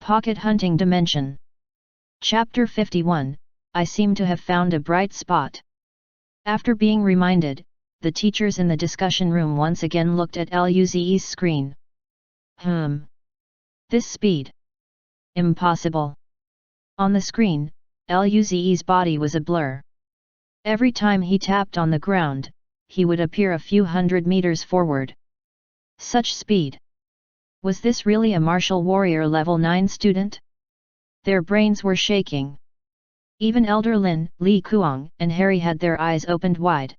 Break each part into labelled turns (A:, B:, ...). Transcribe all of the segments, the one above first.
A: Pocket Hunting Dimension. Chapter 51, I seem to have found a bright spot. After being reminded, the teachers in the discussion room once again looked at Luze's screen. This speed. Impossible. On the screen, Luze's body was a blur. Every time he tapped on the ground, he would appear a few hundred meters forward. Such speed. Was this really a martial warrior level 9 student? Their brains were shaking. Even Elder Lin, Li Kuang, and Harry had their eyes opened wide.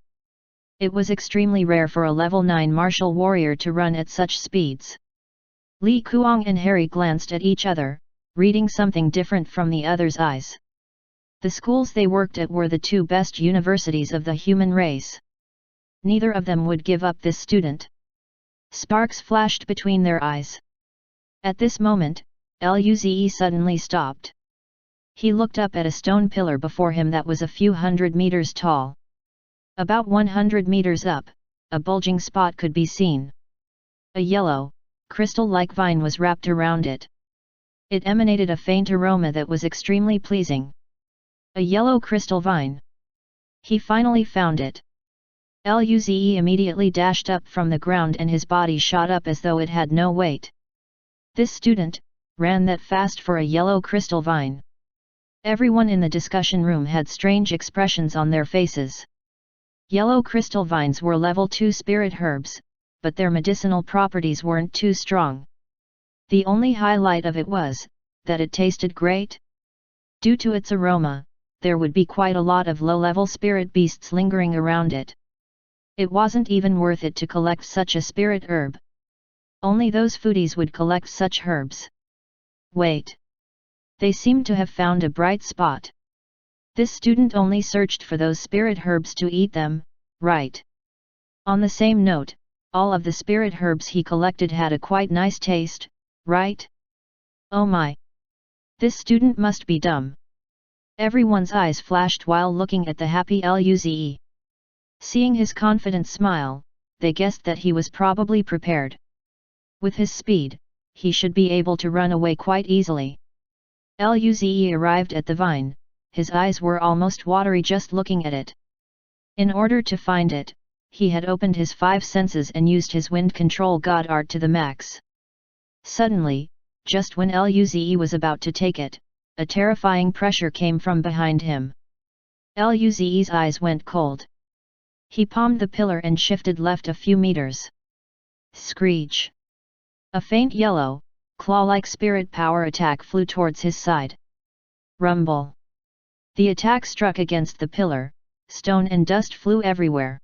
A: It was extremely rare for a level 9 martial warrior to run at such speeds. Li Kuang and Harry glanced at each other, reading something different from the others' eyes. The schools they worked at were the two best universities of the human race. Neither of them would give up this student. Sparks flashed between their eyes. At this moment, Luze suddenly stopped. He looked up at a stone pillar before him that was a few hundred meters tall. About 100 meters up, a bulging spot could be seen. A yellow, crystal-like vine was wrapped around it. It emanated a faint aroma that was extremely pleasing. A yellow crystal vine. He finally found it. Luze immediately dashed up from the ground and his body shot up as though it had no weight. This student ran that fast for a yellow crystal vine. Everyone in the discussion room had strange expressions on their faces. Yellow crystal vines were level 2 spirit herbs, but their medicinal properties weren't too strong. The only highlight of it was that it tasted great. Due to its aroma, there would be quite a lot of low-level spirit beasts lingering around it. It wasn't even worth it to collect such a spirit herb. Only those foodies would collect such herbs. Wait. They seemed to have found a bright spot. This student only searched for those spirit herbs to eat them, right? On the same note, all of the spirit herbs he collected had a quite nice taste, right? Oh my! This student must be dumb. Everyone's eyes flashed while looking at the happy Luze. Seeing his confident smile, they guessed that he was probably prepared. With his speed, he should be able to run away quite easily. Luze arrived at the vine, his eyes were almost watery just looking at it. In order to find it, he had opened his 5 senses and used his wind control god art to the max. Suddenly, just when Luze was about to take it, a terrifying pressure came from behind him. Luze's eyes went cold. He palmed the pillar and shifted left a few meters. Screech! A faint yellow, claw-like spirit power attack flew towards his side. Rumble! The attack struck against the pillar, stone and dust flew everywhere.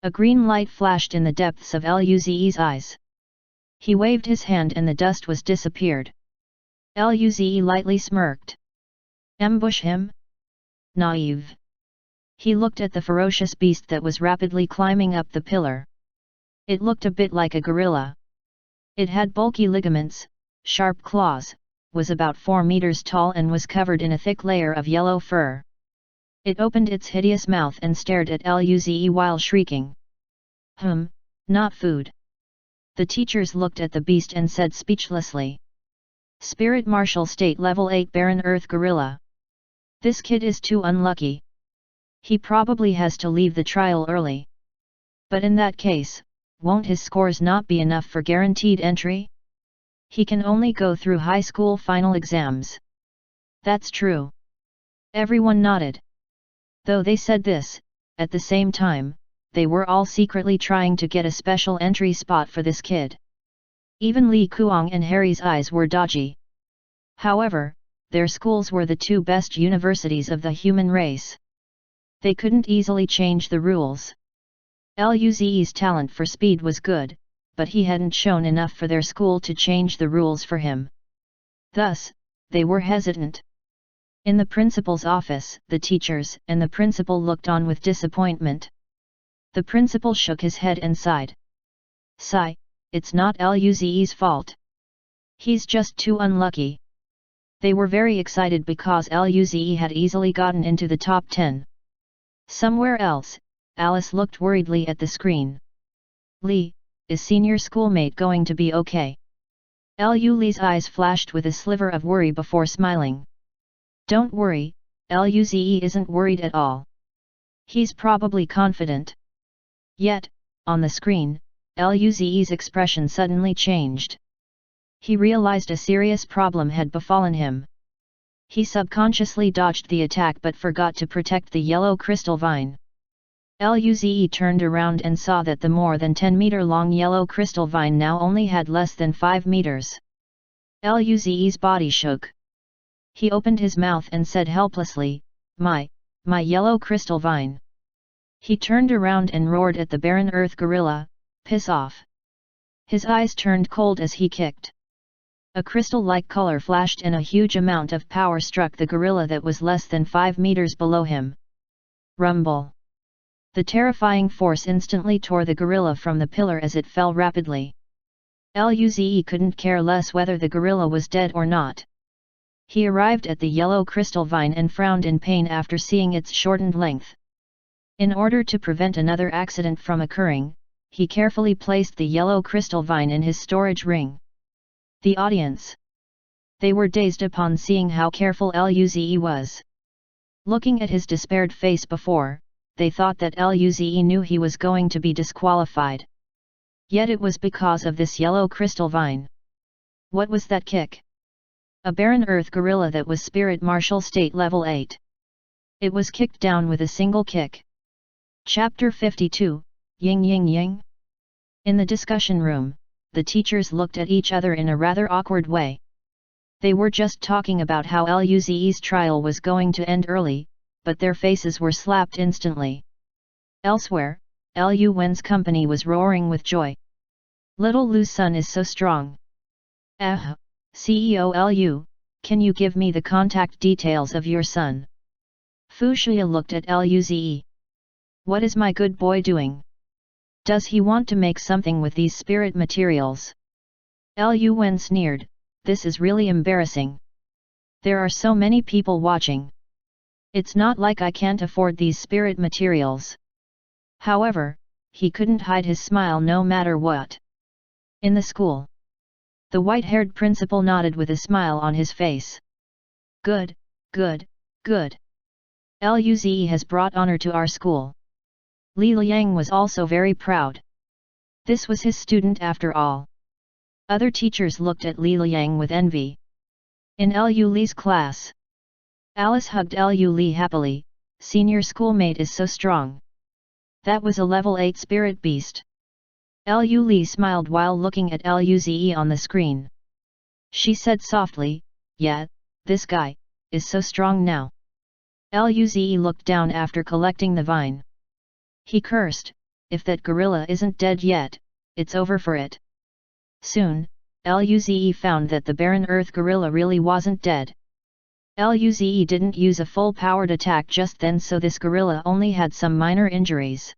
A: A green light flashed in the depths of Luze's eyes. He waved his hand and the dust was disappeared. Luze lightly smirked. Ambush him? Naive. He looked at the ferocious beast that was rapidly climbing up the pillar. It looked a bit like a gorilla. It had bulky ligaments, sharp claws, was about 4 meters tall and was covered in a thick layer of yellow fur. It opened its hideous mouth and stared at Luze while shrieking. Not food. The teachers looked at the beast and said speechlessly. Spirit Martial State Level 8 Barren Earth Gorilla. This kid is too unlucky. He probably has to leave the trial early. But in that case, won't his scores not be enough for guaranteed entry? He can only go through high school final exams. That's true. Everyone nodded. Though they said this, at the same time, they were all secretly trying to get a special entry spot for this kid. Even Li Kuang and Harry's eyes were dodgy. However, their schools were the two best universities of the human race. They couldn't easily change the rules. Luze's talent for speed was good, but he hadn't shown enough for their school to change the rules for him. Thus, they were hesitant. In the principal's office, the teachers and the principal looked on with disappointment. The principal shook his head and sighed. Sigh, it's not Luze's fault. He's just too unlucky. They were very excited because Luze had easily gotten into the top 10. Somewhere else, Alice looked worriedly at the screen. Lee, is senior schoolmate going to be okay? Lu Li's eyes flashed with a sliver of worry before smiling. Don't worry, Luze isn't worried at all. He's probably confident. Yet, on the screen, Luze's expression suddenly changed. He realized a serious problem had befallen him. He subconsciously dodged the attack but forgot to protect the yellow crystal vine. Luze turned around and saw that the more than 10-meter-long yellow crystal vine now only had less than 5 meters. Luze's body shook. He opened his mouth and said helplessly, My yellow crystal vine. He turned around and roared at the barren earth gorilla, piss off. His eyes turned cold as he kicked. A crystal-like color flashed and a huge amount of power struck the gorilla that was less than 5 meters below him. Rumble. The terrifying force instantly tore the gorilla from the pillar as it fell rapidly. Luze couldn't care less whether the gorilla was dead or not. He arrived at the yellow crystal vine and frowned in pain after seeing its shortened length. In order to prevent another accident from occurring, he carefully placed the yellow crystal vine in his storage ring. The audience. They were dazed upon seeing how careful Luze was. Looking at his despaired face before, they thought that Luze knew he was going to be disqualified. Yet it was because of this yellow crystal vine. What was that kick? A barren earth gorilla that was Spirit Martial State Level 8. It was kicked down with a single kick. Chapter 52, Ying Ying Ying. In the discussion room, the teachers looked at each other in a rather awkward way. They were just talking about how Luze's trial was going to end early, but their faces were slapped instantly. Elsewhere, Lu Wen's company was roaring with joy. Little Lu's son is so strong. CEO Lu, can you give me the contact details of your son? Fu Shuya looked at Luze. What is my good boy doing? Does he want to make something with these spirit materials? Lu Wen sneered, this is really embarrassing. There are so many people watching. It's not like I can't afford these spirit materials. However, he couldn't hide his smile no matter what. In the school, the white-haired principal nodded with a smile on his face. Good, good, good. Luze has brought honor to our school. Li Liang was also very proud. This was his student after all. Other teachers looked at Li Liang with envy. In Lu Li's class, Alice hugged Lu Li happily, senior schoolmate is so strong. That was a level 8 spirit beast. Lu Li smiled while looking at Luze on the screen. She said softly, yeah, this guy is so strong now. Luze looked down after collecting the vine. He cursed, if that gorilla isn't dead yet, it's over for it. Soon, Luze found that the barren earth gorilla really wasn't dead. Luze didn't use a full-powered attack just then, so this gorilla only had some minor injuries.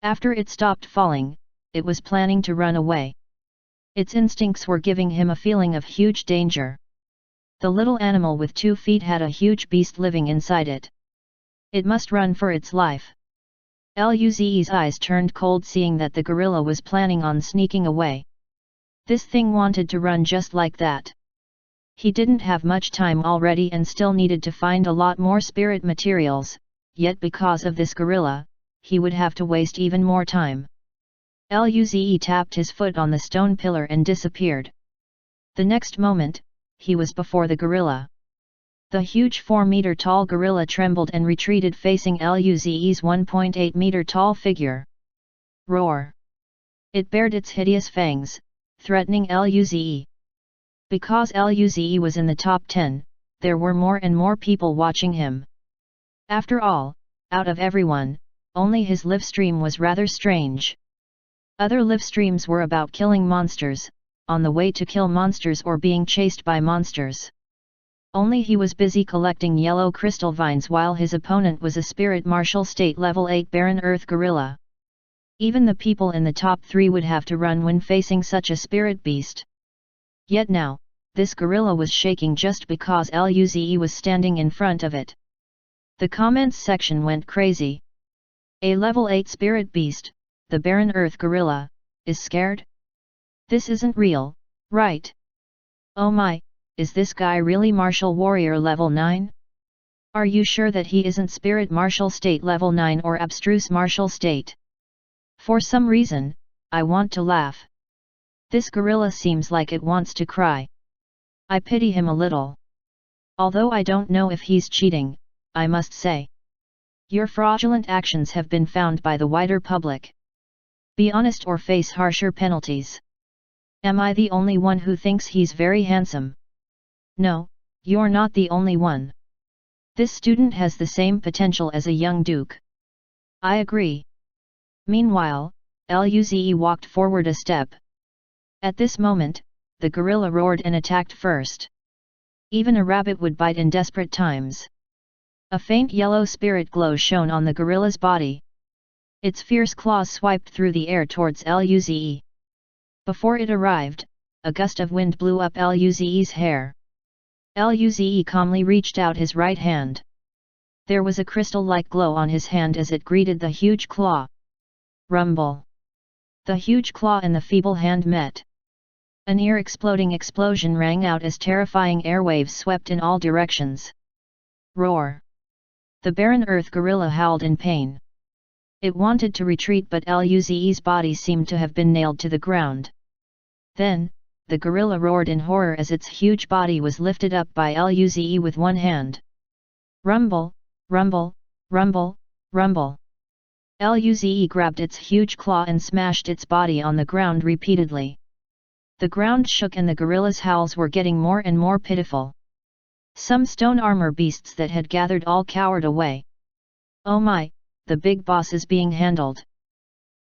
A: After it stopped falling, it was planning to run away. Its instincts were giving him a feeling of huge danger. The little animal with 2 feet had a huge beast living inside it. It must run for its life. Luze's eyes turned cold seeing that the gorilla was planning on sneaking away. This thing wanted to run just like that. He didn't have much time already and still needed to find a lot more spirit materials, yet because of this gorilla, he would have to waste even more time. Luze tapped his foot on the stone pillar and disappeared. The next moment, he was before the gorilla. The huge 4-meter-tall gorilla trembled and retreated facing Luze's 1.8-meter-tall figure. Roar! It bared its hideous fangs, threatening Luze. Because Luze was in the top 10, there were more and more people watching him. After all, out of everyone, only his live stream was rather strange. Other live streams were about killing monsters, on the way to kill monsters or being chased by monsters. Only he was busy collecting yellow crystal vines while his opponent was a Spirit Martial State Level 8 barren earth gorilla. Even the people in the top 3 would have to run when facing such a spirit beast. Yet now, this gorilla was shaking just because Luze was standing in front of it. The comments section went crazy. A level 8 spirit beast, the barren earth gorilla, is scared? This isn't real, right? Oh my, is this guy really martial warrior level 9? Are you sure that he isn't spirit martial state level 9 or abstruse martial state? For some reason, I want to laugh. This gorilla seems like it wants to cry. I pity him a little. Although I don't know if he's cheating, I must say. Your fraudulent actions have been found by the wider public. Be honest or face harsher penalties. Am I the only one who thinks he's very handsome? No, you're not the only one. This student has the same potential as a young duke. I agree. Meanwhile, Luze walked forward a step. At this moment, the gorilla roared and attacked first. Even a rabbit would bite in desperate times. A faint yellow spirit glow shone on the gorilla's body. Its fierce claws swiped through the air towards Luze. Before it arrived, a gust of wind blew up Luze's hair. Luze calmly reached out his right hand. There was a crystal-like glow on his hand as it greeted the huge claw. Rumble! The huge claw and the feeble hand met. An ear-exploding explosion rang out as terrifying airwaves swept in all directions. Roar! The barren earth gorilla howled in pain. It wanted to retreat, but Luze's body seemed to have been nailed to the ground. Then, the gorilla roared in horror as its huge body was lifted up by Luze with one hand. Rumble, rumble, rumble, rumble. Luze grabbed its huge claw and smashed its body on the ground repeatedly. The ground shook and the gorilla's howls were getting more and more pitiful. Some stone armor beasts that had gathered all cowered away. Oh my, the big boss is being handled.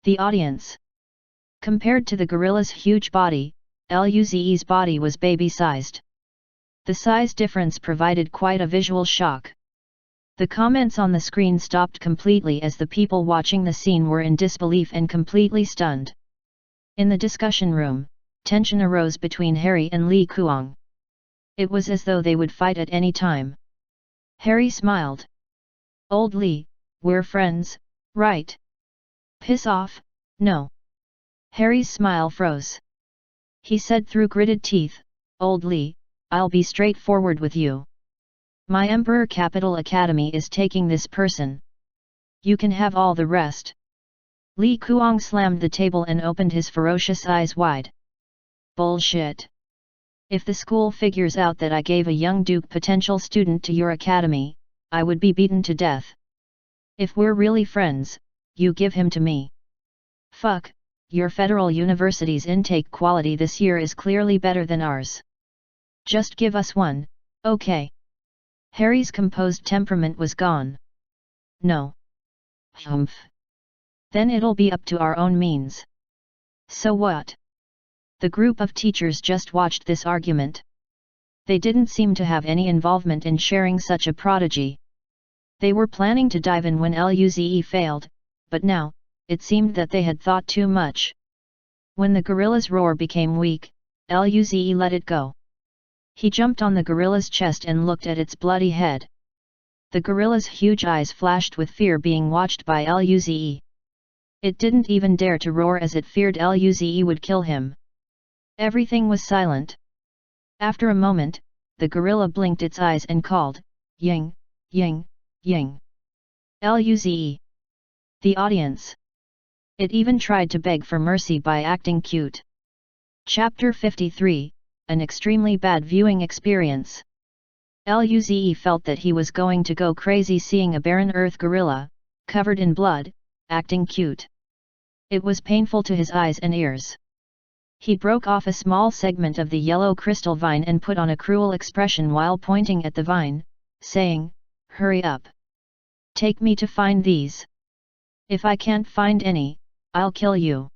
A: The audience. Compared to the gorilla's huge body, Luze's body was baby-sized. The size difference provided quite a visual shock. The comments on the screen stopped completely as the people watching the scene were in disbelief and completely stunned. In the discussion room, tension arose between Harry and Li Kuang. It was as though they would fight at any time. Harry smiled. Old Li, we're friends, right? Piss off, no. Harry's smile froze. He said through gritted teeth, Old Li, I'll be straightforward with you. My Emperor Capital Academy is taking this person. You can have all the rest. Li Kuang slammed the table and opened his ferocious eyes wide. Bullshit. If the school figures out that I gave a young duke potential student to your academy, I would be beaten to death. If we're really friends, you give him to me. Fuck, your federal university's intake quality this year is clearly better than ours. Just give us one, okay? Harry's composed temperament was gone. No. Humph. Then it'll be up to our own means. So what? The group of teachers just watched this argument. They didn't seem to have any involvement in sharing such a prodigy. They were planning to dive in when Luze failed, but now, it seemed that they had thought too much. When the gorilla's roar became weak, Luze let it go. He jumped on the gorilla's chest and looked at its bloody head. The gorilla's huge eyes flashed with fear, being watched by Luze. It didn't even dare to roar as it feared Luze would kill him. Everything was silent. After a moment, the gorilla blinked its eyes and called, Ying, Ying, Ying. Luze. The audience. It even tried to beg for mercy by acting cute. Chapter 53, an extremely bad viewing experience. Luze felt that he was going to go crazy seeing a barren earth gorilla, covered in blood, acting cute. It was painful to his eyes and ears. He broke off a small segment of the yellow crystal vine and put on a cruel expression while pointing at the vine, saying, Hurry up. Take me to find these. If I can't find any, I'll kill you.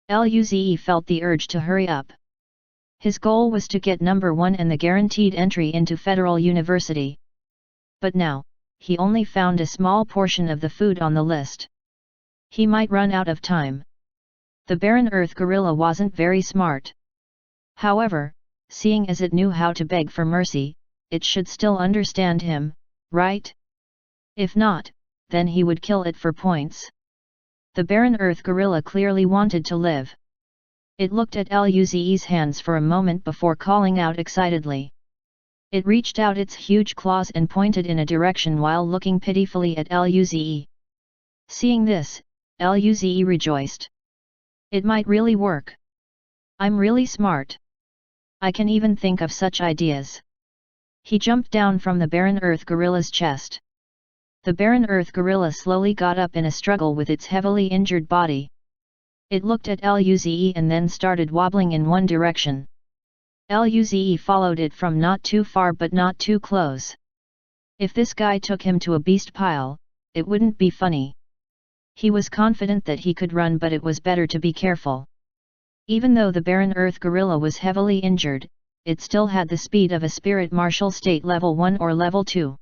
A: Luze felt the urge to hurry up. His goal was to get number 1 and the guaranteed entry into Federal University. But now, he only found a small portion of the food on the list. He might run out of time. The barren earth gorilla wasn't very smart. However, seeing as it knew how to beg for mercy, it should still understand him, right? If not, then he would kill it for points. The barren earth gorilla clearly wanted to live. It looked at Luze's hands for a moment before calling out excitedly. It reached out its huge claws and pointed in a direction while looking pitifully at Luze. Seeing this, Luze rejoiced. It might really work. I'm really smart. I can even think of such ideas. He jumped down from the barren earth gorilla's chest. The barren earth gorilla slowly got up in a struggle with its heavily injured body. It looked at Luze and then started wobbling in one direction. Luze followed it from not too far but not too close. If this guy took him to a beast pile, it wouldn't be funny. He was confident that he could run, but it was better to be careful. Even though the barren earth gorilla was heavily injured, it still had the speed of a spirit martial state level 1 or level 2.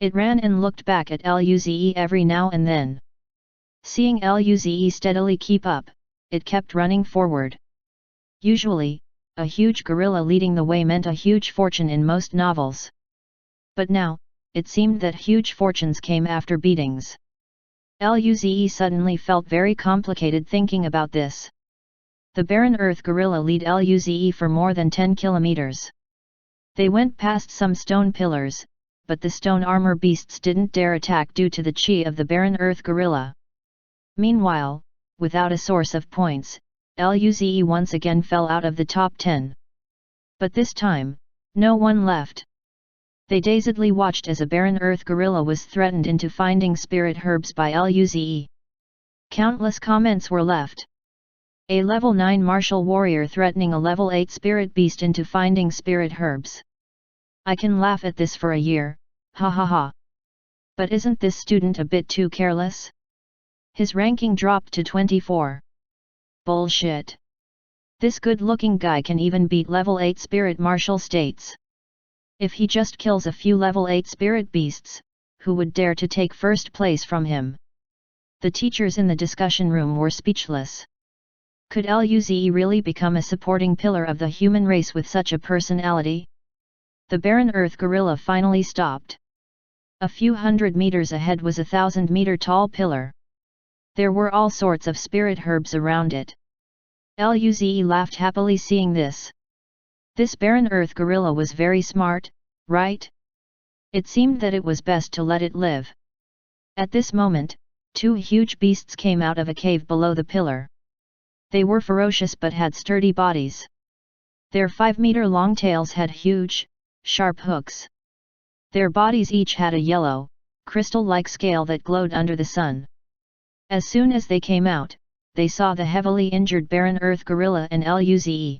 A: It ran and looked back at Luze every now and then. Seeing Luze steadily keep up, it kept running forward. Usually, a huge gorilla leading the way meant a huge fortune in most novels. But now, it seemed that huge fortunes came after beatings. Luze suddenly felt very complicated thinking about this. The barren earth gorilla led Luze for more than 10 kilometers. They went past some stone pillars, but the stone armor beasts didn't dare attack due to the chi of the barren earth gorilla. Meanwhile, without a source of points, Luze once again fell out of the top 10. But this time, no one left. They dazedly watched as a barren earth gorilla was threatened into finding spirit herbs by Luze. Countless comments were left. A level 9 martial warrior threatening a level 8 spirit beast into finding spirit herbs. I can laugh at this for a year, ha ha ha. But isn't this student a bit too careless? His ranking dropped to 24. Bullshit. This good-looking guy can even beat level 8 spirit martial states. If he just kills a few level 8 spirit beasts, who would dare to take first place from him? The teachers in the discussion room were speechless. Could Luze really become a supporting pillar of the human race with such a personality? The barren earth gorilla finally stopped. A few hundred meters ahead was a 1,000-meter tall pillar. There were all sorts of spirit herbs around it. Luze laughed happily seeing this. This barren earth gorilla was very smart, right? It seemed that it was best to let it live. At this moment, 2 huge beasts came out of a cave below the pillar. They were ferocious but had sturdy bodies. Their 5-meter-long tails had huge, sharp hooks. Their bodies each had a yellow, crystal-like scale that glowed under the sun. As soon as they came out, they saw the heavily injured barren earth gorilla and Luze.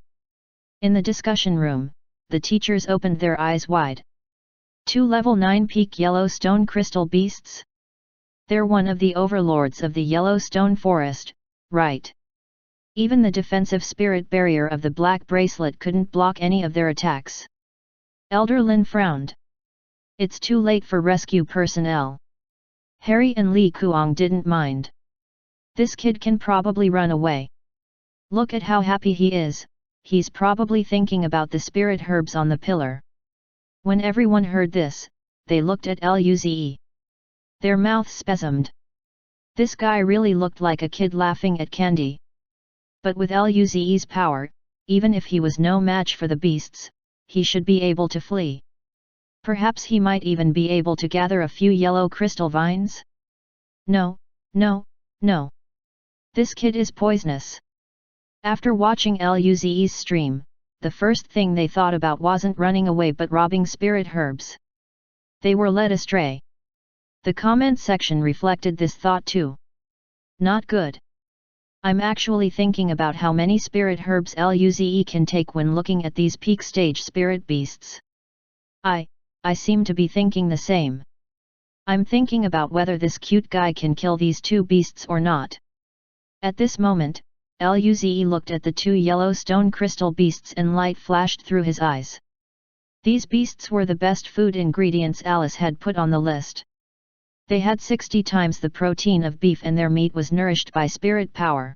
A: In the discussion room, the teachers opened their eyes wide. 2 level 9 peak Yellowstone crystal beasts? They're one of the overlords of the Yellowstone forest, right? Even the defensive spirit barrier of the black bracelet couldn't block any of their attacks. Elder Lin frowned. It's too late for rescue personnel. Harry and Li Kuang didn't mind. This kid can probably run away. Look at how happy he is, he's probably thinking about the spirit herbs on the pillar. When everyone heard this, they looked at Luze. Their mouths spasmed. This guy really looked like a kid laughing at candy. But with Luze's power, even if he was no match for the beasts, he should be able to flee. Perhaps he might even be able to gather a few yellow crystal vines? No, no, no. This kid is poisonous. After watching Luze's stream, the first thing they thought about wasn't running away but robbing spirit herbs. They were led astray. The comment section reflected this thought too. Not good. I'm actually thinking about how many spirit herbs Luze can take when looking at these peak stage spirit beasts. I seem to be thinking the same. I'm thinking about whether this cute guy can kill these 2 beasts or not. At this moment, Luze looked at the 2 Yellowstone crystal beasts and light flashed through his eyes. These beasts were the best food ingredients Alice had put on the list. They had 60 times the protein of beef and their meat was nourished by spirit power.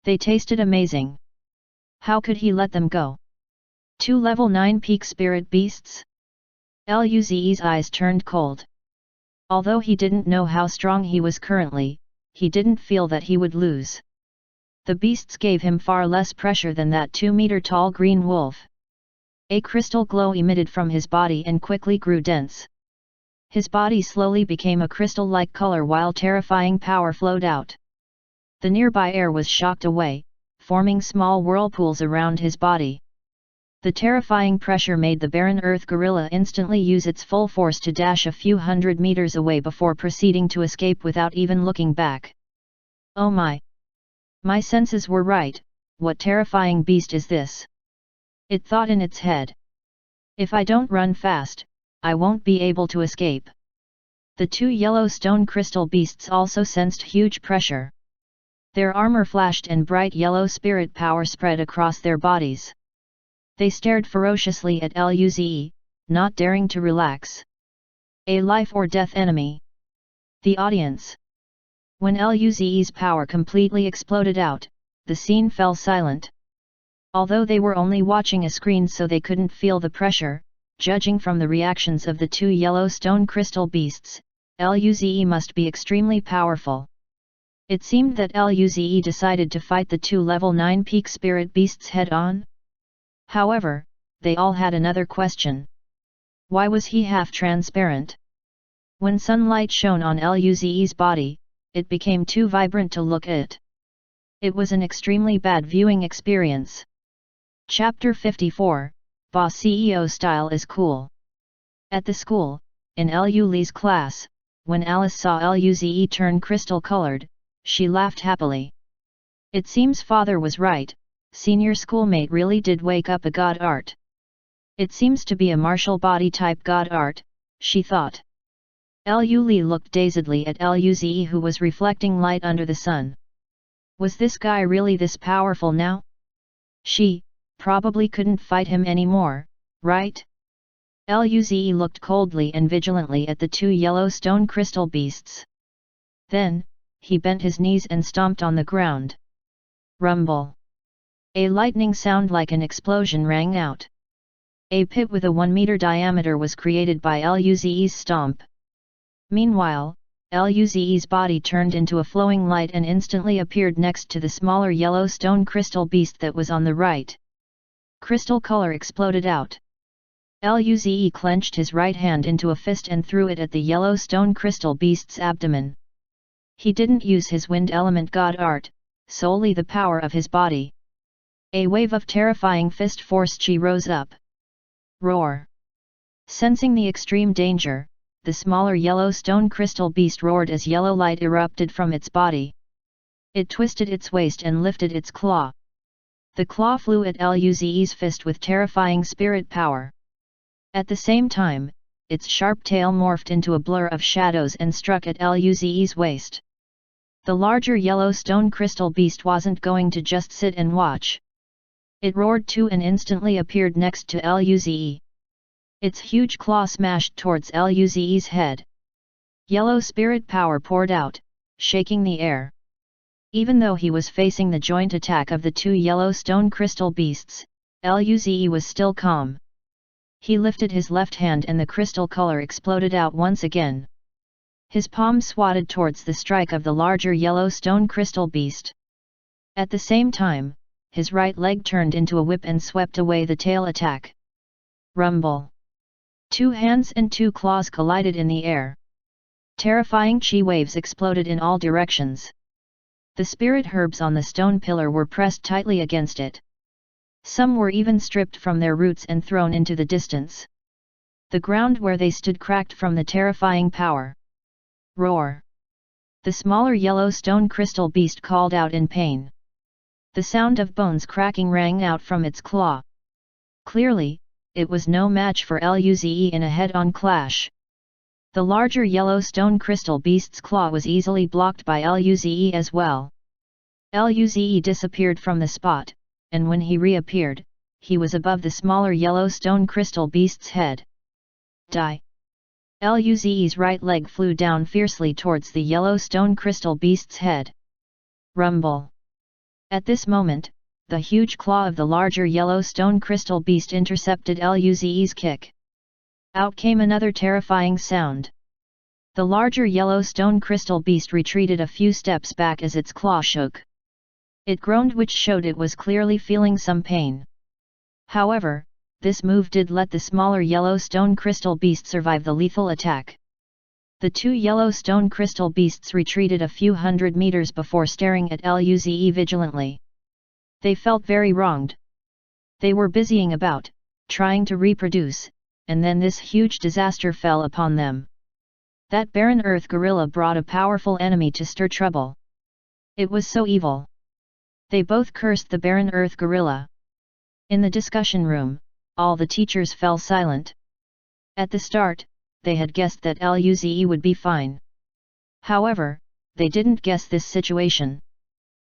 A: They tasted amazing. How could he let them go? 2 level 9 peak spirit beasts? Luze's eyes turned cold. Although he didn't know how strong he was currently, he didn't feel that he would lose. The beasts gave him far less pressure than that 2-meter-tall green wolf. A crystal glow emitted from his body and quickly grew dense. His body slowly became a crystal-like color while terrifying power flowed out. The nearby air was shocked away, forming small whirlpools around his body. The terrifying pressure made the barren earth gorilla instantly use its full force to dash a few hundred meters away before proceeding to escape without even looking back. Oh my! My senses were right, what terrifying beast is this? It thought in its head. If I don't run fast, I won't be able to escape. The two yellow stone crystal beasts also sensed huge pressure. Their armor flashed and bright yellow spirit power spread across their bodies. They stared ferociously at Luze, not daring to relax. A life or death enemy. The audience. When Luze's power completely exploded out, the scene fell silent. Although they were only watching a screen so they couldn't feel the pressure, judging from the reactions of the two yellow stone crystal beasts, Luze must be extremely powerful. It seemed that Luze decided to fight the two level 9 peak spirit beasts head-on. However, they all had another question. Why was he half transparent? When sunlight shone on Luze's body, it became too vibrant to look at. It was an extremely bad viewing experience. Chapter 54, Boss CEO Style is Cool. At the school, in Luze's class, when Alice saw Luze turn crystal-colored, she laughed happily. It seems father was right, senior schoolmate really did wake up a god art. It seems to be a martial body type god art, she thought. Luze looked dazedly at Luze who was reflecting light under the sun. Was this guy really this powerful now? She probably couldn't fight him anymore, right? Luze looked coldly and vigilantly at the two yellow stone crystal beasts. Then, he bent his knees and stomped on the ground. Rumble. A lightning sound like an explosion rang out. A pit with a 1-meter diameter was created by Luze's stomp. Meanwhile, Luze's body turned into a flowing light and instantly appeared next to the smaller yellow stone crystal beast that was on the right. Crystal color exploded out. Luze clenched his right hand into a fist and threw it at the yellow stone crystal beast's abdomen. He didn't use his wind element god art, solely the power of his body. A wave of terrifying fist force chi rose up. Roar! Sensing the extreme danger, the smaller yellow stone crystal beast roared as yellow light erupted from its body. It twisted its waist and lifted its claw. The claw flew at Luze's fist with terrifying spirit power. At the same time, its sharp tail morphed into a blur of shadows and struck at Luze's waist. The larger yellow stone crystal beast wasn't going to just sit and watch. It roared too and instantly appeared next to Luze. Its huge claw smashed towards Luze's head. Yellow spirit power poured out, shaking the air. Even though he was facing the joint attack of the two yellow stone crystal beasts, Luze was still calm. He lifted his left hand and the crystal color exploded out once again. His palm swatted towards the strike of the larger yellow stone crystal beast. At the same time, his right leg turned into a whip and swept away the tail attack. Rumble! 2 hands and 2 claws collided in the air. Terrifying chi waves exploded in all directions. The spirit herbs on the stone pillar were pressed tightly against it. Some were even stripped from their roots and thrown into the distance. The ground where they stood cracked from the terrifying power. Roar! The smaller yellow stone crystal beast called out in pain. The sound of bones cracking rang out from its claw. Clearly, it was no match for Luze in a head-on clash. The larger yellow stone crystal beast's claw was easily blocked by Luze as well. Luze disappeared from the spot, and when he reappeared, he was above the smaller yellow stone crystal beast's head. Die! Luze's right leg flew down fiercely towards the yellow stone crystal beast's head. Rumble! At this moment, the huge claw of the larger yellow stone crystal beast intercepted Luze's kick. Out came another terrifying sound. The larger yellow stone crystal beast retreated a few steps back as its claw shook. It groaned, which showed it was clearly feeling some pain. However, this move did let the smaller yellow stone crystal beast survive the lethal attack. The two yellow stone crystal beasts retreated a few hundred meters before staring at Luze vigilantly. They felt very wronged. They were busying about, trying to reproduce, and then this huge disaster fell upon them. That barren earth gorilla brought a powerful enemy to stir trouble. It was so evil. They both cursed the barren earth gorilla. In the discussion room, all the teachers fell silent. At the start, they had guessed that Luze would be fine. However, they didn't guess this situation.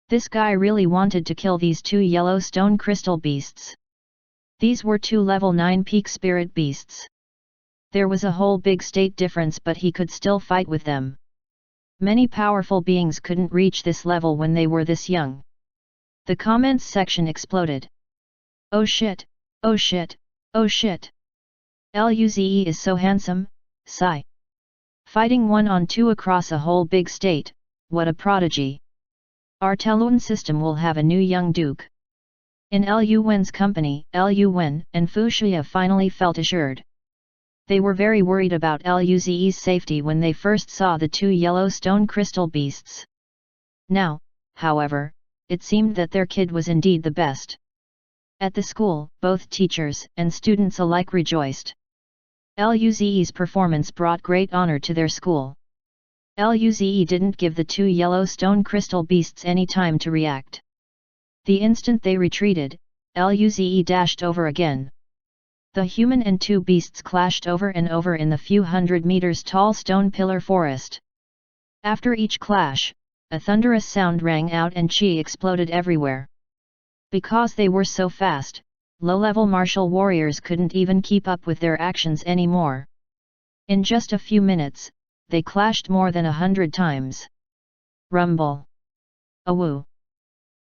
A: This guy really wanted to kill these two yellow stone crystal beasts. These were two level 9 peak spirit beasts. There was a whole big state difference, but he could still fight with them. Many powerful beings couldn't reach this level when they were this young. The comments section exploded. Oh shit, oh shit, oh shit. Luze is so handsome, sigh. Fighting 1-on-2 across a whole big state, what a prodigy. Our Telun system will have a new young duke. In Lu Wen's company, Lu Wen and Fuxia finally felt assured. They were very worried about Luze's safety when they first saw the two yellow stone crystal beasts. Now, however, it seemed that their kid was indeed the best. At the school, both teachers and students alike rejoiced. Luze's performance brought great honor to their school. Luze didn't give the two yellow stone crystal beasts any time to react. The instant they retreated, Luze dashed over again. The human and two beasts clashed over and over in the few hundred meters tall stone pillar forest. After each clash, a thunderous sound rang out and chi exploded everywhere. Because they were so fast, low-level martial warriors couldn't even keep up with their actions anymore. In just a few minutes, they clashed more than 100 times. Rumble. Awoo.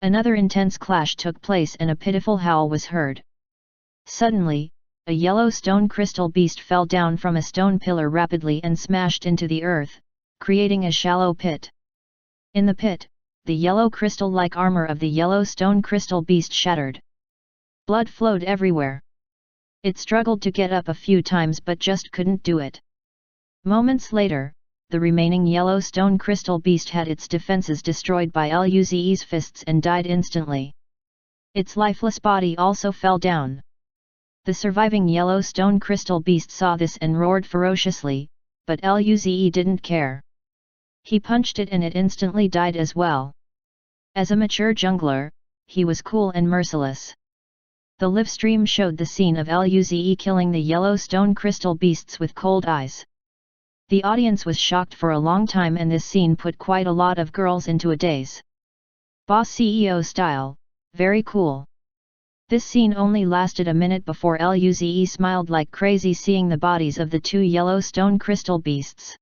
A: Another intense clash took place and a pitiful howl was heard. Suddenly, a yellow stone crystal beast fell down from a stone pillar rapidly and smashed into the earth, creating a shallow pit. In the pit, the yellow crystal-like armor of the yellow stone crystal beast shattered. Blood flowed everywhere. It struggled to get up a few times but just couldn't do it. Moments later, the remaining yellow stone crystal beast had its defenses destroyed by Luze's fists and died instantly. Its lifeless body also fell down. The surviving yellow stone crystal beast saw this and roared ferociously, but Luze didn't care. He punched it and it instantly died as well. As a mature jungler, he was cool and merciless. The live stream showed the scene of Luze killing the yellow stone crystal beasts with cold eyes. The audience was shocked for a long time and this scene put quite a lot of girls into a daze. Boss CEO style, very cool. This scene only lasted a minute before Luze smiled like crazy seeing the bodies of the two yellow stone crystal beasts.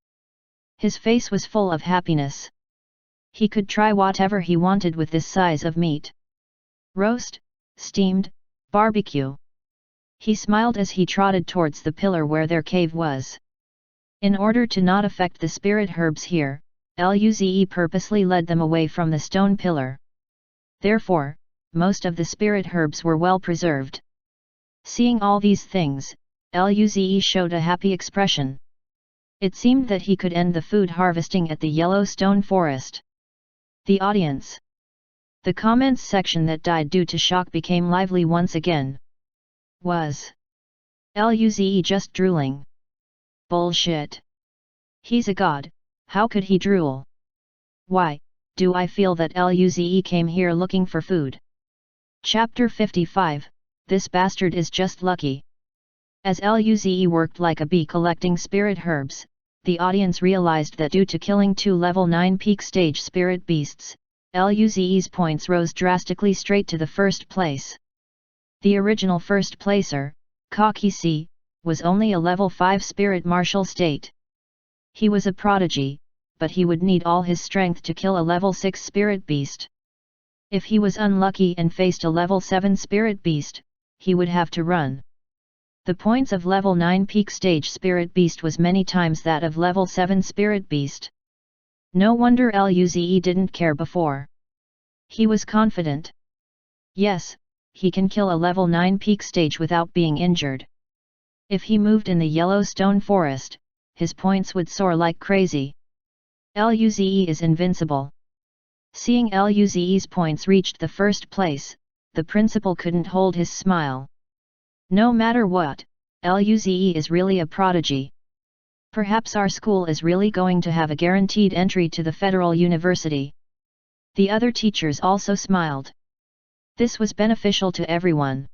A: His face was full of happiness. He could try whatever he wanted with this size of meat. Roast, steamed, barbecue. He smiled as he trotted towards the pillar where their cave was. In order to not affect the spirit herbs here, Luze purposely led them away from the stone pillar. Therefore, most of the spirit herbs were well preserved. Seeing all these things, Luze showed a happy expression. It seemed that he could end the food harvesting at the Yellowstone Forest. The audience. The comments section that died due to shock became lively once again. Was Luze just drooling? Bullshit. He's a god, how could he drool? Why, do I feel that Luze came here looking for food? Chapter 55, This bastard is just lucky. As Luze worked like a bee collecting spirit herbs, the audience realized that due to killing two level 9 peak stage spirit beasts, Luze's points rose drastically straight to the first place. The original first placer, Kakisi, was only a level 5 spirit martial state. He was a prodigy, but he would need all his strength to kill a level 6 spirit beast. If he was unlucky and faced a level 7 spirit beast, he would have to run. The points of level 9 peak stage spirit beast was many times that of level 7 spirit beast. No wonder Luze didn't care before. He was confident. Yes, he can kill a level 9 peak stage without being injured. If he moved in the Yellowstone forest, his points would soar like crazy. Luze is invincible. Seeing Luze's points reached the first place, the principal couldn't hold his smile. No matter what, Luze is really a prodigy. Perhaps our school is really going to have a guaranteed entry to the federal university. The other teachers also smiled. This was beneficial to everyone.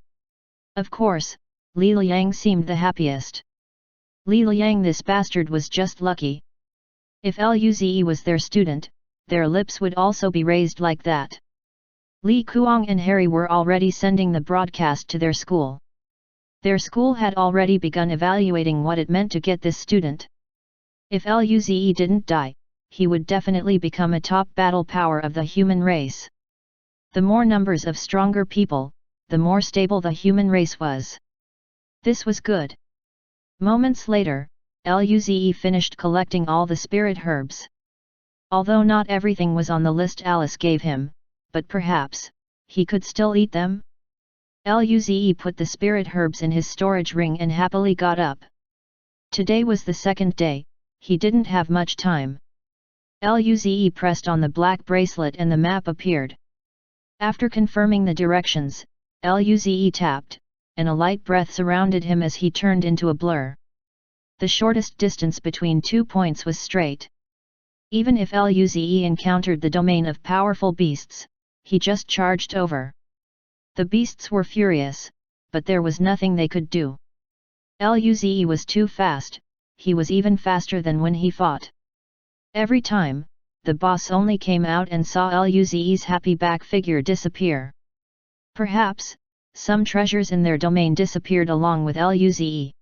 A: Of course, Li Liang seemed the happiest. Li Liang, this bastard, was just lucky. If Luze was their student, their lips would also be raised like that. Li Kuang and Harry were already sending the broadcast to their school. Their school had already begun evaluating what it meant to get this student. If Luze didn't die, he would definitely become a top battle power of the human race. The more numbers of stronger people, the more stable the human race was. This was good. Moments later, Luze finished collecting all the spirit herbs. Although not everything was on the list Alice gave him, but perhaps he could still eat them? Luze put the spirit herbs in his storage ring and happily got up. Today was the second day, he didn't have much time. Luze pressed on the black bracelet and the map appeared. After confirming the directions, Luze tapped, and a light breath surrounded him as he turned into a blur. The shortest distance between 2 points was straight. Even if Luze encountered the domain of powerful beasts, he just charged over. The beasts were furious, but there was nothing they could do. Luze was too fast, he was even faster than when he fought. Every time, the boss only came out and saw Luze's happy back figure disappear. Perhaps, some treasures in their domain disappeared along with Luze.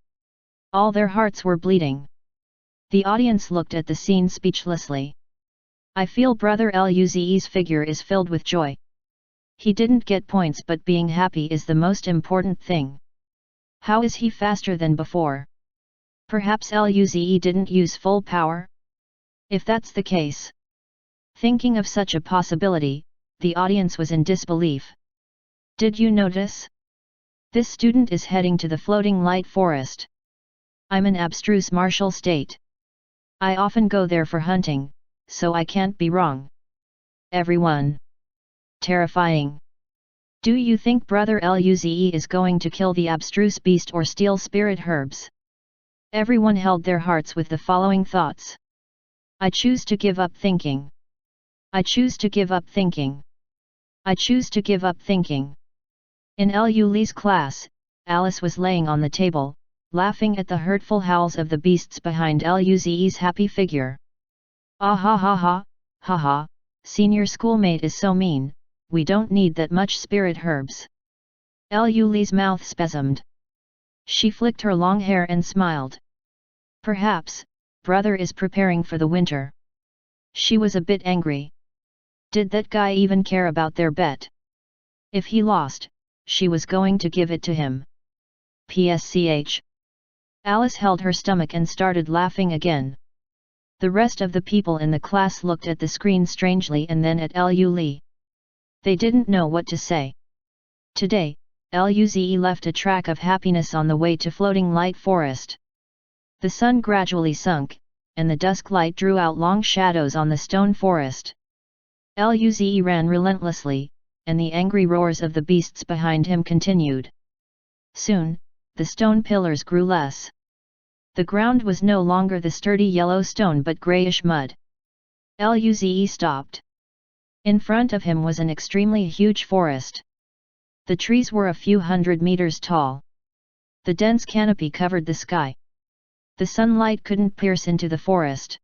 A: All their hearts were bleeding. The audience looked at the scene speechlessly. I feel Brother Luze's figure is filled with joy. He didn't get points, but being happy is the most important thing. How is he faster than before? Perhaps Luze didn't use full power? If that's the case. Thinking of such a possibility, the audience was in disbelief. Did you notice? This student is heading to the floating light forest. I'm an abstruse martial state. I often go there for hunting, so I can't be wrong. Everyone. Terrifying. Do you think Brother Luze is going to kill the abstruse beast or steal spirit herbs? Everyone held their hearts with the following thoughts. I choose to give up thinking. I choose to give up thinking. I choose to give up thinking. In Luze's class, Alice was laying on the table, laughing at the hurtful howls of the beasts behind Luze's happy figure. Ah ha ha ha, ha ha, senior schoolmate is so mean, we don't need that much spirit herbs. Luze's mouth spasmed. She flicked her long hair and smiled. Perhaps, brother is preparing for the winter. She was a bit angry. Did that guy even care about their bet? If he lost, she was going to give it to him. PSCH. Alice held her stomach and started laughing again. The rest of the people in the class looked at the screen strangely and then at Luze. They didn't know what to say. Today, Luze left a track of happiness on the way to floating light forest. The sun gradually sunk, and the dusk light drew out long shadows on the stone forest. Luze ran relentlessly, and the angry roars of the beasts behind him continued. Soon, the stone pillars grew less. The ground was no longer the sturdy yellow stone but greyish mud. Luze stopped. In front of him was an extremely huge forest. The trees were a few hundred meters tall. The dense canopy covered the sky. The sunlight couldn't pierce into the forest.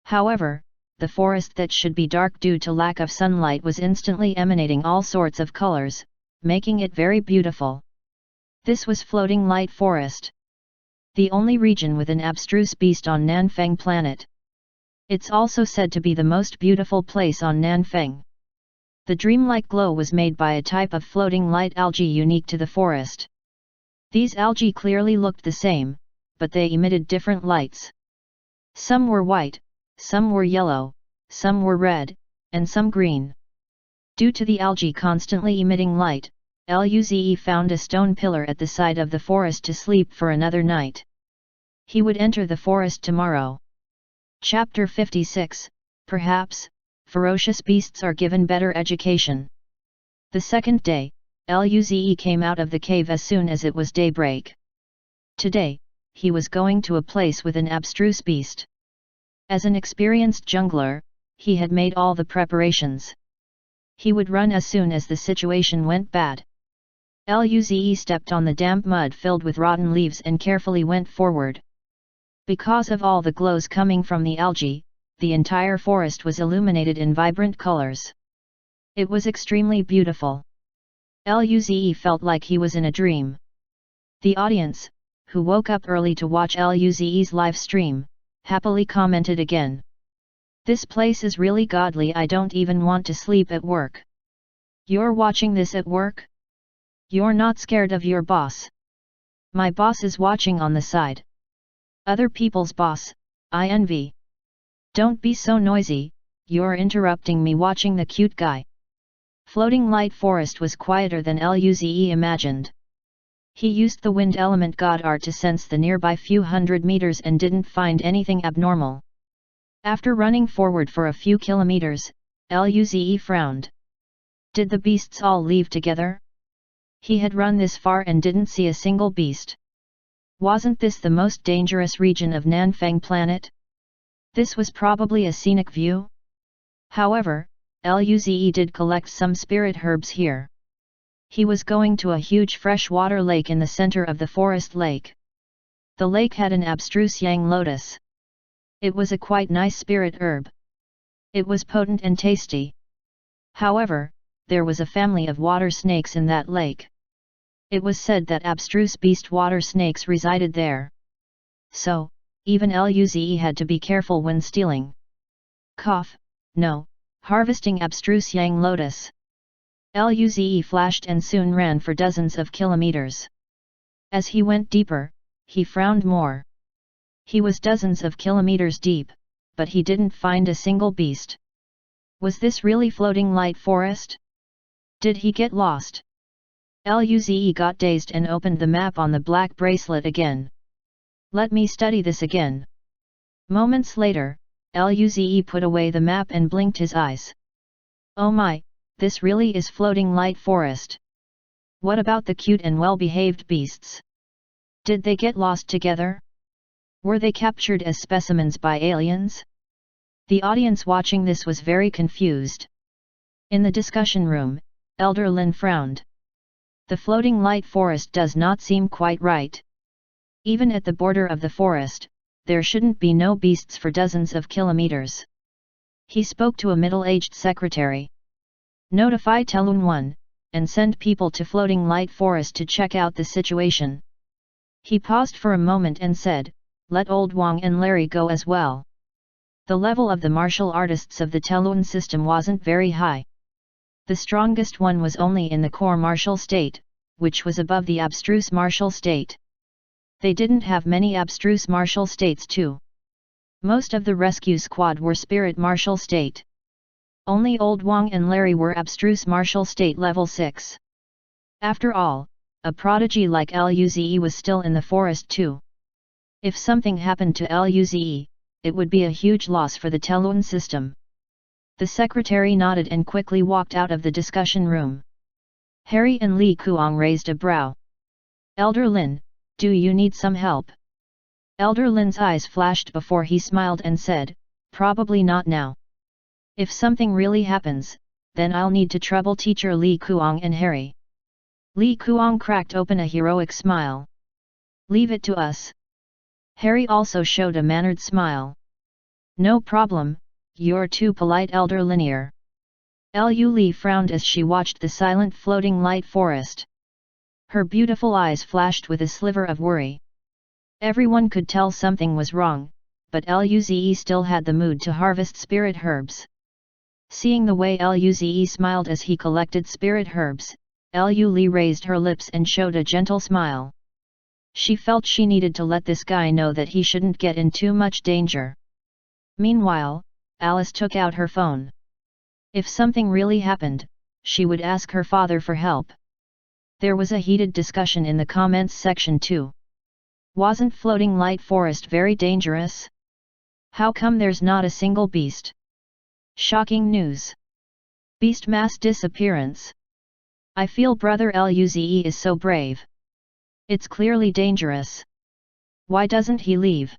A: However, the forest that should be dark due to lack of sunlight was instantly emanating all sorts of colors, making it very beautiful. This was floating light forest. The only region with an abstruse beast on Nanfeng planet. It's also said to be the most beautiful place on Nanfeng. The dreamlike glow was made by a type of floating light algae unique to the forest. These algae clearly looked the same, but they emitted different lights. Some were white, some were yellow, some were red, and some green. Due to the algae constantly emitting light, Luze found a stone pillar at the side of the forest to sleep for another night. He would enter the forest tomorrow. Chapter 56, Perhaps, ferocious beasts are given better education. The second day, Luze came out of the cave as soon as it was daybreak. Today, he was going to a place with an abstruse beast. As an experienced jungler, he had made all the preparations. He would run as soon as the situation went bad. Luze stepped on the damp mud filled with rotten leaves and carefully went forward. Because of all the glows coming from the algae, the entire forest was illuminated in vibrant colors. It was extremely beautiful. Luze felt like he was in a dream. The audience, who woke up early to watch Luze's live stream, happily commented again. This place is really godly. I don't even want to sleep at work. You're watching this at work? You're not scared of your boss? My boss is watching on the side. Other people's boss, I envy. Don't be so noisy, you're interrupting me watching the cute guy. Floating light forest was quieter than Luze imagined. He used the wind element god art to sense the nearby few hundred meters and didn't find anything abnormal. After running forward for a few kilometers, Luze frowned. Did the beasts all leave together? He had run this far and didn't see a single beast. Wasn't this the most dangerous region of Nanfang planet? This was probably a scenic view. However, Luze did collect some spirit herbs here. He was going to a huge freshwater lake in the center of the forest lake. The lake had an abstruse yang lotus. It was a quite nice spirit herb. It was potent and tasty. However, there was a family of water snakes in that lake. It was said that abstruse beast water snakes resided there. So, even Luze had to be careful when stealing. No, harvesting abstruse yang lotus. Luze flashed and soon ran for dozens of kilometers. As he went deeper, he frowned more. He was dozens of kilometers deep, but he didn't find a single beast. Was this really floating light forest? Did he get lost? Luze got dazed and opened the map on the black bracelet again. Let me study this again. Moments later, Luze put away the map and blinked his eyes. Oh my, this really is floating light forest. What about the cute and well-behaved beasts? Did they get lost together? Were they captured as specimens by aliens? The audience watching this was very confused. In the discussion room, Elder Lin frowned. The floating light forest does not seem quite right. Even at the border of the forest, there shouldn't be no beasts for dozens of kilometers. He spoke to a middle-aged secretary. Notify Telun 1, and send people to floating light forest to check out the situation. He paused for a moment and said, let Old Wang and Larry go as well. The level of the martial artists of the Telun system wasn't very high. The strongest one was only in the core martial state, which was above the abstruse martial state. They didn't have many abstruse martial states too. Most of the rescue squad were spirit martial state. Only Old Wang and Larry were abstruse martial state level 6. After all, a prodigy like Luze was still in the forest too. If something happened to Luze, it would be a huge loss for the Telun system. The secretary nodded and quickly walked out of the discussion room. Harry and Li Kuang raised a brow. Elder Lin, do you need some help? Elder Lin's eyes flashed before he smiled and said, probably not now. If something really happens, then I'll need to trouble teacher Li Kuang and Harry. Li Kuang cracked open a heroic smile. Leave it to us. Harry also showed a mannered smile. No problem, you're too polite, Elder Linear. Li frowned as she watched the silent floating light forest. Her beautiful eyes flashed with a sliver of worry. Everyone could tell something was wrong, but Luze still had the mood to harvest spirit herbs. Seeing the way Luze smiled as he collected spirit herbs, Li raised her lips and showed a gentle smile. She felt she needed to let this guy know that he shouldn't get in too much danger. Meanwhile, Alice took out her phone. If something really happened, she would ask her father for help. There was a heated discussion in the comments section too. Wasn't floating light forest very dangerous? How come there's not a single beast? Shocking news. Beast mass disappearance. I feel Brother Luze is so brave. It's clearly dangerous. Why doesn't he leave?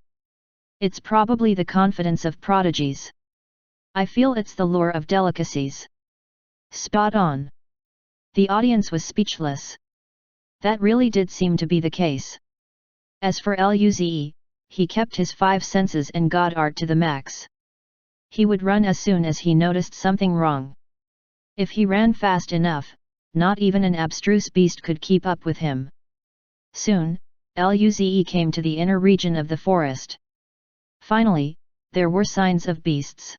A: It's probably the confidence of prodigies. I feel it's the lure of delicacies. Spot on. The audience was speechless. That really did seem to be the case. As for Luze, he kept his five senses and god art to the max. He would run as soon as he noticed something wrong. If he ran fast enough, not even an abstruse beast could keep up with him. Soon, Luze came to the inner region of the forest. Finally, there were signs of beasts.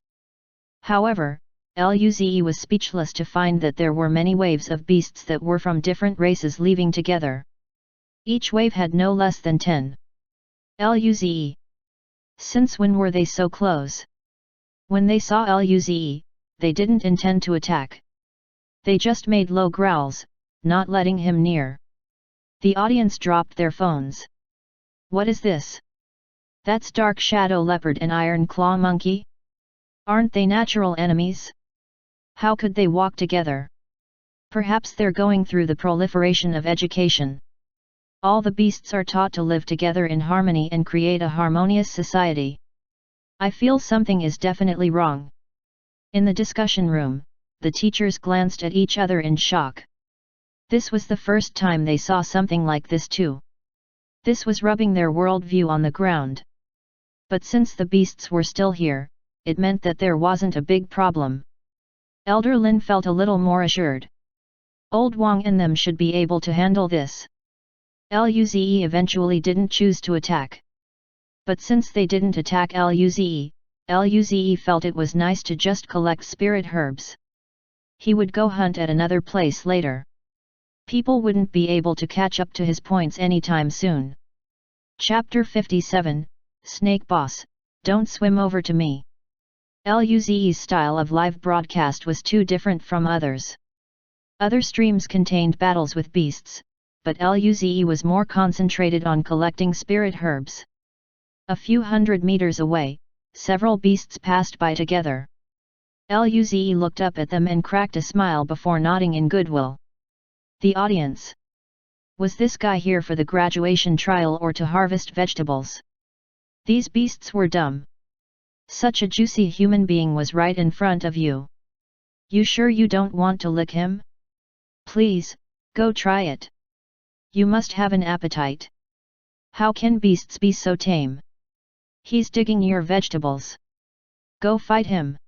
A: However, Luze was speechless to find that there were many waves of beasts that were from different races leaving together. Each wave had no less than 10. Luze. Since when were they so close? When they saw Luze, they didn't intend to attack. They just made low growls, not letting him near. The audience dropped their phones. What is this? That's Dark Shadow Leopard and Iron Claw Monkey? Aren't they natural enemies? How could they walk together? Perhaps they're going through the proliferation of education. All the beasts are taught to live together in harmony and create a harmonious society. I feel something is definitely wrong. In the discussion room, the teachers glanced at each other in shock. This was the first time they saw something like this too. This was rubbing their worldview on the ground. But since the beasts were still here, it meant that there wasn't a big problem. Elder Lin felt a little more assured. Old Wang and them should be able to handle this. Luze eventually didn't choose to attack. But since they didn't attack Luze felt it was nice to just collect spirit herbs. He would go hunt at another place later. People wouldn't be able to catch up to his points anytime soon. Chapter 57, Snake Boss, Don't Swim Over to Me. Luze's style of live broadcast was too different from others. Other streams contained battles with beasts, but Luze was more concentrated on collecting spirit herbs. A few hundred meters away, several beasts passed by together. Luze looked up at them and cracked a smile before nodding in goodwill. The audience. Was this guy here for the graduation trial or to harvest vegetables? These beasts were dumb. Such a juicy human being was right in front of you. You sure you don't want to lick him? Please, go try it. You must have an appetite. How can beasts be so tame? He's digging your vegetables. Go fight him.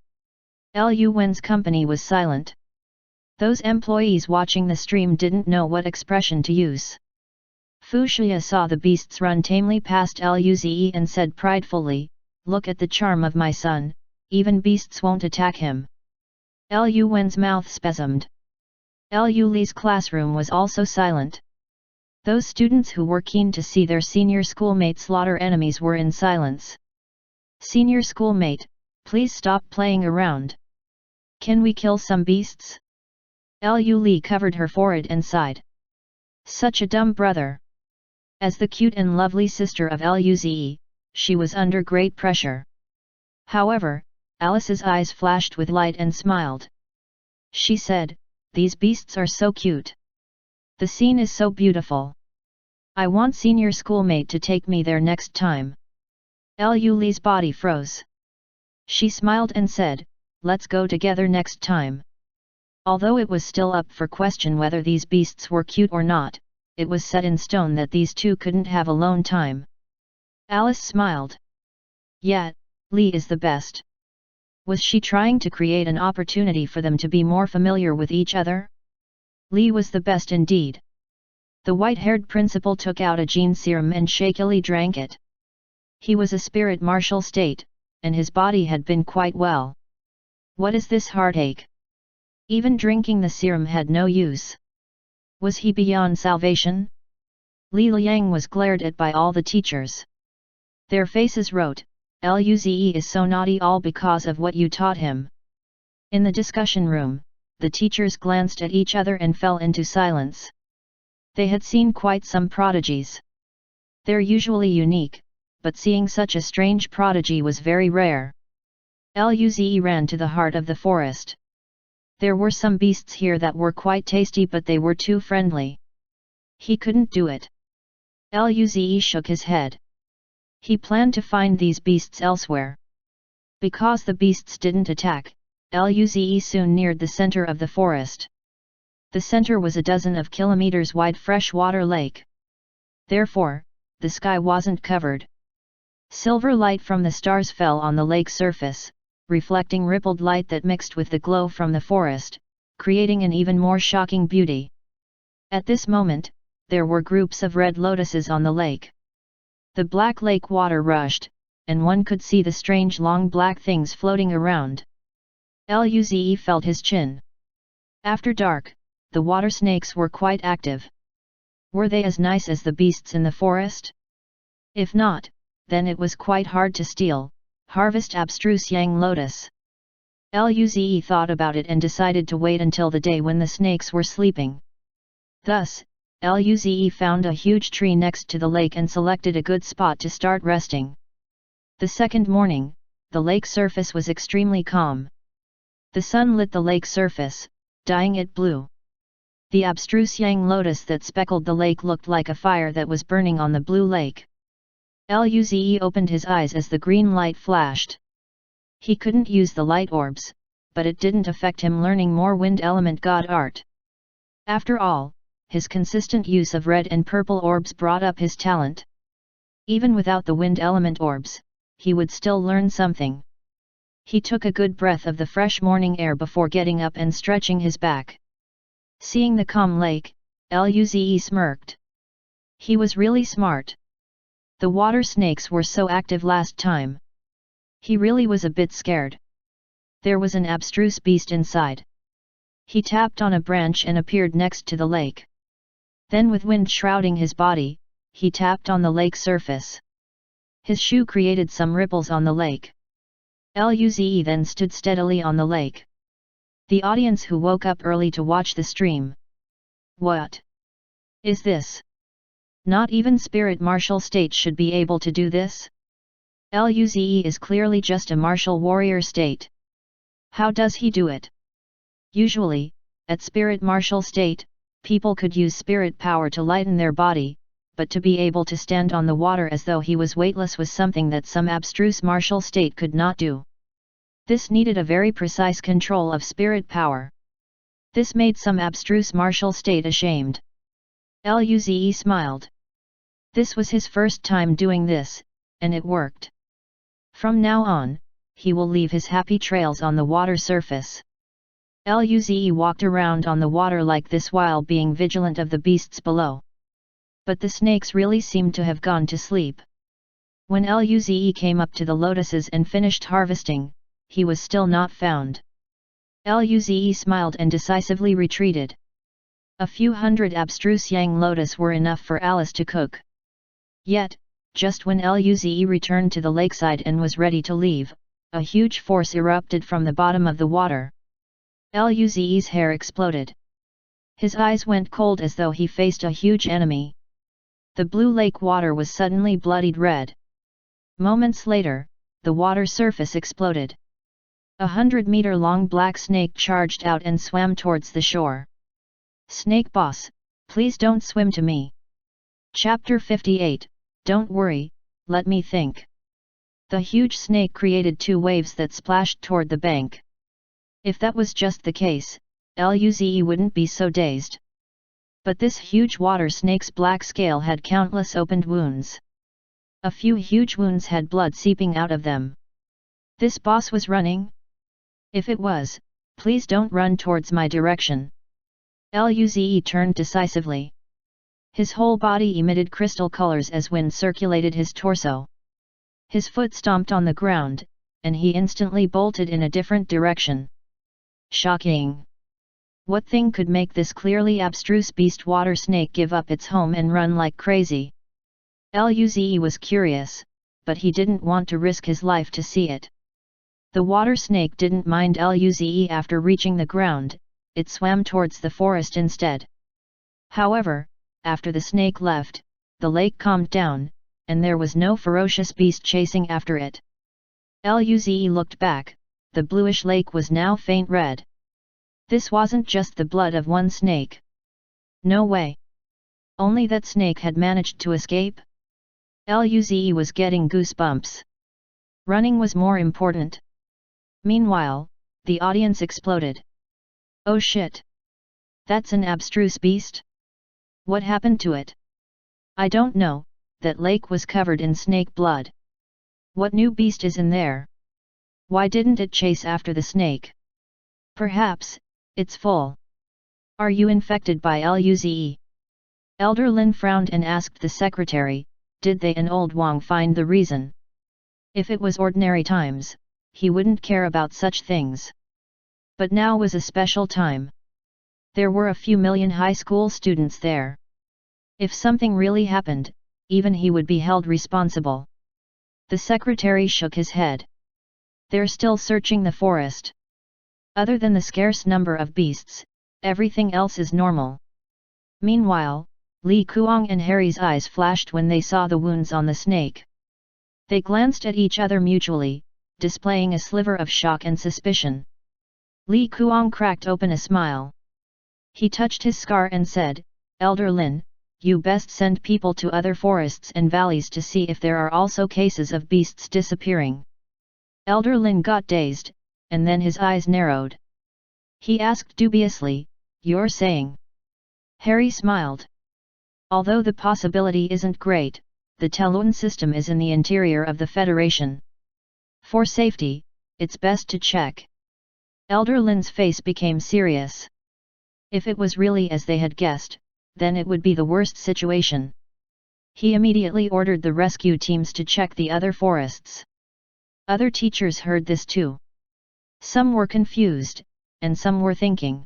A: Lu Wen's company was silent. Those employees watching the stream didn't know what expression to use. Fu Xia saw the beasts run tamely past Luze and said pridefully, "Look at the charm of my son, even beasts won't attack him." Lu Wen's mouth spasmed. Lu Li's classroom was also silent. Those students who were keen to see their senior schoolmate slaughter enemies were in silence. "Senior schoolmate, please stop playing around. Can we kill some beasts?" Lu Li covered her forehead and sighed. Such a dumb brother. As the cute and lovely sister of Luze, she was under great pressure. However, Alice's eyes flashed with light and smiled. She said, "These beasts are so cute. The scene is so beautiful. I want senior schoolmate to take me there next time." Lu Li's body froze. She smiled and said, "Let's go together next time." Although it was still up for question whether these beasts were cute or not, it was set in stone that these two couldn't have alone time. Alice smiled. "Yeah, Li is the best." Was she trying to create an opportunity for them to be more familiar with each other? Li was the best indeed. The white-haired principal took out a gene serum and shakily drank it. He was a spirit martial state, and his body had been quite well. What is this heartache? Even drinking the serum had no use. Was he beyond salvation? Li Liang was glared at by all the teachers. Their faces wrote, "Luze is so naughty all because of what you taught him." In the discussion room, the teachers glanced at each other and fell into silence. They had seen quite some prodigies. They're usually unique, but seeing such a strange prodigy was very rare. Luze ran to the heart of the forest. There were some beasts here that were quite tasty, but they were too friendly. He couldn't do it. Luze shook his head. He planned to find these beasts elsewhere. Because the beasts didn't attack, Luze soon neared the center of the forest. The center was a dozen of kilometers wide freshwater lake. Therefore, the sky wasn't covered. Silver light from the stars fell on the lake surface, reflecting rippled light that mixed with the glow from the forest, creating an even more shocking beauty. At this moment, there were groups of red lotuses on the lake. The black lake water rushed, and one could see the strange long black things floating around. Luze felt his chin. After dark, the water snakes were quite active. Were they as nice as the beasts in the forest? If not, then it was quite hard to steal, harvest abstruse yang lotus. Luze thought about it and decided to wait until the day when the snakes were sleeping. Thus, Luze found a huge tree next to the lake and selected a good spot to start resting. The second morning, the lake surface was extremely calm. The sun lit the lake surface, dyeing it blue. The abstruse yang lotus that speckled the lake looked like a fire that was burning on the blue lake. Luze opened his eyes as the green light flashed. He couldn't use the light orbs, but it didn't affect him learning more wind element god art. After all, his consistent use of red and purple orbs brought up his talent. Even without the wind element orbs, he would still learn something. He took a good breath of the fresh morning air before getting up and stretching his back. Seeing the calm lake, Luze smirked. He was really smart. The water snakes were so active last time. He really was a bit scared. There was an abstruse beast inside. He tapped on a branch and appeared next to the lake. Then with wind shrouding his body, he tapped on the lake surface. His shoe created some ripples on the lake. Luze then stood steadily on the lake. The audience who woke up early to watch the stream. What is this? Not even spirit martial state should be able to do this? Luze is clearly just a martial warrior state. How does he do it? Usually, at spirit martial state, people could use spirit power to lighten their body, but to be able to stand on the water as though he was weightless was something that some abstruse martial state could not do. This needed a very precise control of spirit power. This made some abstruse martial state ashamed. Luze smiled. This was his first time doing this, and it worked. From now on, he will leave his happy trails on the water surface. Luze walked around on the water like this while being vigilant of the beasts below. But the snakes really seemed to have gone to sleep. When Luze came up to the lotuses and finished harvesting, he was still not found. Luze smiled and decisively retreated. A few hundred abstruse yang lotus were enough for Alice to cook. Yet, just when Luze returned to the lakeside and was ready to leave, a huge force erupted from the bottom of the water. Luze's hair exploded. His eyes went cold as though he faced a huge enemy. The blue lake water was suddenly bloodied red. Moments later, the water surface exploded. 100-meter-long black snake charged out and swam towards the shore. Snake boss, please don't swim to me. Chapter 58, Don't worry, let me think. The huge snake created two waves that splashed toward the bank. If that was just the case, Luze wouldn't be so dazed. But this huge water snake's black scale had countless opened wounds. A few huge wounds had blood seeping out of them. This boss was running? If it was, please don't run towards my direction. Luze turned decisively. His whole body emitted crystal colors as wind circulated his torso. His foot stomped on the ground, and he instantly bolted in a different direction. Shocking! What thing could make this clearly abstruse beast water snake give up its home and run like crazy? Luze was curious, but he didn't want to risk his life to see it. The water snake didn't mind Luze after reaching the ground. it swam towards the forest instead. However, after the snake left, the lake calmed down, and there was no ferocious beast chasing after it. Luze looked back, the bluish lake was now faint red. This wasn't just the blood of one snake. No way. Only that snake had managed to escape? Luze was getting goosebumps. Running was more important. Meanwhile, the audience exploded. Oh shit! That's an abstruse beast? What happened to it? I don't know, that lake was covered in snake blood. What new beast is in there? Why didn't it chase after the snake? Perhaps, it's full. Are you infected by Luze? Elder Lin frowned and asked the secretary, did they and Old Wang find the reason? If it was ordinary times, he wouldn't care about such things. But now was a special time. There were a few million high school students there. If something really happened, even he would be held responsible. The secretary shook his head. They're still searching the forest. Other than the scarce number of beasts, everything else is normal. Meanwhile, Li Kuang and Harry's eyes flashed when they saw the wounds on the snake. They glanced at each other mutually, displaying a sliver of shock and suspicion. Li Kuang cracked open a smile. He touched his scar and said, Elder Lin, you best send people to other forests and valleys to see if there are also cases of beasts disappearing. Elder Lin got dazed, and then his eyes narrowed. He asked dubiously, you're saying? Harry smiled. Although the possibility isn't great, the Telun system is in the interior of the Federation. For safety, it's best to check. Elder Lin's face became serious. If it was really as they had guessed, then it would be the worst situation. He immediately ordered the rescue teams to check the other forests. Other teachers heard this too. Some were confused, and some were thinking.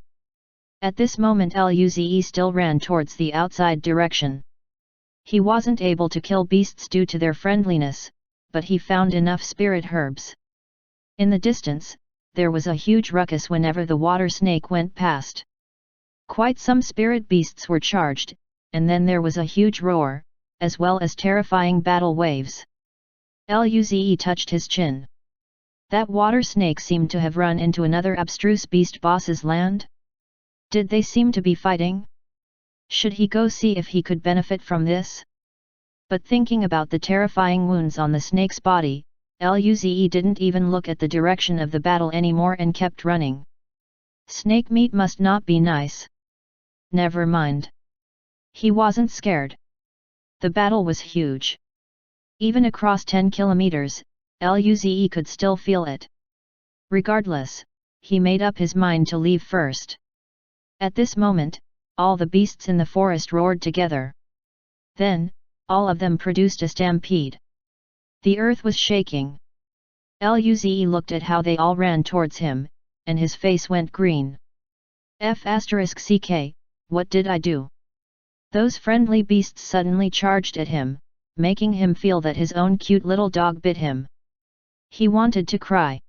A: At this moment Luze still ran towards the outside direction. He wasn't able to kill beasts due to their friendliness, but he found enough spirit herbs. In the distance, there was a huge ruckus whenever the water snake went past. Quite some spirit beasts were charged, and then there was a huge roar, as well as terrifying battle waves. Luze touched his chin. That water snake seemed to have run into another abstruse beast boss's land? Did they seem to be fighting? Should he go see if he could benefit from this? But thinking about the terrifying wounds on the snake's body, Luze didn't even look at the direction of the battle anymore and kept running. Snake meat must not be nice. Never mind. He wasn't scared. The battle was huge. Even across 10 kilometers, Luze could still feel it. Regardless, he made up his mind to leave first. At this moment, all the beasts in the forest roared together. Then, all of them produced a stampede. The earth was shaking. Luze looked at how they all ran towards him, and his face went green. F***ck, what did I do? Those friendly beasts suddenly charged at him, making him feel that his own cute little dog bit him. He wanted to cry.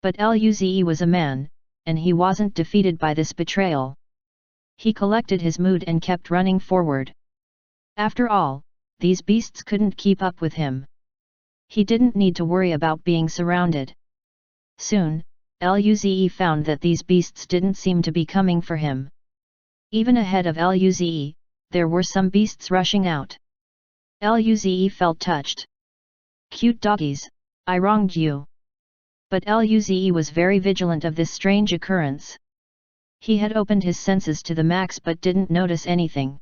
A: But Luze was a man, and he wasn't defeated by this betrayal. He collected his mood and kept running forward. After all, these beasts couldn't keep up with him. He didn't need to worry about being surrounded. Soon, Luze found that these beasts didn't seem to be coming for him. Even ahead of Luze, there were some beasts rushing out. Luze felt touched. Cute doggies, I wronged you. But Luze was very vigilant of this strange occurrence. He had opened his senses to the max but didn't notice anything.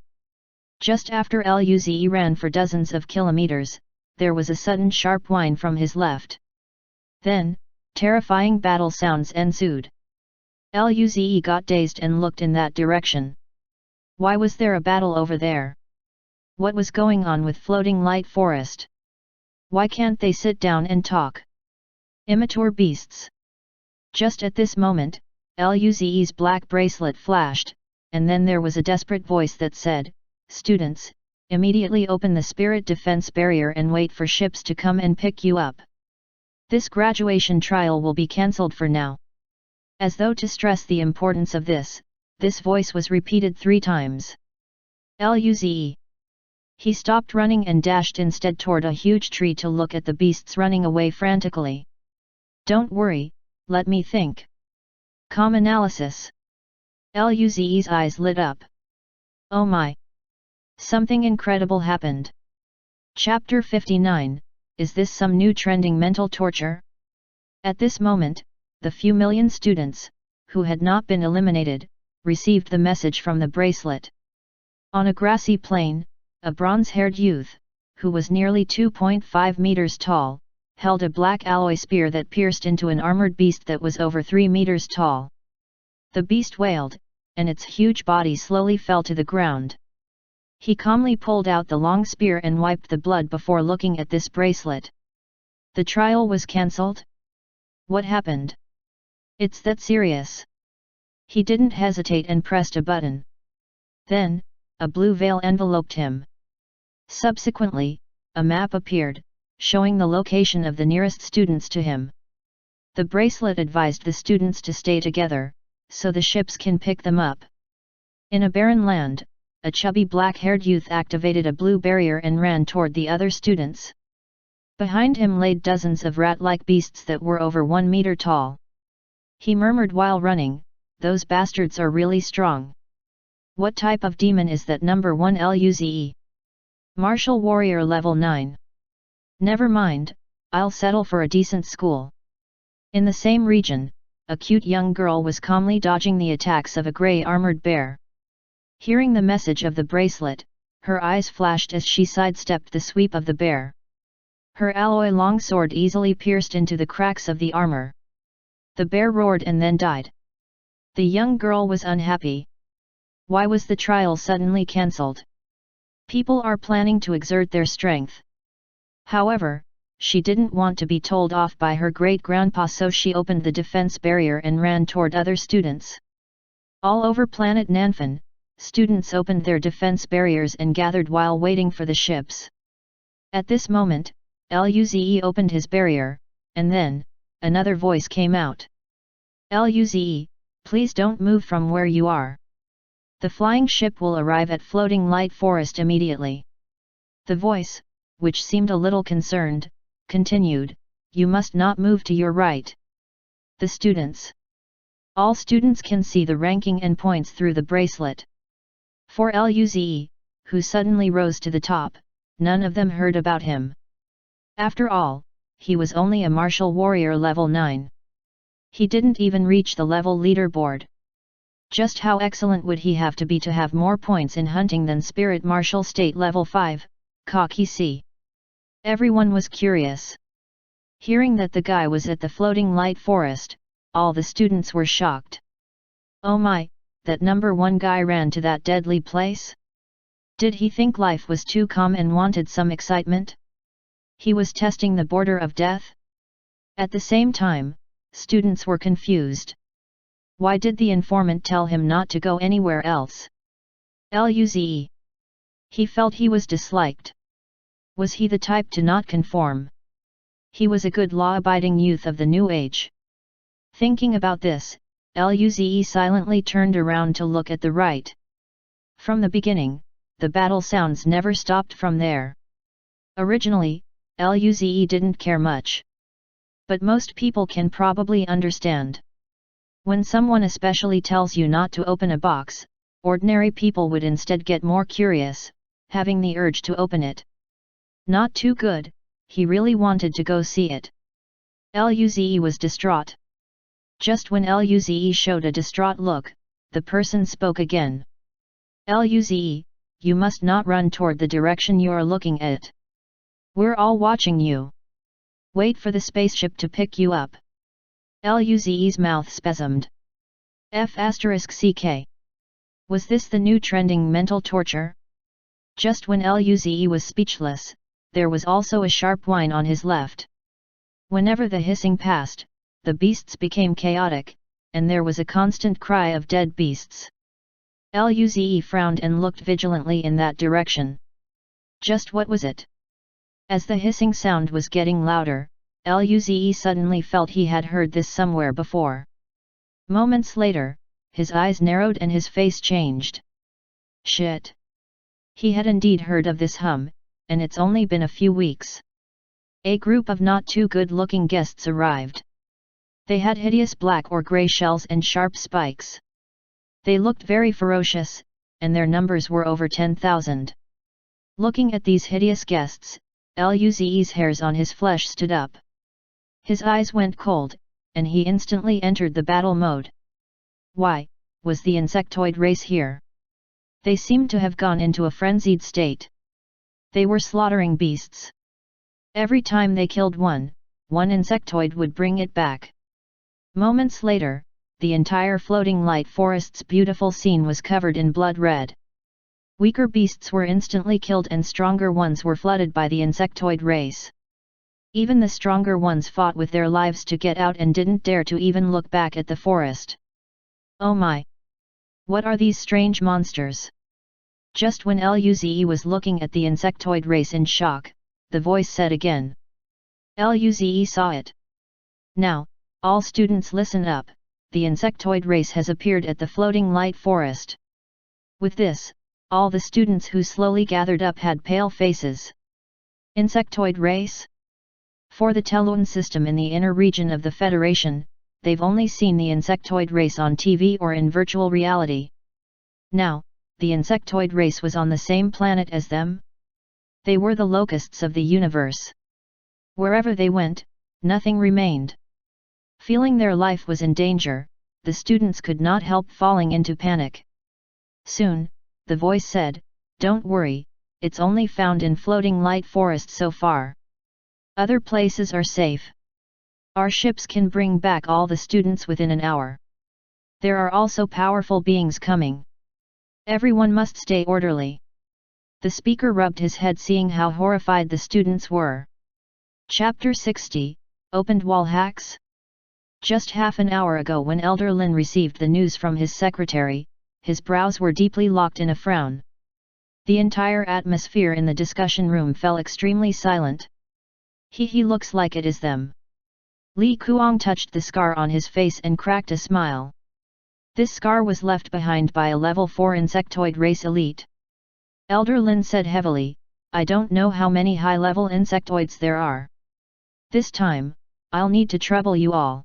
A: Just after Luze ran for dozens of kilometers, there was a sudden sharp whine from his left. Then, terrifying battle sounds ensued. Luze got dazed and looked in that direction. Why was there a battle over there? What was going on with Floating Light Forest? Why can't they sit down and talk? Immature beasts. Just at this moment, Luze's black bracelet flashed, and then there was a desperate voice that said, "Students, immediately open the spirit defense barrier and wait for ships to come and pick you up. This graduation trial will be cancelled for now." As though to stress the importance of this voice was repeated 3 times. Luze. He stopped running and dashed instead toward a huge tree to look at the beasts running away frantically. Don't worry, let me think. Calm analysis. Luze's eyes lit up. Oh my! Something incredible happened. Chapter 59, Is this some new trending mental torture? At this moment, the few million students, who had not been eliminated, received the message from the bracelet. On a grassy plain, a bronze-haired youth, who was nearly 2.5 meters tall, held a black alloy spear that pierced into an armored beast that was over 3 meters tall. The beast wailed, and its huge body slowly fell to the ground. He calmly pulled out the long spear and wiped the blood before looking at this bracelet. The trial was cancelled? What happened? It's that serious. He didn't hesitate and pressed a button. Then, a blue veil enveloped him. Subsequently, a map appeared, showing the location of the nearest students to him. The bracelet advised the students to stay together, so the ships can pick them up. In a barren land, a chubby black-haired youth activated a blue barrier and ran toward the other students. Behind him laid dozens of rat-like beasts that were over 1 meter tall. He murmured while running, "Those bastards are really strong. What type of demon is that number 1 Luze? Martial warrior level 9. Never mind, I'll settle for a decent school." In the same region, a cute young girl was calmly dodging the attacks of a grey armored bear. Hearing the message of the bracelet, her eyes flashed as she sidestepped the sweep of the bear. Her alloy longsword easily pierced into the cracks of the armor. The bear roared and then died. The young girl was unhappy. Why was the trial suddenly cancelled? People are planning to exert their strength. However, she didn't want to be told off by her great-grandpa, so she opened the defense barrier and ran toward other students. All over planet Nanfan, students opened their defense barriers and gathered while waiting for the ships. At this moment, Luze opened his barrier, and then, another voice came out. "Luze, please don't move from where you are. The flying ship will arrive at Floating Light Forest immediately." The voice, which seemed a little concerned, continued, "You must not move to your right." The students. All students can see the ranking and points through the bracelet. For Luze, who suddenly rose to the top, none of them heard about him. After all, he was only a martial warrior level 9. He didn't even reach the level leaderboard. Just how excellent would he have to be to have more points in hunting than Spirit Martial State level 5, Kaki? Everyone was curious. Hearing that the guy was at the Floating Light Forest, all the students were shocked. Oh my, that number 1 guy ran to that deadly place? Did he think life was too calm and wanted some excitement? He was testing the border of death? At the same time, students were confused. Why did the informant tell him not to go anywhere else? Luze. He felt he was disliked. Was he the type to not conform? He was a good law-abiding youth of the new age. Thinking about this, Luze silently turned around to look at the right. From the beginning, the battle sounds never stopped from there. Originally, Luze didn't care much. But most people can probably understand. When someone especially tells you not to open a box, ordinary people would instead get more curious, having the urge to open it. Not too good, he really wanted to go see it. Luze was distraught. Just when Luze showed a distraught look, the person spoke again. "Luze, you must not run toward the direction you are looking at. We're all watching you. Wait for the spaceship to pick you up." Luze's mouth spasmed. *CK. Was this the new trending mental torture? Just when Luze was speechless, there was also a sharp whine on his left. Whenever the hissing passed, the beasts became chaotic, and there was a constant cry of dead beasts. Luze frowned and looked vigilantly in that direction. Just what was it? As the hissing sound was getting louder, Luze suddenly felt he had heard this somewhere before. Moments later, his eyes narrowed and his face changed. Shit! He had indeed heard of this hum, and it's only been a few weeks. A group of not too good-looking guests arrived. They had hideous black or grey shells and sharp spikes. They looked very ferocious, and their numbers were over 10,000. Looking at these hideous guests, Luze's hairs on his flesh stood up. His eyes went cold, and he instantly entered the battle mode. Why, was the insectoid race here? They seemed to have gone into a frenzied state. They were slaughtering beasts. Every time they killed one insectoid would bring it back. Moments later, the entire floating light forest's beautiful scene was covered in blood red. Weaker beasts were instantly killed and stronger ones were flooded by the insectoid race. Even the stronger ones fought with their lives to get out and didn't dare to even look back at the forest. Oh my! What are these strange monsters? Just when Luze was looking at the insectoid race in shock, the voice said again. Luze saw it. Now, all students listen up, the insectoid race has appeared at the floating light forest. With this, all the students who slowly gathered up had pale faces. Insectoid race? For the Telun system in the inner region of the Federation, they've only seen the insectoid race on TV or in virtual reality. Now, the insectoid race was on the same planet as them? They were the locusts of the universe. Wherever they went, nothing remained. Feeling their life was in danger, the students could not help falling into panic. Soon, the voice said, "Don't worry, it's only found in floating light forest so far. Other places are safe. Our ships can bring back all the students within an hour. There are also powerful beings coming. Everyone must stay orderly." The speaker rubbed his head seeing how horrified the students were. Chapter 60, Opened Wall Hacks? Just half an hour ago when Elder Lin received the news from his secretary, his brows were deeply locked in a frown. The entire atmosphere in the discussion room fell extremely silent. He looks like it is them. Li Kuang touched the scar on his face and cracked a smile. This scar was left behind by a level 4 insectoid race elite. Elder Lin said heavily, "I don't know how many high-level insectoids there are. This time, I'll need to trouble you all."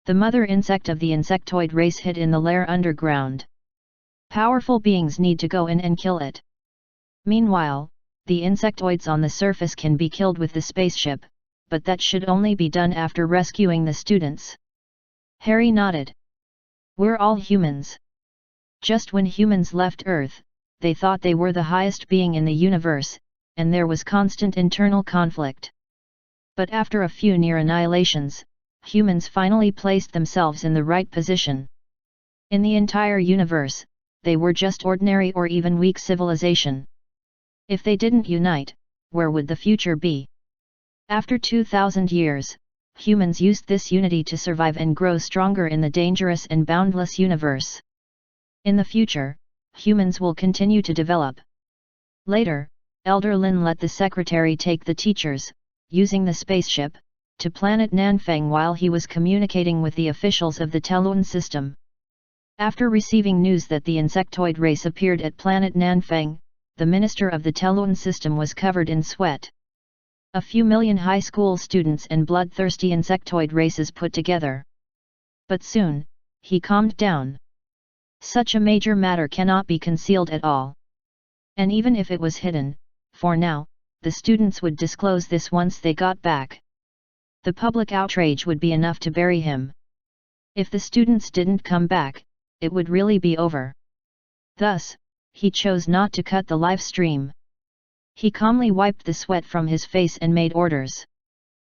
A: The mother insect of the insectoid race hid in the lair underground. Powerful beings need to go in and kill it. Meanwhile, the insectoids on the surface can be killed with the spaceship, but that should only be done after rescuing the students. Harry nodded. "We're all humans. Just when humans left Earth, they thought they were the highest being in the universe, and there was constant internal conflict. But after a few near annihilations, humans finally placed themselves in the right position. In the entire universe, they were just ordinary or even weak civilization. If they didn't unite, where would the future be? After 2,000 years, humans used this unity to survive and grow stronger in the dangerous and boundless universe. In the future, humans will continue to develop." Later, Elder Lin let the secretary take the teachers, using the spaceship, to planet Nanfeng while he was communicating with the officials of the Telun system. After receiving news that the insectoid race appeared at planet Nanfeng, the minister of the Telun system was covered in sweat. A few million high school students and bloodthirsty insectoid races put together. But soon, he calmed down. Such a major matter cannot be concealed at all. And even if it was hidden, for now, the students would disclose this once they got back. The public outrage would be enough to bury him. If the students didn't come back, it would really be over. Thus, he chose not to cut the live stream. He calmly wiped the sweat from his face and made orders.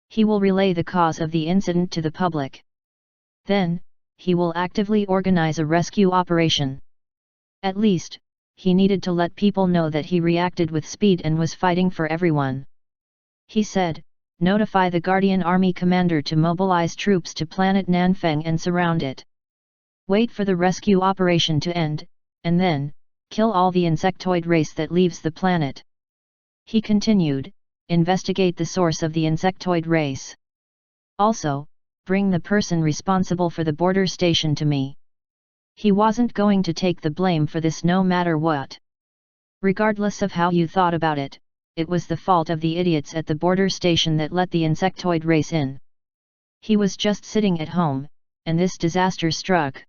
A: He will relay the cause of the incident to the public. Then, he will actively organize a rescue operation. At least, he needed to let people know that he reacted with speed and was fighting for everyone. He said, "Notify the Guardian Army commander to mobilize troops to planet Nanfeng and surround it. Wait for the rescue operation to end, and then, kill all the insectoid race that leaves the planet." He continued, "Investigate the source of the insectoid race. Also, bring the person responsible for the border station to me. He wasn't going to take the blame for this no matter what. Regardless of how you thought about it, it was the fault of the idiots at the border station that let the insectoid race in. He was just sitting at home, and this disaster struck.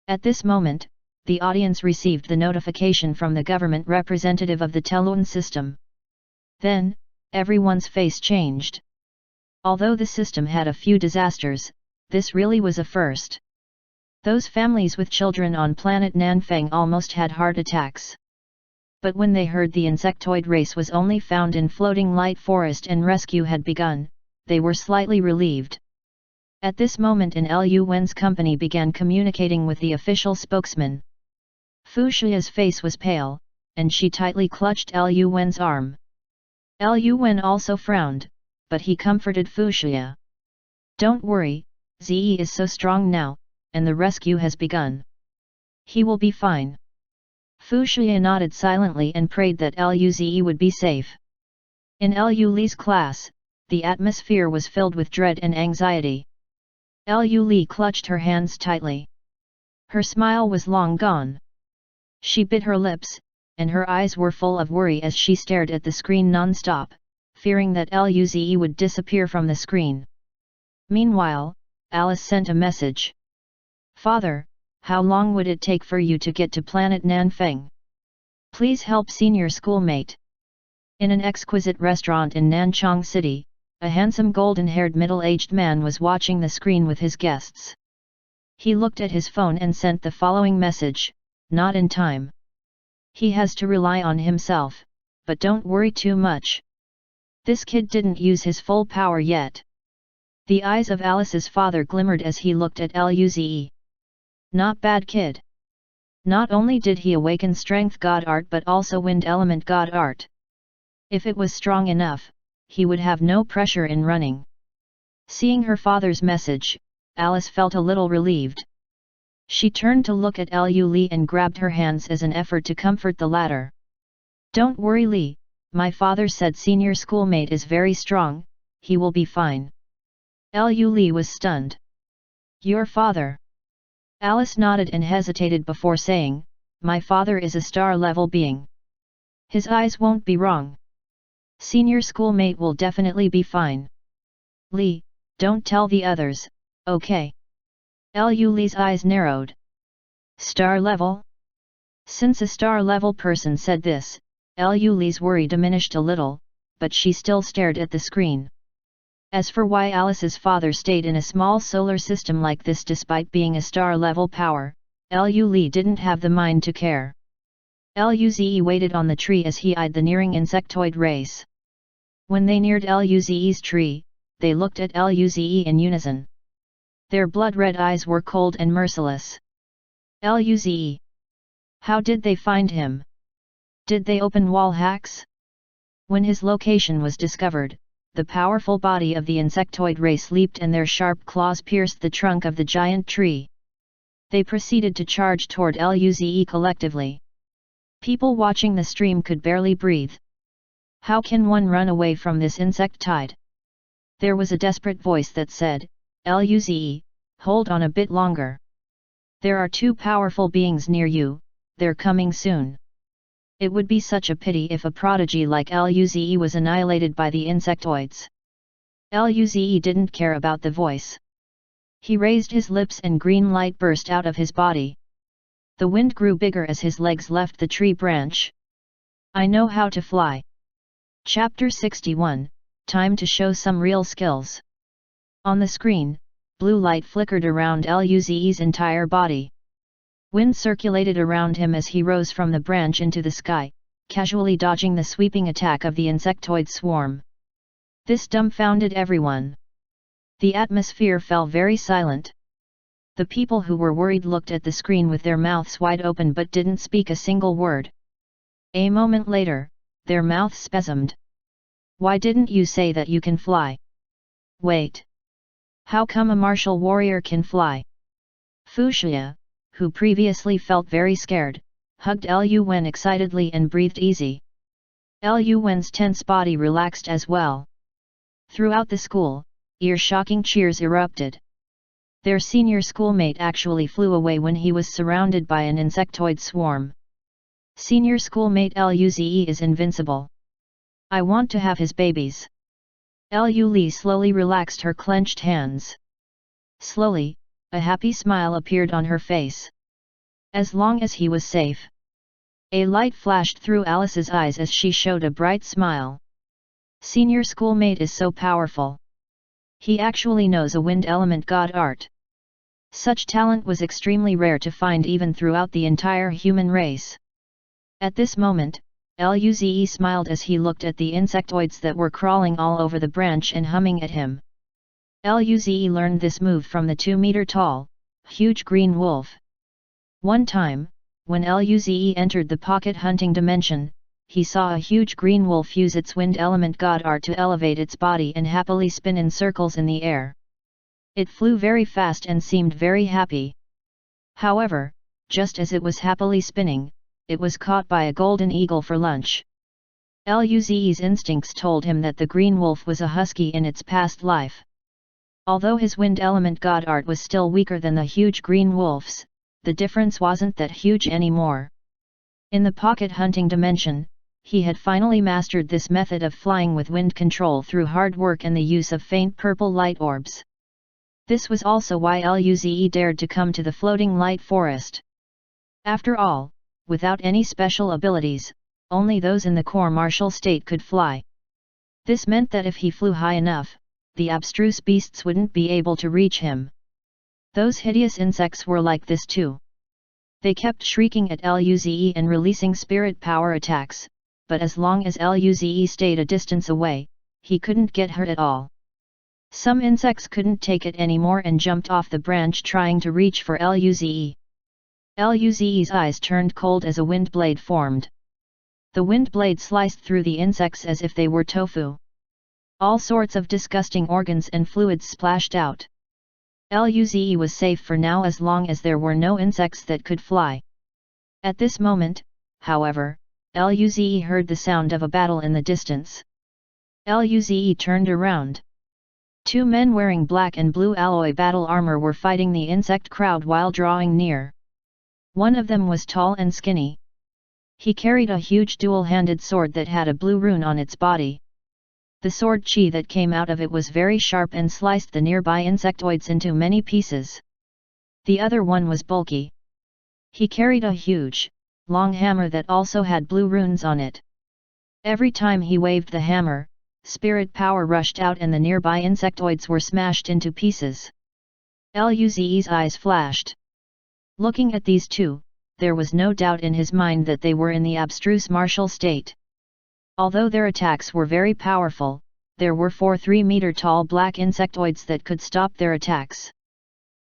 A: At this moment, the audience received the notification from the government representative of the Telun system. Then, everyone's face changed. Although the system had a few disasters, this really was a first. Those families with children on planet Nanfeng almost had heart attacks. But when they heard the insectoid race was only found in floating light forest and rescue had begun, they were slightly relieved. At this moment Liu Wen's company began communicating with the official spokesman. Fu Shiya's face was pale, and she tightly clutched Liu Wen's arm. Liu Wen also frowned, but he comforted Fu Shiya. Don't worry, Zi is so strong now, and the rescue has begun. He will be fine. Fu Shiya nodded silently and prayed that Liu Zi would be safe. In Liu Li's class, the atmosphere was filled with dread and anxiety. Liu Li clutched her hands tightly. Her smile was long gone. She bit her lips, and her eyes were full of worry as she stared at the screen non-stop, fearing that Liu Zi would disappear from the screen. Meanwhile, Alice sent a message. Father, how long would it take for you to get to planet Nanfeng? Please help senior schoolmate. In an exquisite restaurant in Nanchang City, a handsome golden-haired middle-aged man was watching the screen with his guests. He looked at his phone and sent the following message, not in time. He has to rely on himself, but don't worry too much. This kid didn't use his full power yet. The eyes of Alice's father glimmered as he looked at Liu Zi. Not bad kid. Not only did he awaken strength god art but also wind element god art. If it was strong enough, he would have no pressure in running. Seeing her father's message, Alice felt a little relieved. She turned to look at Liu Li and grabbed her hands as an effort to comfort the latter. Don't worry Li, my father said senior schoolmate is very strong, he will be fine. Liu Li was stunned. Your father? Alice nodded and hesitated before saying, my father is a star-level being. His eyes won't be wrong. Senior schoolmate will definitely be fine. Li, don't tell the others, okay? Liu Li's eyes narrowed. Star level? Since a star level person said this, Liu Li's worry diminished a little, but she still stared at the screen. As for why Alice's father stayed in a small solar system like this despite being a star level power, Liu Li didn't have the mind to care. Liu Zi waited on the tree as he eyed the nearing insectoid race. When they neared Liu Zi's tree, they looked at Liu Zi in unison. Their blood-red eyes were cold and merciless. Liu Zi. How did they find him? Did they open wall hacks? When his location was discovered, the powerful body of the insectoid race leaped and their sharp claws pierced the trunk of the giant tree. They proceeded to charge toward Liu Zi collectively. People watching the stream could barely breathe. How can one run away from this insect tide? There was a desperate voice that said, Liu Zi, hold on a bit longer. There are two powerful beings near you, they're coming soon. It would be such a pity if a prodigy like Liu Zi was annihilated by the insectoids. Liu Zi didn't care about the voice. He raised his lips and green light burst out of his body. The wind grew bigger as his legs left the tree branch. I know how to fly. Chapter 61, Time to show some real skills. On the screen, blue light flickered around Liu Zi's entire body. Wind circulated around him as he rose from the branch into the sky, casually dodging the sweeping attack of the insectoid swarm. This dumbfounded everyone. The atmosphere fell very silent. The people who were worried looked at the screen with their mouths wide open but didn't speak a single word. A moment later, their mouths spasmed. Why didn't you say that you can fly? Wait. How come a martial warrior can fly? Fu Shiya, who previously felt very scared, hugged Liu Wen excitedly and breathed easy. Liu Wen's tense body relaxed as well. Throughout the school, ear-shocking cheers erupted. Their senior schoolmate actually flew away when he was surrounded by an insectoid swarm. Senior schoolmate Luze is invincible. I want to have his babies. Lu slowly relaxed her clenched hands. Slowly, a happy smile appeared on her face. As long as he was safe. A light flashed through Alice's eyes as she showed a bright smile. Senior schoolmate is so powerful. He actually knows a wind element god art. Such talent was extremely rare to find even throughout the entire human race. At this moment, Luze smiled as he looked at the insectoids that were crawling all over the branch and humming at him. Luze learned this move from the 2-meter-tall, huge green wolf. One time, when Luze entered the pocket hunting dimension, he saw a huge green wolf use its wind element god art to elevate its body and happily spin in circles in the air. It flew very fast and seemed very happy. However, just as it was happily spinning, it was caught by a golden eagle for lunch. Luze's instincts told him that the green wolf was a husky in its past life. Although his wind element god art was still weaker than the huge green wolf's, the difference wasn't that huge anymore. In the pocket hunting dimension, he had finally mastered this method of flying with wind control through hard work and the use of faint purple light orbs. This was also why Luze dared to come to the floating light forest. After all, without any special abilities, only those in the core martial state could fly. This meant that if he flew high enough, the abstruse beasts wouldn't be able to reach him. Those hideous insects were like this too. They kept shrieking at Luze and releasing spirit power attacks, but as long as Luze stayed a distance away, he couldn't get hurt at all. Some insects couldn't take it anymore and jumped off the branch trying to reach for Luze. Luze's eyes turned cold as a wind blade formed. The wind blade sliced through the insects as if they were tofu. All sorts of disgusting organs and fluids splashed out. Luze was safe for now as long as there were no insects that could fly. At this moment, however, Luze heard the sound of a battle in the distance. Luze turned around. Two men wearing black and blue alloy battle armor were fighting the insect crowd while drawing near. One of them was tall and skinny. He carried a huge dual-handed sword that had a blue rune on its body. The sword chi that came out of it was very sharp and sliced the nearby insectoids into many pieces. The other one was bulky. He carried a huge, long hammer that also had blue runes on it. Every time he waved the hammer, spirit power rushed out and the nearby insectoids were smashed into pieces. Luze's eyes flashed. Looking at these two, there was no doubt in his mind that they were in the abstruse martial state. Although their attacks were very powerful, there were 4 3-meter-tall black insectoids that could stop their attacks.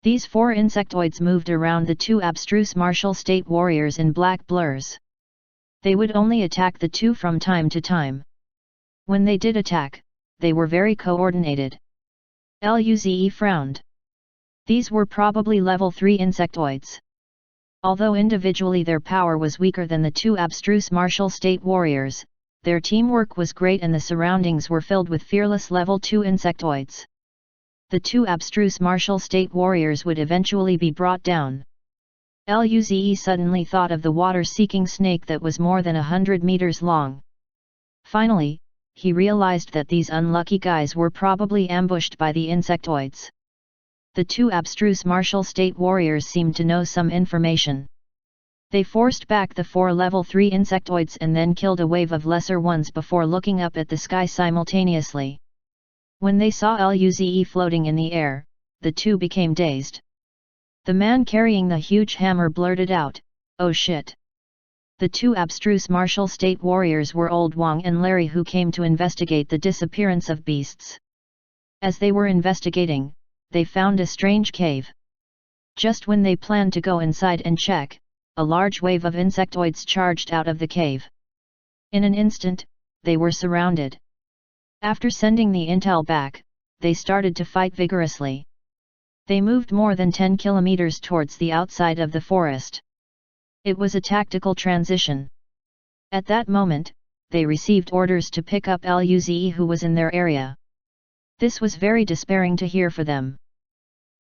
A: These 4 insectoids moved around the 2 abstruse martial state warriors in black blurs. They would only attack the 2 from time to time. When they did attack, they were very coordinated. Luze frowned. These were probably level 3 insectoids. Although individually their power was weaker than the 2 abstruse martial state warriors, their teamwork was great and the surroundings were filled with fearless level 2 insectoids. The 2 abstruse martial state warriors would eventually be brought down. Luze suddenly thought of the water-seeking snake that was more than 100 meters long. Finally, he realized that these unlucky guys were probably ambushed by the insectoids. The 2 abstruse martial state warriors seemed to know some information. They forced back the 4 level 3 insectoids and then killed a wave of lesser ones before looking up at the sky simultaneously. When they saw Luze floating in the air, the 2 became dazed. The man carrying the huge hammer blurted out, "Oh shit!" The 2 abstruse martial state warriors were Old Wang and Larry, who came to investigate the disappearance of beasts. As they were investigating, they found a strange cave. Just when they planned to go inside and check, a large wave of insectoids charged out of the cave. In an instant, they were surrounded. After sending the intel back, they started to fight vigorously. They moved more than 10 kilometers towards the outside of the forest. It was a tactical transition. At that moment, they received orders to pick up Luze, who was in their area. This was very despairing to hear for them.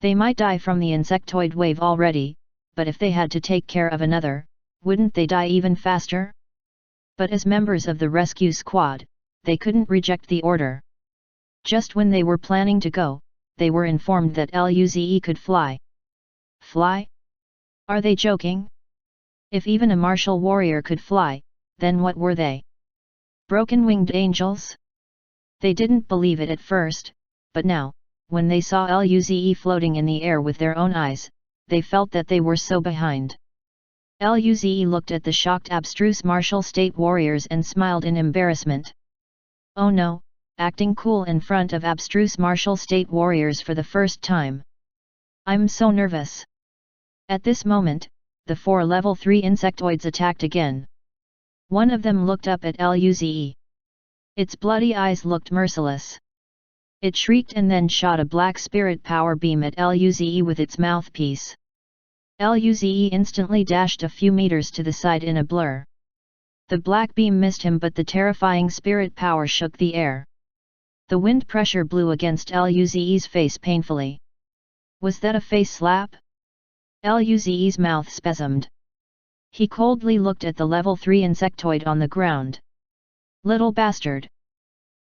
A: They might die from the insectoid wave already, but if they had to take care of another, wouldn't they die even faster? But as members of the rescue squad, they couldn't reject the order. Just when they were planning to go, they were informed that Luze could fly. Fly? Are they joking? If even a martial warrior could fly, then what were they? Broken-winged angels? They didn't believe it at first, but now, when they saw Luze floating in the air with their own eyes, they felt that they were so behind. Luze looked at the shocked abstruse martial state warriors and smiled in embarrassment. Oh no, acting cool in front of abstruse martial state warriors for the first time. I'm so nervous. At this moment, the 4 level 3 insectoids attacked again. One of them looked up at Luze. Its bloody eyes looked merciless. It shrieked and then shot a black spirit power beam at Luze with its mouthpiece. Luze instantly dashed a few meters to the side in a blur. The black beam missed him, but the terrifying spirit power shook the air. The wind pressure blew against Luze's face painfully. Was that a face slap? Luze's mouth spasmed. He coldly looked at the level 3 insectoid on the ground. Little bastard!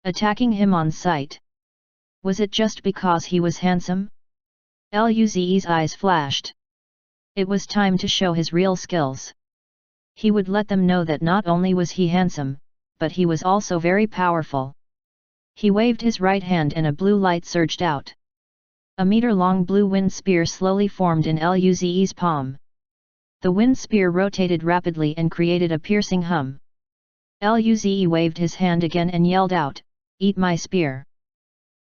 A: Attacking him on sight. Was it just because he was handsome? Luze's eyes flashed. It was time to show his real skills. He would let them know that not only was he handsome, but he was also very powerful. He waved his right hand and a blue light surged out. A meter-long blue wind spear slowly formed in Luze's palm. The wind spear rotated rapidly and created a piercing hum. Luze waved his hand again and yelled out, "Eat my spear!"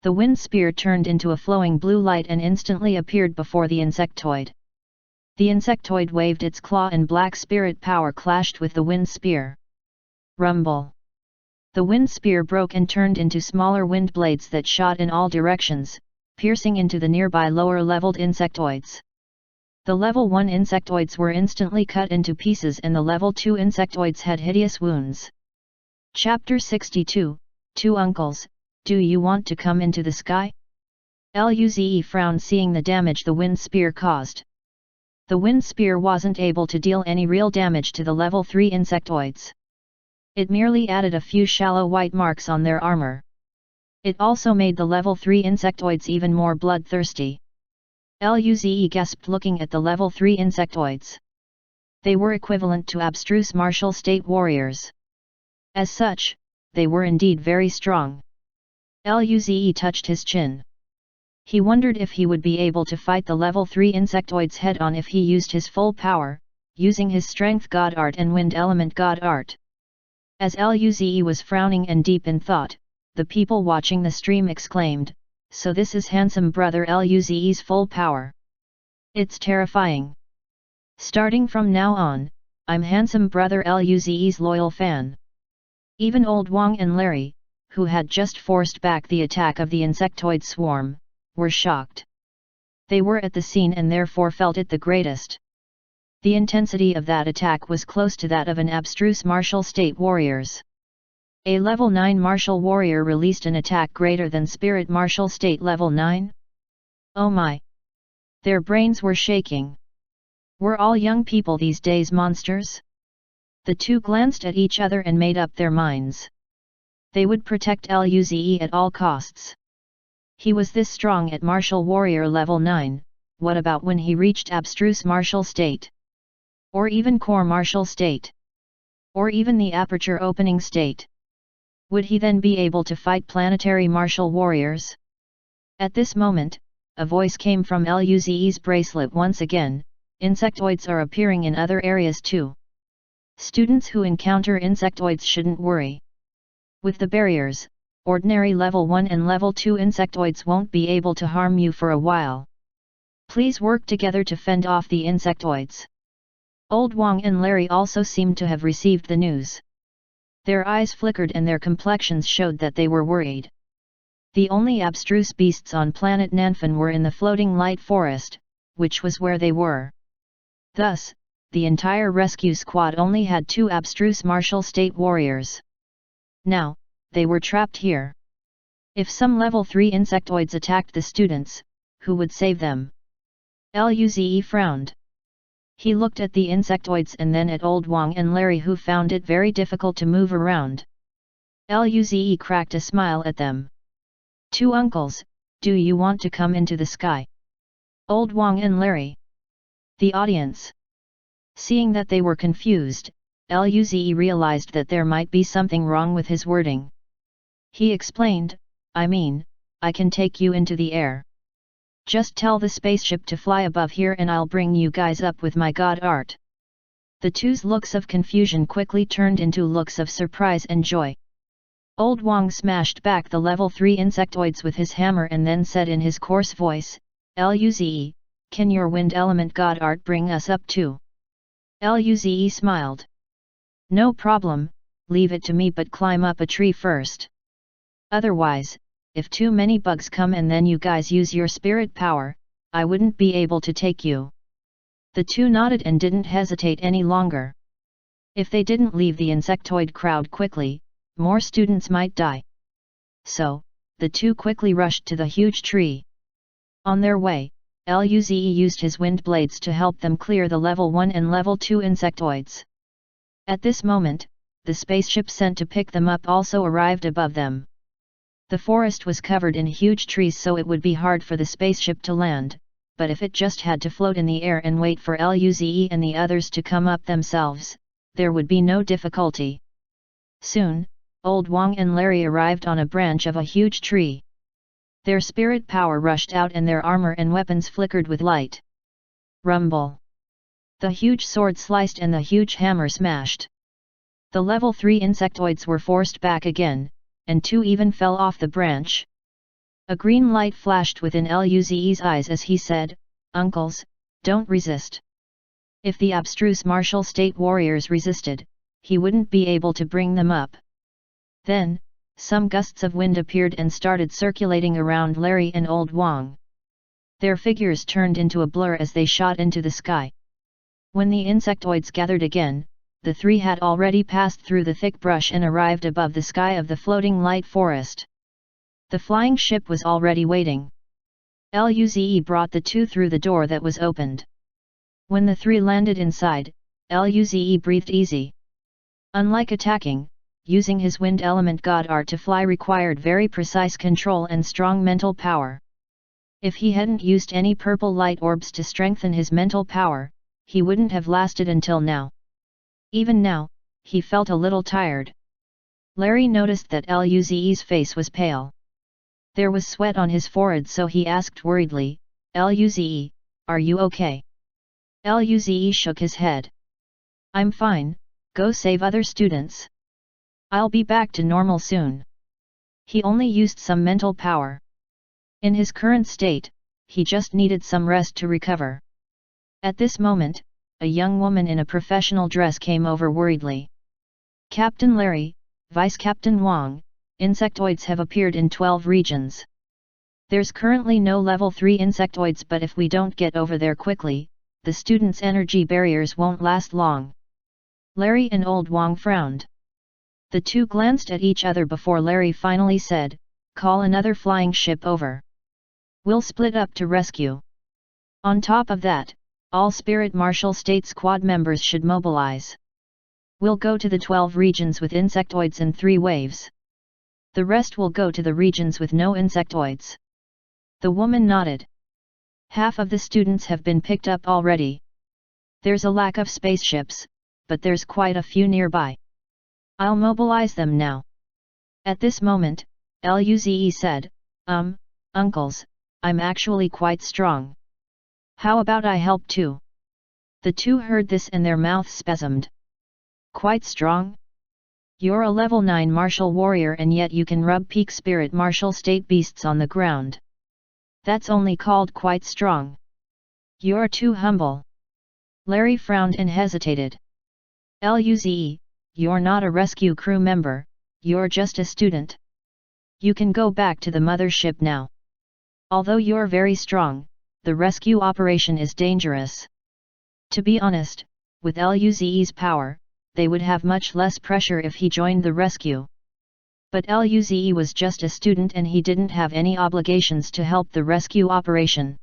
A: The wind spear turned into a flowing blue light and instantly appeared before the insectoid. The insectoid waved its claw and black spirit power clashed with the wind spear. Rumble! The wind spear broke and turned into smaller wind blades that shot in all directions, piercing into the nearby lower-leveled insectoids. The level 1 insectoids were instantly cut into pieces and the level 2 insectoids had hideous wounds. Chapter 62, Two Uncles, Do you want to come into the sky? Luze frowned seeing the damage the wind spear caused. The wind spear wasn't able to deal any real damage to the level 3 insectoids. It merely added a few shallow white marks on their armor. It also made the level 3 insectoids even more bloodthirsty. Luze gasped looking at the level 3 insectoids. They were equivalent to abstruse martial state warriors. As such, they were indeed very strong. Luze touched his chin. He wondered if he would be able to fight the level 3 insectoids head-on if he used his full power, using his strength god art and wind element god art. As Luze was frowning and deep in thought, the people watching the stream exclaimed, "So this is handsome brother Luze's full power. It's terrifying. Starting from now on, I'm handsome brother Luze's loyal fan." Even old Wang and Larry, who had just forced back the attack of the insectoid swarm, were shocked. They were at the scene and therefore felt it the greatest. The intensity of that attack was close to that of an abstruse martial state warriors. A level 9 martial warrior released an attack greater than spirit martial state level 9? Oh my! Their brains were shaking. Were all young people these days monsters? The two glanced at each other and made up their minds. They would protect Luze at all costs. He was this strong at martial warrior level 9, what about when he reached abstruse martial state? Or even core martial state? Or even the aperture opening state? Would he then be able to fight planetary martial warriors? At this moment, a voice came from Luze's bracelet once again, "Insectoids are appearing in other areas too. Students who encounter insectoids shouldn't worry. With the barriers, ordinary level 1 and level 2 insectoids won't be able to harm you for a while. Please work together to fend off the insectoids." Old Wang and Larry also seemed to have received the news. Their eyes flickered and their complexions showed that they were worried. The only abstruse beasts on planet Nanfan were in the floating light forest, which was where they were. Thus, the entire rescue squad only had 2 abstruse martial state warriors. Now, they were trapped here. If some level 3 insectoids attacked the students, who would save them? Luze frowned. He looked at the insectoids and then at Old Wang and Larry, who found it very difficult to move around. Luze cracked a smile at them. Two uncles, do you want to come into the sky? Old Wang and Larry. The audience. Seeing that they were confused, Luze realized that there might be something wrong with his wording. He explained, I mean, I can take you into the air. Just tell the spaceship to fly above here and I'll bring you guys up with my god art. The two's looks of confusion quickly turned into looks of surprise and joy. Old Wang smashed back the level 3 insectoids with his hammer and then said in his coarse voice, Luze, can your wind element god art bring us up too? Luze smiled. No problem, leave it to me, but climb up a tree first. Otherwise, if too many bugs come and then you guys use your spirit power, I wouldn't be able to take you. The two nodded and didn't hesitate any longer. If they didn't leave the insectoid crowd quickly, more students might die. So, the two quickly rushed to the huge tree. On their way, Luze used his wind blades to help them clear the level 1 and level 2 insectoids. At this moment, the spaceship sent to pick them up also arrived above them. The forest was covered in huge trees, so it would be hard for the spaceship to land, but if it just had to float in the air and wait for Luze and the others to come up themselves, there would be no difficulty. Soon, Old Wang and Larry arrived on a branch of a huge tree. Their spirit power rushed out and their armor and weapons flickered with light. Rumble! The huge sword sliced and the huge hammer smashed. The level 3 insectoids were forced back again, and two even fell off the branch. A green light flashed within Luze's eyes as he said, Uncles, don't resist. If the abstruse martial state warriors resisted, he wouldn't be able to bring them up. Then, some gusts of wind appeared and started circulating around Larry and Old Wang. Their figures turned into a blur as they shot into the sky. When the insectoids gathered again, the three had already passed through the thick brush and arrived above the sky of the floating light forest. The flying ship was already waiting. Luze brought the two through the door that was opened. When the three landed inside, Luze breathed easy. Unlike attacking, using his wind element god art to fly required very precise control and strong mental power. If he hadn't used any purple light orbs to strengthen his mental power, he wouldn't have lasted until now. Even now, he felt a little tired. Larry noticed that Luze's face was pale. There was sweat on his forehead, so he asked worriedly, Luze, are you okay? Luze shook his head. I'm fine, go save other students. I'll be back to normal soon. He only used some mental power. In his current state, he just needed some rest to recover. At this moment, a young woman in a professional dress came over worriedly. Captain Larry, Vice Captain Wang, insectoids have appeared in 12 regions. There's currently no level 3 insectoids, but if we don't get over there quickly, the students' energy barriers won't last long. Larry and Old Wang frowned. The two glanced at each other before Larry finally said, call another flying ship over. We'll split up to rescue. On top of that, all Spirit Martial State Squad members should mobilize. We'll go to the 12 regions with insectoids in 3 waves. The rest will go to the regions with no insectoids. The woman nodded. Half of the students have been picked up already. There's a lack of spaceships, but there's quite a few nearby. I'll mobilize them now. At this moment, Luze said, Uncles, I'm actually quite strong. How about I help too? The two heard this and their mouths spasmed. Quite strong? You're a level 9 martial warrior and yet you can rub peak spirit martial state beasts on the ground. That's only called quite strong. You're too humble. Larry frowned and hesitated. Luze, you're not a rescue crew member, you're just a student. You can go back to the mothership now. Although you're very strong, the rescue operation is dangerous. To be honest, with Luze's power, they would have much less pressure if he joined the rescue. But Luze was just a student and he didn't have any obligations to help the rescue operation.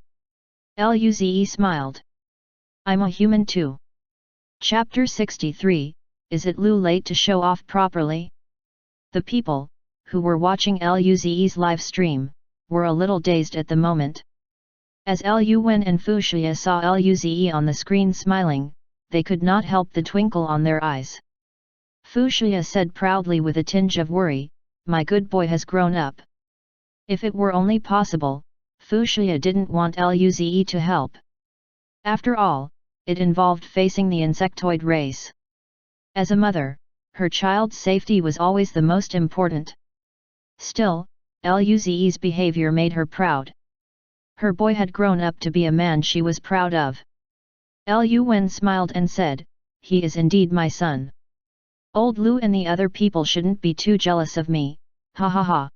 A: Luze smiled. I'm a human too. Chapter 63, Is it too late to show off properly? The people, who were watching Luze's live stream, were a little dazed at the moment. As Lu Wen and Fuxia saw Luze on the screen smiling, they could not help the twinkle on their eyes. Fuxia said proudly with a tinge of worry, my good boy has grown up. If it were only possible, Fuxia didn't want Luze to help. After all, it involved facing the insectoid race. As a mother, her child's safety was always the most important. Still, Luze's behavior made her proud. Her boy had grown up to be a man she was proud of. Lu Wen smiled and said, he is indeed my son. Old Lu and the other people shouldn't be too jealous of me, ha ha ha.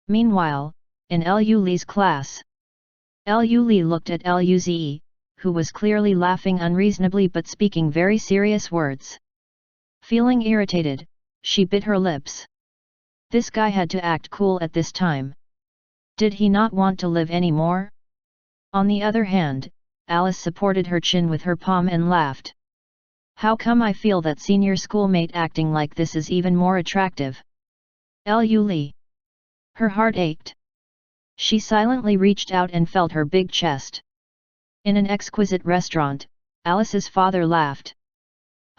A: Meanwhile, in Lu Li's class, Lu Li looked at Luze, who was clearly laughing unreasonably but speaking very serious words. Feeling irritated, she bit her lips. This guy had to act cool at this time. Did he not want to live anymore? On the other hand, Alice supported her chin with her palm and laughed. How come I feel that senior schoolmate acting like this is even more attractive? Lu Li. Her heart ached. She silently reached out and felt her big chest. In an exquisite restaurant, Alice's father laughed.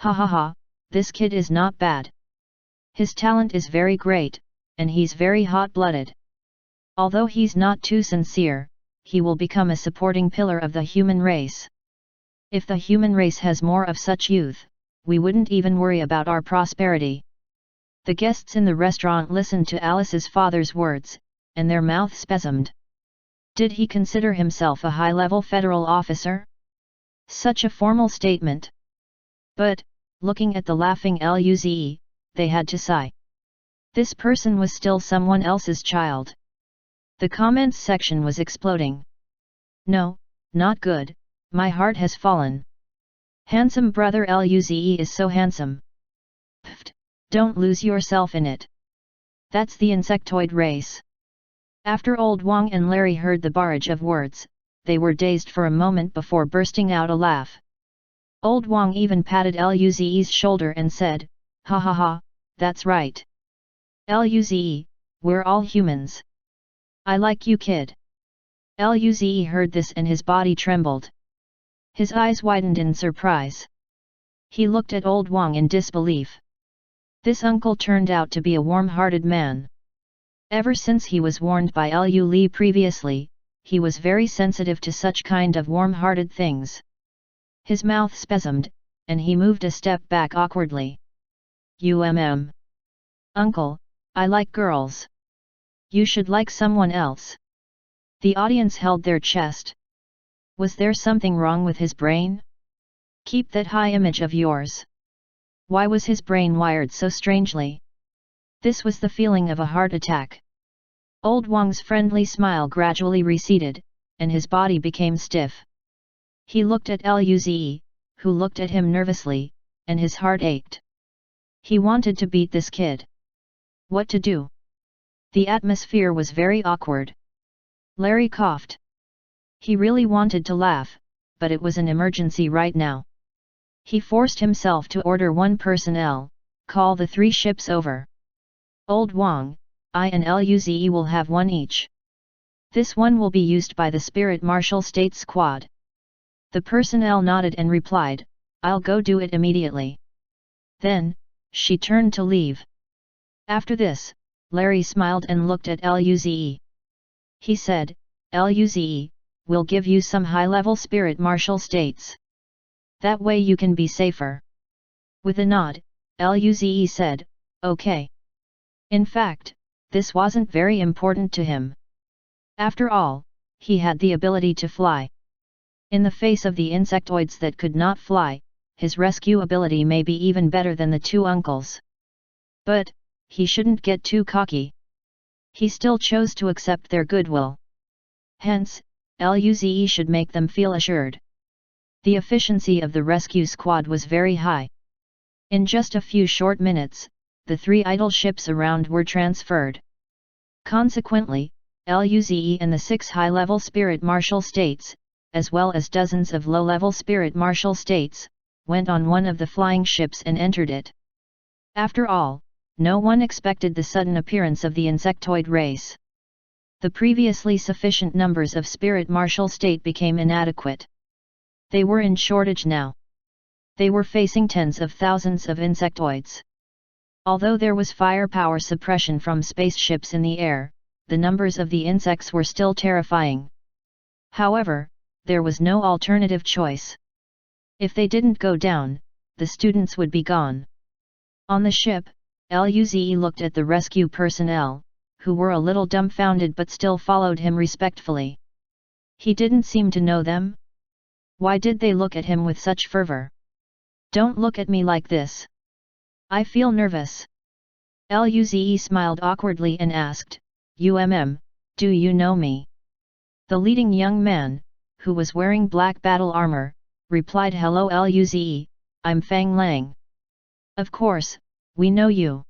A: Ha ha ha, this kid is not bad. His talent is very great, and he's very hot-blooded. Although he's not too sincere, he will become a supporting pillar of the human race. If the human race has more of such youth, we wouldn't even worry about our prosperity. The guests in the restaurant listened to Alice's father's words, and their mouths spasmed. Did he consider himself a high-level federal officer? Such a formal statement. But, looking at the laughing Luze, they had to sigh. This person was still someone else's child. The comments section was exploding. No, not good, my heart has fallen. Handsome brother Luze is so handsome. Pfft, don't lose yourself in it. That's the insectoid race. After Old Wang and Larry heard the barrage of words, they were dazed for a moment before bursting out a laugh. Old Wang even patted Luze's shoulder and said, ha ha ha, that's right. Luze, we're all humans. I like you kid. Luze heard this and his body trembled. His eyes widened in surprise. He looked at Old Wang in disbelief. This uncle turned out to be a warm-hearted man. Ever since he was warned by Lu Li previously, he was very sensitive to such kind of warm-hearted things. His mouth spasmed, and he moved a step back awkwardly. Uncle, I like girls. You should like someone else. The audience held their chest. Was there something wrong with his brain? Keep that high image of yours. Why was his brain wired so strangely? This was the feeling of a heart attack. Old Wang's friendly smile gradually receded, and his body became stiff. He looked at Luze, who looked at him nervously, and his heart ached. He wanted to beat this kid. What to do? The atmosphere was very awkward. Larry coughed. He really wanted to laugh, but it was an emergency right now. He forced himself to order one personnel, call the 3 ships over. Old Wang, I and Luze will have one each. This one will be used by the Spirit Martial State Squad. The personnel nodded and replied, I'll go do it immediately. Then, she turned to leave. After this, Larry smiled and looked at Luze. He said, Luze, we'll give you some high-level spirit martial states. That way you can be safer. With a nod, Luze said, okay. In fact, this wasn't very important to him. After all, he had the ability to fly. In the face of the insectoids that could not fly, his rescue ability may be even better than the 2 uncles. But, he shouldn't get too cocky. He still chose to accept their goodwill. Hence, Luze should make them feel assured. The efficiency of the rescue squad was very high. In just a few short minutes, the 3 idle ships around were transferred. Consequently, LUZE and the 6 high-level spirit martial states, as well as dozens of low-level spirit martial states, went on one of the flying ships and entered it. After all, no one expected the sudden appearance of the insectoid race. The previously sufficient numbers of spirit martial state became inadequate. They were in shortage now. They were facing tens of thousands of insectoids. Although there was firepower suppression from spaceships in the air, the numbers of the insects were still terrifying. However, there was no alternative choice. If they didn't go down, the students would be gone. On the ship, LUZE looked at the rescue personnel, who were a little dumbfounded but still followed him respectfully. He didn't seem to know them. Why did they look at him with such fervor? "Don't look at me like this. I feel nervous." LUZE smiled awkwardly and asked, "Do you know me?" The leading young man, who was wearing black battle armor, replied, "Hello LUZE, I'm Fang Lang. Of course, we know you.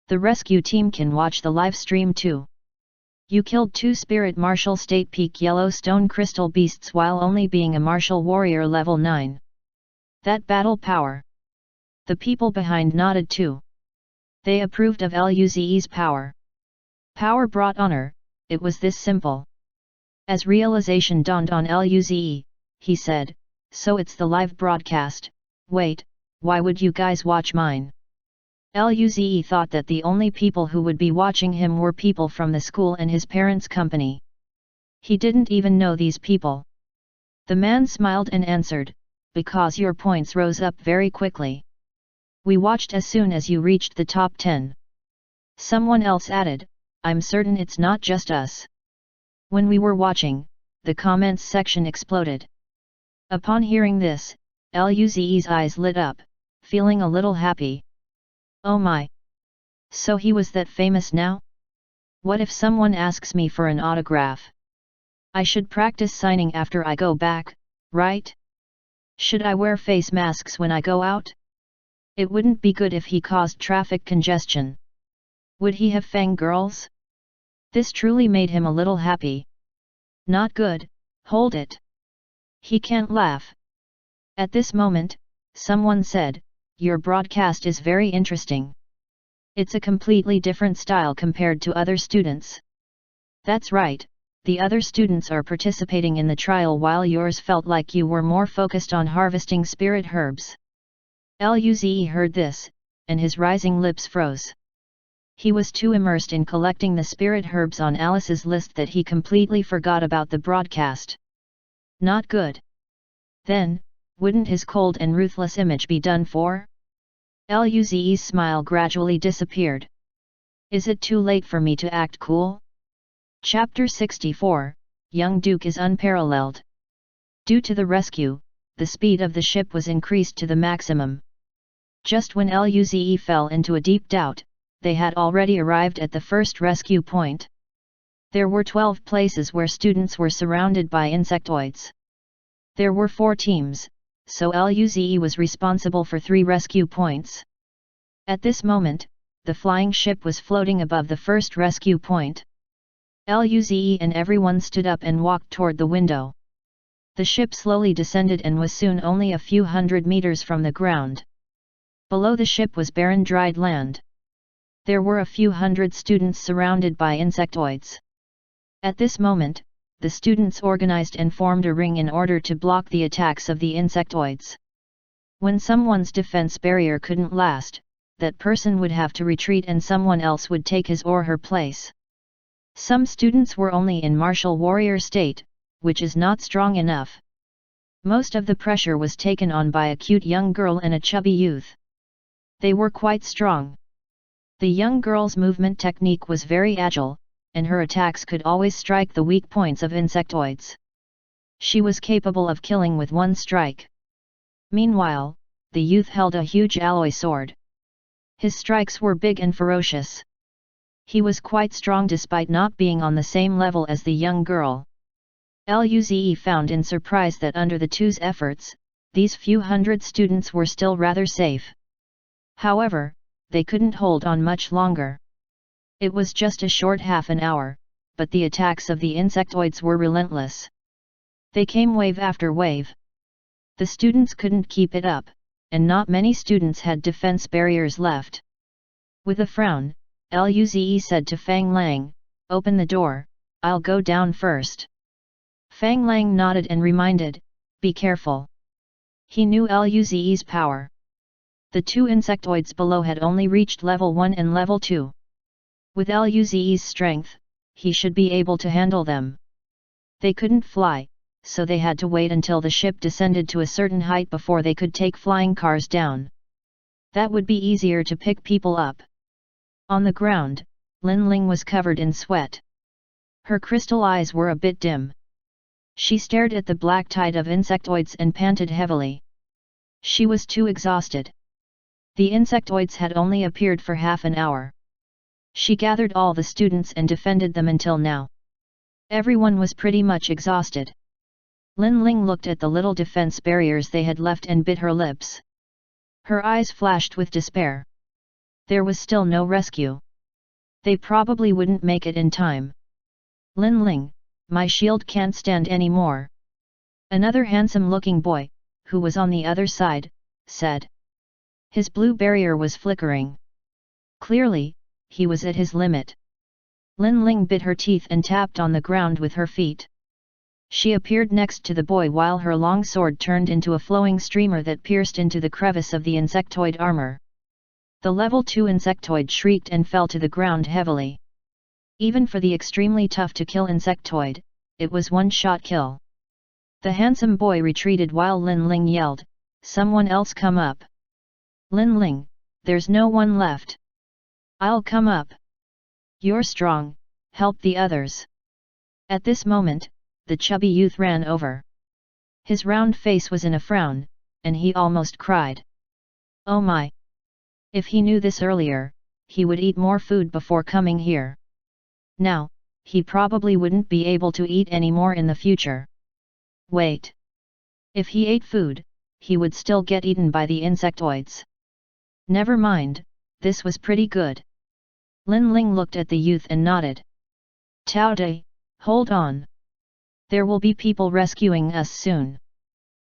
A: The rescue team can watch the live stream too. You killed 2 spirit martial state peak Yellowstone crystal beasts while only being a martial warrior level 9. That battle power." The people behind nodded too. They approved of LUZE's power. Power brought honor, it was this simple. As realization dawned on LUZE, he said, "So it's the live broadcast. Wait, why would you guys watch mine?" LUZE thought that the only people who would be watching him were people from the school and his parents' company. He didn't even know these people. The man smiled and answered, "Because your points rose up very quickly. We watched as soon as you reached the top 10. Someone else added, "I'm certain it's not just us." When we were watching, the comments section exploded. Upon hearing this, LUZE's eyes lit up, feeling a little happy. Oh my! So he was that famous now? What if someone asks me for an autograph? I should practice signing after I go back, right? Should I wear face masks when I go out? It wouldn't be good if he caused traffic congestion. Would he have fangirls? This truly made him a little happy. Not good, hold it. He can't laugh. At this moment, someone said, "Your broadcast is very interesting. It's a completely different style compared to other students." That's right, the other students are participating in the trial while yours felt like you were more focused on harvesting spirit herbs. LUZE heard this, and his rising lips froze. He was too immersed in collecting the spirit herbs on Alice's list that he completely forgot about the broadcast. Not good. Then, wouldn't his cold and ruthless image be done for? LUZE's smile gradually disappeared. Is it too late for me to act cool? Chapter 64, Young Duke is unparalleled. Due to the rescue, the speed of the ship was increased to the maximum. Just when LUZE fell into a deep doubt, they had already arrived at the first rescue point. There were 12 places where students were surrounded by insectoids. There were 4 teams, so LUZE was responsible for 3 rescue points. At this moment, the flying ship was floating above the first rescue point. LUZE and everyone stood up and walked toward the window. The ship slowly descended and was soon only a few hundred meters from the ground. Below the ship was barren dried land. There were a few hundred students surrounded by insectoids. At this moment, the students organized and formed a ring in order to block the attacks of the insectoids. When someone's defense barrier couldn't last, that person would have to retreat and someone else would take his or her place. Some students were only in martial warrior state, which is not strong enough. Most of the pressure was taken on by a cute young girl and a chubby youth. They were quite strong. The young girl's movement technique was very agile, and her attacks could always strike the weak points of insectoids. She was capable of killing with one strike. Meanwhile, the youth held a huge alloy sword. His strikes were big and ferocious. He was quite strong despite not being on the same level as the young girl. LUZE found in surprise that under the two's efforts, these few hundred students were still rather safe. However, they couldn't hold on much longer. It was just a short half an hour, but the attacks of the insectoids were relentless. They came wave after wave. The students couldn't keep it up, and not many students had defense barriers left. With a frown, Luze said to Fang Lang, "Open the door, I'll go down first." Fang Lang nodded and reminded, "Be careful." He knew Luze's power. The two insectoids below had only reached level 1 and level 2. With Luze's strength, he should be able to handle them. They couldn't fly, so they had to wait until the ship descended to a certain height before they could take flying cars down. That would be easier to pick people up. On the ground, Lin Ling was covered in sweat. Her crystal eyes were a bit dim. She stared at the black tide of insectoids and panted heavily. She was too exhausted. The insectoids had only appeared for half an hour. She gathered all the students and defended them until now. Everyone was pretty much exhausted. Lin Ling looked at the little defense barriers they had left and bit her lips. Her eyes flashed with despair. There was still no rescue. They probably wouldn't make it in time. "Lin Ling, my shield can't stand anymore." Another handsome-looking boy, who was on the other side, said. His blue barrier was flickering. Clearly, he was at his limit. Lin Ling bit her teeth and tapped on the ground with her feet. She appeared next to the boy while her long sword turned into a flowing streamer that pierced into the crevice of the insectoid armor. The level 2 insectoid shrieked and fell to the ground heavily. Even for the extremely tough-to-kill insectoid, it was one-shot kill. The handsome boy retreated while Lin Ling yelled, "Someone else come up! Lin Ling, there's no one left. I'll come up. You're strong, help the others." At this moment, the chubby youth ran over. His round face was in a frown, and he almost cried. Oh my! If he knew this earlier, he would eat more food before coming here. Now, he probably wouldn't be able to eat any more in the future. Wait! If he ate food, he would still get eaten by the insectoids. Never mind, this was pretty good. Lin Ling looked at the youth and nodded. "Tao De, hold on. There will be people rescuing us soon."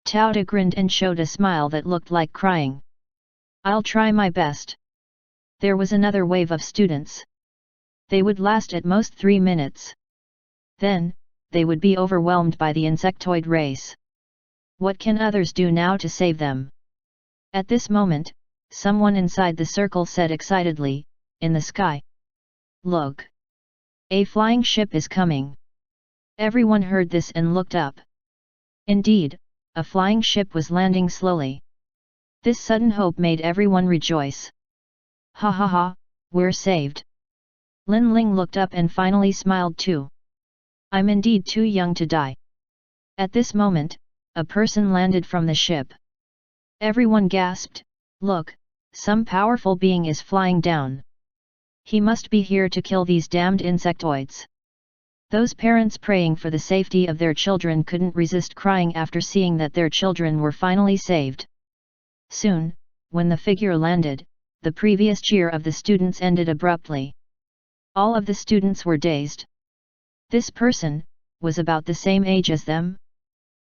A: Tao De grinned and showed a smile that looked like crying. "I'll try my best." There was another wave of students. They would last at most 3 minutes. Then, they would be overwhelmed by the insectoid race. What can others do now to save them? At this moment, someone inside the circle said excitedly, "In the sky. Look! A flying ship is coming." Everyone heard this and looked up. Indeed, a flying ship was landing slowly. This sudden hope made everyone rejoice. "Ha ha ha, we're saved." Lin Ling looked up and finally smiled too. "I'm indeed too young to die." At this moment, a person landed from the ship. Everyone gasped, "Look, some powerful being is flying down. He must be here to kill these damned insectoids." Those parents praying for the safety of their children couldn't resist crying after seeing that their children were finally saved. Soon, when the figure landed, the previous cheer of the students ended abruptly. All of the students were dazed. This person was about the same age as them.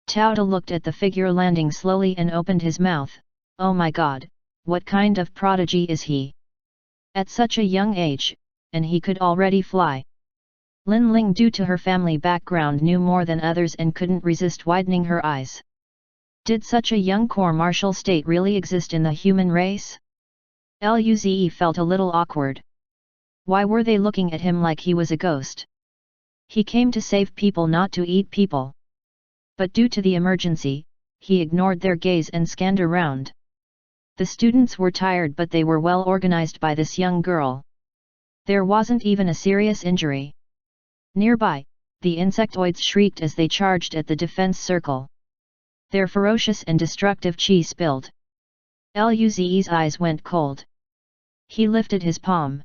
A: Tao De looked at the figure landing slowly and opened his mouth. "Oh my god, what kind of prodigy is he? At such a young age, and he could already fly." Lin Ling, due to her family background, knew more than others and couldn't resist widening her eyes. Did such a young core martial state really exist in the human race? Luze felt a little awkward. Why were they looking at him like he was a ghost? He came to save people, not to eat people. But due to the emergency, he ignored their gaze and scanned around. The students were tired, but they were well organized by this young girl. There wasn't even a serious injury. Nearby, the insectoids shrieked as they charged at the defense circle. Their ferocious and destructive chi spilled. Luze's eyes went cold. He lifted his palm.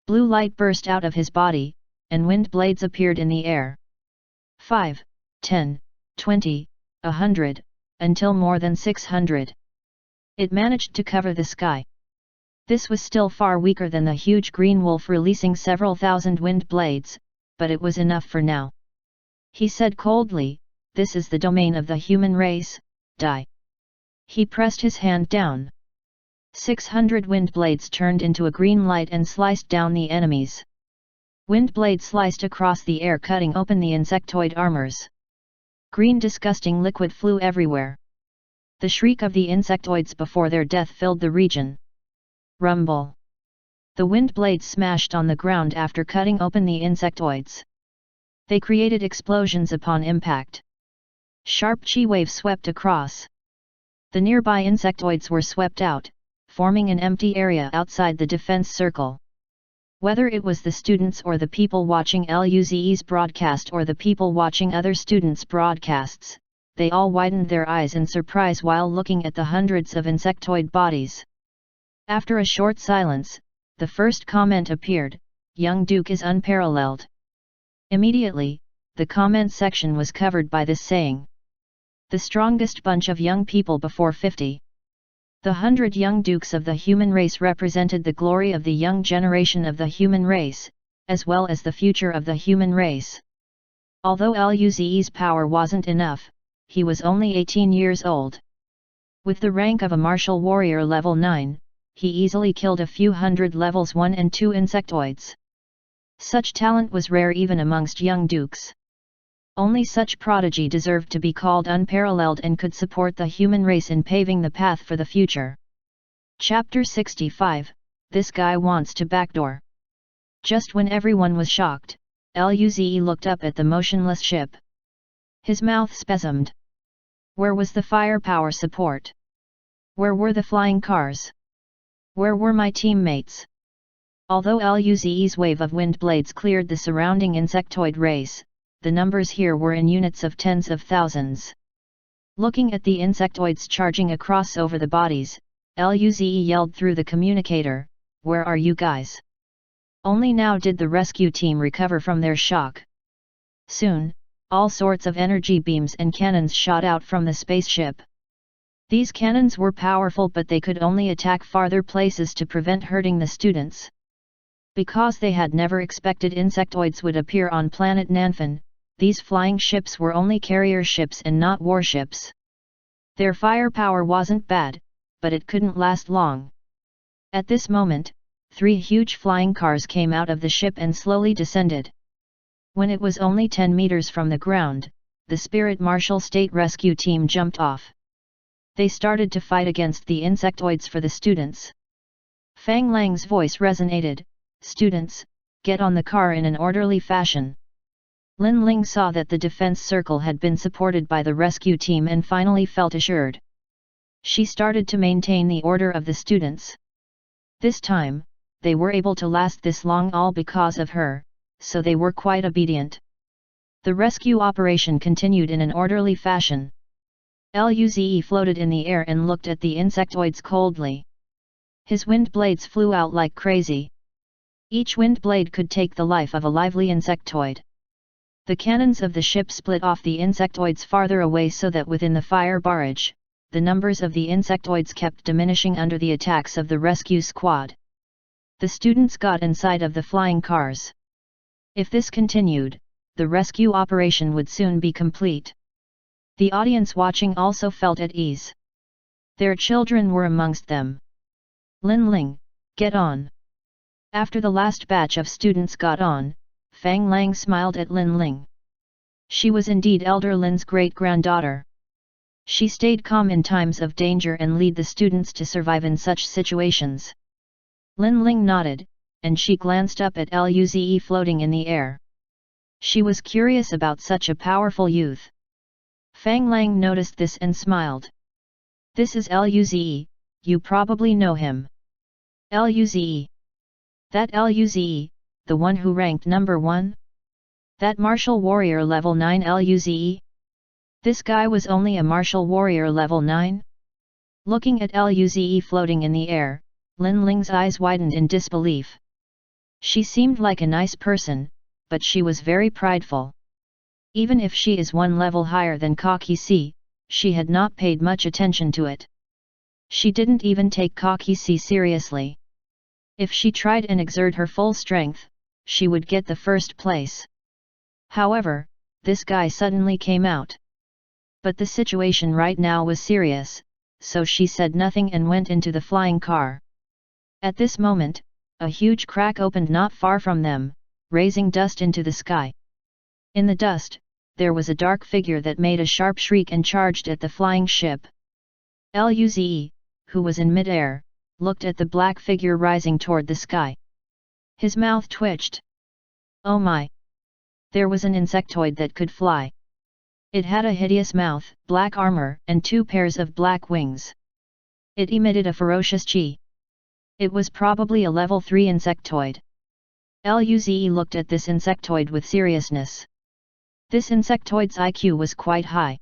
A: Blue light burst out of his body, and wind blades appeared in the air. 5, 10, 20, 100, until more than 600. It managed to cover the sky. This was still far weaker than the huge green wolf releasing several thousand wind blades, but it was enough for now. He said coldly, "This is the domain of the human race, die." He pressed his hand down. 600 wind blades turned into a green light and sliced down the enemies. Wind blades sliced across the air, cutting open the insectoid armors. Green disgusting liquid flew everywhere. The shriek of the insectoids before their death filled the region. Rumble. The wind blades smashed on the ground after cutting open the insectoids. They created explosions upon impact. Sharp chi waves swept across. The nearby insectoids were swept out, forming an empty area outside the defense circle. Whether it was the students or the people watching LUZE's broadcast or the people watching other students' broadcasts, they all widened their eyes in surprise while looking at the hundreds of insectoid bodies. After a short silence, the first comment appeared, "Young Duke is unparalleled." Immediately, the comment section was covered by this saying. The strongest bunch of young people before 50. The 100 young dukes of the human race represented the glory of the young generation of the human race, as well as the future of the human race. Although LUZE's power wasn't enough, he was only 18 years old. With the rank of a martial warrior level 9, he easily killed a few hundred levels 1 and 2 insectoids. Such talent was rare even amongst young dukes. Only such prodigy deserved to be called unparalleled and could support the human race in paving the path for the future. Chapter 65, This Guy Wants to Backdoor. Just when everyone was shocked, LUZE looked up at the motionless ship. His mouth spasmed. Where was the firepower support? Where were the flying cars? Where were my teammates? Although LUZE's wave of wind blades cleared the surrounding insectoid race, the numbers here were in units of tens of thousands. Looking at the insectoids charging across over the bodies, LUZE yelled through the communicator, "Where are you guys?" Only now did the rescue team recover from their shock. Soon, all sorts of energy beams and cannons shot out from the spaceship. These cannons were powerful, but they could only attack farther places to prevent hurting the students. Because they had never expected insectoids would appear on planet Nanfan, these flying ships were only carrier ships and not warships. Their firepower wasn't bad, but it couldn't last long. At this moment, 3 huge flying cars came out of the ship and slowly descended. When it was only 10 meters from the ground, the Spirit Marshal State Rescue Team jumped off. They started to fight against the insectoids for the students. Fang Lang's voice resonated, "Students, get on the car in an orderly fashion." Lin Ling saw that the defense circle had been supported by the rescue team and finally felt assured. She started to maintain the order of the students. This time, they were able to last this long all because of her, so they were quite obedient. The rescue operation continued in an orderly fashion. LUZE floated in the air and looked at the insectoids coldly. His wind blades flew out like crazy. Each wind blade could take the life of a lively insectoid. The cannons of the ship split off the insectoids farther away so that within the fire barrage, the numbers of the insectoids kept diminishing under the attacks of the rescue squad. The students got inside of the flying cars. If this continued, the rescue operation would soon be complete. The audience watching also felt at ease. Their children were amongst them. "Lin Ling, get on." After the last batch of students got on, Fang Lang smiled at Lin Ling. She was indeed Elder Lin's great-granddaughter. She stayed calm in times of danger and lead the students to survive in such situations. Lin Ling nodded, and she glanced up at LUZE floating in the air. She was curious about such a powerful youth. Fang Lang noticed this and smiled. "This is LUZE, you probably know him." "LUZE? That LUZE, the one who ranked number 1? That martial warrior level 9 LUZE? This guy was only a martial warrior level 9? Looking at LUZE floating in the air, Lin Ling's eyes widened in disbelief. She seemed like a nice person, but she was very prideful. Even if she is 1 level higher than Kakisi, she had not paid much attention to it. She didn't even take Kakisi seriously. If she tried and exert her full strength, she would get the first place. However, this guy suddenly came out. But the situation right now was serious, so she said nothing and went into the flying car. At this moment, a huge crack opened not far from them, raising dust into the sky. In the dust, there was a dark figure that made a sharp shriek and charged at the flying ship. Luze, who was in mid-air, looked at the black figure rising toward the sky. His mouth twitched. Oh my! There was an insectoid that could fly. It had a hideous mouth, black armor, and 2 pairs of black wings. It emitted a ferocious chi. It was probably a level 3 insectoid. Luze looked at this insectoid with seriousness. This insectoid's IQ was quite high.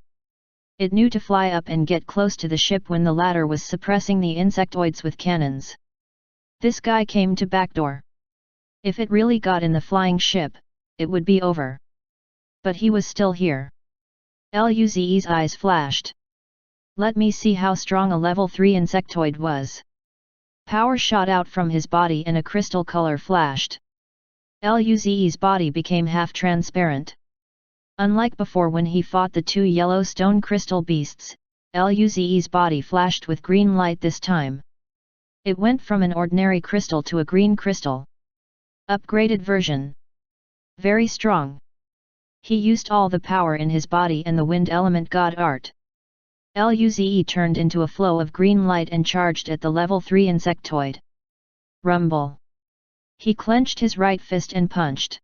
A: It knew to fly up and get close to the ship when the latter was suppressing the insectoids with cannons. This guy came to backdoor. If it really got in the flying ship, it would be over. But he was still here. Luze's eyes flashed. Let me see how strong a level 3 insectoid was. Power shot out from his body and a crystal color flashed. Luze's body became half transparent. Unlike before when he fought the 2 yellow stone crystal beasts, Luze's body flashed with green light this time. It went from an ordinary crystal to a green crystal. Upgraded version. Very strong. He used all the power in his body and the wind element god art. Luze turned into a flow of green light and charged at the level 3 insectoid. Rumble. He clenched his right fist and punched.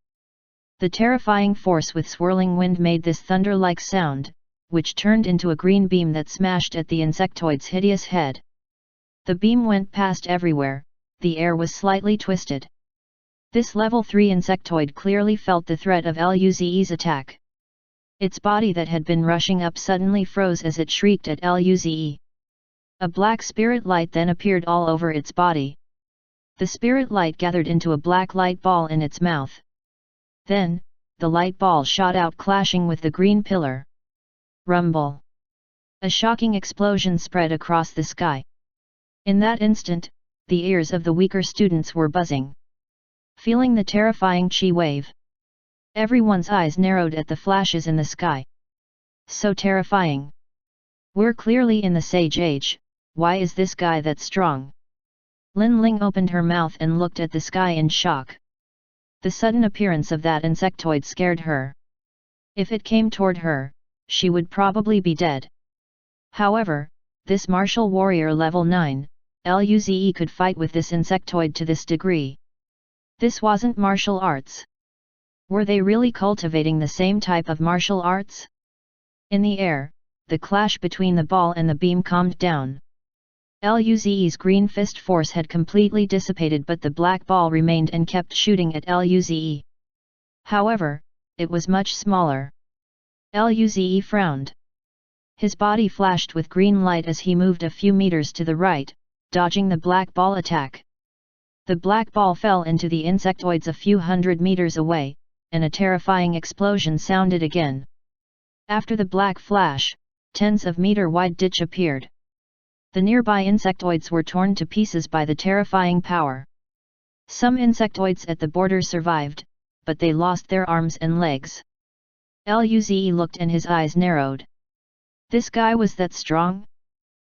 A: The terrifying force with swirling wind made this thunder-like sound, which turned into a green beam that smashed at the insectoid's hideous head. The beam went past everywhere, the air was slightly twisted. This level 3 insectoid clearly felt the threat of Luze's attack. Its body that had been rushing up suddenly froze as it shrieked at Luze. A black spirit light then appeared all over its body. The spirit light gathered into a black light ball in its mouth. Then, the light ball shot out clashing with the green pillar. Rumble. A shocking explosion spread across the sky. In that instant, the ears of the weaker students were buzzing. Feeling the terrifying chi wave. Everyone's eyes narrowed at the flashes in the sky. So terrifying. We're clearly in the Sage Age, why is this guy that strong? Lin Ling opened her mouth and looked at the sky in shock. The sudden appearance of that insectoid scared her. If it came toward her, she would probably be dead. However, this martial warrior level 9, Luze could fight with this insectoid to this degree. This wasn't martial arts. Were they really cultivating the same type of martial arts? In the air, the clash between the ball and the beam calmed down. Luze's green fist force had completely dissipated, but the black ball remained and kept shooting at Luze. However, it was much smaller. Luze frowned. His body flashed with green light as he moved a few meters to the right, dodging the black ball attack. The black ball fell into the insectoids a few hundred meters away, and a terrifying explosion sounded again. After the black flash, tens of meter-wide ditch appeared. The nearby insectoids were torn to pieces by the terrifying power. Some insectoids at the border survived, but they lost their arms and legs. Luze looked and his eyes narrowed. This guy was that strong?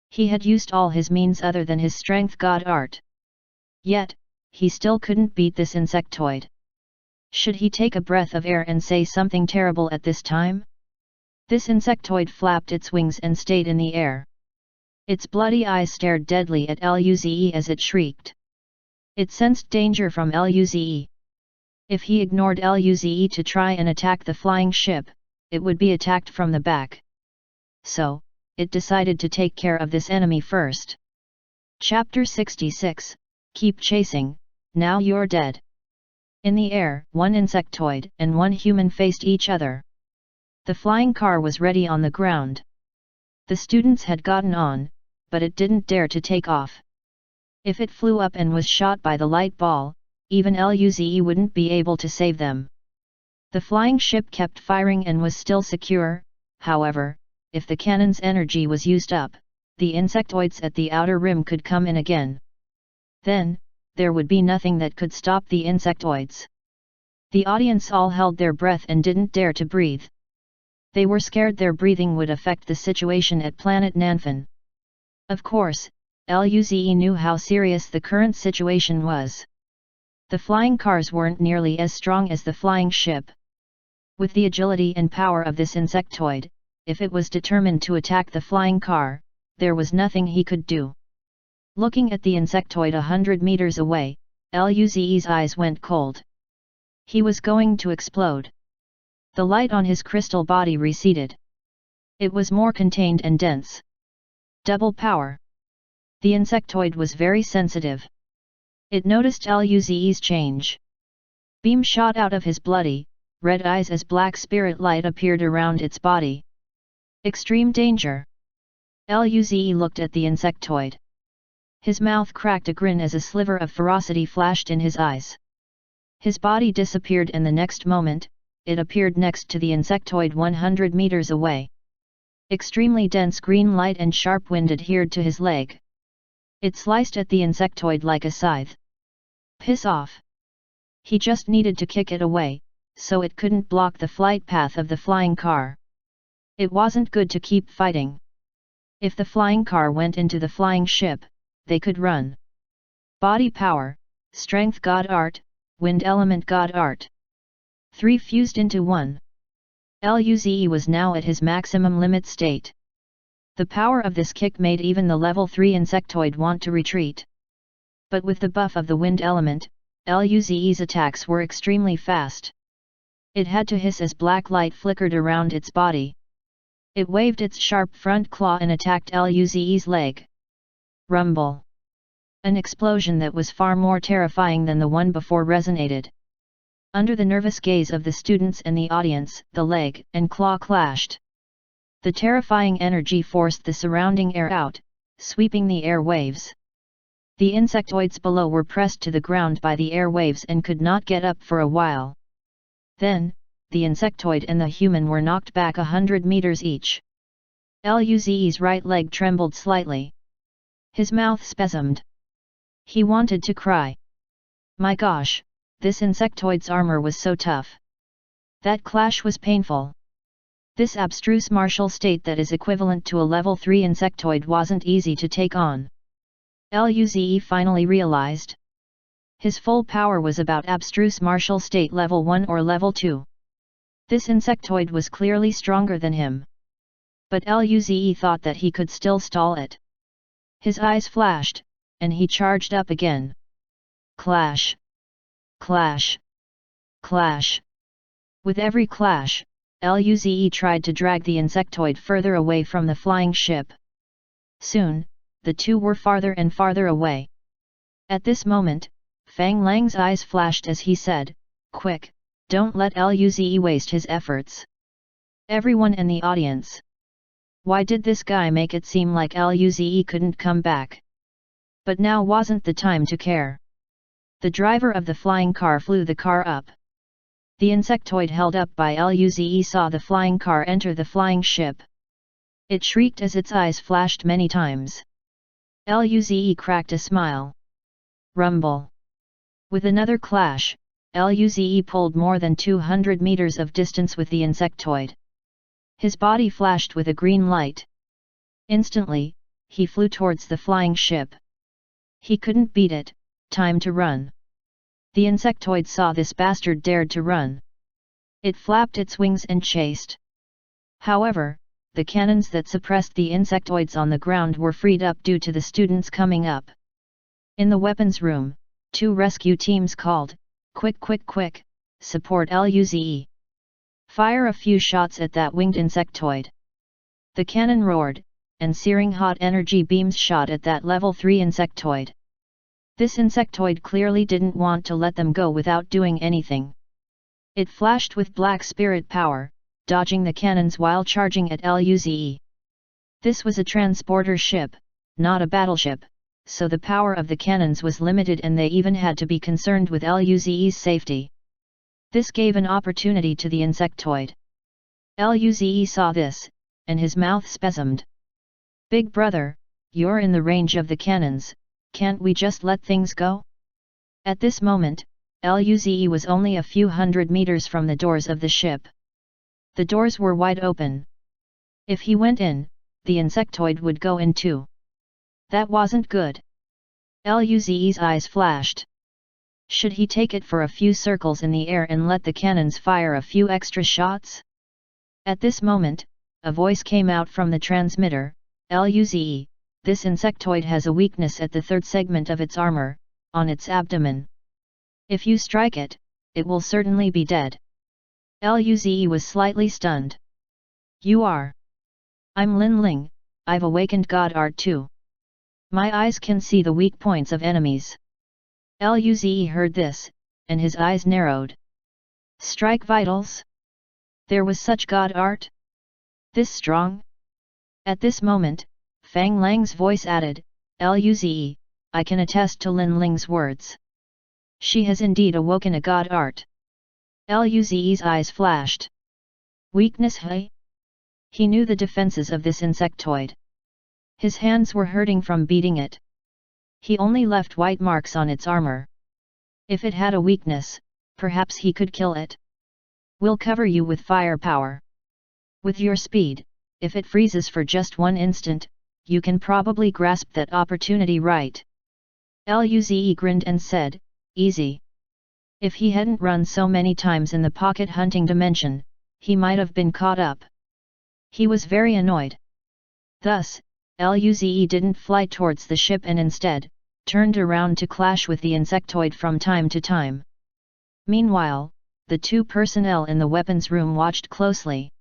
A: He had used all his means other than his strength god art. Yet, he still couldn't beat this insectoid. Should he take a breath of air and say something terrible at this time? This insectoid flapped its wings and stayed in the air. Its bloody eyes stared deadly at Luze as it shrieked. It sensed danger from Luze. If he ignored Luze to try and attack the flying ship, it would be attacked from the back. So, it decided to take care of this enemy first. Chapter 66, Keep Chasing, Now You're Dead. In the air, one insectoid and one human faced each other. The flying car was ready on the ground. The students had gotten on, but it didn't dare to take off. If it flew up and was shot by the light ball, even Luze wouldn't be able to save them. The flying ship kept firing and was still secure. However, if the cannon's energy was used up, the insectoids at the outer rim could come in again. Then, there would be nothing that could stop the insectoids. The audience all held their breath and didn't dare to breathe. They were scared their breathing would affect the situation at planet Nanfan. Of course, Luze knew how serious the current situation was. The flying cars weren't nearly as strong as the flying ship. With the agility and power of this insectoid, if it was determined to attack the flying car, there was nothing he could do. Looking at the insectoid 100 meters away, Luze's eyes went cold. He was going to explode. The light on his crystal body receded. It was more contained and dense. Double power. The insectoid was very sensitive. It noticed Luze's change. Beam shot out of his bloody, red eyes as black spirit light appeared around its body. Extreme danger. Luze looked at the insectoid. His mouth cracked a grin as a sliver of ferocity flashed in his eyes. His body disappeared and the next moment, it appeared next to the insectoid 100 meters away. Extremely dense green light and sharp wind adhered to his leg. It sliced at the insectoid like a scythe. Piss off! He just needed to kick it away, so it couldn't block the flight path of the flying car. It wasn't good to keep fighting. If the flying car went into the flying ship, they could run. Body power, strength god art, wind element god art. 3 fused into 1. Luze was now at his maximum limit state. The power of this kick made even the level 3 insectoid want to retreat. But with the buff of the wind element, Luze's attacks were extremely fast. It had to hiss as black light flickered around its body. It waved its sharp front claw and attacked Luze's leg. Rumble. An explosion that was far more terrifying than the one before resonated. Under the nervous gaze of the students and the audience, the leg and claw clashed. The terrifying energy forced the surrounding air out, sweeping the air waves. The insectoids below were pressed to the ground by the air waves and could not get up for a while. Then, the insectoid and the human were knocked back 100 meters each. Luze's right leg trembled slightly. His mouth spasmed. He wanted to cry. My gosh, this insectoid's armor was so tough. That clash was painful. This abstruse martial state that is equivalent to a level 3 insectoid wasn't easy to take on. Luze finally realized. His full power was about abstruse martial state level 1 or level 2. This insectoid was clearly stronger than him. But Luze thought that he could still stall it. His eyes flashed, and he charged up again. Clash! Clash! Clash! With every clash, Luze tried to drag the insectoid further away from the flying ship. Soon, the two were farther and farther away. At this moment, Fang Lang's eyes flashed as he said, "Quick, don't let Luze waste his efforts." Everyone in the audience. Why did this guy make it seem like Luze couldn't come back? But now wasn't the time to care. The driver of the flying car flew the car up. The insectoid held up by Luze saw the flying car enter the flying ship. It shrieked as its eyes flashed many times. Luze cracked a smile. Rumble. With another clash, Luze pulled more than 200 meters of distance with the insectoid. His body flashed with a green light. Instantly, he flew towards the flying ship. He couldn't beat it, time to run. The insectoid saw this bastard dared to run. It flapped its wings and chased. However, the cannons that suppressed the insectoids on the ground were freed up due to the students coming up. In the weapons room, 2 rescue teams called, "Quick, quick, quick, support Luze. Fire a few shots at that winged insectoid." The cannon roared, and searing hot energy beams shot at that level 3 insectoid. This insectoid clearly didn't want to let them go without doing anything. It flashed with black spirit power, dodging the cannons while charging at Luze. This was a transporter ship, not a battleship, so the power of the cannons was limited and they even had to be concerned with Luze's safety. This gave an opportunity to the insectoid. Luze saw this, and his mouth spasmed. "Big brother, you're in the range of the cannons, can't we just let things go?" At this moment, Luze was only a few hundred meters from the doors of the ship. The doors were wide open. If he went in, the insectoid would go in too. That wasn't good. Luze's eyes flashed. Should he take it for a few circles in the air and let the cannons fire a few extra shots? At this moment, a voice came out from the transmitter. Luze, this insectoid has a weakness at the third segment of its armor, on its abdomen. If you strike it, it will certainly be dead. Luze was slightly stunned. You are? I'm Lin Ling, I've awakened God Art too. My eyes can see the weak points of enemies. Luze heard this, and his eyes narrowed. Strike vitals? There was such God Art? This strong? At this moment, Fang Lang's voice added, Luze, I can attest to Lin Ling's words. She has indeed awoken a God Art. Luze's eyes flashed. Weakness, hey? He knew the defenses of this insectoid. His hands were hurting from beating it. He only left white marks on its armor. If it had a weakness, perhaps he could kill it. We'll cover you with firepower. With your speed, if it freezes for just one instant, you can probably grasp that opportunity, right? Luze grinned and said, easy. If he hadn't run so many times in the pocket hunting dimension, he might have been caught up. He was very annoyed. Thus, Luze didn't fly towards the ship and instead, turned around to clash with the insectoid from time to time. Meanwhile, the two personnel in the weapons room watched closely.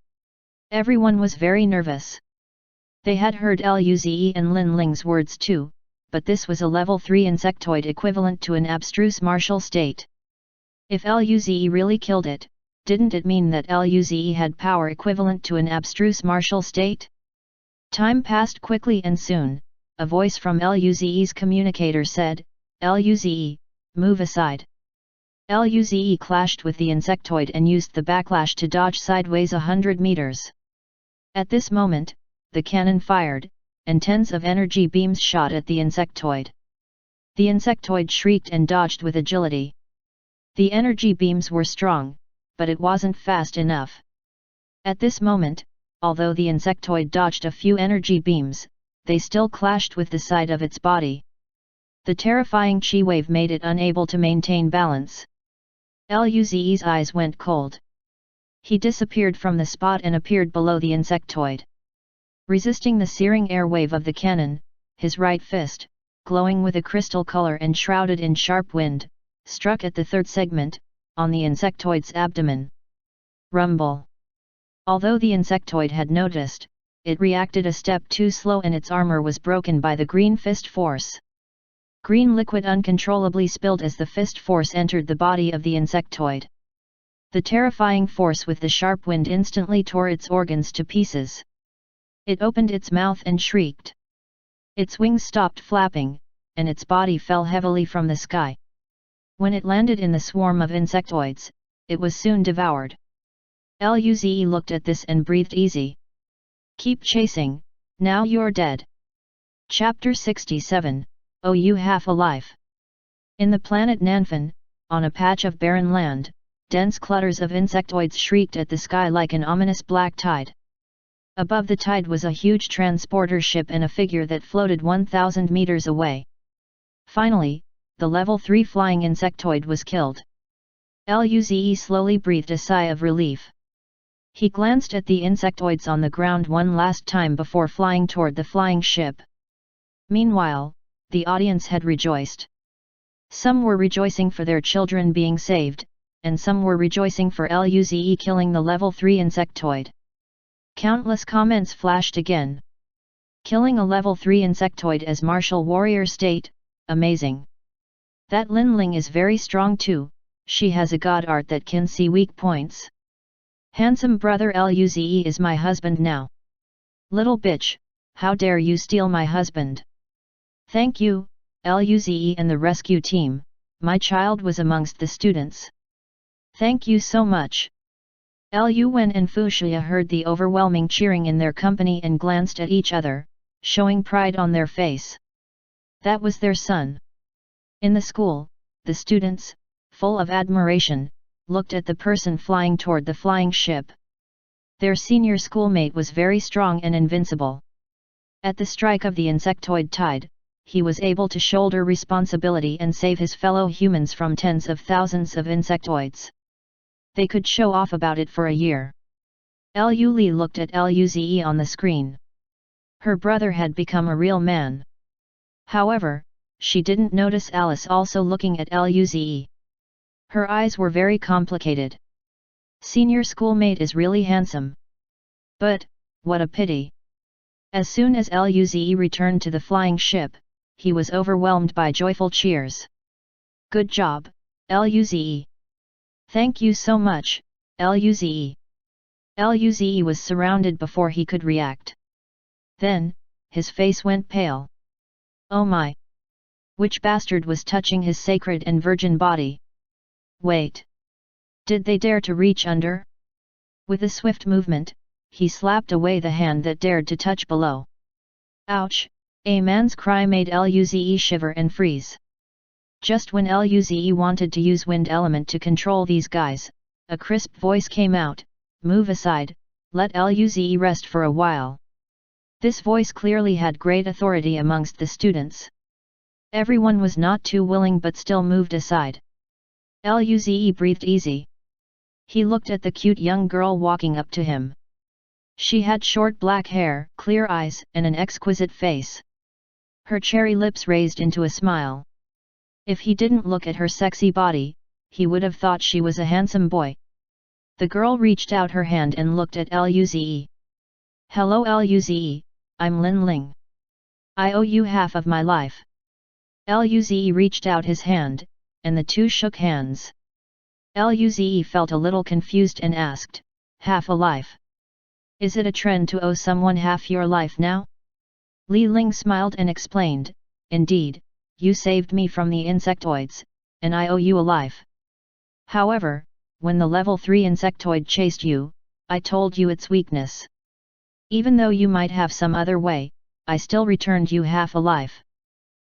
A: Everyone was very nervous. They had heard Luze and Lin Ling's words too, but this was a level 3 insectoid equivalent to an abstruse martial state. If Luze really killed it, didn't it mean that Luze had power equivalent to an abstruse martial state? Time passed quickly and soon, a voice from Luze's communicator said, Luze, move aside. Luze clashed with the insectoid and used the backlash to dodge sideways 100 meters. At this moment, the cannon fired, and tens of energy beams shot at the insectoid. The insectoid shrieked and dodged with agility. The energy beams were strong, but it wasn't fast enough. At this moment, although the insectoid dodged a few energy beams, they still clashed with the side of its body. The terrifying chi wave made it unable to maintain balance. Luze's eyes went cold. He disappeared from the spot and appeared below the insectoid. Resisting the searing air wave of the cannon, his right fist, glowing with a crystal color and shrouded in sharp wind, struck at the third segment, on the insectoid's abdomen. Rumble. Although the insectoid had noticed, it reacted a step too slow and its armor was broken by the green fist force. Green liquid uncontrollably spilled as the fist force entered the body of the insectoid. The terrifying force with the sharp wind instantly tore its organs to pieces. It opened its mouth and shrieked. Its wings stopped flapping, and its body fell heavily from the sky. When it landed in the swarm of insectoids, it was soon devoured. Luze looked at this and breathed easy. Keep chasing, now you're dead. Chapter 67, Oh You Half a Life. In the planet Nanfan, on a patch of barren land, dense clutters of insectoids shrieked at the sky like an ominous black tide. Above the tide was a huge transporter ship and a figure that floated 1,000 meters away. Finally, the level 3 flying insectoid was killed. Luze slowly breathed a sigh of relief. He glanced at the insectoids on the ground one last time before flying toward the flying ship. Meanwhile, the audience had rejoiced. Some were rejoicing for their children being saved, and some were rejoicing for Luze killing the level 3 insectoid. Countless comments flashed again. Killing a level 3 insectoid as martial warrior state, amazing. That Lin Ling is very strong too, she has a god art that can see weak points. Handsome brother Luze is my husband now. Little bitch, how dare you steal my husband? Thank you, Luze and the rescue team, my child was amongst the students. Thank you so much. Lu Wen and Fuxia heard the overwhelming cheering in their company and glanced at each other, showing pride on their face. That was their son. In the school, the students, full of admiration, looked at the person flying toward the flying ship. Their senior schoolmate was very strong and invincible. At the strike of the insectoid tide, he was able to shoulder responsibility and save his fellow humans from tens of thousands of insectoids. They could show off about it for a year. Lu Li looked at Luze on the screen. Her brother had become a real man. However, she didn't notice Alice also looking at Luze. Her eyes were very complicated. Senior schoolmate is really handsome. But, what a pity. As soon as Luze returned to the flying ship, he was overwhelmed by joyful cheers. Good job, Luze. Thank you so much, Luze. Luze was surrounded before he could react. Then, his face went pale. Oh my! Which bastard was touching his sacred and virgin body? Wait! Did they dare to reach under? With a swift movement, he slapped away the hand that dared to touch below. Ouch! A man's cry made Luze shiver and freeze. Just when Luze wanted to use wind element to control these guys, a crisp voice came out, "Move aside, let Luze rest for a while." This voice clearly had great authority amongst the students. Everyone was not too willing but still moved aside. Luze breathed easy. He looked at the cute young girl walking up to him. She had short black hair, clear eyes, and an exquisite face. Her cherry lips raised into a smile. If he didn't look at her sexy body, he would have thought she was a handsome boy. The girl reached out her hand and looked at Luze. "Hello Luze, I'm Lin Ling. I owe you half of my life." Luze reached out his hand, and the two shook hands. Luze felt a little confused and asked, "Half a life? Is it a trend to owe someone half your life now?" Li Ling smiled and explained, "Indeed, you saved me from the insectoids, and I owe you a life. However, when the level 3 insectoid chased you, I told you its weakness. Even though you might have some other way, I still returned you half a life.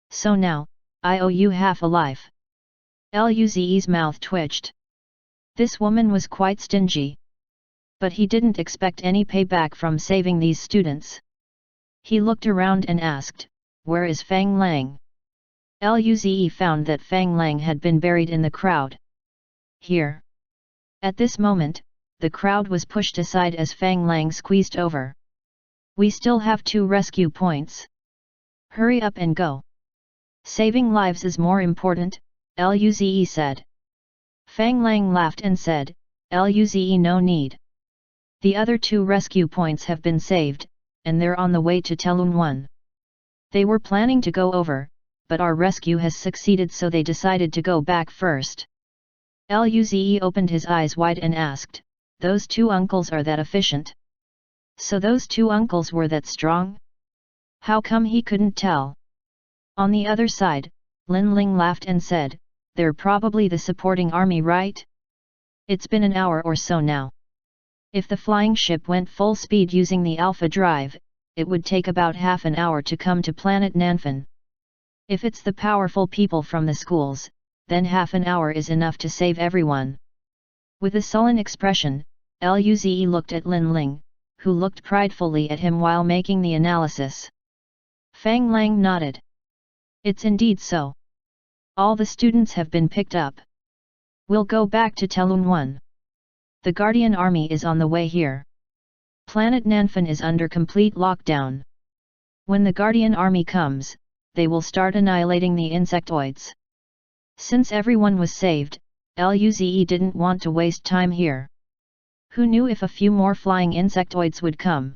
A: So now, I owe you half a life." Luze's mouth twitched. This woman was quite stingy. But he didn't expect any payback from saving these students. He looked around and asked, "Where is Fang Lang?" Luze found that Fang Lang had been buried in the crowd. "Here." At this moment, the crowd was pushed aside as Fang Lang squeezed over. "We still have 2 rescue points. Hurry up and go. Saving lives is more important," Luze said. Fang Lang laughed and said, "Luze, no need. The other 2 rescue points have been saved, and they're on the way to Telun 1. They were planning to go over, but our rescue has succeeded, so they decided to go back first." Luze opened his eyes wide and asked, "Those 2 uncles are that efficient? So those 2 uncles were that strong? How come he couldn't tell?" On the other side, Lin Ling laughed and said, "They're probably the supporting army, right? It's been an hour or so now. If the flying ship went full speed using the Alpha drive, it would take about half an hour to come to planet Nanfan. If it's the powerful people from the schools, then half an hour is enough to save everyone." With a sullen expression, Luze looked at Lin Ling, who looked pridefully at him while making the analysis. Fang Lang nodded. "It's indeed so. All the students have been picked up. We'll go back to Telun 1. The Guardian Army is on the way here. Planet Nanfan is under complete lockdown. When the Guardian Army comes, they will start annihilating the insectoids." Since everyone was saved, Luze didn't want to waste time here. Who knew if a few more flying insectoids would come?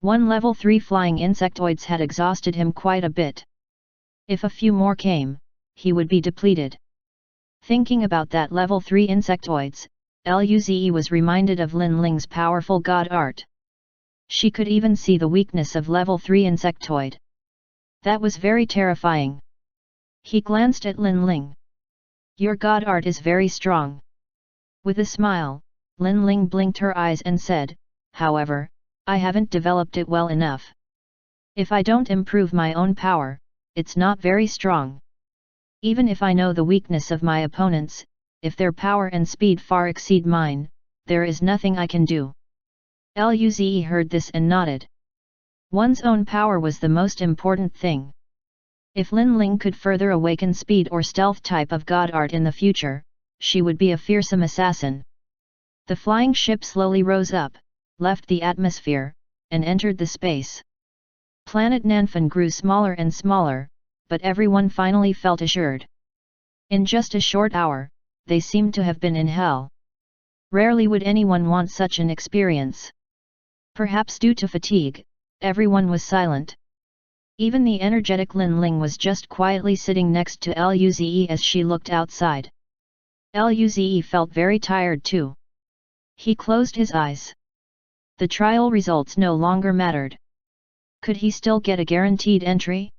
A: 1 level 3 flying insectoids had exhausted him quite a bit. If a few more came, he would be depleted. Thinking about that level 3 insectoids, Luze was reminded of Lin Ling's powerful god art. She could even see the weakness of level 3 insectoid. That was very terrifying. He glanced at Lin Ling. "Your god art is very strong." With a smile, Lin Ling blinked her eyes and said, "However, I haven't developed it well enough. If I don't improve my own power, it's not very strong." Even if I know the weakness of my opponents, if their power and speed far exceed mine, there is nothing I can do. Luze heard this and nodded. One's own power was the most important thing. If Lin Ling could further awaken speed or stealth type of god art in the future, she would be a fearsome assassin. The flying ship slowly rose up, left the atmosphere, and entered the space. Planet Nanfan grew smaller and smaller, but everyone finally felt assured. In just a short hour, they seemed to have been in hell. Rarely would anyone want such an experience. Perhaps due to fatigue, everyone was silent. Even the energetic Lin Ling was just quietly sitting next to Luze as she looked outside. Luze felt very tired too. He closed his eyes. The trial results no longer mattered. Could he still get a guaranteed entry?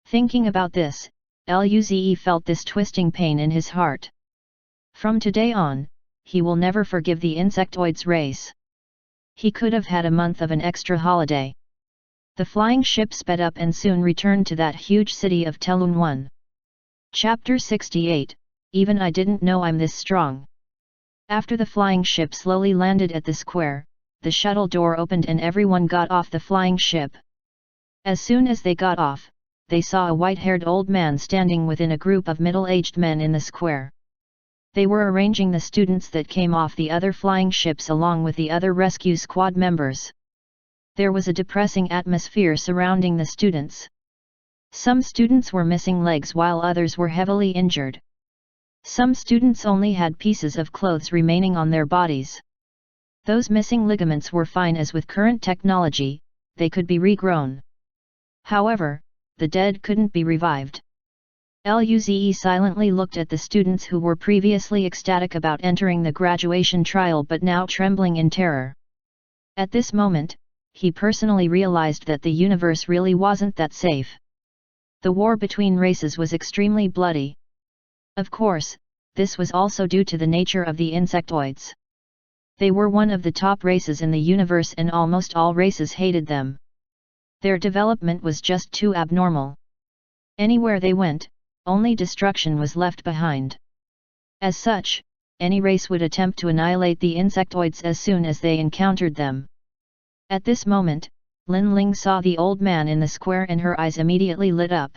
A: Thinking about this, Luze felt this twisting pain in his heart. From today on, he will never forgive the insectoids race. He could have had a month of an extra holiday. The flying ship sped up and soon returned to that huge city of Telun 1. Chapter 68, Even I didn't know I'm this strong. After the flying ship slowly landed at the square, the shuttle door opened and everyone got off the flying ship. As soon as they got off, they saw a white-haired old man standing within a group of middle-aged men in the square. They were arranging the students that came off the other flying ships along with the other rescue squad members. There was a depressing atmosphere surrounding the students. Some students were missing legs while others were heavily injured. Some students only had pieces of clothes remaining on their bodies. Those missing ligaments were fine, as with current technology, they could be regrown. However, the dead couldn't be revived. Luze silently looked at the students who were previously ecstatic about entering the graduation trial but now trembling in terror. At this moment, he personally realized that the universe really wasn't that safe. The war between races was extremely bloody. Of course, this was also due to the nature of the insectoids. They were one of the top races in the universe and almost all races hated them. Their development was just too abnormal. Anywhere they went, only destruction was left behind. As such, any race would attempt to annihilate the insectoids as soon as they encountered them. At this moment, Lin Ling saw the old man in the square and her eyes immediately lit up.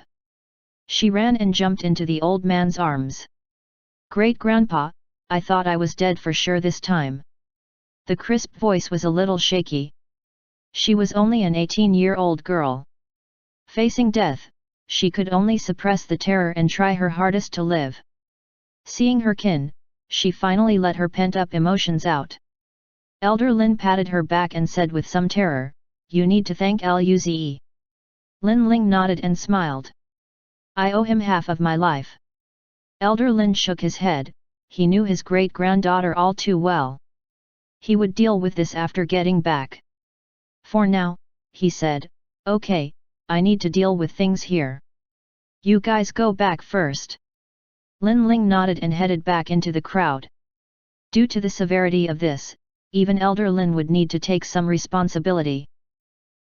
A: She ran and jumped into the old man's arms. "Great-grandpa, I thought I was dead for sure this time." The crisp voice was a little shaky. She was only an 18-year-old girl. Facing death, she could only suppress the terror and try her hardest to live. Seeing her kin, she finally let her pent-up emotions out. Elder Lin patted her back and said with some terror, "You need to thank Luze." Lin Ling nodded and smiled. "I owe him half of my life." Elder Lin shook his head. He knew his great-granddaughter all too well. He would deal with this after getting back. "For now," he said, "okay, I need to deal with things here. You guys go back first." Lin Ling nodded and headed back into the crowd. Due to the severity of this, even Elder Lin would need to take some responsibility.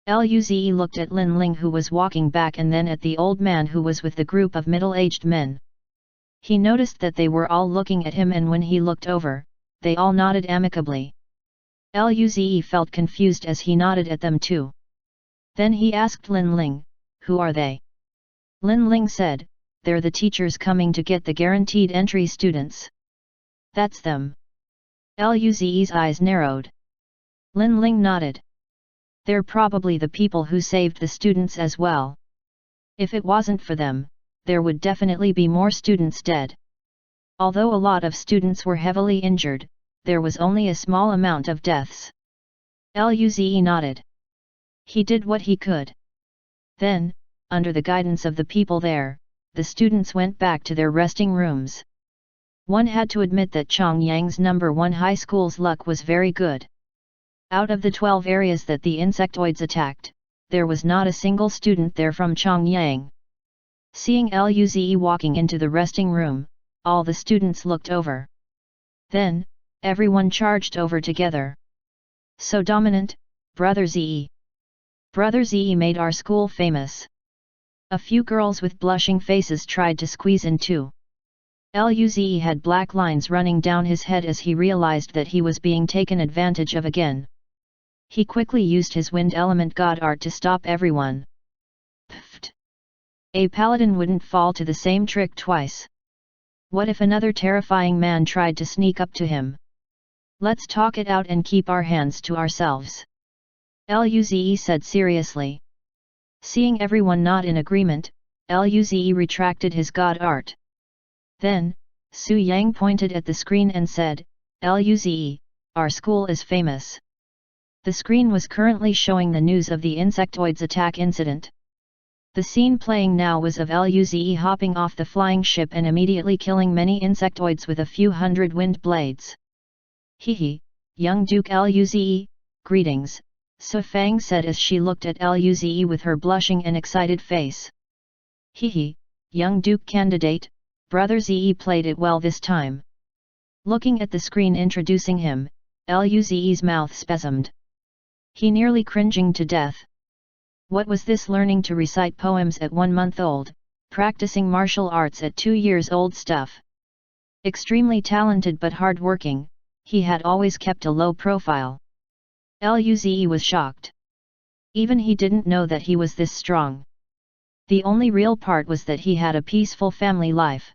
A: Luze looked at Lin Ling, who was walking back, and then at the old man who was with the group of middle-aged men. He noticed that they were all looking at him, and when he looked over, they all nodded amicably. Luze felt confused as he nodded at them too. Then he asked Lin Ling, "Who are they?" Lin Ling said, "They're the teachers coming to get the guaranteed entry students." "That's them." Luze's eyes narrowed. Lin Ling nodded. "They're probably the people who saved the students as well. If it wasn't for them, there would definitely be more students dead." Although a lot of students were heavily injured, there was only a small amount of deaths. Luze nodded. He did what he could. Then, under the guidance of the people there, the students went back to their resting rooms. One had to admit that Chongyang's number 1 high school's luck was very good. Out of the 12 areas that the insectoids attacked, there was not a single student there from Chongyang. Seeing Luze walking into the resting room, all the students looked over. Then, everyone charged over together. "So dominant, Brother Ze. Brother Ze made our school famous." A few girls with blushing faces tried to squeeze in too. Luze had black lines running down his head as he realized that he was being taken advantage of again. He quickly used his wind element god art to stop everyone. Pfft! A paladin wouldn't fall to the same trick twice. What if another terrifying man tried to sneak up to him? Let's talk it out and keep our hands to ourselves. Luze said seriously. Seeing everyone not in agreement, Luze retracted his god art. Then, Su Yang pointed at the screen and said, Luze, our school is famous. The screen was currently showing the news of the insectoids attack incident. The scene playing now was of Luze hopping off the flying ship and immediately killing many insectoids with a few hundred wind blades. Hehe, young Duke Luze, greetings, Su Fang said as she looked at Luze with her blushing and excited face. Hehe, young Duke candidate, Brother Ze played it well this time. Looking at the screen introducing him, Luze's mouth spasmed. He nearly cringing to death. What was this learning to recite poems at 1 month old, practicing martial arts at 2 years old stuff? Extremely talented but hard-working, he had always kept a low profile. Luze was shocked. Even he didn't know that he was this strong. The only real part was that he had a peaceful family life.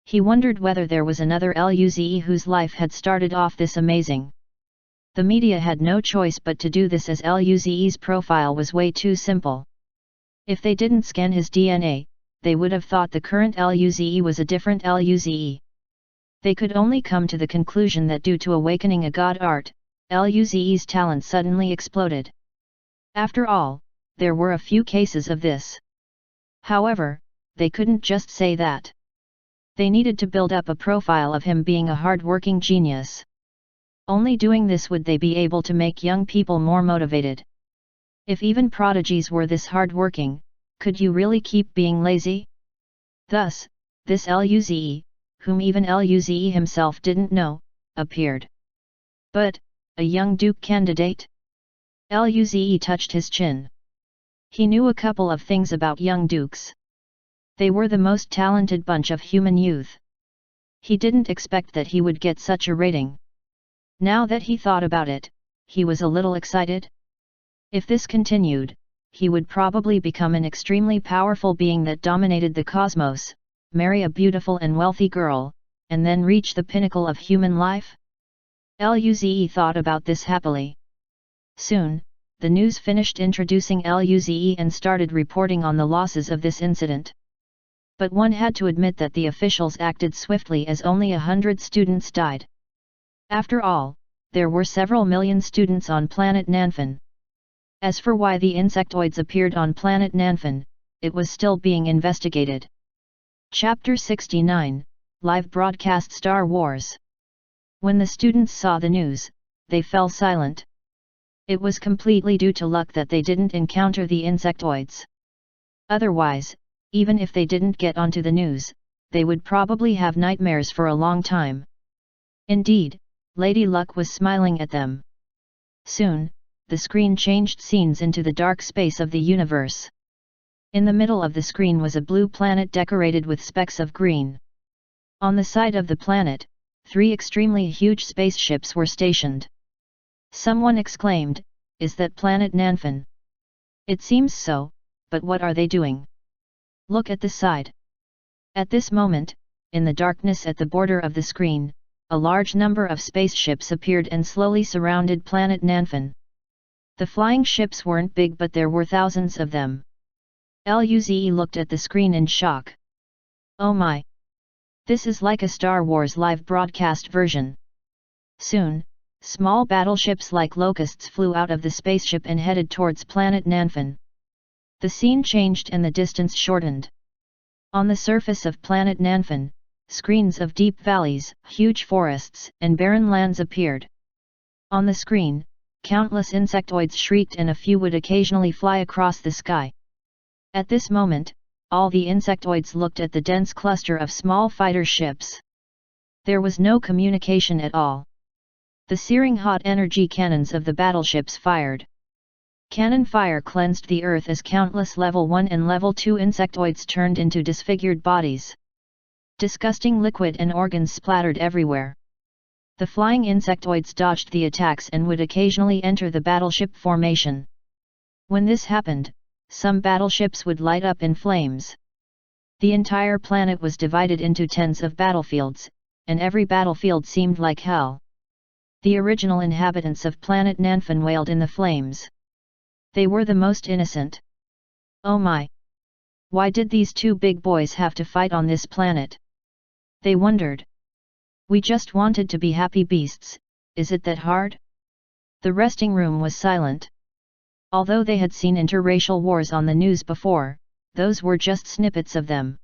A: He wondered whether there was another Luze whose life had started off this amazing. The media had no choice but to do this as Luze's profile was way too simple. If they didn't scan his DNA, they would have thought the current Luze was a different Luze. They could only come to the conclusion that due to awakening a god art, Luze's talent suddenly exploded. After all, there were a few cases of this. However, they couldn't just say that. They needed to build up a profile of him being a hard-working genius. Only doing this would they be able to make young people more motivated. If even prodigies were this hard-working, could you really keep being lazy? Thus, this Luze, whom even Luze himself didn't know, appeared. But, a young duke candidate? Luze touched his chin. He knew a couple of things about young dukes. They were the most talented bunch of human youth. He didn't expect that he would get such a rating. Now that he thought about it, he was a little excited. If this continued, he would probably become an extremely powerful being that dominated the cosmos, marry a beautiful and wealthy girl, and then reach the pinnacle of human life. Luze thought about this happily. Soon, the news finished introducing Luze and started reporting on the losses of this incident. But one had to admit that the officials acted swiftly as only 100 students died. After all, there were several million students on planet Nanfan. As for why the insectoids appeared on planet Nanfan, it was still being investigated. Chapter 69, Live Broadcast Star Wars. When the students saw the news, they fell silent. It was completely due to luck that they didn't encounter the insectoids. Otherwise, even if they didn't get onto the news, they would probably have nightmares for a long time. Indeed, Lady Luck was smiling at them. Soon, the screen changed scenes into the dark space of the universe. In the middle of the screen was a blue planet decorated with specks of green. On the side of the planet, 3 extremely huge spaceships were stationed. Someone exclaimed, "Is that planet Nanfan?" It seems so, but what are they doing? Look at the side. At this moment, in the darkness at the border of the screen, a large number of spaceships appeared and slowly surrounded planet Nanfan. The flying ships weren't big but there were thousands of them. Luze looked at the screen in shock. Oh my! This is like a Star Wars live broadcast version. Soon, small battleships like locusts flew out of the spaceship and headed towards planet Nanfan. The scene changed and the distance shortened. On the surface of planet Nanfan, screens of deep valleys, huge forests, and barren lands appeared. On the screen, countless insectoids shrieked and a few would occasionally fly across the sky. At this moment, all the insectoids looked at the dense cluster of small fighter ships. There was no communication at all. The searing hot energy cannons of the battleships fired. Cannon fire cleansed the earth as countless level 1 and level 2 insectoids turned into disfigured bodies. Disgusting liquid and organs splattered everywhere. The flying insectoids dodged the attacks and would occasionally enter the battleship formation. When this happened, some battleships would light up in flames. The entire planet was divided into tens of battlefields, and every battlefield seemed like hell. The original inhabitants of planet Nanfan wailed in the flames. They were the most innocent. Oh my! Why did these two big boys have to fight on this planet? They wondered. We just wanted to be happy beasts, is it that hard? The resting room was silent. Although they had seen interracial wars on the news before, those were just snippets of them.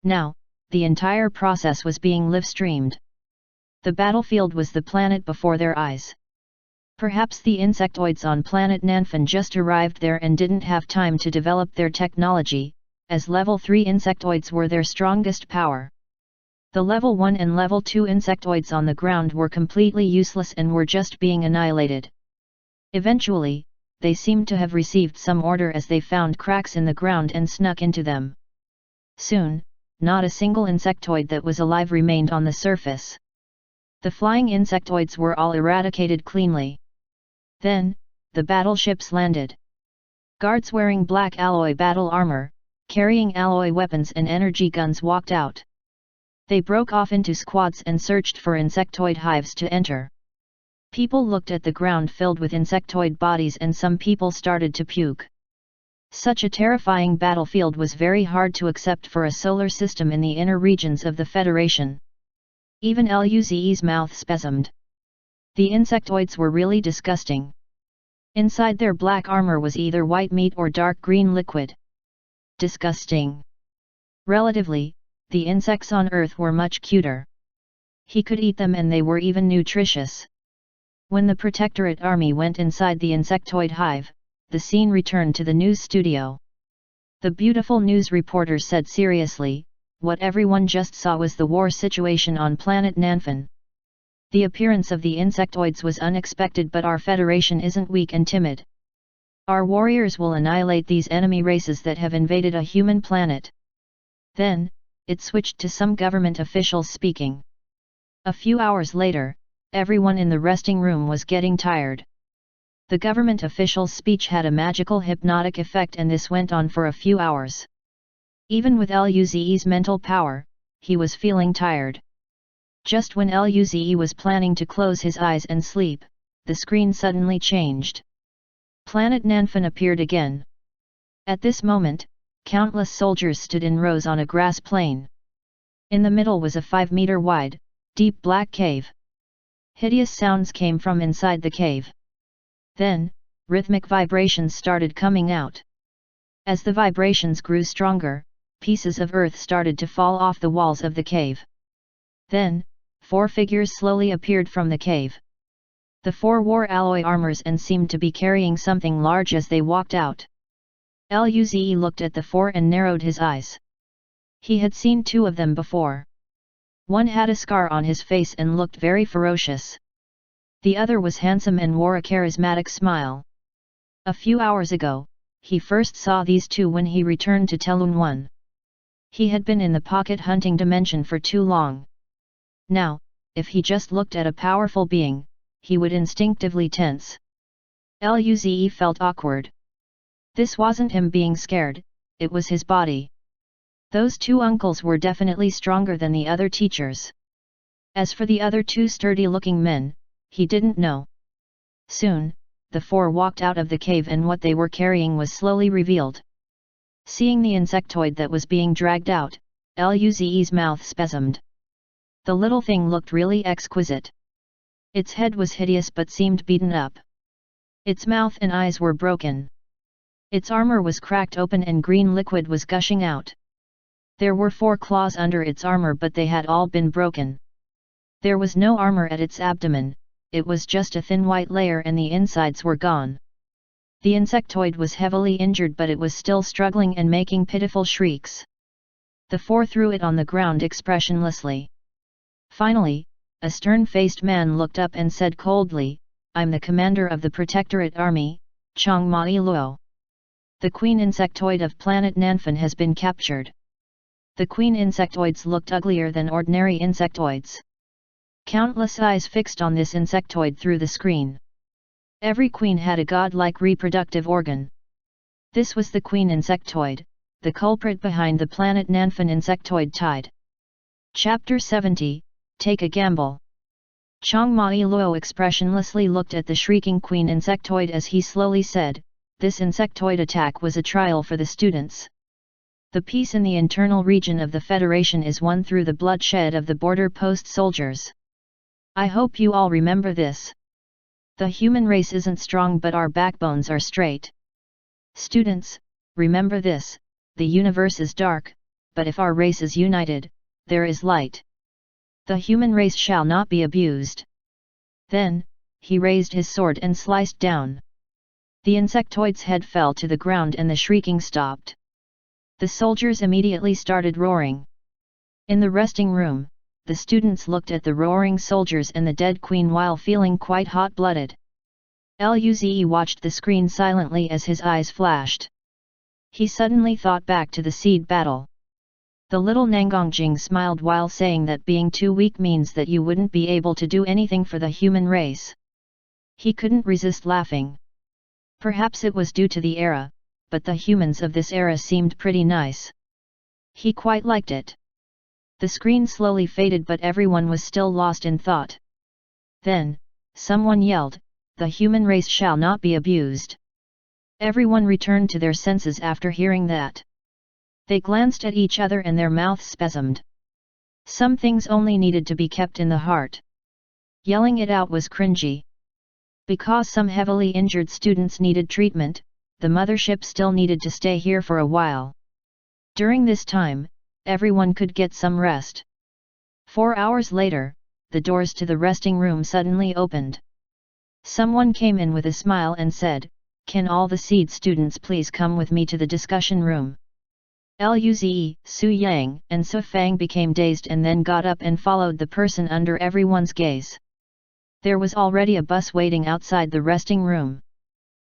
A: Now, the entire process was being live-streamed. The battlefield was the planet before their eyes. Perhaps the insectoids on planet Nanfan just arrived there and didn't have time to develop their technology, as level 3 insectoids were their strongest power. The level 1 and level 2 insectoids on the ground were completely useless and were just being annihilated. Eventually, they seemed to have received some order as they found cracks in the ground and snuck into them. Soon, not a single insectoid that was alive remained on the surface. The flying insectoids were all eradicated cleanly. Then, the battleships landed. Guards wearing black alloy battle armor, carrying alloy weapons and energy guns walked out. They broke off into squads and searched for insectoid hives to enter. People looked at the ground filled with insectoid bodies and some people started to puke. Such a terrifying battlefield was very hard to accept for a solar system in the inner regions of the Federation. Even Luze's mouth spasmed. The insectoids were really disgusting. Inside their black armor was either white meat or dark green liquid. Disgusting. Relatively, the insects on Earth were much cuter. He could eat them and they were even nutritious. When the Protectorate Army went inside the insectoid hive, the scene returned to the news studio. The beautiful news reporter said seriously, "What everyone just saw was the war situation on planet Nanfan. The appearance of the insectoids was unexpected, but our Federation isn't weak and timid. Our warriors will annihilate these enemy races that have invaded a human planet." Then, it switched to some government officials speaking. A few hours later, everyone in the resting room was getting tired. The government official's speech had a magical hypnotic effect and this went on for a few hours. Even with Luze's mental power, he was feeling tired. Just when Luze was planning to close his eyes and sleep, the screen suddenly changed. Planet Nanfan appeared again. At this moment, countless soldiers stood in rows on a grass plain. In the middle was a 5-meter wide, deep black cave. Hideous sounds came from inside the cave. Then, rhythmic vibrations started coming out. As the vibrations grew stronger, pieces of earth started to fall off the walls of the cave. Then, 4 figures slowly appeared from the cave. The 4 wore alloy armors and seemed to be carrying something large as they walked out. Luze looked at the 4 and narrowed his eyes. He had seen 2 of them before. One had a scar on his face and looked very ferocious. The other was handsome and wore a charismatic smile. A few hours ago, he first saw these 2 when he returned to Telun 1. He had been in the pocket hunting dimension for too long. Now, if he just looked at a powerful being, he would instinctively tense. Luze felt awkward. This wasn't him being scared, it was his body. Those 2 uncles were definitely stronger than the other teachers. As for the other 2 sturdy-looking men, he didn't know. Soon, the 4 walked out of the cave and what they were carrying was slowly revealed. Seeing the insectoid that was being dragged out, Luze's mouth spasmed. The little thing looked really exquisite. Its head was hideous but seemed beaten up. Its mouth and eyes were broken. Its armor was cracked open and green liquid was gushing out. There were 4 claws under its armor but they had all been broken. There was no armor at its abdomen, it was just a thin white layer and the insides were gone. The insectoid was heavily injured but it was still struggling and making pitiful shrieks. The 4 threw it on the ground expressionlessly. Finally, a stern-faced man looked up and said coldly, "I'm the commander of the Protectorate Army, Chong Mai Luo. The queen insectoid of planet Nanfan has been captured. The queen insectoids looked uglier than ordinary insectoids. Countless eyes fixed on this insectoid through the screen. Every queen had a godlike reproductive organ. This was the queen insectoid, the culprit behind the planet Nanfan insectoid tide. Chapter 70, Take a Gamble. Chong Mai Luo expressionlessly looked at the shrieking queen insectoid as he slowly said, "This insectoid attack was a trial for the students. The peace in the internal region of the Federation is won through the bloodshed of the border post soldiers. I hope you all remember this. The human race isn't strong, but our backbones are straight. Students, remember this, the universe is dark, but if our race is united, there is light. The human race shall not be abused." Then, he raised his sword and sliced down. The insectoid's head fell to the ground and the shrieking stopped. The soldiers immediately started roaring. In the resting room, the students looked at the roaring soldiers and the dead queen while feeling quite hot-blooded. Luze watched the screen silently as his eyes flashed. He suddenly thought back to the seed battle. The little Nangongjing smiled while saying that being too weak means that you wouldn't be able to do anything for the human race. He couldn't resist laughing. Perhaps it was due to the era, but the humans of this era seemed pretty nice. He quite liked it. The screen slowly faded, but everyone was still lost in thought. Then, someone yelled, "The human race shall not be abused." Everyone returned to their senses after hearing that. They glanced at each other and their mouths spasmed. Some things only needed to be kept in the heart. Yelling it out was cringy. Because some heavily injured students needed treatment, the mothership still needed to stay here for a while. During this time, everyone could get some rest. 4 hours later, the doors to the resting room suddenly opened. Someone came in with a smile and said, "Can all the seed students please come with me to the discussion room?" Luze, Su Yang, and Su Fang became dazed and then got up and followed the person under everyone's gaze. There was already a bus waiting outside the resting room.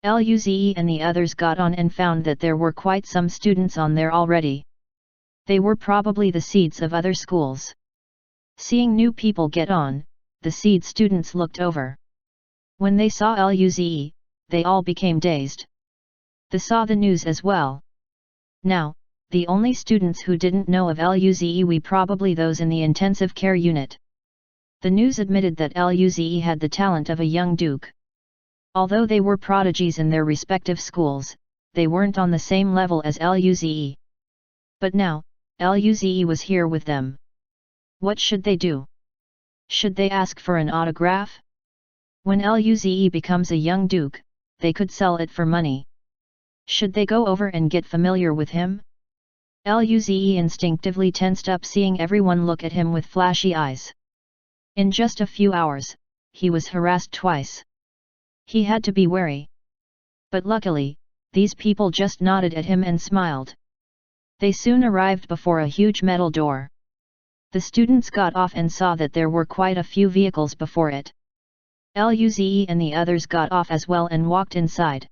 A: Luze and the others got on and found that there were quite some students on there already. They were probably the seeds of other schools. Seeing new people get on, the seed students looked over. When they saw Luze, they all became dazed. They saw the news as well. Now, the only students who didn't know of Luze were probably those in the intensive care unit. The news admitted that Luze had the talent of a young duke. Although they were prodigies in their respective schools, they weren't on the same level as Luze. But now, Luze was here with them. What should they do? Should they ask for an autograph? When Luze becomes a young duke, they could sell it for money. Should they go over and get familiar with him? Luze instinctively tensed up seeing everyone look at him with flashy eyes. In just a few hours, he was harassed twice. He had to be wary. But luckily, these people just nodded at him and smiled. They soon arrived before a huge metal door. The students got off and saw that there were quite a few vehicles before it. Luze and the others got off as well and walked inside.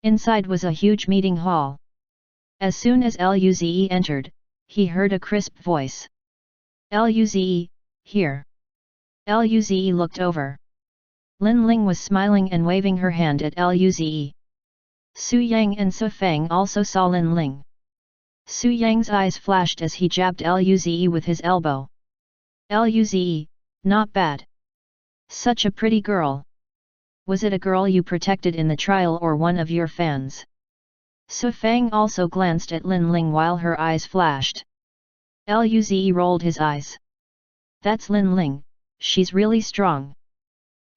A: Inside was a huge meeting hall. As soon as Luze entered, he heard a crisp voice. "Luze, here." Luze looked over. Lin Ling was smiling and waving her hand at Luze. Su Yang and Su Fang also saw Lin Ling. Su Yang's eyes flashed as he jabbed Luze with his elbow. "Luze, not bad. Such a pretty girl. Was it a girl you protected in the trial or one of your fans?" Su Fang also glanced at Lin Ling while her eyes flashed. Luze rolled his eyes. "That's Lin Ling, she's really strong.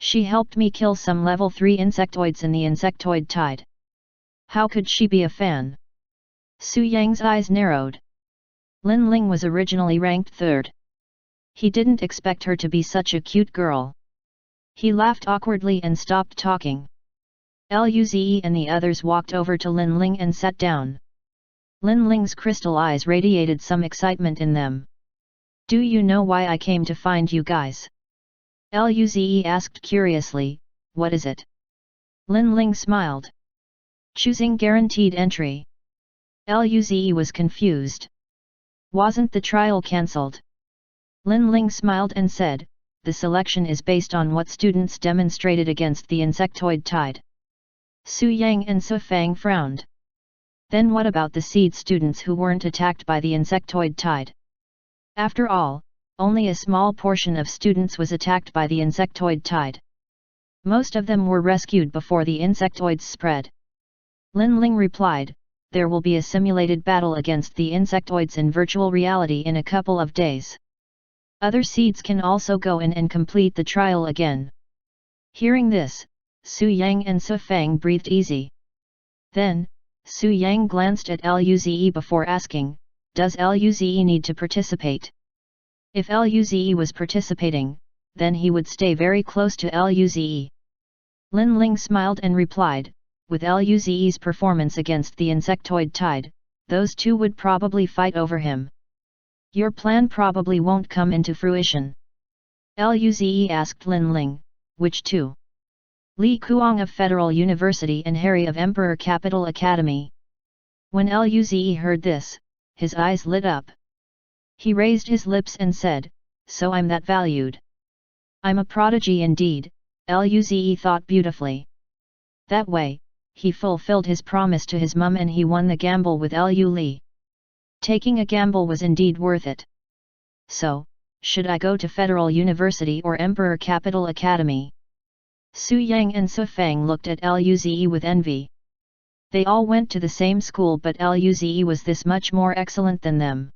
A: She helped me kill some level 3 insectoids in the insectoid tide. How could she be a fan?" Su Yang's eyes narrowed. Lin Ling was originally ranked 3rd. He didn't expect her to be such a cute girl. He laughed awkwardly and stopped talking. Luze and the others walked over to Lin Ling and sat down. Lin Ling's crystal eyes radiated some excitement in them. "Do you know why I came to find you guys?" Luze asked curiously, "What is it?" Lin Ling smiled. Choosing guaranteed entry. Luze was confused. Wasn't the trial cancelled? Lin Ling smiled and said, the selection is based on what students demonstrated against the insectoid tide. Su Yang and Su Fang frowned. Then what about the seed students who weren't attacked by the insectoid tide? After all, only a small portion of students was attacked by the insectoid tide. Most of them were rescued before the insectoids spread. Lin Ling replied, there will be a simulated battle against the insectoids in virtual reality in a couple of days. Other seeds can also go in and complete the trial again. Hearing this, Su Yang and Su Fang breathed easy. Then, Su Yang glanced at Luze before asking, does Luze need to participate? If Luze was participating, then he would stay very close to Luze. Lin Ling smiled and replied, with Luze's performance against the insectoid tide, those two would probably fight over him. Your plan probably won't come into fruition. Luze asked Lin Ling, which two? Li Kuang of Federal University and Harry of Emperor Capital Academy. When Luze heard this, his eyes lit up. He raised his lips and said, so I'm that valued. I'm a prodigy indeed, Luze thought beautifully. That way, he fulfilled his promise to his mum and he won the gamble with Lu Li. Taking a gamble was indeed worth it. So, should I go to Federal University or Emperor Capital Academy? Su Yang and Su Fang looked at Luze with envy. They all went to the same school, but Luze was this much more excellent than them.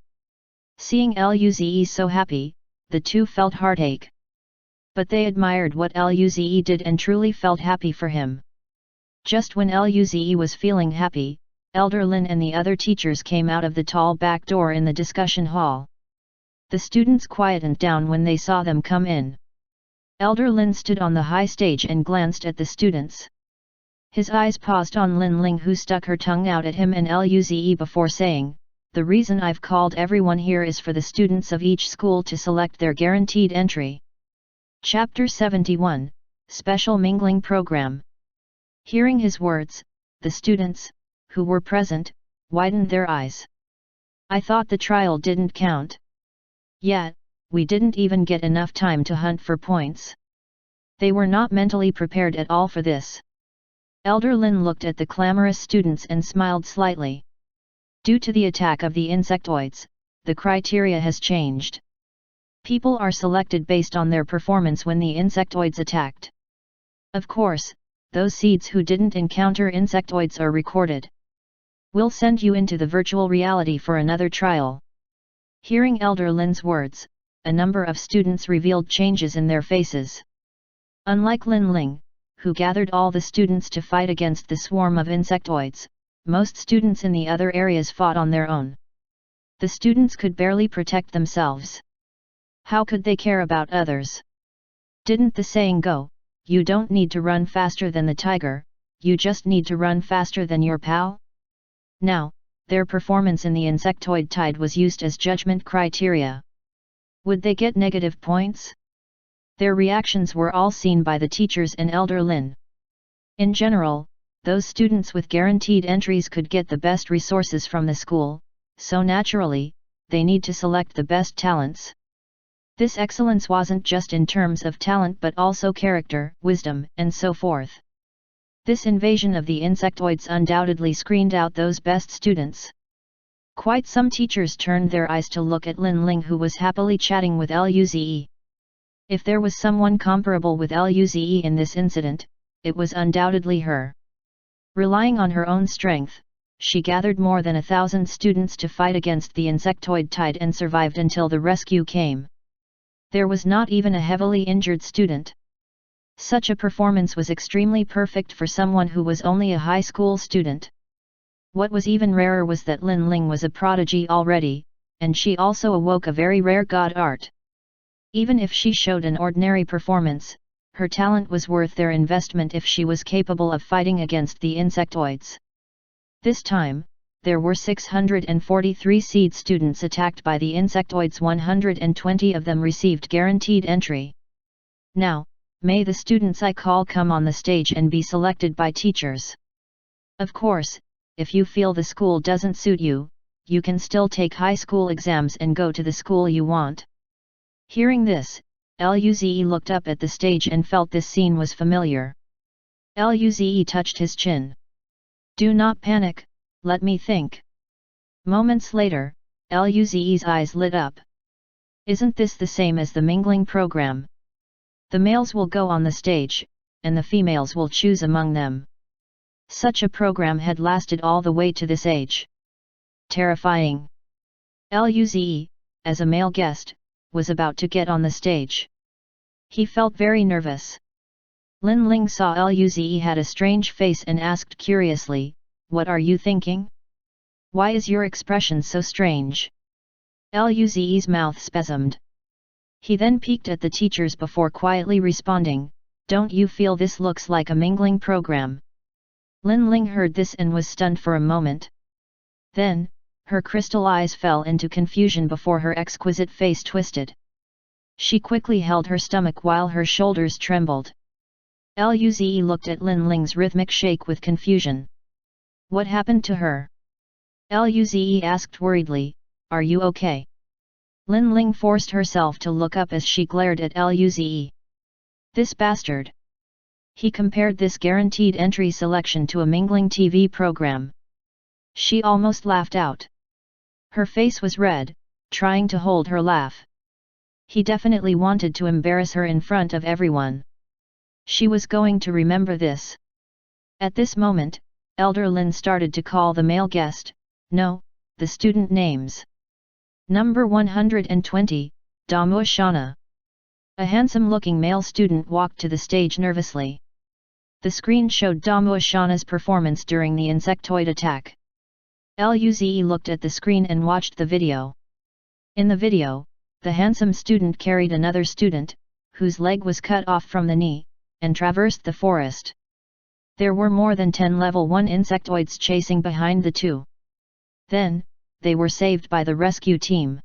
A: Seeing Luze so happy, the two felt heartache. But they admired what Luze did and truly felt happy for him. Just when Luze was feeling happy, Elder Lin and the other teachers came out of the tall back door in the discussion hall. The students quietened down when they saw them come in. Elder Lin stood on the high stage and glanced at the students. His eyes paused on Lin Ling, who stuck her tongue out at him and Luze before saying, the reason I've called everyone here is for the students of each school to select their guaranteed entry. Chapter 71, Special Mingling Program. Hearing his words, the students, who were present, widened their eyes. I thought the trial didn't count. Yet, we didn't even get enough time to hunt for points. They were not mentally prepared at all for this. Elder Lin looked at the clamorous students and smiled slightly. Due to the attack of the insectoids, the criteria has changed. People are selected based on their performance when the insectoids attacked. Of course, those seeds who didn't encounter insectoids are recorded. We'll send you into the virtual reality for another trial. Hearing Elder Lin's words, a number of students revealed changes in their faces. Unlike Lin Ling, who gathered all the students to fight against the swarm of insectoids, most students in the other areas fought on their own. The students could barely protect themselves. How could they care about others? Didn't the saying go, you don't need to run faster than the tiger, you just need to run faster than your pal? Now, their performance in the insectoid tide was used as judgment criteria. Would they get negative points? Their reactions were all seen by the teachers and Elder Lin. In general, those students with guaranteed entries could get the best resources from the school, so naturally, they need to select the best talents. This excellence wasn't just in terms of talent but also character, wisdom, and so forth. This invasion of the insectoids undoubtedly screened out those best students. Quite some teachers turned their eyes to look at Lin Ling, who was happily chatting with Luze. If there was someone comparable with Luze in this incident, it was undoubtedly her. Relying on her own strength, she gathered more than 1,000 students to fight against the insectoid tide and survived until the rescue came. There was not even a heavily injured student. Such a performance was extremely perfect for someone who was only a high school student. What was even rarer was that Lin Ling was a prodigy already, and she also awoke a very rare god art. Even if she showed an ordinary performance, her talent was worth their investment if she was capable of fighting against the insectoids. This time, there were 643 seed students attacked by the insectoids. 120 of them received guaranteed entry. Now, may the students I call come on the stage and be selected by teachers. Of course, if you feel the school doesn't suit you, you can still take high school exams and go to the school you want. Hearing this, Luze looked up at the stage and felt this scene was familiar. Luze touched his chin. Do not panic, let me think. Moments later, Luze's eyes lit up. Isn't this the same as the mingling program? The males will go on the stage, and the females will choose among them. Such a program had lasted all the way to this age. Terrifying. Luze, as a male guest, was about to get on the stage. He felt very nervous. Lin Ling saw Luze had a strange face and asked curiously, "What are you thinking? Why is your expression so strange?" Luze's mouth spasmed. He then peeked at the teachers before quietly responding, "Don't you feel this looks like a mingling program?" Lin Ling heard this and was stunned for a moment. Then, her crystal eyes fell into confusion before her exquisite face twisted. She quickly held her stomach while her shoulders trembled. Luze looked at Lin Ling's rhythmic shake with confusion. What happened to her? Luze asked worriedly, "Are you okay?" Lin Ling forced herself to look up as she glared at Luze. This bastard! He compared this guaranteed entry selection to a mingling TV program. She almost laughed out. Her face was red, trying to hold her laugh. He definitely wanted to embarrass her in front of everyone. She was going to remember this. At this moment, Elder Lin started to call the male guest, no, the student names. Number 120, Damu Shana. A handsome-looking male student walked to the stage nervously. The screen showed Damu Shana's performance during the insectoid attack. Luze looked at the screen and watched the video. In the video, the handsome student carried another student, whose leg was cut off from the knee, and traversed the forest. There were more than 10 level 1 insectoids chasing behind the two. Then, they were saved by the rescue team.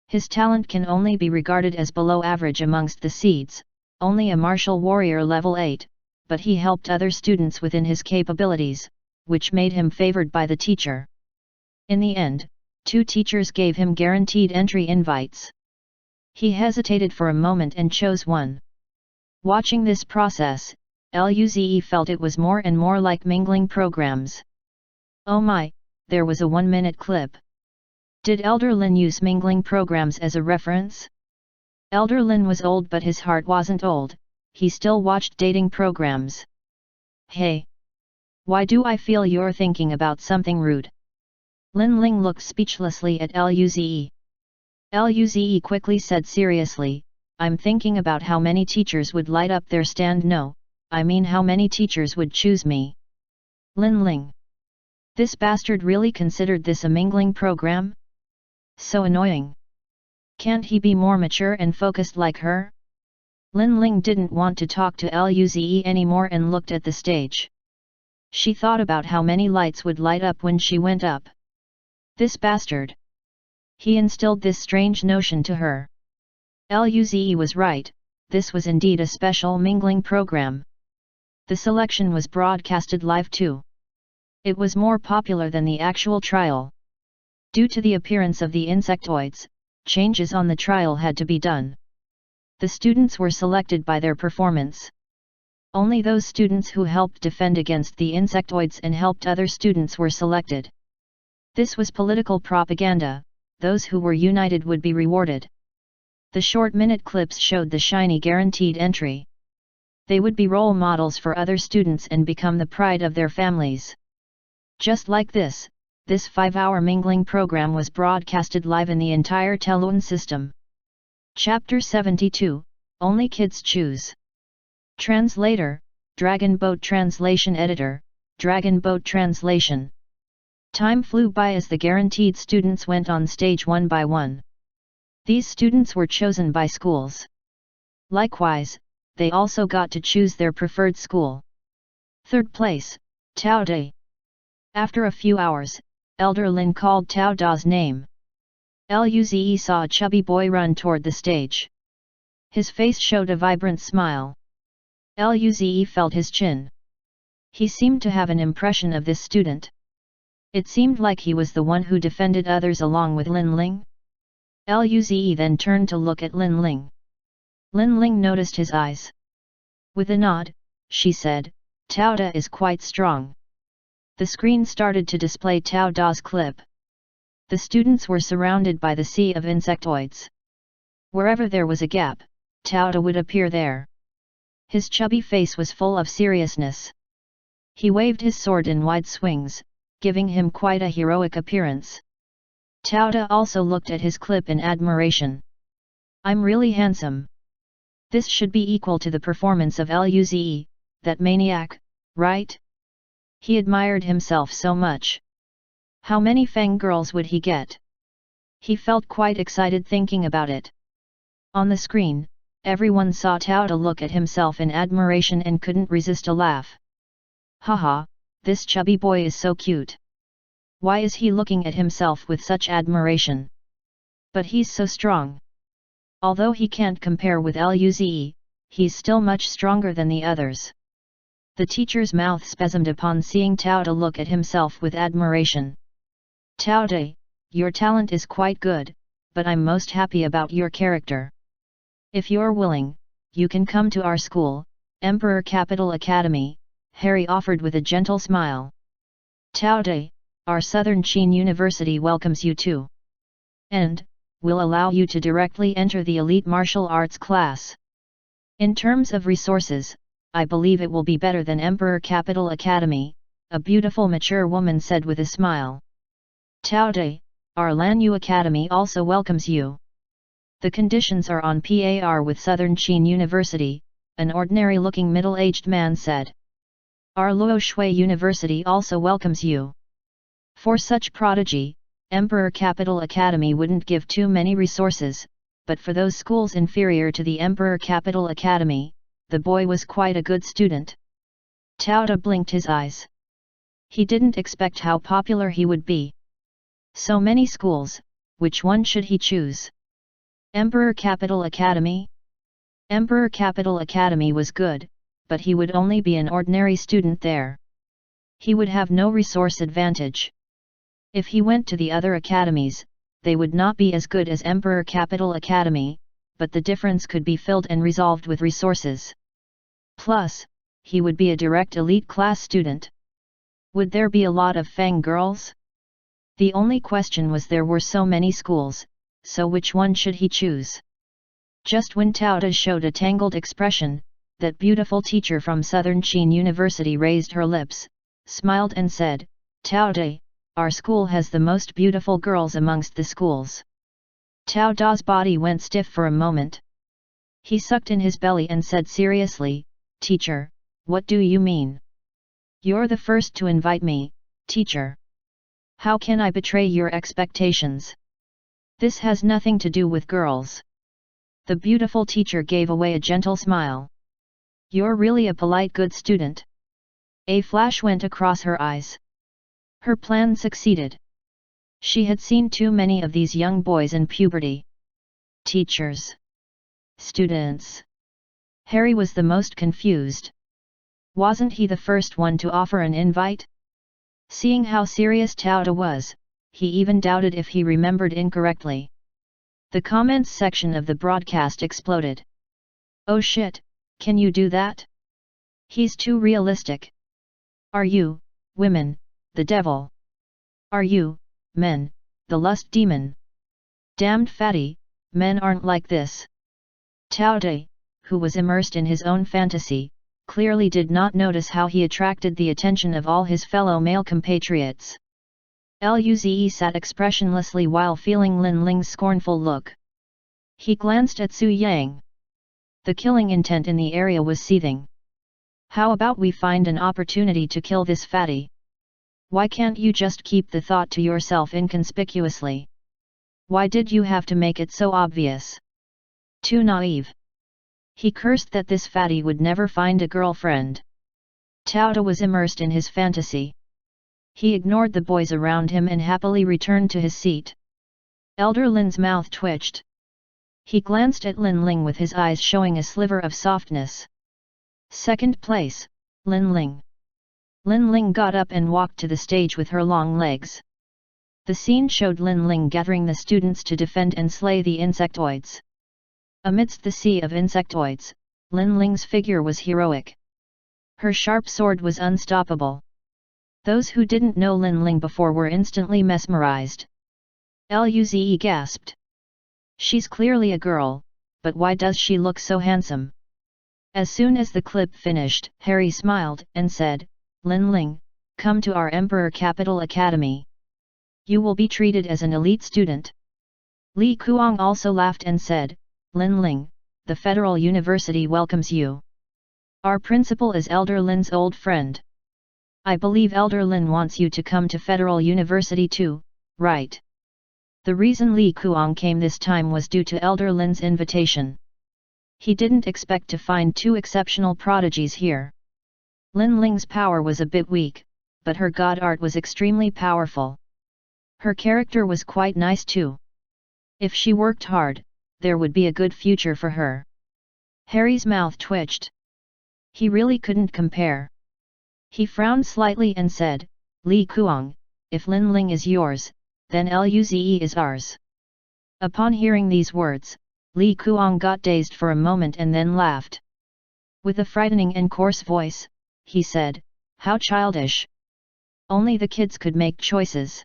A: His talent can only be regarded as below average amongst the seeds, only a martial warrior level 8, but he helped other students within his capabilities, which made him favored by the teacher. In the end, 2 teachers gave him guaranteed entry invites. He hesitated for a moment and chose one. Watching this process, Luze felt it was more and more like mingling programs. Oh my, there was a 1-minute clip. Did Elder Lin use mingling programs as a reference? Elder Lin was old, but his heart wasn't old, he still watched dating programs. Hey! Why do I feel you're thinking about something rude? Lin Ling looked speechlessly at Luze. Luze quickly said seriously, I'm thinking about how many teachers would light up their stand. No, I mean how many teachers would choose me. Lin Ling. This bastard really considered this a mingling program? So annoying. Can't he be more mature and focused like her? Lin Ling didn't want to talk to Luze anymore and looked at the stage. She thought about how many lights would light up when she went up. This bastard. He instilled this strange notion to her. Luze was right, this was indeed a special mingling program. The selection was broadcasted live too. It was more popular than the actual trial. Due to the appearance of the insectoids, changes on the trial had to be done. The students were selected by their performance. Only those students who helped defend against the insectoids and helped other students were selected. This was political propaganda, those who were united would be rewarded. The short-minute clips showed the shiny guaranteed entry. They would be role models for other students and become the pride of their families. Just like this 5-hour mingling program was broadcasted live in the entire Telun system. Chapter 72, Only Kids Choose. Translator, Dragon Boat Translation Editor, Dragon Boat Translation. Time flew by as the guaranteed students went on stage one by one. These students were chosen by schools. Likewise, they also got to choose their preferred school. Third place, Tao Da. After a few hours, Elder Lin called Tao Da's name. Luze saw a chubby boy run toward the stage. His face showed a vibrant smile. Luze felt his chin. He seemed to have an impression of this student. It seemed like he was the one who defended others along with Lin Ling. Luze then turned to look at Lin Ling. Lin Ling noticed his eyes. With a nod, she said, Tao Da is quite strong. The screen started to display Tao Da's clip. The students were surrounded by the sea of insectoids. Wherever there was a gap, Tao Da would appear there. His chubby face was full of seriousness. He waved his sword in wide swings, giving him quite a heroic appearance. Tao Da also looked at his clip in admiration. I'm really handsome. This should be equal to the performance of Luze, that maniac, right? He admired himself so much. How many Fang girls would he get? He felt quite excited thinking about it. On the screen, everyone saw Tao Da look at himself in admiration and couldn't resist a laugh. Haha, this chubby boy is so cute. Why is he looking at himself with such admiration? But he's so strong. Although he can't compare with Luze, he's still much stronger than the others. The teacher's mouth spasmed upon seeing Tao Da look at himself with admiration. Tao Da, your talent is quite good, but I'm most happy about your character. If you're willing, you can come to our school, Emperor Capital Academy, Harry offered with a gentle smile. Tao Da, our Southern Qin University welcomes you too. And will allow you to directly enter the elite martial arts class. In terms of resources, I believe it will be better than Emperor Capital Academy, a beautiful mature woman said with a smile. Tao Da, our Lanyu Academy also welcomes you. The conditions are on par with Southern Qin University, an ordinary-looking middle-aged man said. Our Luo Shui University also welcomes you. For such prodigy, Emperor Capital Academy wouldn't give too many resources, but for those schools inferior to the Emperor Capital Academy, the boy was quite a good student. Tao Da blinked his eyes. He didn't expect how popular he would be. So many schools, which one should he choose? Emperor Capital Academy? Emperor Capital Academy was good, but he would only be an ordinary student there. He would have no resource advantage. If he went to the other academies, they would not be as good as Emperor Capital Academy, but the difference could be filled and resolved with resources. Plus, he would be a direct elite class student. Would there be a lot of Fang girls? The only question was there were so many schools, so which one should he choose? Just when Tao Da showed a tangled expression, that beautiful teacher from Southern Qin University raised her lips, smiled and said, Tao Da, our school has the most beautiful girls amongst the schools. Tao Da's body went stiff for a moment. He sucked in his belly and said seriously, Teacher, what do you mean? You're the first to invite me, teacher. How can I betray your expectations? This has nothing to do with girls. The beautiful teacher gave away a gentle smile. You're really a polite good student. A flash went across her eyes. Her plan succeeded. She had seen too many of these young boys in puberty. Teachers. Students. Harry was the most confused. Wasn't he the first one to offer an invite? Seeing how serious Tao Da was, he even doubted if he remembered incorrectly. The comments section of the broadcast exploded. Oh shit, can you do that? He's too realistic. Are you, women, the devil? Are you, men, the lust demon? Damned fatty, men aren't like this. Tao Da, who was immersed in his own fantasy, clearly did not notice how he attracted the attention of all his fellow male compatriots. Luze sat expressionlessly while feeling Lin Ling's scornful look. He glanced at Su Yang. The killing intent in the area was seething. How about we find an opportunity to kill this fatty? Why can't you just keep the thought to yourself inconspicuously? Why did you have to make it so obvious? Too naive. He cursed that this fatty would never find a girlfriend. Tao Da was immersed in his fantasy. He ignored the boys around him and happily returned to his seat. Elder Lin's mouth twitched. He glanced at Lin Ling with his eyes showing a sliver of softness. Second place, Lin Ling. Lin Ling got up and walked to the stage with her long legs. The scene showed Lin Ling gathering the students to defend and slay the insectoids. Amidst the sea of insectoids, Lin Ling's figure was heroic. Her sharp sword was unstoppable. Those who didn't know Lin Ling before were instantly mesmerized. Luze gasped. She's clearly a girl, but why does she look so handsome? As soon as the clip finished, Harry smiled and said, Lin Ling, come to our Emperor Capital Academy. You will be treated as an elite student. Li Kuang also laughed and said, Lin Ling, the Federal University welcomes you. Our principal is Elder Lin's old friend. I believe Elder Lin wants you to come to Federal University too, right? The reason Li Kuang came this time was due to Elder Lin's invitation. He didn't expect to find two exceptional prodigies here. Lin Ling's power was a bit weak, but her god art was extremely powerful. Her character was quite nice too. If she worked hard, there would be a good future for her. Harry's mouth twitched. He really couldn't compare. He frowned slightly and said, Li Kuang, if Lin Ling is yours, then Luze is ours. Upon hearing these words, Li Kuang got dazed for a moment and then laughed. With a frightening and coarse voice, he said, how childish. Only the kids could make choices.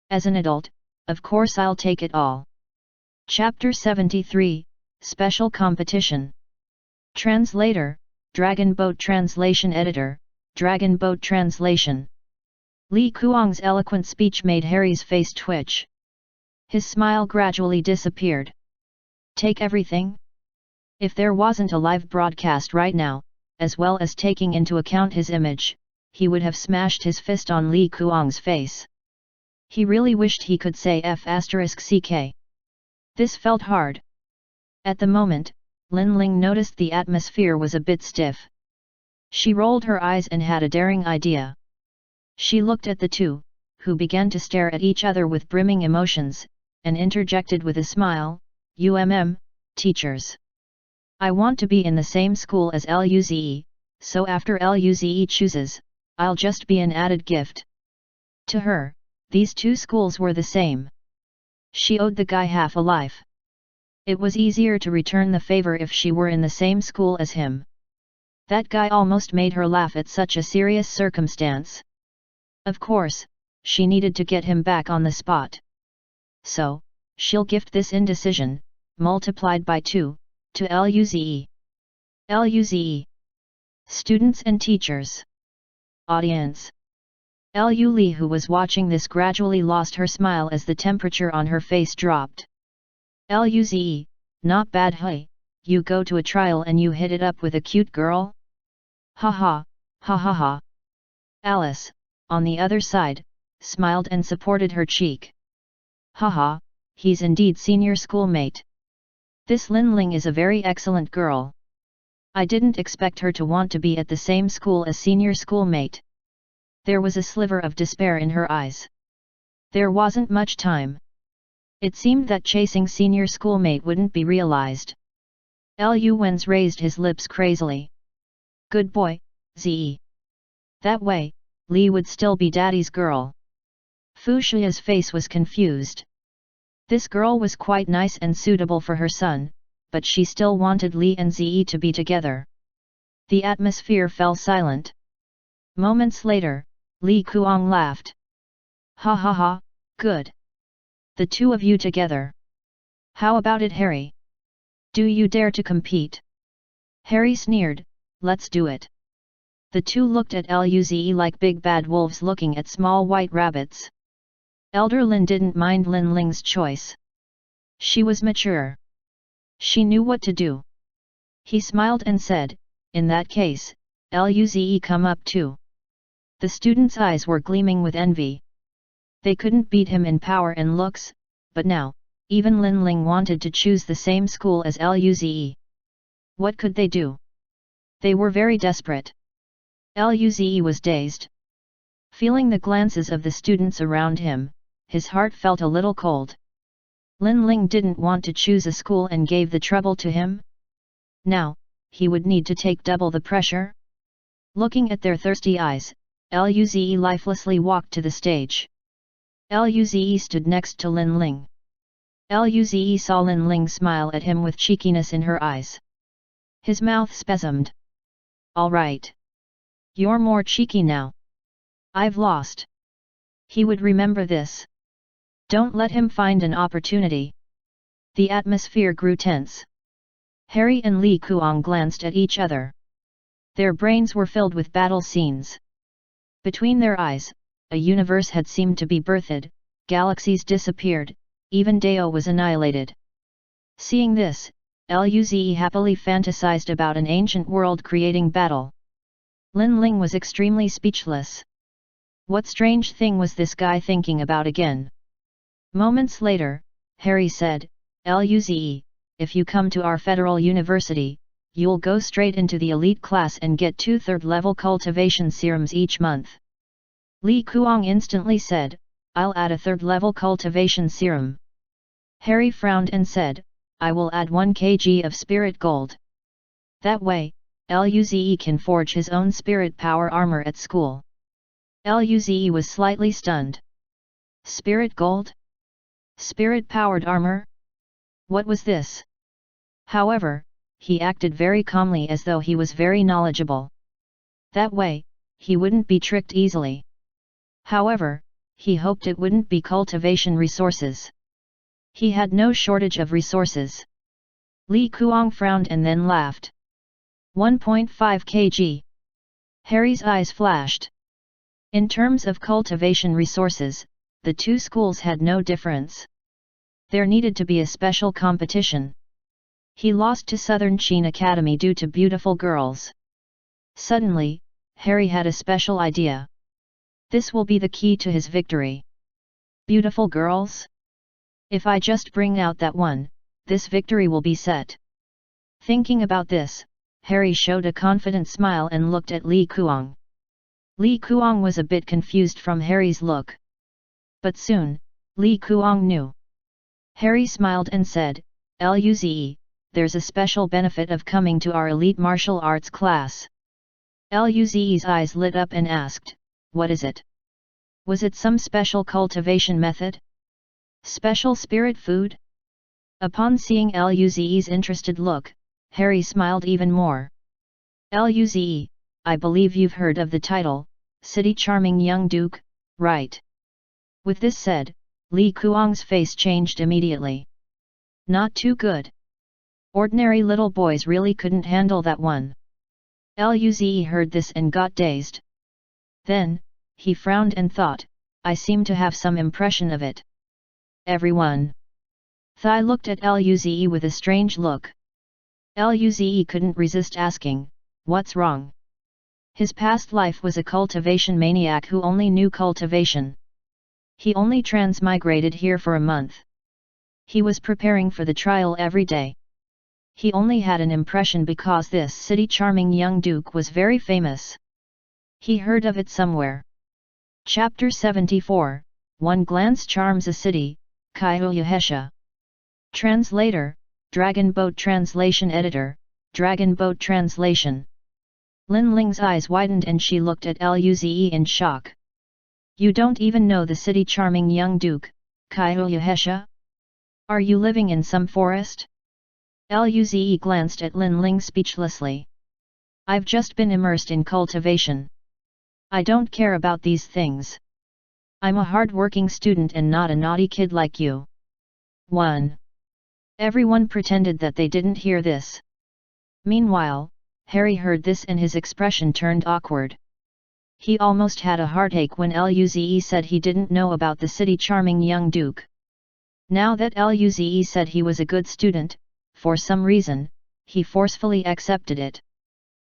A: As an adult, of course I'll take it all. Chapter 73, Special Competition. Translator, Dragon Boat Translation Editor, Dragon Boat Translation. Li Kuang's eloquent speech made Harry's face twitch. His smile gradually disappeared. Take everything? If there wasn't a live broadcast right now, as well as taking into account his image, he would have smashed his fist on Li Kuang's face. He really wished he could say F***ck. This felt hard. At the moment, Lin Ling noticed the atmosphere was a bit stiff. She rolled her eyes and had a daring idea. She looked at the two, who began to stare at each other with brimming emotions, and interjected with a smile, teachers. I want to be in the same school as Luze, so after Luze chooses, I'll just be an added gift. To her, these two schools were the same. She owed the guy half a life. It was easier to return the favor if she were in the same school as him. That guy almost made her laugh at such a serious circumstance. Of course, she needed to get him back on the spot. So, she'll gift this indecision, multiplied by 2, to Luze. Luze. Students and teachers. Audience. Lu Li, who was watching this, gradually lost her smile as the temperature on her face dropped. Luze, not bad hey, you go to a trial and you hit it up with a cute girl? Ha ha, ha ha ha. Alice, on the other side, smiled and supported her cheek. Haha, he's indeed senior schoolmate. This Lin Ling is a very excellent girl. I didn't expect her to want to be at the same school as senior schoolmate. There was a sliver of despair in her eyes. There wasn't much time. It seemed that chasing senior schoolmate wouldn't be realized. Lu Wen's raised his lips crazily. Good boy, Ze. That way, Li would still be daddy's girl. Fu Shia's face was confused. This girl was quite nice and suitable for her son, but she still wanted Li and Ze to be together. The atmosphere fell silent. Moments later, Li Kuang laughed. Ha ha ha, good. The two of you together. How about it, Harry? Do you dare to compete? Harry sneered, let's do it. The two looked at Luze like big bad wolves looking at small white rabbits. Elder Lin didn't mind Lin Ling's choice. She was mature. She knew what to do. He smiled and said, in that case, Luze come up too. The students' eyes were gleaming with envy. They couldn't beat him in power and looks, but now, even Lin Ling wanted to choose the same school as Luze. What could they do? They were very desperate. Luze was dazed. Feeling the glances of the students around him, his heart felt a little cold. Lin Ling didn't want to choose a school and gave the trouble to him. Now, he would need to take double the pressure. Looking at their thirsty eyes, Luze lifelessly walked to the stage. Luze stood next to Lin Ling. Luze saw Lin Ling smile at him with cheekiness in her eyes. His mouth spasmed. All right. You're more cheeky now. I've lost. He would remember this. Don't let him find an opportunity. The atmosphere grew tense. Harry and Li Kuang glanced at each other. Their brains were filled with battle scenes. Between their eyes, a universe had seemed to be birthed, galaxies disappeared, even Dao was annihilated. Seeing this, Luze happily fantasized about an ancient world creating battle. Lin Ling was extremely speechless. What strange thing was this guy thinking about again? Moments later, Harry said, Luze, if you come to our federal university, you'll go straight into the elite class and get 2 third-level cultivation serums each month. Li Kuang instantly said, I'll add a third-level cultivation serum. Harry frowned and said, I will add 1 kg of spirit gold. That way, Luze can forge his own spirit power armor at school. Luze was slightly stunned. Spirit gold? Spirit-powered armor? What was this? However, he acted very calmly as though he was very knowledgeable. That way, he wouldn't be tricked easily. However, he hoped it wouldn't be cultivation resources. He had no shortage of resources. Li Kuang frowned and then laughed. 1.5 kg. Harry's eyes flashed. In terms of cultivation resources, the two schools had no difference. There needed to be a special competition. He lost to Southern Qin Academy due to beautiful girls. Suddenly, Harry had a special idea. This will be the key to his victory. Beautiful girls? If I just bring out that one, this victory will be set. Thinking about this, Harry showed a confident smile and looked at Li Kuang. Li Kuang was a bit confused from Harry's look. But soon, Li Kuang knew. Harry smiled and said, Luze, there's a special benefit of coming to our elite martial arts class. Luze's eyes lit up and asked, what is it? Was it some special cultivation method? Special spirit food? Upon seeing Luze's interested look, Harry smiled even more. Luze, I believe you've heard of the title, City Charming Young Duke, right? With this said, Li Kuang's face changed immediately. Not too good. Ordinary little boys really couldn't handle that one. Luze heard this and got dazed. Then, he frowned and thought, I seem to have some impression of it. Everyone. Thai looked at Luze with a strange look. Luze couldn't resist asking, what's wrong? His past life was a cultivation maniac who only knew cultivation. He only transmigrated here for a month. He was preparing for the trial every day. He only had an impression because this city charming young duke was very famous. He heard of it somewhere. Chapter 74, One Glance Charms a City, Kaiho Hesha. Translator, Dragon Boat Translation Editor, Dragon Boat Translation. Lin Ling's eyes widened and she looked at Luze in shock. You don't even know the city charming young duke, Kaiho Hesha? Are you living in some forest? Luze glanced at Lin Ling speechlessly. I've just been immersed in cultivation. I don't care about these things. I'm a hard-working student and not a naughty kid like you. 1. Everyone pretended that they didn't hear this. Meanwhile, Harry heard this and his expression turned awkward. He almost had a heartache when Luze said he didn't know about the city charming young duke. Now that Luze said he was a good student, for some reason, he forcefully accepted it.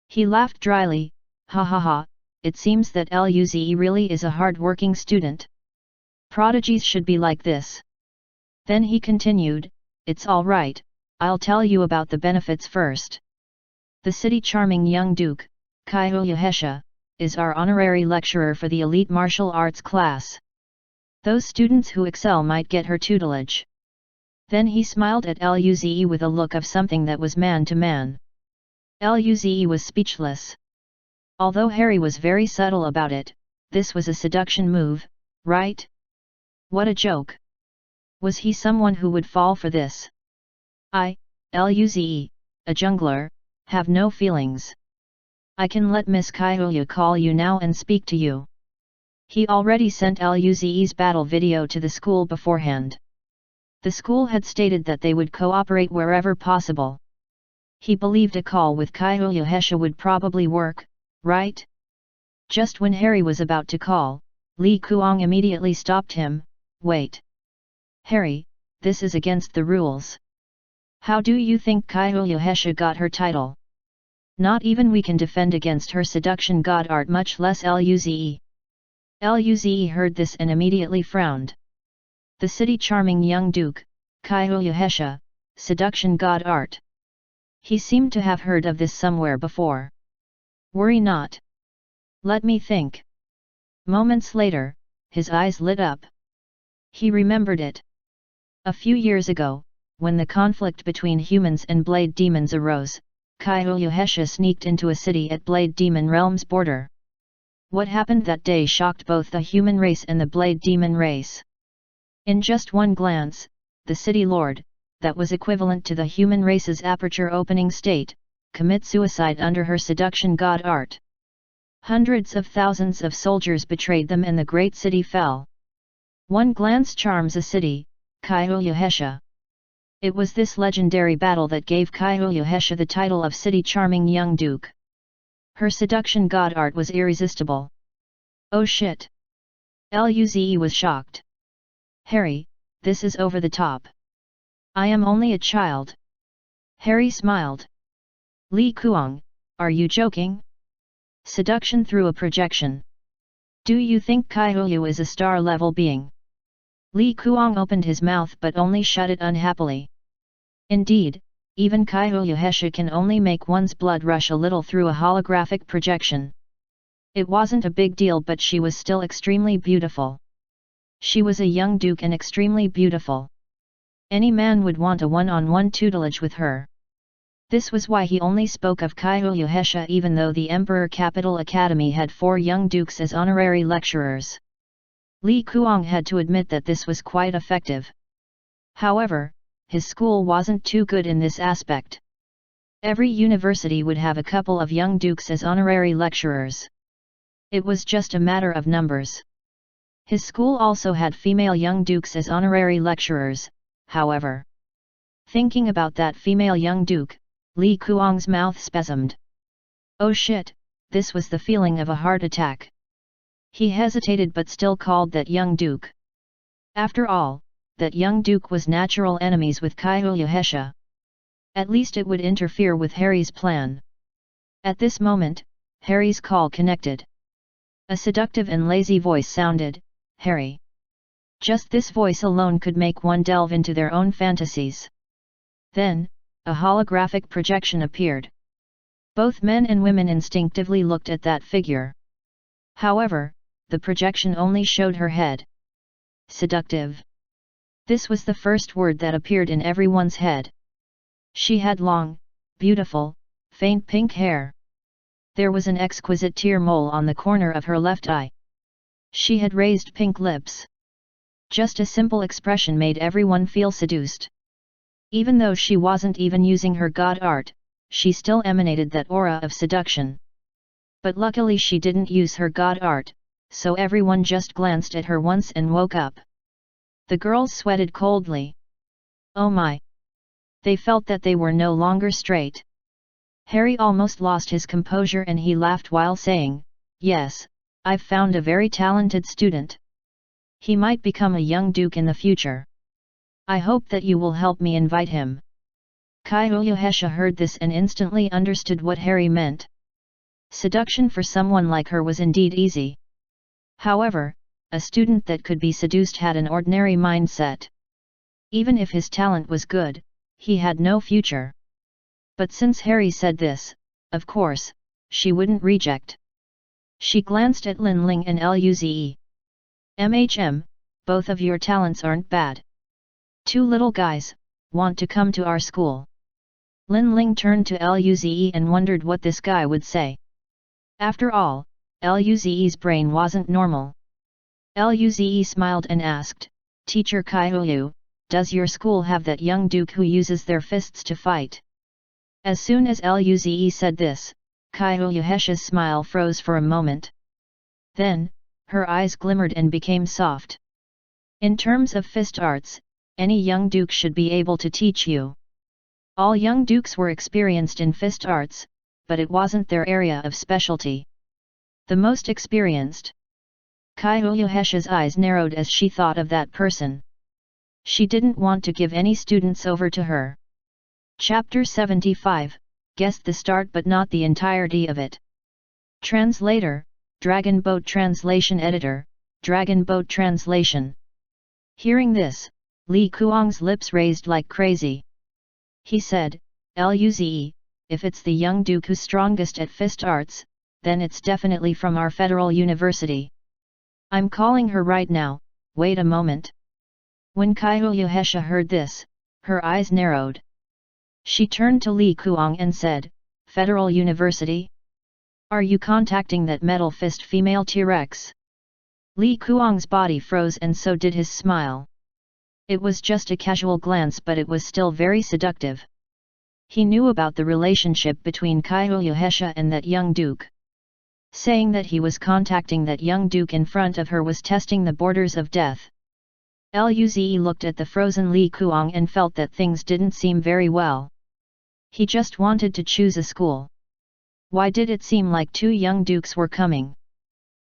A: He laughed dryly, ha ha ha, it seems that Luze really is a hard-working student. Prodigies should be like this. Then he continued, it's all right, I'll tell you about the benefits first. The city charming young duke, Kaiho Hesha, is our honorary lecturer for the elite martial arts class. Those students who excel might get her tutelage. Then he smiled at Luze with a look of something that was man to man. Luze was speechless. Although Harry was very subtle about it, this was a seduction move, right? What a joke! Was he someone who would fall for this? I, Luze, a jungler, have no feelings. I can let Miss Kaihuya call you now and speak to you. He already sent Luze's battle video to the school beforehand. The school had stated that they would cooperate wherever possible. He believed a call with Kaihuya Hesha would probably work, right? Just when Harry was about to call, Li Kuang immediately stopped him. Wait. Harry, this is against the rules. How do you think Kaihuya Hesha got her title? Not even we can defend against her seduction god art, much less Luze. Luze heard this and immediately frowned. The city charming young duke, Kaihuya Hesha, seduction god art. He seemed to have heard of this somewhere before. Worry not. Let me think. Moments later, his eyes lit up. He remembered it. A few years ago, when the conflict between humans and Blade Demons arose, Kaihuya Hesha sneaked into a city at Blade Demon Realm's border. What happened that day shocked both the human race and the Blade Demon race. In just one glance, the city lord, that was equivalent to the human race's aperture opening state, commit suicide under her seduction god art. Hundreds of thousands of soldiers betrayed them and the great city fell. One glance charms a city, Kaihuya Hesha. It was this legendary battle that gave Kaihuya Hesha the title of City Charming Young Duke. Her seduction god art was irresistible. Oh shit! Luze was shocked. Harry, this is over the top. I am only a child. Harry smiled. Li Kuang, are you joking? Seduction through a projection. Do you think Kaihuya is a star-level being? Li Kuang opened his mouth but only shut it unhappily. Indeed, even Kaihuya Hesha can only make one's blood rush a little through a holographic projection. It wasn't a big deal, but she was still extremely beautiful. She was a young duke and extremely beautiful. Any man would want a one-on-one tutelage with her. This was why he only spoke of Kaihuya Hesha, even though the Emperor Capital Academy had 4 young dukes as honorary lecturers. Li Kuang had to admit that this was quite effective. However, his school wasn't too good in this aspect. Every university would have a couple of young dukes as honorary lecturers. It was just a matter of numbers. His school also had female young dukes as honorary lecturers, however. Thinking about that female young duke, Li Kuang's mouth spasmed. Oh shit, this was the feeling of a heart attack. He hesitated but still called that young duke. After all, that young duke was natural enemies with Kaihuya Hesha. At least it would interfere with Harry's plan. At this moment, Harry's call connected. A seductive and lazy voice sounded, Harry. Just this voice alone could make one delve into their own fantasies. Then, a holographic projection appeared. Both men and women instinctively looked at that figure. However, the projection only showed her head. Seductive. This was the first word that appeared in everyone's head. She had long, beautiful, faint pink hair. There was an exquisite tear mole on the corner of her left eye. She had raised pink lips. Just a simple expression made everyone feel seduced. Even though she wasn't even using her god art, she still emanated that aura of seduction. But luckily she didn't use her god art, so everyone just glanced at her once and woke up. The girls sweated coldly. Oh my! They felt that they were no longer straight. Harry almost lost his composure and he laughed while saying, yes, I've found a very talented student. He might become a young duke in the future. I hope that you will help me invite him. Kaihuya Hesha heard this and instantly understood what Harry meant. Seduction for someone like her was indeed easy. However, a student that could be seduced had an ordinary mindset. Even if his talent was good, he had no future. But since Harry said this, of course, she wouldn't reject. She glanced at Lin Ling and Luze. Both of your talents aren't bad. 2 little guys, want to come to our school. Lin Ling turned to Luze and wondered what this guy would say. After all, Luze's brain wasn't normal. Luze smiled and asked, "Teacher Kaihuyu, does your school have that young duke who uses their fists to fight?" As soon as Luze said this, Kaihuyu Hesha's smile froze for a moment. Then, her eyes glimmered and became soft. "In terms of fist arts, any young duke should be able to teach you." All young dukes were experienced in fist arts, but it wasn't their area of specialty. The most experienced. Kaihuyu Hesha's eyes narrowed as she thought of that person. She didn't want to give any students over to her. Chapter 75, guessed the start but not the entirety of it. Translator, Dragon Boat Translation Editor, Dragon Boat Translation. Hearing this, Li Kuang's lips raised like crazy. He said, "Luze, if it's the young duke who's strongest at fist arts, then it's definitely from our federal university. I'm calling her right now, wait a moment." When Kaihuyu Hesha heard this, her eyes narrowed. She turned to Li Kuang and said, "Federal University? Are you contacting that metal fist female T-Rex?" Li Kuang's body froze and so did his smile. It was just a casual glance but it was still very seductive. He knew about the relationship between Kaihuyu Hesha and that young duke. Saying that he was contacting that young duke in front of her was testing the borders of death. Luze looked at the frozen Li Kuang and felt that things didn't seem very well. He just wanted to choose a school. Why did it seem like two young dukes were coming?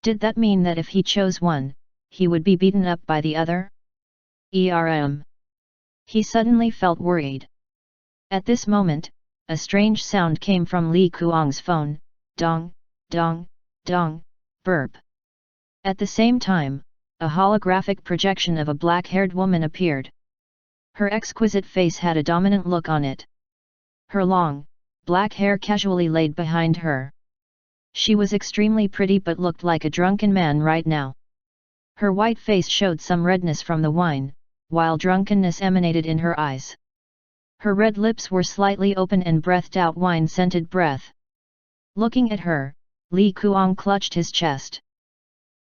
A: Did that mean that if he chose one, he would be beaten up by the other? He suddenly felt worried. At this moment, a strange sound came from Li Kuang's phone, dong, dong, dong, burp. At the same time, a holographic projection of a black-haired woman appeared. Her exquisite face had a dominant look on it. Her long, black hair casually laid behind her. She was extremely pretty but looked like a drunken man right now. Her white face showed some redness from the wine, while drunkenness emanated in her eyes. Her red lips were slightly open and breathed out wine-scented breath. Looking at her, Li Kuang clutched his chest.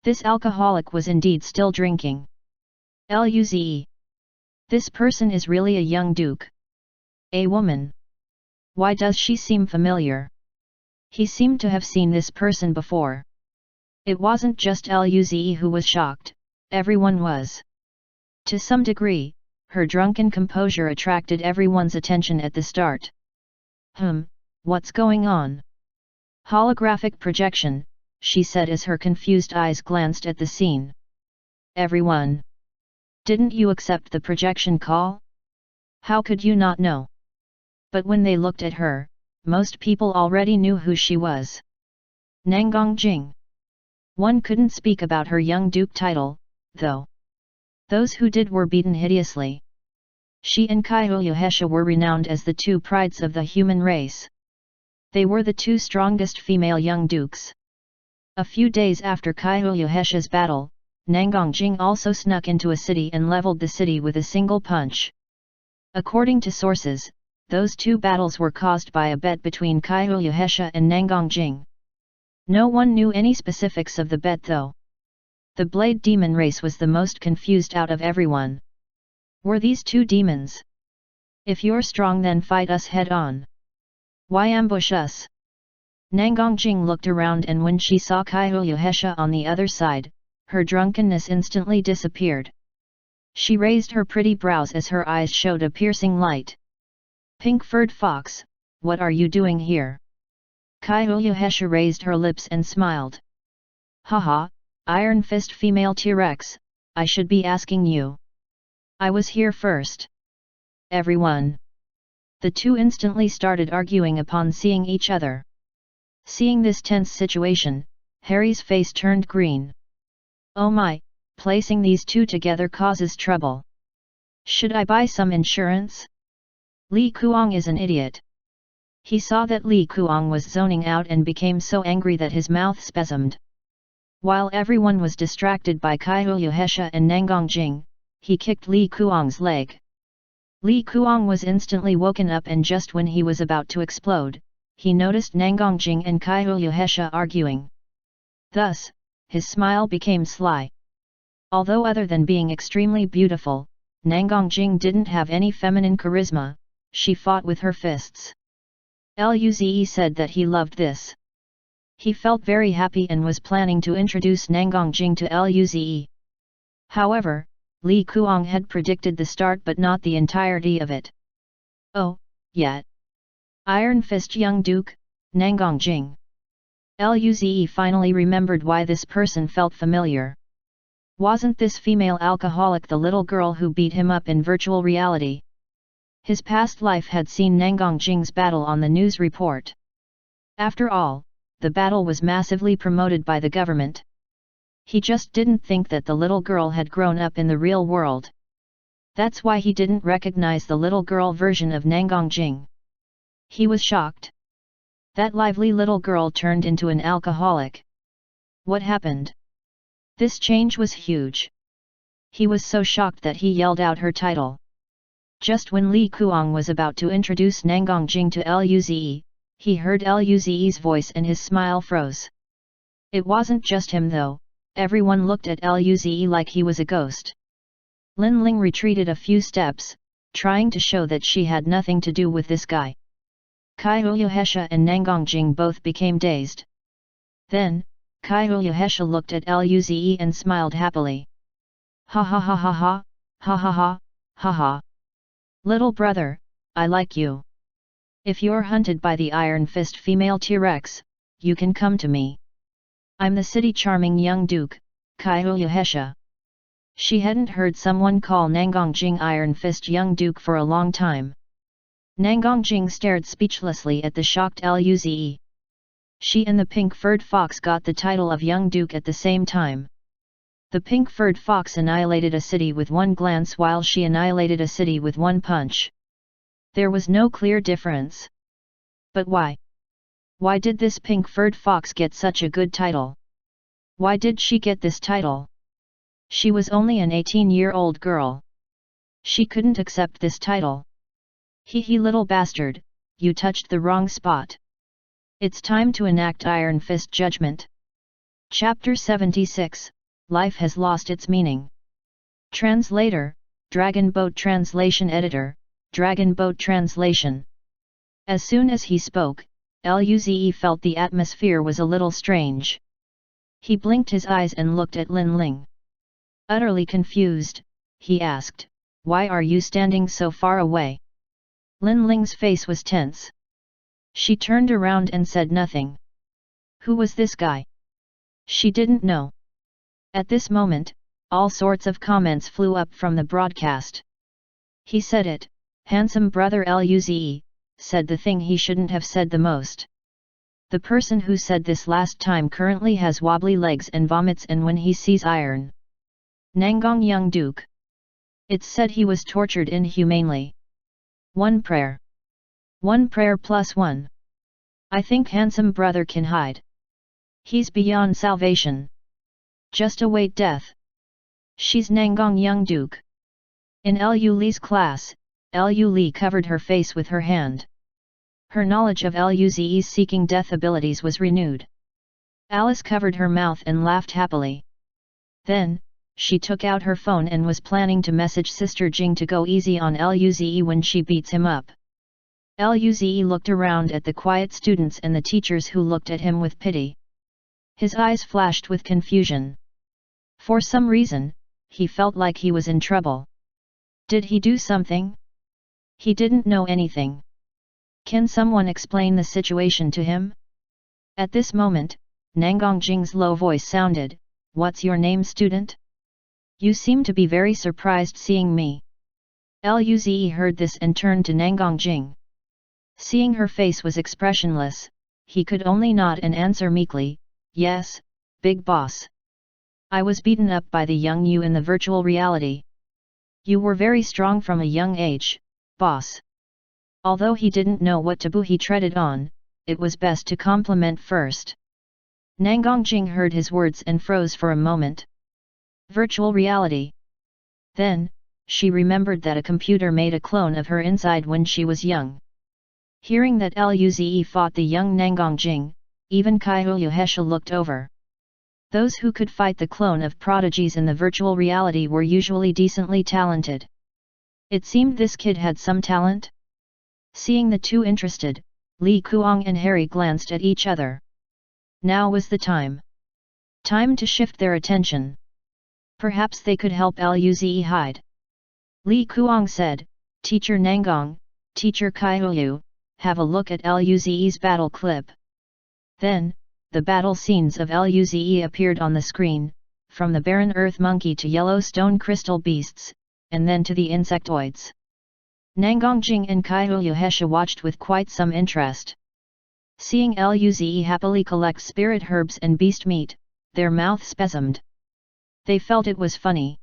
A: This alcoholic was indeed still drinking. Luze. This person is really a young duke. A woman. Why does she seem familiar? He seemed to have seen this person before. It wasn't just Luze who was shocked, everyone was. To some degree, her drunken composure attracted everyone's attention at the start. What's going on? Holographic projection, she said as her confused eyes glanced at the scene. Everyone. Didn't you accept the projection call? How could you not know? But when they looked at her, most people already knew who she was. Nangang Jing. One couldn't speak about her young duke title, though. Those who did were beaten hideously. She and Kaihuyu Hesha were renowned as the two prides of the human race. They were the two strongest female young dukes. A few days after Kaihuyu Hesha's battle, Nangang Jing also snuck into a city and leveled the city with a single punch. According to sources, those two battles were caused by a bet between Kaihuyu Hesha and Nangang Jing. No one knew any specifics of the bet though. The Blade Demon race was the most confused out of everyone. Were these two demons? If you're strong then fight us head on. Why ambush us? Nangang Jing looked around and when she saw Kaihuyu Hesha on the other side, her drunkenness instantly disappeared. She raised her pretty brows as her eyes showed a piercing light. Pink-furred fox, what are you doing here? Kaihuyu Hesha raised her lips and smiled. Haha, Iron Fist female T-Rex, I should be asking you. I was here first. Everyone. The two instantly started arguing upon seeing each other. Seeing this tense situation, Harry's face turned green. Oh my, placing these two together causes trouble. Should I buy some insurance? Li Kuang is an idiot. He saw that Li Kuang was zoning out and became so angry that his mouth spasmed. While everyone was distracted by Kaihuyu Hesha and Nangang Jing, he kicked Li Kuang's leg. Li Kuang was instantly woken up and just when he was about to explode, he noticed Nangang Jing and Kaihuyu Hesha arguing. Thus, his smile became sly. Although other than being extremely beautiful, Nangongjing didn't have any feminine charisma, she fought with her fists. Luze said that he loved this. He felt very happy and was planning to introduce Nangongjing to Luze. However, Li Kuang had predicted the start but not the entirety of it. Oh, yet. Iron Fist Young Duke, Nangongjing. Luze finally remembered why this person felt familiar. Wasn't this female alcoholic the little girl who beat him up in virtual reality? His past life had seen Nangongjing's battle on the news report. After all, the battle was massively promoted by the government. He just didn't think that the little girl had grown up in the real world. That's why he didn't recognize the little girl version of Nangongjing. He was shocked. That lively little girl turned into an alcoholic. What happened? This change was huge. He was so shocked that he yelled out her title. Just when Li Kuang was about to introduce Nangongjing to Luze, he heard Luze's voice and his smile froze. It wasn't just him though, everyone looked at Luze like he was a ghost. Lin Ling retreated a few steps, trying to show that she had nothing to do with this guy. Kai Uyuhesha and Nangongjing both became dazed. Then, Kai Uyuhesha looked at Luze and smiled happily. Ha ha ha ha ha, ha ha ha, ha ha. Little brother, I like you. If you're hunted by the Iron Fist female T-Rex, you can come to me. I'm the city charming young duke, Kai Uyuhesha. She hadn't heard someone call Nangongjing Iron Fist young duke for a long time. Nangongjing stared speechlessly at the shocked Luze. She and the pink-furred fox got the title of young duke at the same time. The pink-furred fox annihilated a city with one glance while she annihilated a city with one punch. There was no clear difference. But why? Why did this pink-furred fox get such a good title? Why did she get this title? She was only an 18-year-old girl. She couldn't accept this title. Hee little bastard, you touched the wrong spot. It's time to enact Iron Fist Judgment. Chapter 76, Life has lost its meaning. Translator, Dragon Boat Translation Editor, Dragon Boat Translation. As soon as he spoke, Luze felt the atmosphere was a little strange. He blinked his eyes and looked at Lin Ling. Utterly confused, he asked, "Why are you standing so far away?" Lin Ling's face was tense. She turned around and said nothing. Who was this guy? She didn't know. At this moment, all sorts of comments flew up from the broadcast. He said it, handsome brother Luze, said the thing he shouldn't have said the most. The person who said this last time currently has wobbly legs and vomits and when he sees iron. Nangong young duke. It's said he was tortured inhumanely. One prayer. One prayer plus one. I think handsome brother can hide. He's beyond salvation. Just await death. She's Nangong young duke. In Lu Li's class, Lu Li covered her face with her hand. Her knowledge of Luze's seeking death abilities was renewed. Alice covered her mouth and laughed happily. Then, she took out her phone and was planning to message Sister Jing to go easy on Luze when she beats him up. Luze looked around at the quiet students and the teachers who looked at him with pity. His eyes flashed with confusion. For some reason, he felt like he was in trouble. Did he do something? He didn't know anything. Can someone explain the situation to him? At this moment, Nangongjing's low voice sounded, "What's your name, student? You seem to be very surprised seeing me." Luze heard this and turned to Nangongjing. Seeing her face was expressionless, he could only nod and answer meekly, "Yes, big boss. I was beaten up by the young you in the virtual reality. You were very strong from a young age, boss." Although he didn't know what taboo he treaded on, it was best to compliment first. Nangongjing heard his words and froze for a moment. Virtual reality. Then, she remembered that a computer made a clone of her inside when she was young. Hearing that Luze fought the young Nangongjing, even Kai Uyuhesha looked over. Those who could fight the clone of prodigies in the virtual reality were usually decently talented. It seemed this kid had some talent. Seeing the two interested, Li Kuang and Harry glanced at each other. Now was the time. Time to shift their attention. Perhaps they could help Luze hide. Li Kuang said, "Teacher Nangong, Teacher Kaiyu, have a look at Luze's battle clip." Then, the battle scenes of Luze appeared on the screen, from the barren earth monkey to Yellowstone crystal beasts, and then to the insectoids. Nangongjing and Kaiyu Hesha watched with quite some interest. Seeing Luze happily collect spirit herbs and beast meat, their mouth spasmed. They felt it was funny.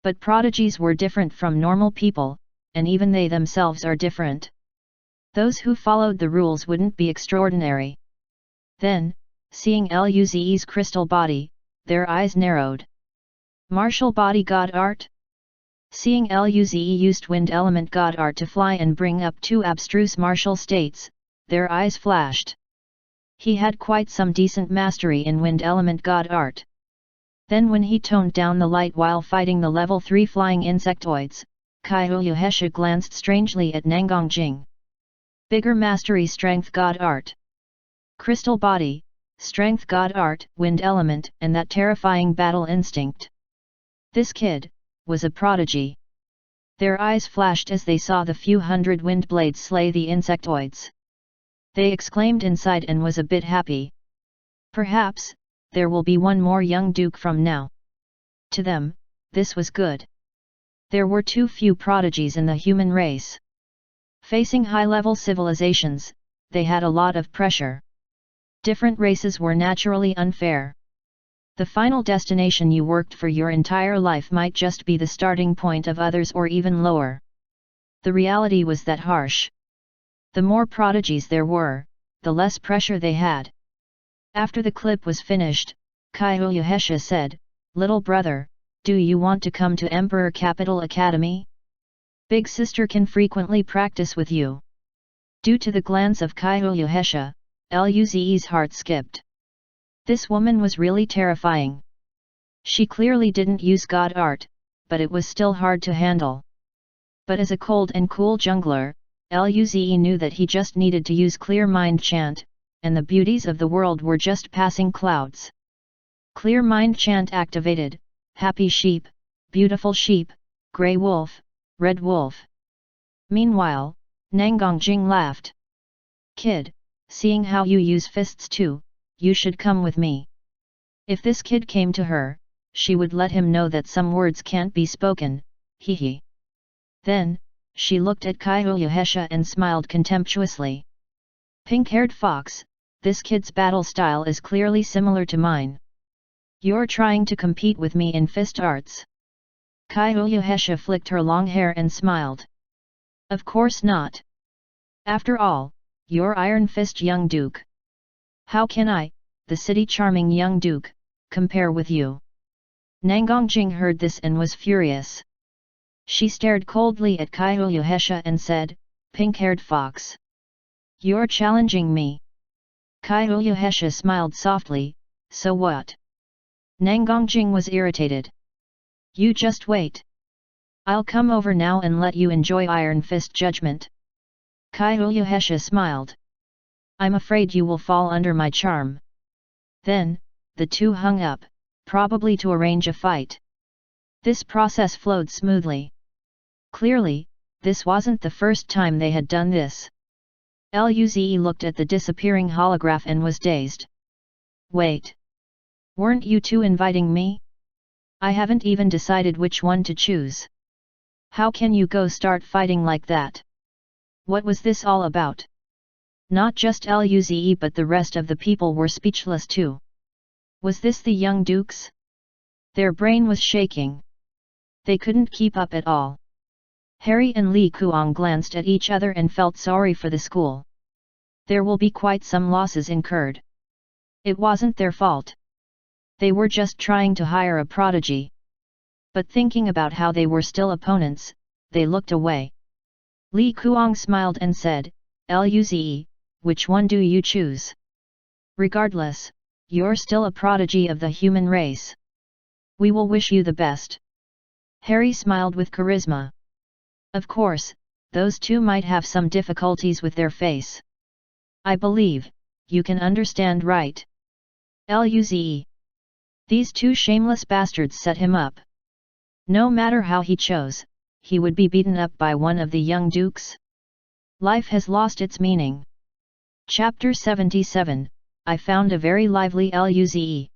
A: But prodigies were different from normal people, and even they themselves are different. Those who followed the rules wouldn't be extraordinary. Then, seeing Luze's crystal body, their eyes narrowed. Martial body god art? Seeing Luze used wind element god art to fly and bring up two abstruse martial states, their eyes flashed. He had quite some decent mastery in wind element god art. Then when he toned down the light while fighting the level 3 flying insectoids, Kaiyu Hesha glanced strangely at Nangongjing. Bigger mastery strength god art. Crystal body, strength god art, wind element, and that terrifying battle instinct. This kid was a prodigy. Their eyes flashed as they saw the few hundred wind blades slay the insectoids. They exclaimed inside and was a bit happy. Perhaps, there will be one more young duke from now. To them, this was good. There were too few prodigies in the human race. Facing high-level civilizations, they had a lot of pressure. Different races were naturally unfair. The final destination you worked for your entire life might just be the starting point of others or even lower. The reality was that harsh. The more prodigies there were, the less pressure they had. After the clip was finished, Kaiyu Hesha said, "Little brother, do you want to come to Emperor Capital Academy? Big sister can frequently practice with you." Due to the glance of Kaiyu Hesha, Luze's heart skipped. This woman was really terrifying. She clearly didn't use god art, but it was still hard to handle. But as a cold and cool jungler, Luze knew that he just needed to use Clear Mind chant, and the beauties of the world were just passing clouds. Clear Mind chant activated, happy sheep, beautiful sheep, grey wolf, red wolf. Meanwhile, Nangongjing laughed. "Kid, seeing how you use fists too, you should come with me." If this kid came to her, she would let him know that some words can't be spoken, hee. Then, she looked at Kaiyu Hesha and smiled contemptuously. "Pink-haired fox, this kid's battle style is clearly similar to mine. You're trying to compete with me in fist arts." Kaiyu Hesha flicked her long hair and smiled. "Of course not. After all, you're Iron Fist young duke. How can I, the city charming young duke, compare with you?" Nangongjing heard this and was furious. She stared coldly at Kaiyu Hesha and said, "Pink-haired fox. You're challenging me." Kaiyu Hesha smiled softly, "So what?" Nangongjing was irritated. "You just wait. I'll come over now and let you enjoy Iron Fist judgment." Kaiyu Hesha smiled. "I'm afraid you will fall under my charm." Then, the two hung up, probably to arrange a fight. This process flowed smoothly. Clearly, this wasn't the first time they had done this. Luze looked at the disappearing holograph and was dazed. "Wait. Weren't you two inviting me? I haven't even decided which one to choose. How can you go start fighting like that? What was this all about?" Not just Luze but the rest of the people were speechless too. Was this the young dukes? Their brain was shaking. They couldn't keep up at all. Harry and Li Kuang glanced at each other and felt sorry for the school. There will be quite some losses incurred. It wasn't their fault. They were just trying to hire a prodigy. But thinking about how they were still opponents, they looked away. Li Kuang smiled and said, "Luze, which one do you choose? Regardless, you're still a prodigy of the human race. We will wish you the best. Harry smiled with charisma. Of course, those two might have some difficulties with their face. I believe, you can understand, right? Luze. These two shameless bastards set him up. No matter how he chose, he would be beaten up by one of the young dukes. Life has lost its meaning. Chapter 77, I found a very lively Luze.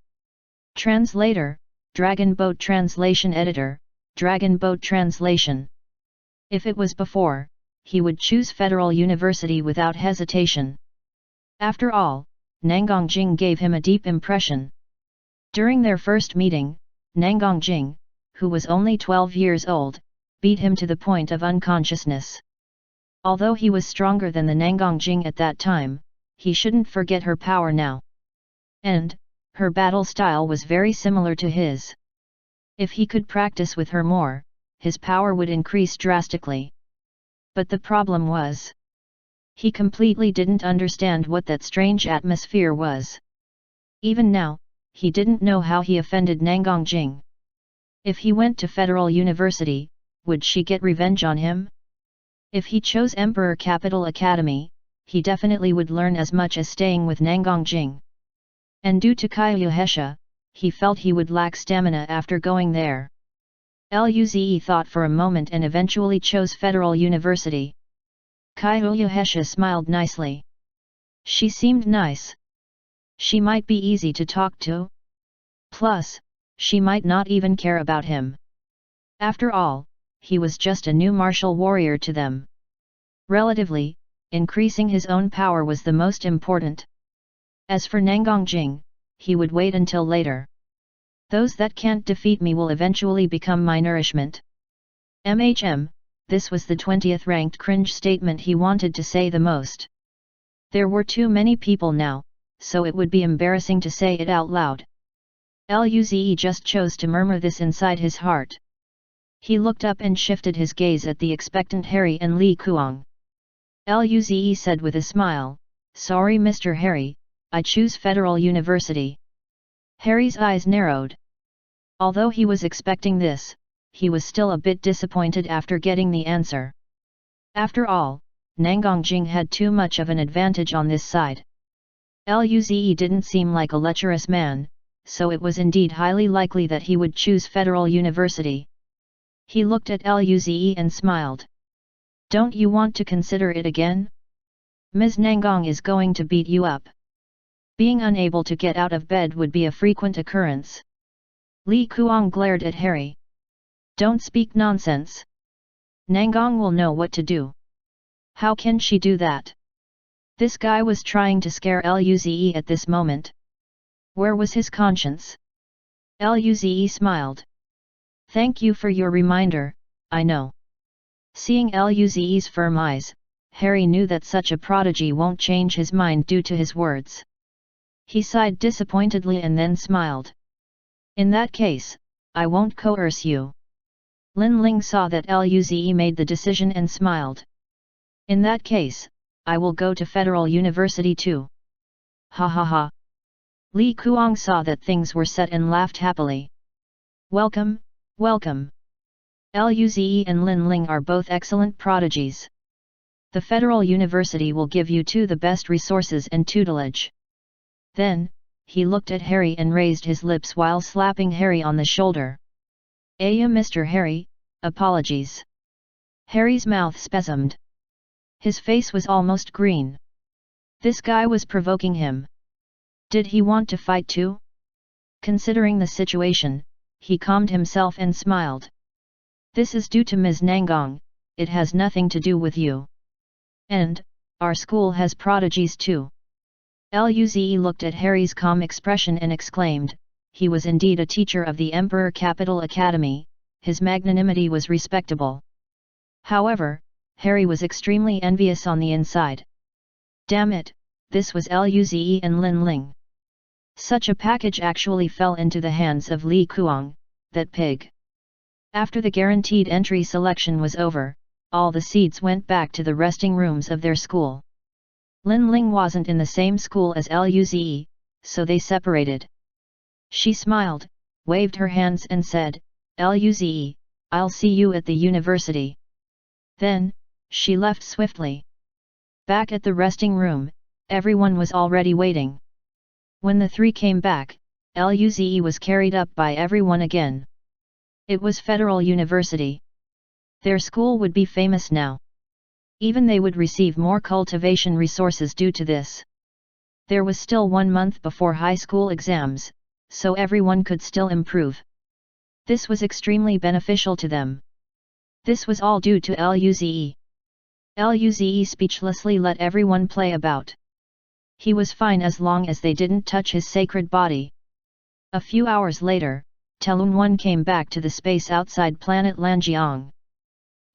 A: Translator, Dragon Boat Translation Editor, Dragon Boat Translation. If it was before, he would choose Federal University without hesitation. After all, Nangongjing gave him a deep impression. During their first meeting, Nangongjing, who was only 12 years old, beat him to the point of unconsciousness. Although he was stronger than the Nangongjing at that time, he shouldn't forget her power now. And, her battle style was very similar to his. If he could practice with her more, his power would increase drastically. But the problem was, he completely didn't understand what that strange atmosphere was. Even now, he didn't know how he offended Nangongjing. If he went to Federal University, would she get revenge on him? If he chose Emperor Capital Academy, he definitely would learn as much as staying with Nangongjing. And due to Kaiuhesha, he felt he would lack stamina after going there. Luze thought for a moment and eventually chose Federal University. Kaiuhesha smiled nicely. She seemed nice. She might be easy to talk to. Plus, she might not even care about him. After all, he was just a new martial warrior to them. Relatively, increasing his own power was the most important. As for Nangongjing, he would wait until later. Those that can't defeat me will eventually become my nourishment. This was the 20th ranked cringe statement he wanted to say the most. There were too many people now, so it would be embarrassing to say it out loud. Luze just chose to murmur this inside his heart. He looked up and shifted his gaze at the expectant Harry and Li Kuang. Luze said with a smile, "Sorry Mr. Harry, I choose Federal University." Harry's eyes narrowed. Although he was expecting this, he was still a bit disappointed after getting the answer. After all, Nangongjing had too much of an advantage on this side. Luze didn't seem like a lecherous man, so it was indeed highly likely that he would choose Federal University. He looked at Luze and smiled. "Don't you want to consider it again? Ms. Nangong is going to beat you up. Being unable to get out of bed would be a frequent occurrence." Li Kuang glared at Harry. "Don't speak nonsense. Nangong will know what to do. How can she do that?" This guy was trying to scare Luze at this moment. Where was his conscience? Luze smiled. "Thank you for your reminder, I know." Seeing Luze's firm eyes, Harry knew that such a prodigy won't change his mind due to his words. He sighed disappointedly and then smiled. "In that case, I won't coerce you." Lin Ling saw that Luze made the decision and smiled. "In that case, I will go to Federal University too." Ha ha ha. Li Kuang saw that things were set and laughed happily. "Welcome, welcome. Luze and Lin Ling are both excellent prodigies. The Federal University will give you two the best resources and tutelage." Then, he looked at Harry and raised his lips while slapping Harry on the shoulder. Mr. Harry, apologies." Harry's mouth spasmed. His face was almost green. This guy was provoking him. Did he want to fight too? Considering the situation, he calmed himself and smiled. "This is due to Ms. Nangong, it has nothing to do with you. And, our school has prodigies too." Luze looked at Harry's calm expression and exclaimed, he was indeed a teacher of the Emperor Capital Academy, his magnanimity was respectable. However, Harry was extremely envious on the inside. Damn it, this was Luze and Lin Ling. Such a package actually fell into the hands of Li Kuang, that pig. After the guaranteed entry selection was over, all the seeds went back to the resting rooms of their school. Lin Ling wasn't in the same school as Luze, so they separated. She smiled, waved her hands and said, "Luze, I'll see you at the university." Then, she left swiftly. Back at the resting room, everyone was already waiting. When the three came back, Luze was carried up by everyone again. It was Federal University. Their school would be famous now. Even they would receive more cultivation resources due to this. There was still 1 month before high school exams, so everyone could still improve. This was extremely beneficial to them. This was all due to Luze. Luze speechlessly let everyone play about. He was fine as long as they didn't touch his sacred body. A few hours later, Telun-1 came back to the space outside planet Lanjiang.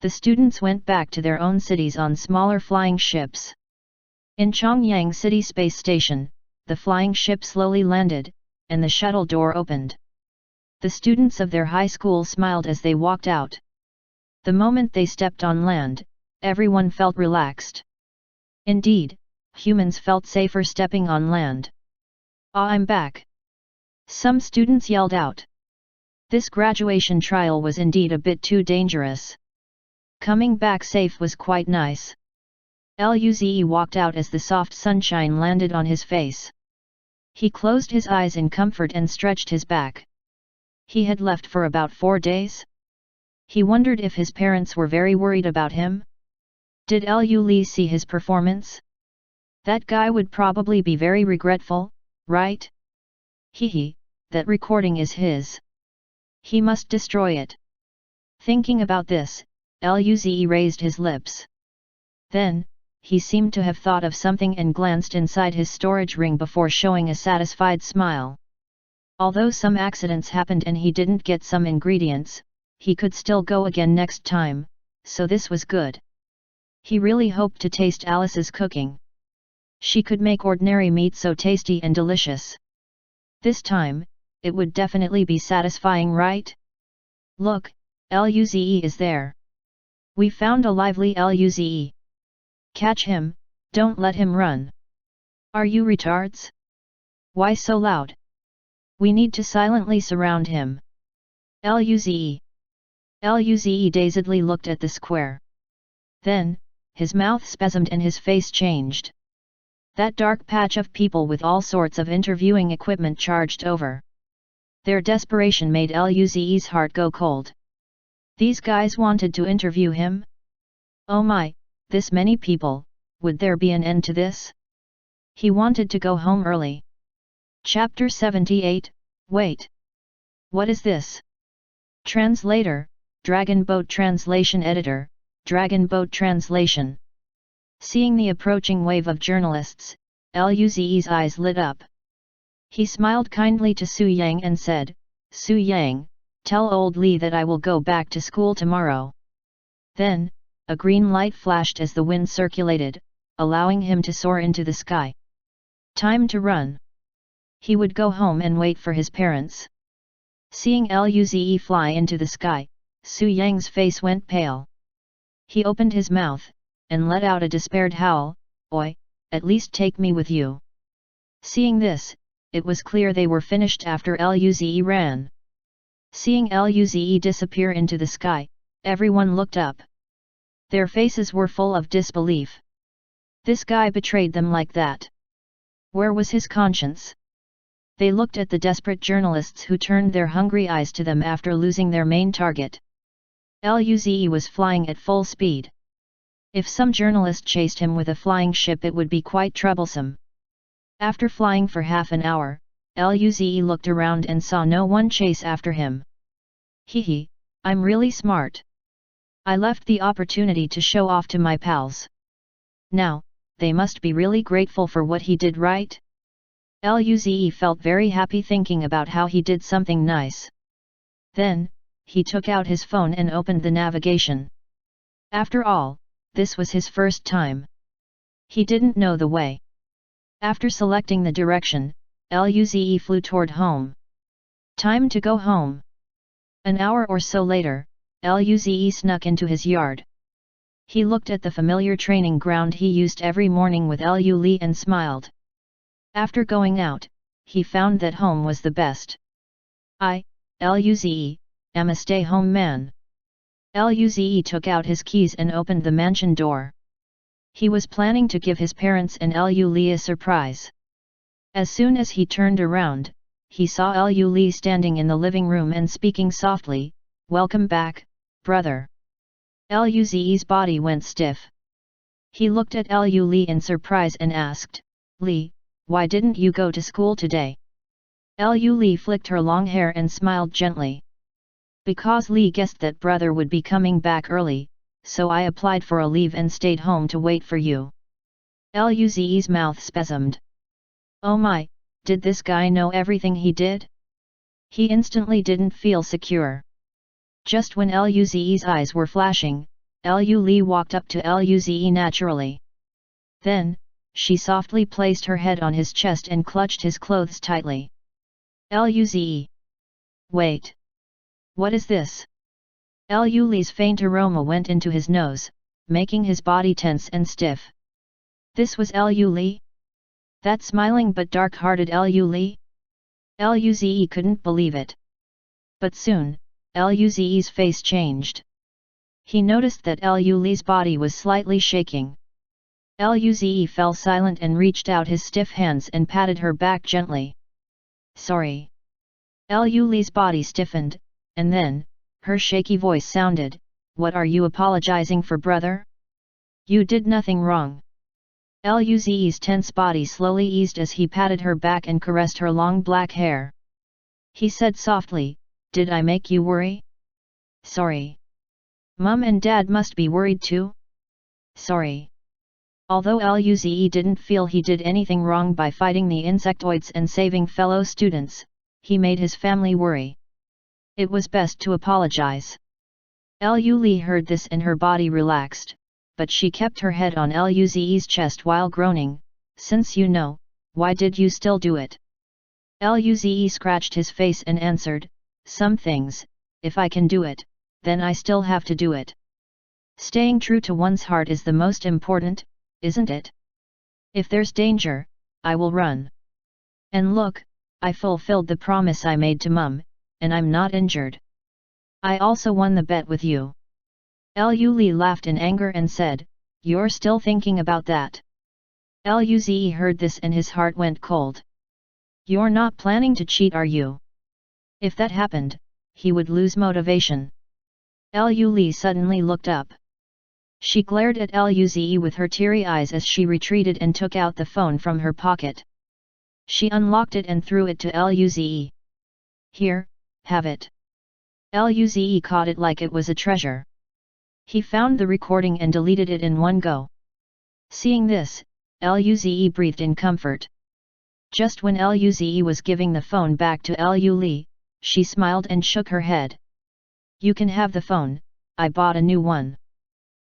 A: The students went back to their own cities on smaller flying ships. In Chongyang City Space Station, the flying ship slowly landed, and the shuttle door opened. The students of their high school smiled as they walked out. The moment they stepped on land, everyone felt relaxed. Indeed, humans felt safer stepping on land. "Ah, I'm back!" Some students yelled out. This graduation trial was indeed a bit too dangerous. Coming back safe was quite nice. Luze walked out as the soft sunshine landed on his face. He closed his eyes in comfort and stretched his back. He had left for about 4 days. He wondered if his parents were very worried about him. Did Luze see his performance? That guy would probably be very regretful, right? Hehe, that recording is his. He must destroy it. Thinking about this, Luze raised his lips. Then, he seemed to have thought of something and glanced inside his storage ring before showing a satisfied smile. Although some accidents happened and he didn't get some ingredients, he could still go again next time, so this was good. He really hoped to taste Alice's cooking. She could make ordinary meat so tasty and delicious. This time, it would definitely be satisfying, right? Look, Luze is there. We found a lively Luze. Catch him, don't let him run. Are you retards? Why so loud? We need to silently surround him. Luze. Luze dazedly looked at the square. Then, his mouth spasmed and his face changed. That dark patch of people with all sorts of interviewing equipment charged over. Their desperation made Luze's heart go cold. These guys wanted to interview him? Oh my, this many people, would there be an end to this? He wanted to go home early. Chapter 78, Wait! What is this? Translator, Dragon Boat Translation Editor, Dragon Boat Translation. Seeing the approaching wave of journalists, Luze's eyes lit up. He smiled kindly to Su Yang and said, "Su Yang, tell old Li that I will go back to school tomorrow." Then, a green light flashed as the wind circulated, allowing him to soar into the sky. Time to run. He would go home and wait for his parents. Seeing Luze fly into the sky, Su Yang's face went pale. He opened his mouth, and let out a despaired howl, "Oi, at least take me with you." Seeing this, it was clear they were finished after Luze ran. Seeing Luze disappear into the sky, everyone looked up. Their faces were full of disbelief. This guy betrayed them like that. Where was his conscience? They looked at the desperate journalists who turned their hungry eyes to them after losing their main target. Luze was flying at full speed. If some journalist chased him with a flying ship, it would be quite troublesome. After flying for half an hour, Luze looked around and saw no one chase after him. Hehe, I'm really smart. I left the opportunity to show off to my pals. Now, they must be really grateful for what he did, right? Luze felt very happy thinking about how he did something nice. Then, he took out his phone and opened the navigation. After all, this was his first time. He didn't know the way. After selecting the direction, Luze flew toward home. Time to go home. An hour or so later, Luze snuck into his yard. He looked at the familiar training ground he used every morning with Lu Li and smiled. After going out, he found that home was the best. I, Luze, am a stay-home man. Luze took out his keys and opened the mansion door. He was planning to give his parents and Lule a surprise. As soon as he turned around, he saw Lule standing in the living room and speaking softly, "Welcome back, brother." Luze's body went stiff. He looked at Lule in surprise and asked, "Li, why didn't you go to school today?" Lule flicked her long hair and smiled gently. "Because Li guessed that brother would be coming back early, so I applied for a leave and stayed home to wait for you." Luze's mouth spasmed. Oh my, did this guy know everything he did? He instantly didn't feel secure. Just when Luze's eyes were flashing, Lule walked up to Luze naturally. Then, she softly placed her head on his chest and clutched his clothes tightly. "Luze! Wait! What is this?" Lule's faint aroma went into his nose, making his body tense and stiff. This was Lule? That smiling but dark-hearted Lule? Luze couldn't believe it. But soon, Luze's face changed. He noticed that Lule's body was slightly shaking. Luze fell silent and reached out his stiff hands and patted her back gently. "Sorry." Lule's body stiffened, and then, her shaky voice sounded, "What are you apologizing for, brother? You did nothing wrong." Luze's tense body slowly eased as he patted her back and caressed her long black hair. He said softly, "Did I make you worry?" "Sorry." "Mum and Dad must be worried too?" "Sorry." Although Luze didn't feel he did anything wrong by fighting the insectoids and saving fellow students, he made his family worry. It was best to apologize. Lule heard this and her body relaxed, but she kept her head on Luze's chest while groaning, "Since you know, why did you still do it?" Luze scratched his face and answered, "Some things, if I can do it, then I still have to do it. Staying true to one's heart is the most important, isn't it? If there's danger, I will run. And look, I fulfilled the promise I made to Mum, and I'm not injured. I also won the bet with you." Lule laughed in anger and said, "You're still thinking about that?" Luze heard this and his heart went cold. "You're not planning to cheat, are you?" If that happened, he would lose motivation. Lule suddenly looked up. She glared at Luze with her teary eyes as she retreated and took out the phone from her pocket. She unlocked it and threw it to Luze. "Here, have it." Luze caught it like it was a treasure. He found the recording and deleted it in one go. Seeing this, Luze breathed in comfort. Just when Luze was giving the phone back to Lule, she smiled and shook her head. "You can have the phone, I bought a new one."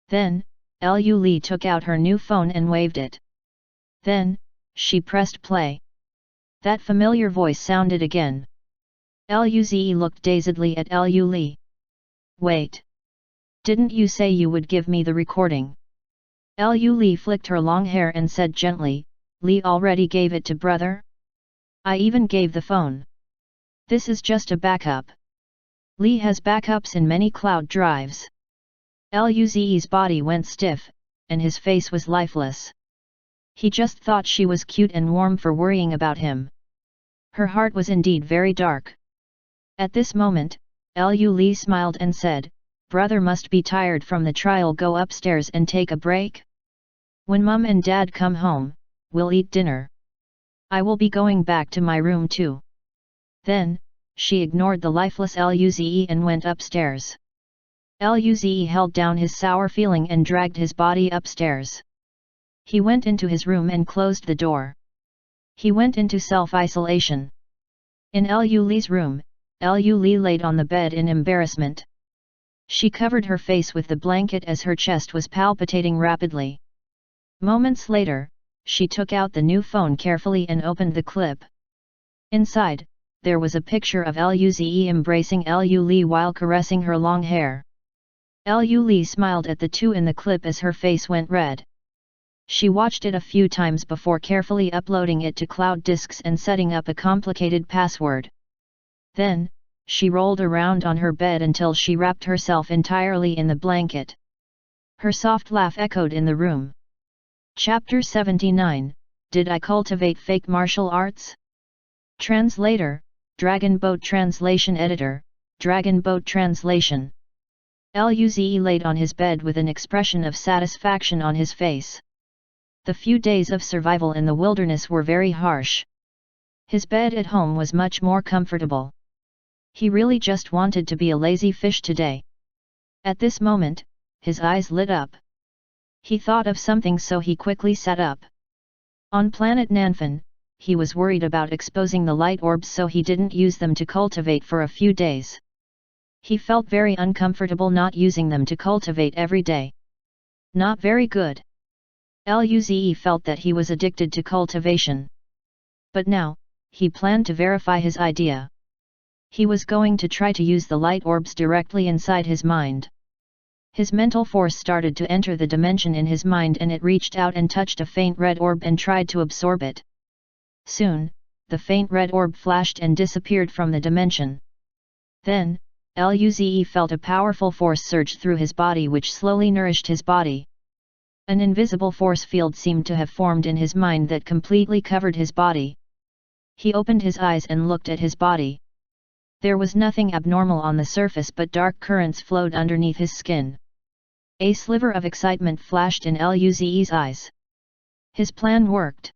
A: Then, Lule took out her new phone and waved it. Then, she pressed play. That familiar voice sounded again. Luze looked dazedly at Lule. "Wait. Didn't you say you would give me the recording?" Lule flicked her long hair and said gently, "Li already gave it to brother. I even gave the phone. This is just a backup. Li has backups in many cloud drives." Luze's body went stiff, and his face was lifeless. He just thought she was cute and warm for worrying about him. Her heart was indeed very dark. At this moment, Lule smiled and said, "Brother must be tired from the trial. Go upstairs and take a break. When Mum and Dad come home, we'll eat dinner. I will be going back to my room too." Then, she ignored the lifeless Luze and went upstairs. Luze held down his sour feeling and dragged his body upstairs. He went into his room and closed the door. He went into self-isolation. In Lule's room, Lule laid on the bed in embarrassment. She covered her face with the blanket as her chest was palpitating rapidly. Moments later, she took out the new phone carefully and opened the clip. Inside, there was a picture of Luze embracing Lule while caressing her long hair. Lule smiled at the two in the clip as her face went red. She watched it a few times before carefully uploading it to cloud disks and setting up a complicated password. Then, she rolled around on her bed until she wrapped herself entirely in the blanket. Her soft laugh echoed in the room. Chapter 79, Did I Cultivate Fake Martial Arts? Translator, Dragon Boat Translation Editor, Dragon Boat Translation. Luze laid on his bed with an expression of satisfaction on his face. The few days of survival in the wilderness were very harsh. His bed at home was much more comfortable. He really just wanted to be a lazy fish today. At this moment, his eyes lit up. He thought of something, so he quickly sat up. On planet Nanfan, he was worried about exposing the light orbs, so he didn't use them to cultivate for a few days. He felt very uncomfortable not using them to cultivate every day. Not very good. Luze felt that he was addicted to cultivation. But now, he planned to verify his idea. He was going to try to use the light orbs directly inside his mind. His mental force started to enter the dimension in his mind, and it reached out and touched a faint red orb and tried to absorb it. Soon, the faint red orb flashed and disappeared from the dimension. Then, Luze felt a powerful force surge through his body, which slowly nourished his body. An invisible force field seemed to have formed in his mind that completely covered his body. He opened his eyes and looked at his body. There was nothing abnormal on the surface, but dark currents flowed underneath his skin. A sliver of excitement flashed in Luze's eyes. His plan worked.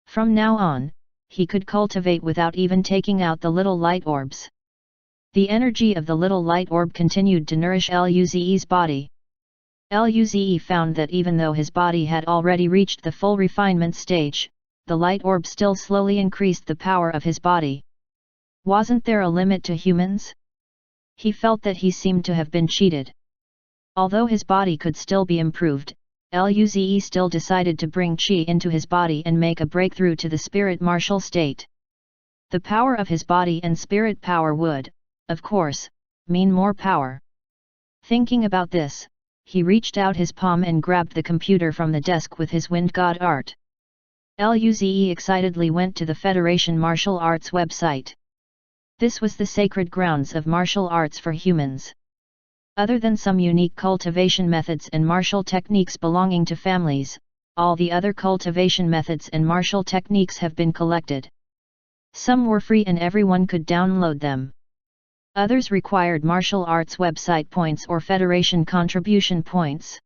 A: From now on, he could cultivate without even taking out the little light orbs. The energy of the little light orb continued to nourish Luze's body. Luze found that even though his body had already reached the full refinement stage, the light orb still slowly increased the power of his body. Wasn't there a limit to humans? He felt that he seemed to have been cheated. Although his body could still be improved, Luze still decided to bring Qi into his body and make a breakthrough to the spirit martial state. The power of his body and spirit power would, of course, mean more power. Thinking about this, he reached out his palm and grabbed the computer from the desk with his wind god art. Luze excitedly went to the Federation Martial Arts website. This was the sacred grounds of martial arts for humans. Other than some unique cultivation methods and martial techniques belonging to families, all the other cultivation methods and martial techniques have been collected. Some were free and everyone could download them. Others required martial arts website points or Federation contribution points.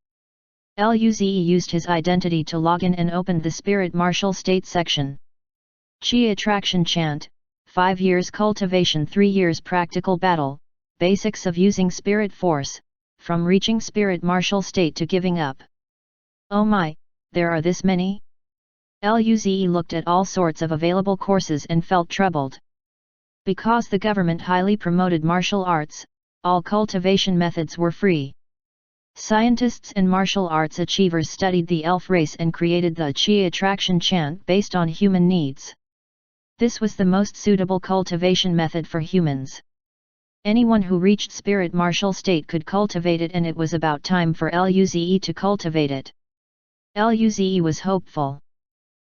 A: Luze used his identity to log in and opened the Spirit Martial State section. Qi Attraction Chant, 5 years cultivation, 3 years practical battle, basics of using spirit force, from reaching spirit martial state to giving up. Oh my, there are this many? Luze looked at all sorts of available courses and felt troubled. Because the government highly promoted martial arts, all cultivation methods were free. Scientists and martial arts achievers studied the elf race and created the Qi Attraction Chant based on human needs. This was the most suitable cultivation method for humans. Anyone who reached spirit martial state could cultivate it, and it was about time for Luze to cultivate it. Luze was hopeful.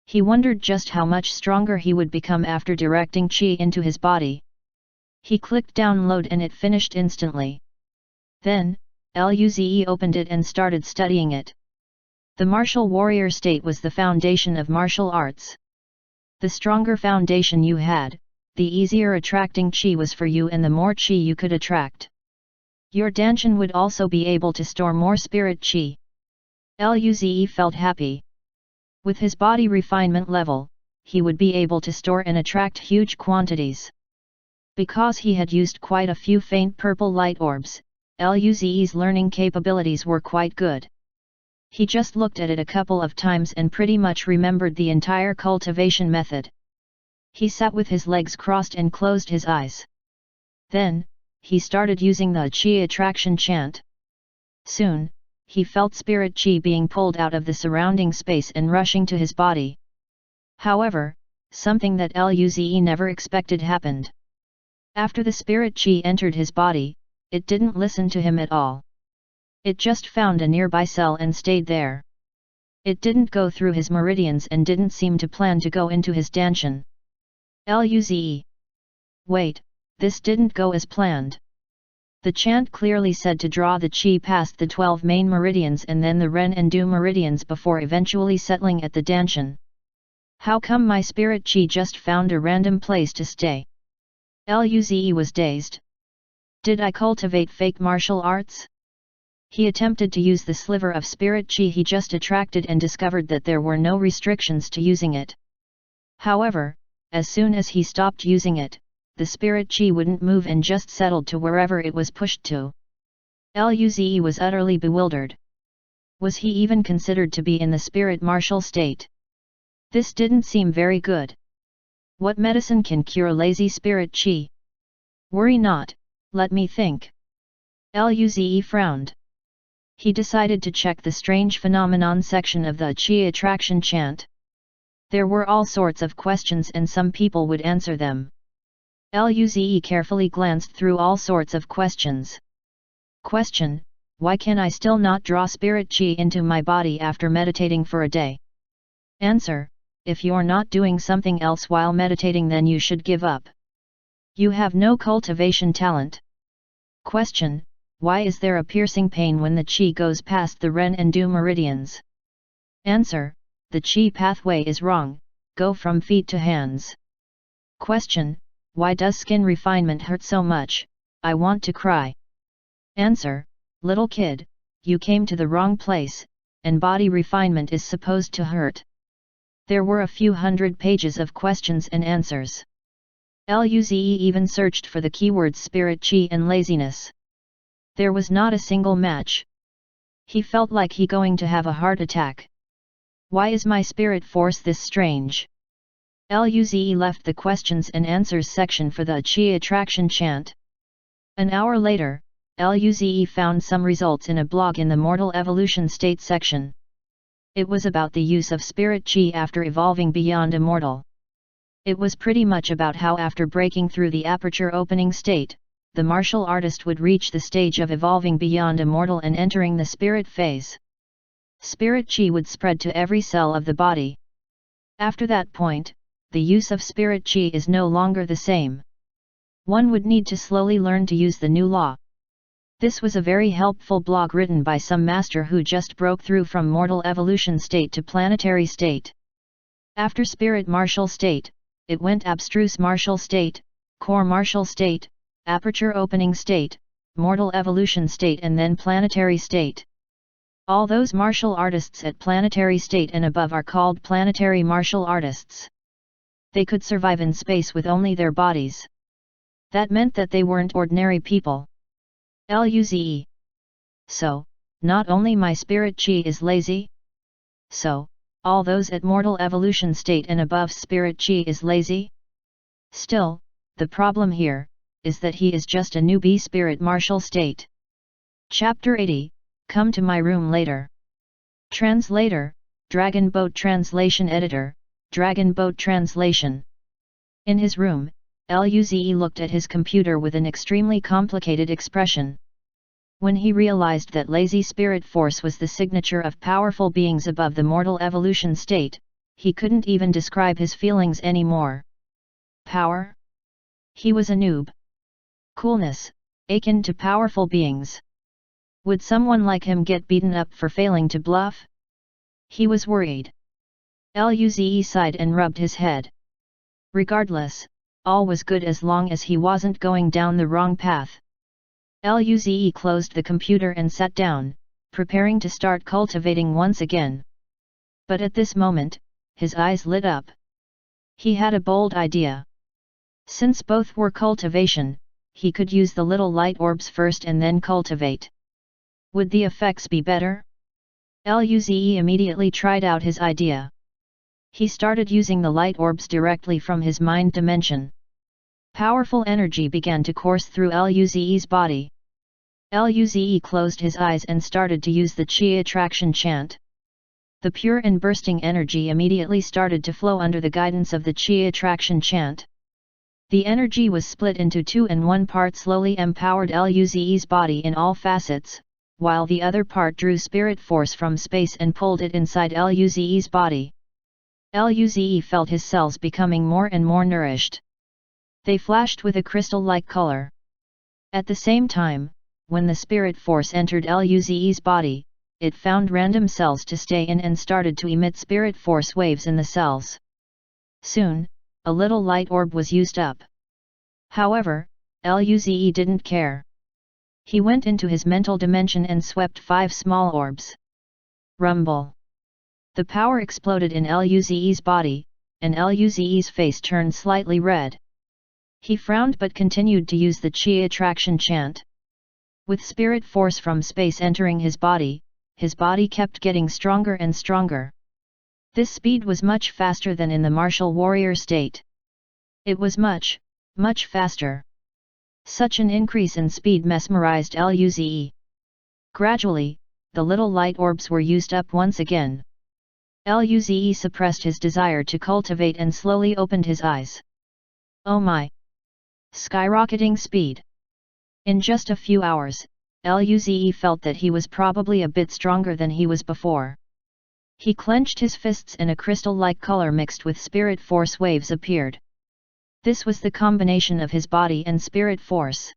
A: He wondered just how much stronger he would become after directing Qi into his body. He clicked download and it finished instantly. Then, Luze opened it and started studying it. The martial warrior state was the foundation of martial arts. The stronger foundation you had, the easier attracting Qi was for you and the more Qi you could attract. Your Danshan would also be able to store more spirit Qi. Luze felt happy. With his body refinement level, he would be able to store and attract huge quantities. Because he had used quite a few faint purple light orbs, Luze's learning capabilities were quite good. He just looked at it a couple of times and pretty much remembered the entire cultivation method. He sat with his legs crossed and closed his eyes. Then, he started using the Qi Attraction Chant. Soon, he felt spirit Qi being pulled out of the surrounding space and rushing to his body. However, something that Luze never expected happened. After the spirit Qi entered his body, it didn't listen to him at all. It just found a nearby cell and stayed there. It didn't go through his meridians and didn't seem to plan to go into his danshan. Luze. Wait, this didn't go as planned. The chant clearly said to draw the qi past the 12 main meridians and then the ren and du meridians before eventually settling at the danshan. How come my spirit qi just found a random place to stay? Luze was dazed. Did I cultivate fake martial arts? He attempted to use the sliver of spirit qi he just attracted and discovered that there were no restrictions to using it. However, as soon as he stopped using it, the spirit qi wouldn't move and just settled to wherever it was pushed to. Luze was utterly bewildered. Was he even considered to be in the spirit martial state? This didn't seem very good. What medicine can cure lazy spirit qi? Worry not, let me think. Luze frowned. He decided to check the strange phenomenon section of the qi attraction chant. There were all sorts of questions and some people would answer them. Luze carefully glanced through all sorts of questions. Question: why can I still not draw spirit qi into my body after meditating for a day? Answer: if you're not doing something else while meditating, then you should give up. You have no cultivation talent. Question: why is there a piercing pain when the qi goes past the ren and du meridians? Answer: the qi pathway is wrong, go from feet to hands. Question: why does skin refinement hurt so much? I want to cry. Answer: little kid, you came to the wrong place, and body refinement is supposed to hurt. There were a few hundred pages of questions and answers. Luze even searched for the keywords spirit qi and laziness. There was not a single match. He felt like he going to have a heart attack. Why is my spirit force this strange? Luze left the questions and answers section for the qi attraction chant. An hour later, Luze found some results in a blog in the mortal evolution state section. It was about the use of spirit qi after evolving beyond immortal. It was pretty much about how after breaking through the aperture opening state, the martial artist would reach the stage of evolving beyond immortal and entering the spirit phase. Spirit qi would spread to every cell of the body. After that point, the use of spirit qi is no longer the same. One would need to slowly learn to use the new law. This was a very helpful blog written by some master who just broke through from mortal evolution state to planetary state. After spirit martial state, it went abstruse martial state, core martial state, aperture opening state, mortal evolution state and then planetary state. All those martial artists at planetary state and above are called planetary martial artists. They could survive in space with only their bodies. That meant that they weren't ordinary people. Luze. So, not only my spirit qi is lazy? So, all those at mortal evolution state and above spirit qi is lazy? Still, the problem here is that he is just a newbie spirit martial state. Chapter 80, Come to my room later. Translator, Dragon Boat Translation Editor, Dragon Boat Translation. In his room, Luze looked at his computer with an extremely complicated expression. When he realized that lazy spirit force was the signature of powerful beings above the mortal evolution state, he couldn't even describe his feelings anymore. Power? He was a noob. Coolness, akin to powerful beings. Would someone like him get beaten up for failing to bluff? He was worried. Luze sighed and rubbed his head. Regardless, all was good as long as he wasn't going down the wrong path. Luze closed the computer and sat down, preparing to start cultivating once again. But at this moment, his eyes lit up. He had a bold idea. Since both were cultivation, he could use the little light orbs first and then cultivate. Would the effects be better? Luze immediately tried out his idea. He started using the light orbs directly from his mind dimension. Powerful energy began to course through Luze's body. Luze closed his eyes and started to use the qi attraction chant. The pure and bursting energy immediately started to flow under the guidance of the qi attraction chant. The energy was split into two and one part slowly empowered Luze's body in all facets, while the other part drew spirit force from space and pulled it inside Luze's body. Luze felt his cells becoming more and more nourished. They flashed with a crystal-like color. At the same time, when the spirit force entered Luze's body, it found random cells to stay in and started to emit spirit force waves in the cells. Soon, a little light orb was used up. However, Luze didn't care. He went into his mental dimension and swept 5 small orbs. Rumble. The power exploded in Luze's body, and Luze's face turned slightly red. He frowned but continued to use the Chi attraction chant. With spirit force from space entering his body kept getting stronger and stronger. This speed was much faster than in the martial warrior state. It was much, much faster. Such an increase in speed mesmerized Luze. Gradually, the little light orbs were used up once again. Luze suppressed his desire to cultivate and slowly opened his eyes. Oh my! Skyrocketing speed! In just a few hours, Luze felt that he was probably a bit stronger than he was before. He clenched his fists and a crystal-like color mixed with spirit force waves appeared. This was the combination of his body and spirit force.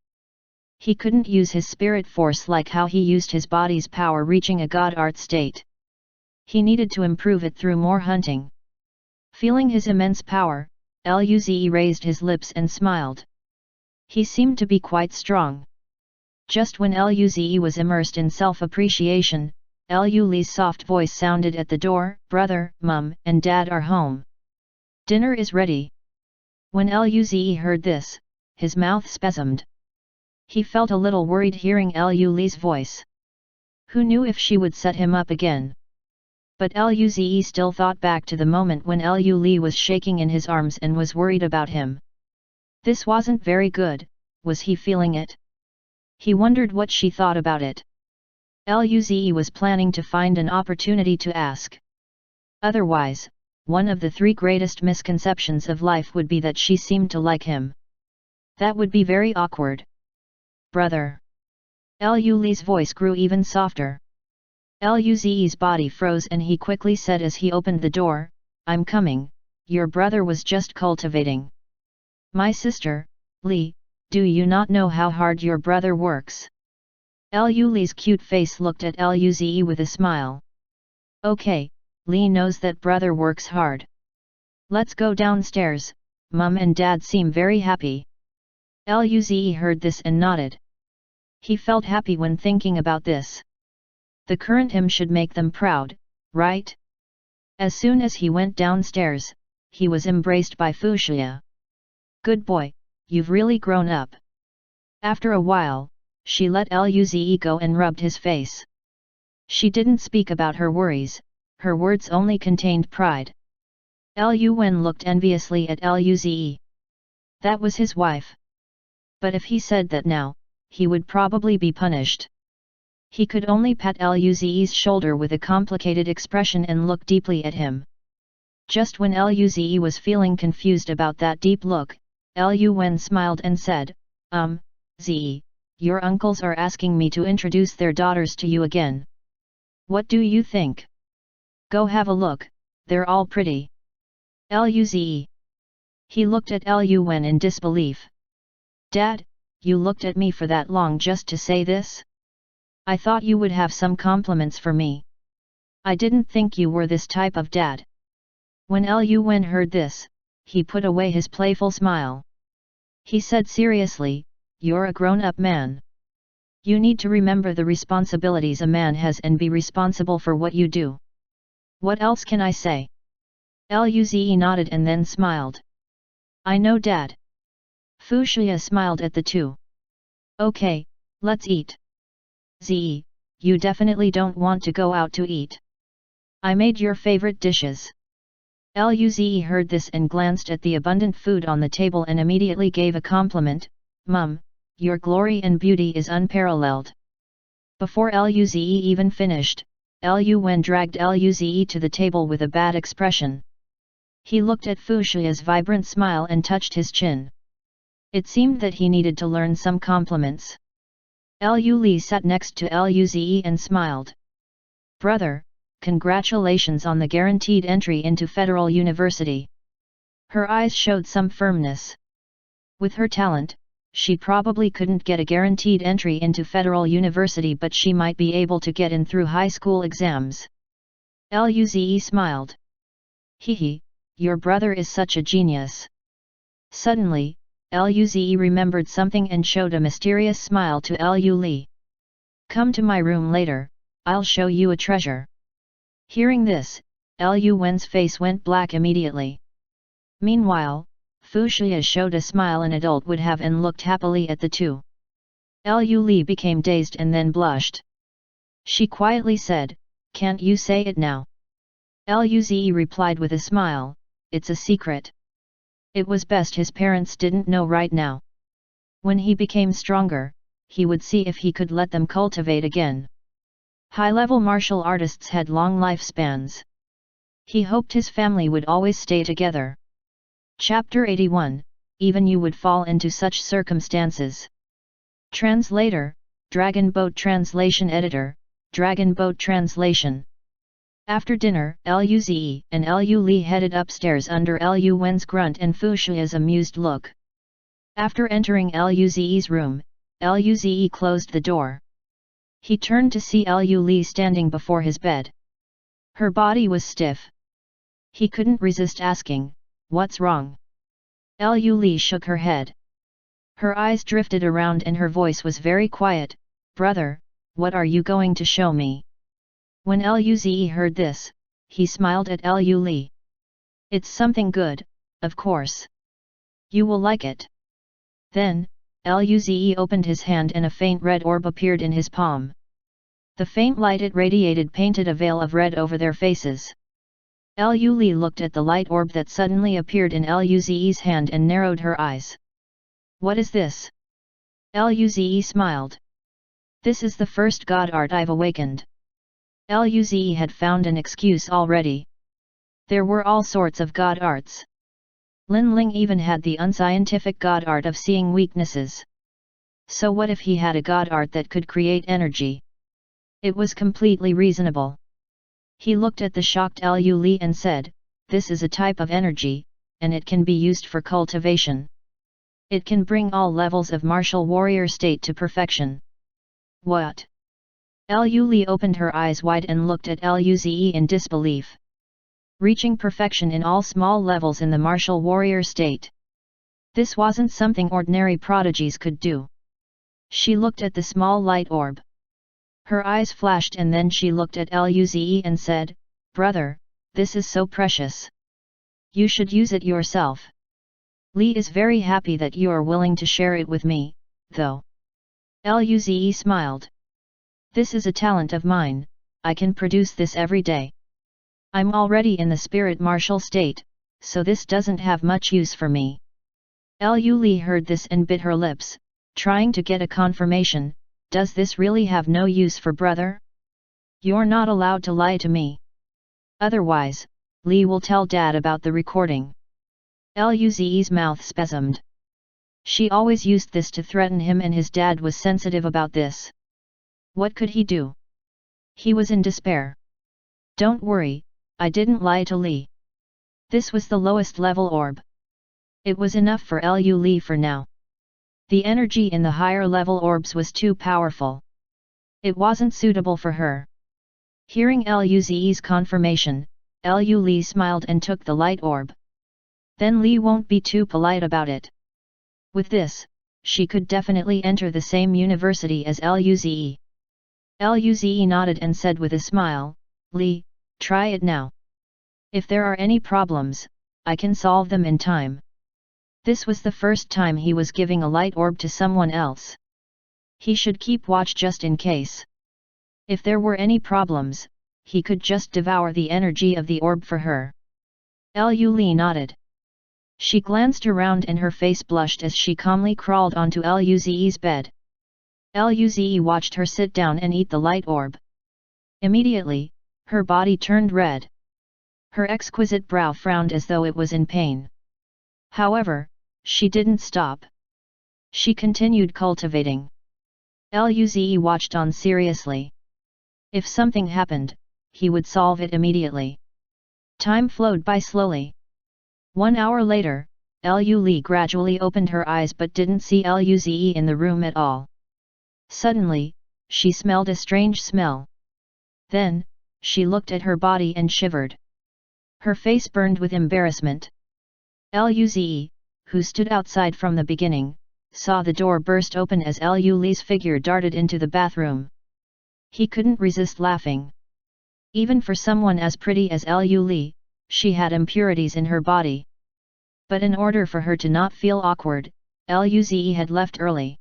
A: He couldn't use his spirit force like how he used his body's power reaching a god art state. He needed to improve it through more hunting. Feeling his immense power, Luze raised his lips and smiled. He seemed to be quite strong. Just when Luze was immersed in self-appreciation, Luze's soft voice sounded at the door, "Brother, Mum, and Dad are home. Dinner is ready." When Luze heard this, his mouth spasmed. He felt a little worried hearing Luze's voice. Who knew if she would set him up again? But Luze still thought back to the moment when Luze was shaking in his arms and was worried about him. This wasn't very good, was he feeling it? He wondered what she thought about it. Luze was planning to find an opportunity to ask. Otherwise, one of the 3 greatest misconceptions of life would be that she seemed to like him. That would be very awkward. Brother. Luze's voice grew even softer. Luze's body froze and he quickly said as he opened the door, "I'm coming, your brother was just cultivating. My sister, Li, do you not know how hard your brother works?" Luze's cute face looked at Luze with a smile. "Okay, Li knows that brother works hard. Let's go downstairs, Mum and Dad seem very happy." Luze heard this and nodded. He felt happy when thinking about this. The current him should make them proud, right? As soon as he went downstairs, he was embraced by Fuxia. "Good boy, you've really grown up." After a while, she let Luze go and rubbed his face. She didn't speak about her worries, her words only contained pride. Lu Wen looked enviously at Luze. That was his wife. But if he said that now, he would probably be punished. He could only pat Luze's shoulder with a complicated expression and look deeply at him. Just when Luze was feeling confused about that deep look, Lu Wen smiled and said, Ze, your uncles are asking me to introduce their daughters to you again. What do you think? Go have a look, they're all pretty." Luze. He looked at Lu Wen in disbelief. "Dad, you looked at me for that long just to say this? I thought you would have some compliments for me. I didn't think you were this type of dad." When Lu Wen heard this, he put away his playful smile. He said seriously, "You're a grown-up man. You need to remember the responsibilities a man has and be responsible for what you do. What else can I say?" Luze nodded and then smiled. "I know, Dad." Fuxia smiled at the two. "Okay, let's eat." "Ze, you definitely don't want to go out to eat. I made your favorite dishes." Luze heard this and glanced at the abundant food on the table and immediately gave a compliment, "Mum, your glory and beauty is unparalleled." Before Luze even finished, Lu Wen dragged Luze to the table with a bad expression. He looked at Fuxia's vibrant smile and touched his chin. It seemed that he needed to learn some compliments. Lu Li sat next to Luze and smiled. Brother, congratulations on the guaranteed entry into Federal University. Her eyes showed some firmness. With her talent, she probably couldn't get a guaranteed entry into Federal University, but she might be able to get in through high school exams. Luze smiled. Hehe, your brother is such a genius. Suddenly, Luze remembered something and showed a mysterious smile to Lu Li. Come to my room later, I'll show you a treasure. Hearing this, Lu Wen's face went black immediately. Meanwhile, Fu Xia showed a smile an adult would have and looked happily at the two. Lu Li became dazed and then blushed. She quietly said, "Can't you say it now?" Luze replied with a smile, "It's a secret. It was best his parents didn't know right now. When he became stronger, he would see if he could let them cultivate again." High-level martial artists had long lifespans. He hoped his family would always stay together. Chapter 81, Even you would fall into such circumstances. Translator, Dragon Boat Translation Editor, Dragon Boat Translation. After dinner, Luze and Lu Li headed upstairs under Lu Wen's grunt and Fu Xia's amused look. After entering Luze's room, Luze closed the door. He turned to see Lu Li standing before his bed. Her body was stiff. He couldn't resist asking, "What's wrong?" Lu Li shook her head. Her eyes drifted around and her voice was very quiet, "Brother, what are you going to show me?" When Luze heard this, he smiled at Lu Li. "It's something good, of course. You will like it." Then, Luze opened his hand and a faint red orb appeared in his palm. The faint light it radiated painted a veil of red over their faces. Lu Li looked at the light orb that suddenly appeared in Luze's hand and narrowed her eyes. "What is this?" Luze smiled. "This is the first god art I've awakened." Luze had found an excuse already. There were all sorts of god arts. Lin Ling even had the unscientific god art of seeing weaknesses. So what if he had a god art that could create energy? It was completely reasonable. He looked at the shocked Lu Li and said, "This is a type of energy, and it can be used for cultivation. It can bring all levels of martial warrior state to perfection." "What?" Lu Li opened her eyes wide and looked at Luze in disbelief. Reaching perfection in all small levels in the martial warrior state. This wasn't something ordinary prodigies could do. She looked at the small light orb. Her eyes flashed and then she looked at Luze and said, "Brother, this is so precious. You should use it yourself. Li is very happy that you are willing to share it with me, though." Luze smiled. "This is a talent of mine, I can produce this every day. I'm already in the spirit martial state, so this doesn't have much use for me." Lu Li heard this and bit her lips, trying to get a confirmation, "Does this really have no use for brother? You're not allowed to lie to me. Otherwise, Li will tell Dad about the recording." Luze's mouth spasmed. She always used this to threaten him and his dad was sensitive about this. What could he do? He was in despair. "Don't worry, I didn't lie to Li. This was the lowest level orb. It was enough for Lu Li for now. The energy in the higher level orbs was too powerful. It wasn't suitable for her." Hearing Luze's confirmation, Lu Li smiled and took the light orb. Then Li won't be too polite about it. With this, she could definitely enter the same university as Luze. Luze nodded and said with a smile, "Li, try it now. If there are any problems, I can solve them in time." This was the first time he was giving a light orb to someone else. He should keep watch just in case. If there were any problems, he could just devour the energy of the orb for her. Lu Li nodded. She glanced around and her face blushed as she calmly crawled onto Luze's bed. Luze watched her sit down and eat the light orb. Immediately, her body turned red. Her exquisite brow frowned as though it was in pain. However, she didn't stop. She continued cultivating. Luze watched on seriously. If something happened, he would solve it immediately. Time flowed by slowly. 1 hour later, Lu gradually opened her eyes but didn't see Luze in the room at all. Suddenly, she smelled a strange smell. Then, she looked at her body and shivered. Her face burned with embarrassment. Luze, who stood outside from the beginning, saw the door burst open as Lule's figure darted into the bathroom. He couldn't resist laughing. Even for someone as pretty as Lule, she had impurities in her body. But in order for her to not feel awkward, Luze had left early.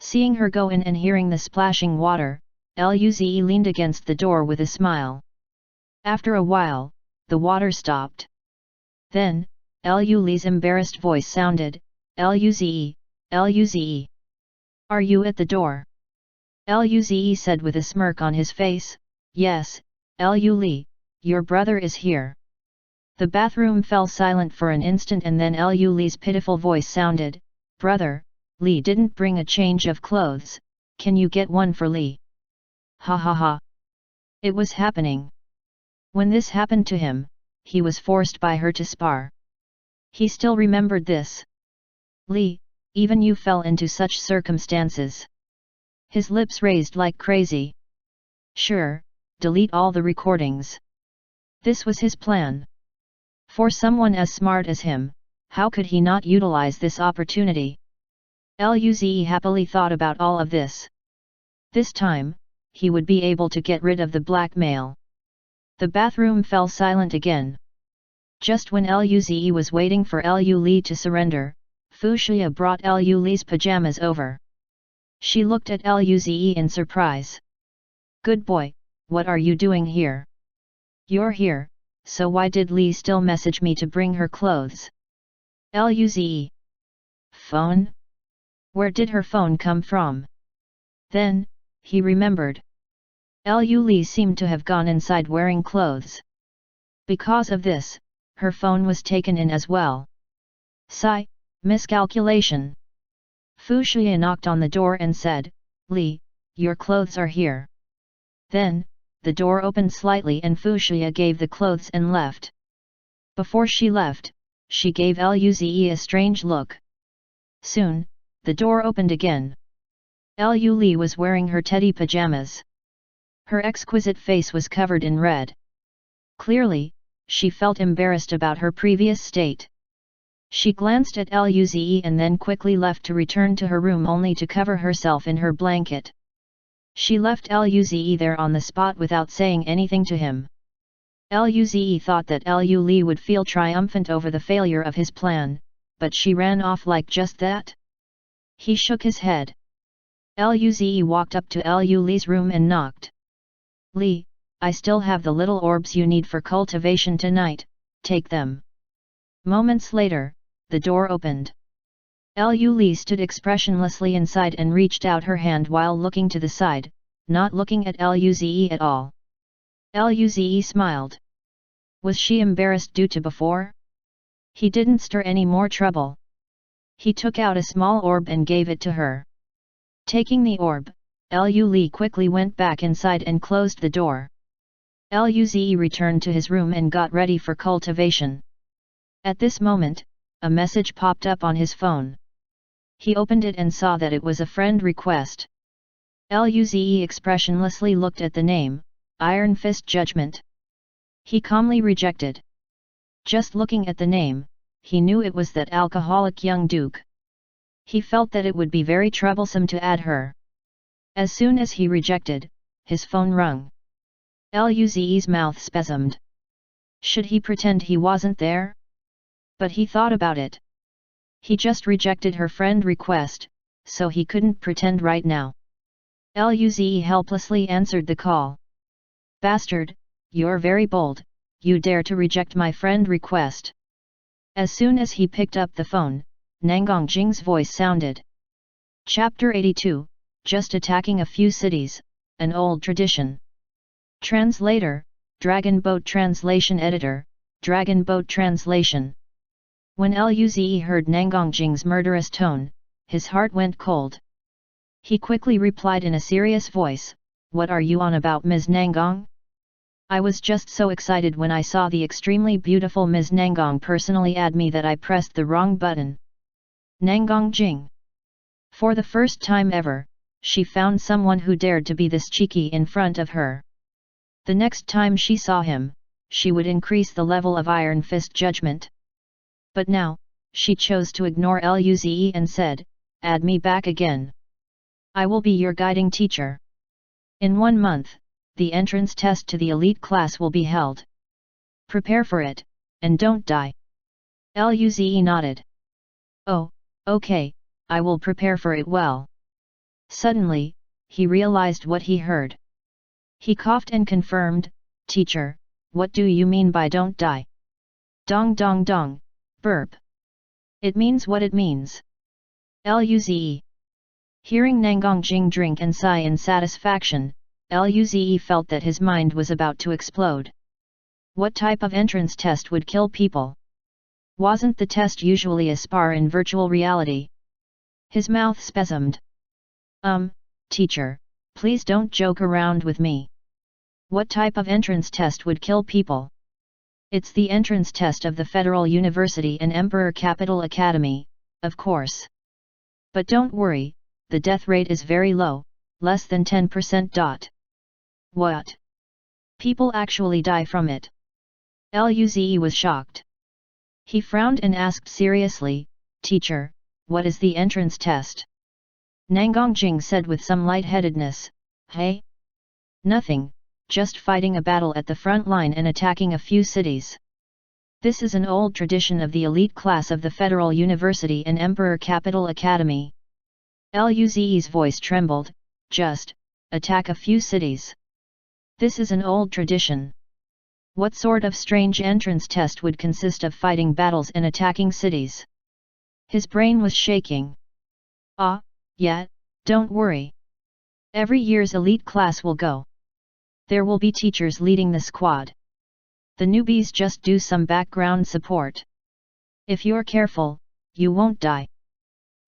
A: Seeing her go in and hearing the splashing water, Luze leaned against the door with a smile. After a while, the water stopped. Then, Lule's embarrassed voice sounded, Luze, Luze. Are you at the door? Luze said with a smirk on his face, yes, Lule, your brother is here. The bathroom fell silent for an instant and then Lule's pitiful voice sounded, brother, Lee didn't bring a change of clothes, can you get one for Lee? Ha ha ha. It was happening. When this happened to him, he was forced by her to spar. He still remembered this. Lee, even you fell into such circumstances. His lips raised like crazy. Sure, delete all the recordings. This was his plan. For someone as smart as him, how could he not utilize this opportunity? Luze happily thought about all of this. This time, he would be able to get rid of the blackmail. The bathroom fell silent again. Just when Luze was waiting for Lule to surrender, Fuxia brought Lule's pajamas over. She looked at Luze in surprise. Good boy, what are you doing here? You're here, so why did Lee still message me to bring her clothes? Luze. Phone? Where did her phone come from? Then, he remembered. Lule seemed to have gone inside wearing clothes. Because of this, her phone was taken in as well. Sigh, miscalculation. Fuxia knocked on the door and said, Lee, your clothes are here. Then, the door opened slightly and Fuxia gave the clothes and left. Before she left, she gave Luze a strange look. Soon, the door opened again. Lule was wearing her teddy pajamas. Her exquisite face was covered in red. Clearly, she felt embarrassed about her previous state. She glanced at Luze and then quickly left to return to her room only to cover herself in her blanket. She left Luze there on the spot without saying anything to him. Luze thought that Lule would feel triumphant over the failure of his plan, but she ran off like just that. He shook his head. Luze walked up to Lule's room and knocked. Lee, I still have the little orbs you need for cultivation tonight, take them. Moments later, the door opened. Lule stood expressionlessly inside and reached out her hand while looking to the side, not looking at Luze at all. Luze smiled. Was she embarrassed due to before? He didn't stir any more trouble. He took out a small orb and gave it to her. Taking the orb, Lule quickly went back inside and closed the door. Luze returned to his room and got ready for cultivation. At this moment, a message popped up on his phone. He opened it and saw that it was a friend request. Luze expressionlessly looked at the name, Iron Fist Judgment. He calmly rejected. Just looking at the name, he knew it was that alcoholic young duke. He felt that it would be very troublesome to add her. As soon as he rejected, his phone rung. Luze's mouth spasmed. Should he pretend he wasn't there? But he thought about it. He just rejected her friend request, so he couldn't pretend right now. Luze helplessly answered the call. Bastard, you're very bold, you dare to reject my friend request. As soon as he picked up the phone, Nangang Jing's voice sounded. Chapter 82, Just attacking a few cities, an old tradition. Translator, Dragon Boat Translation Editor, Dragon Boat Translation. When Luze heard Nangang Jing's murderous tone, his heart went cold. He quickly replied in a serious voice, "What are you on about, Ms. Nangong? I was just so excited when I saw the extremely beautiful Ms. Nangong personally add me that I pressed the wrong button." Nangong Jing. For the first time ever, she found someone who dared to be this cheeky in front of her. The next time she saw him, she would increase the level of Iron Fist judgment. But now, she chose to ignore Luze and said, "Add me back again. I will be your guiding teacher. In 1 month, the entrance test to the elite class will be held. Prepare for it, and don't die." Luze nodded. "Oh, okay, I will prepare for it well." Suddenly, he realized what he heard. He coughed and confirmed, "Teacher, what do you mean by don't die?" "Dong dong dong, burp. It means what it means." Luze. Hearing Nangong Jing drink and sigh in satisfaction, Luze felt that his mind was about to explode. What type of entrance test would kill people? Wasn't the test usually a spar in virtual reality? His mouth spasmed. Teacher, please don't joke around with me. What type of entrance test would kill people? It's the entrance test of the Federal University and Emperor Capital Academy, of course. But don't worry, the death rate is very low, less than 10%. What? People actually die from it? Luze was shocked. He frowned and asked seriously, "Teacher, what is the entrance test?" Nangong Jing said with some lightheadedness, "Hey? Nothing, just fighting a battle at the front line and attacking a few cities. This is an old tradition of the elite class of the Federal University and Emperor Capital Academy." Luze's voice trembled, "Just attack a few cities. This is an old tradition. What sort of strange entrance test would consist of fighting battles and attacking cities?" His brain was shaking. Yeah, don't worry. Every year's elite class will go. There will be teachers leading the squad. The newbies just do some background support. If you're careful, you won't die.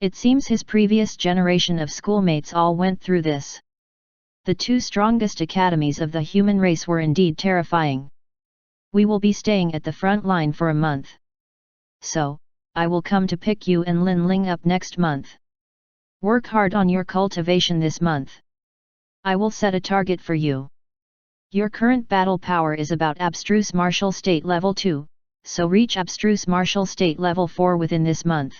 A: It seems his previous generation of schoolmates all went through this. The 2 strongest academies of the human race were indeed terrifying. We will be staying at the front line for a month. So, I will come to pick you and Lin Ling up next month. Work hard on your cultivation this month. I will set a target for you. Your current battle power is about abstruse martial state level 2, so reach abstruse martial state level 4 within this month.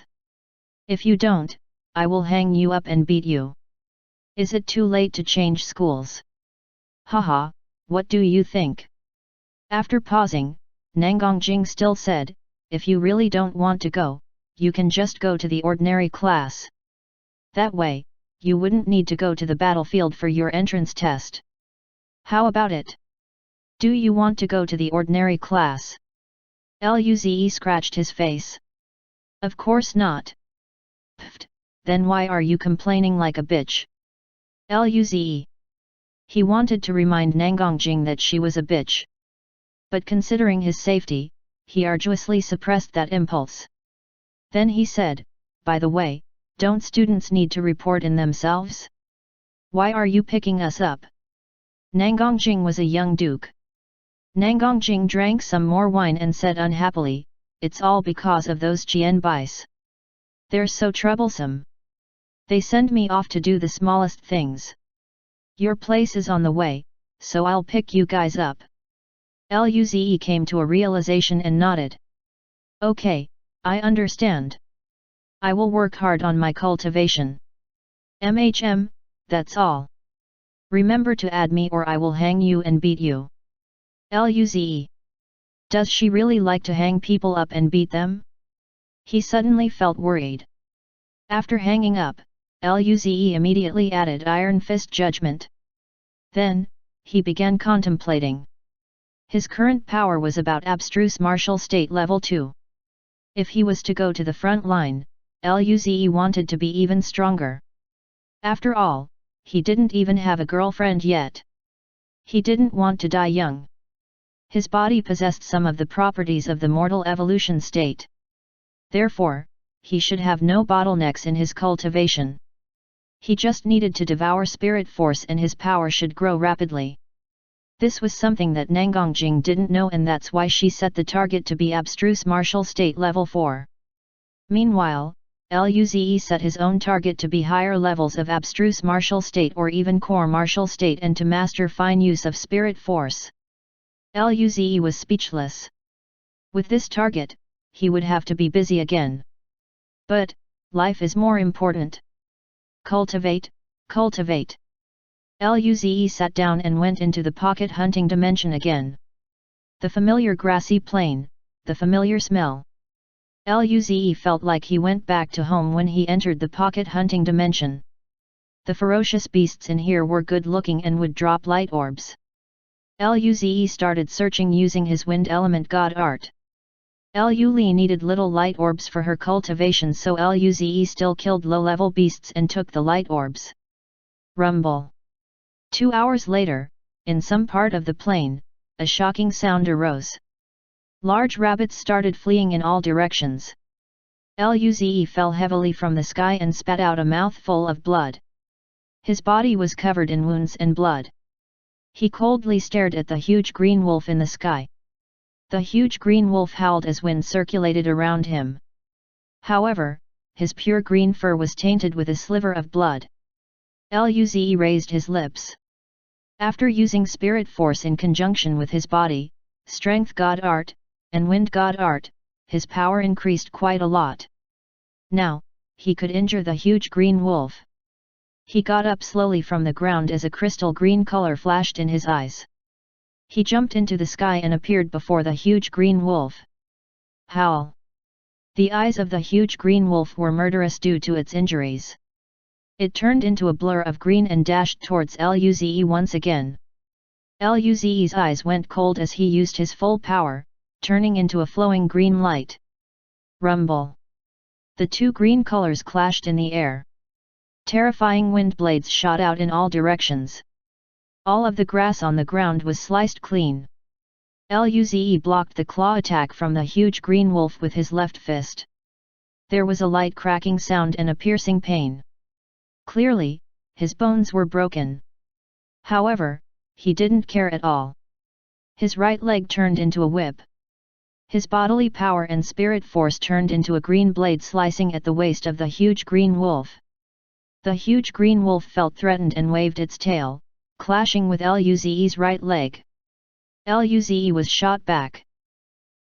A: If you don't, I will hang you up and beat you. Is it too late to change schools? Haha, what do you think?" After pausing, Nangong Jing still said, "If you really don't want to go, you can just go to the ordinary class. That way, you wouldn't need to go to the battlefield for your entrance test. How about it? Do you want to go to the ordinary class?" Luze scratched his face. "Of course not." "Pfft, then why are you complaining like a bitch?" Luze. He wanted to remind Nangong Jing that she was a bitch. But considering his safety, he arduously suppressed that impulse. Then he said, "By the way, don't students need to report in themselves? Why are you picking us up?" Nangong Jing was a young duke. Nangong Jing drank some more wine and said unhappily, "It's all because of those Qian Bais. They're so troublesome. They send me off to do the smallest things. Your place is on the way, so I'll pick you guys up." Luze came to a realization and nodded. "Okay, I understand. I will work hard on my cultivation. That's all. Remember to add me or I will hang you and beat you." Luze. Does she really like to hang people up and beat them? He suddenly felt worried. After hanging up, Luze immediately added Iron Fist Judgment. Then, he began contemplating. His current power was about abstruse martial state level 2. If he was to go to the front line, Luze wanted to be even stronger. After all, he didn't even have a girlfriend yet. He didn't want to die young. His body possessed some of the properties of the mortal evolution state. Therefore, he should have no bottlenecks in his cultivation. He just needed to devour spirit force and his power should grow rapidly. This was something that Nangongjing didn't know, and that's why she set the target to be abstruse martial state level 4. Meanwhile, Luze set his own target to be higher levels of abstruse martial state or even core martial state and to master fine use of spirit force. Luze was speechless. With this target, he would have to be busy again. But, life is more important. Cultivate, cultivate. Luze sat down and went into the pocket hunting dimension again. The familiar grassy plain, the familiar smell. Luze felt like he went back to home when he entered the pocket hunting dimension. The ferocious beasts in here were good looking and would drop light orbs. Luze started searching using his wind element god art. Li needed little light orbs for her cultivation, so Luze still killed low-level beasts and took the light orbs. Rumble. 2 hours later, in some part of the plain, a shocking sound arose. Large rabbits started fleeing in all directions. Luze fell heavily from the sky and spat out a mouthful of blood. His body was covered in wounds and blood. He coldly stared at the huge green wolf in the sky. The huge green wolf howled as wind circulated around him. However, his pure green fur was tainted with a sliver of blood. Luze raised his lips. After using spirit force in conjunction with his body, strength god art, and wind god art, his power increased quite a lot. Now, he could injure the huge green wolf. He got up slowly from the ground as a crystal green color flashed in his eyes. He jumped into the sky and appeared before the huge green wolf. Howl! The eyes of the huge green wolf were murderous due to its injuries. It turned into a blur of green and dashed towards Luze once again. Luze's eyes went cold as he used his full power, turning into a flowing green light. Rumble! The two green colors clashed in the air. Terrifying wind blades shot out in all directions. All of the grass on the ground was sliced clean. Luze blocked the claw attack from the huge green wolf with his left fist. There was a light cracking sound and a piercing pain. Clearly, his bones were broken. However, he didn't care at all. His right leg turned into a whip. His bodily power and spirit force turned into a green blade slicing at the waist of the huge green wolf. The huge green wolf felt threatened and waved its tail, clashing with Luze's right leg. Luze was shot back.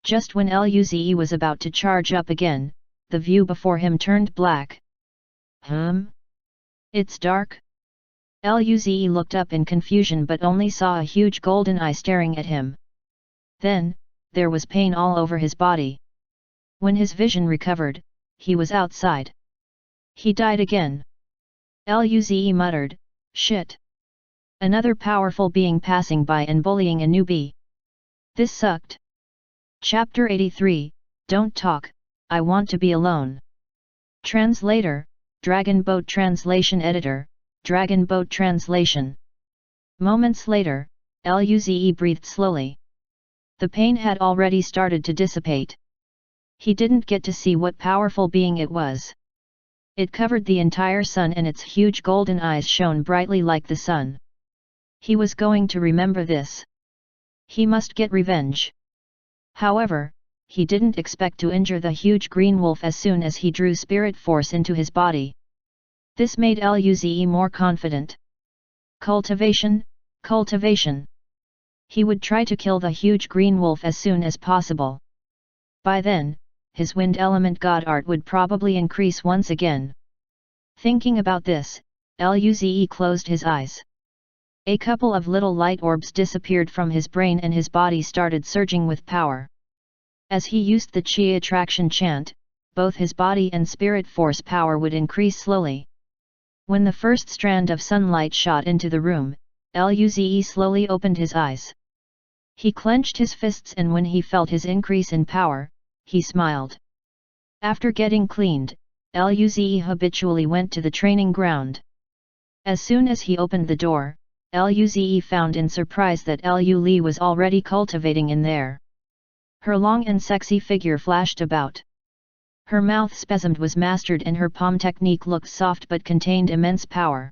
A: Just when Luze was about to charge up again, the view before him turned black. It's dark? Luze looked up in confusion but only saw a huge golden eye staring at him. Then, there was pain all over his body. When his vision recovered, he was outside. He died again. Luze muttered, "Shit. Another powerful being passing by and bullying a newbie. This sucked." Chapter 83, Don't Talk, I Want to Be Alone. Translator, Dragon Boat Translation Editor, Dragon Boat Translation. Moments later, Luze breathed slowly. The pain had already started to dissipate. He didn't get to see what powerful being it was. It covered the entire sun and its huge golden eyes shone brightly like the sun. He was going to remember this. He must get revenge. However, he didn't expect to injure the huge green wolf as soon as he drew spirit force into his body. This made Luze more confident. Cultivation, cultivation. He would try to kill the huge green wolf as soon as possible. By then, his wind element god art would probably increase once again. Thinking about this, Luze closed his eyes. A couple of little light orbs disappeared from his brain and his body started surging with power. As he used the Qi attraction chant, both his body and spirit force power would increase slowly. When the first strand of sunlight shot into the room, Luze slowly opened his eyes. He clenched his fists and when he felt his increase in power, he smiled. After getting cleaned, Luze habitually went to the training ground. As soon as he opened the door, Luze found in surprise that Lu Li was already cultivating in there. Her long and sexy figure flashed about. Her mouth spasmed was mastered and her palm technique looked soft but contained immense power.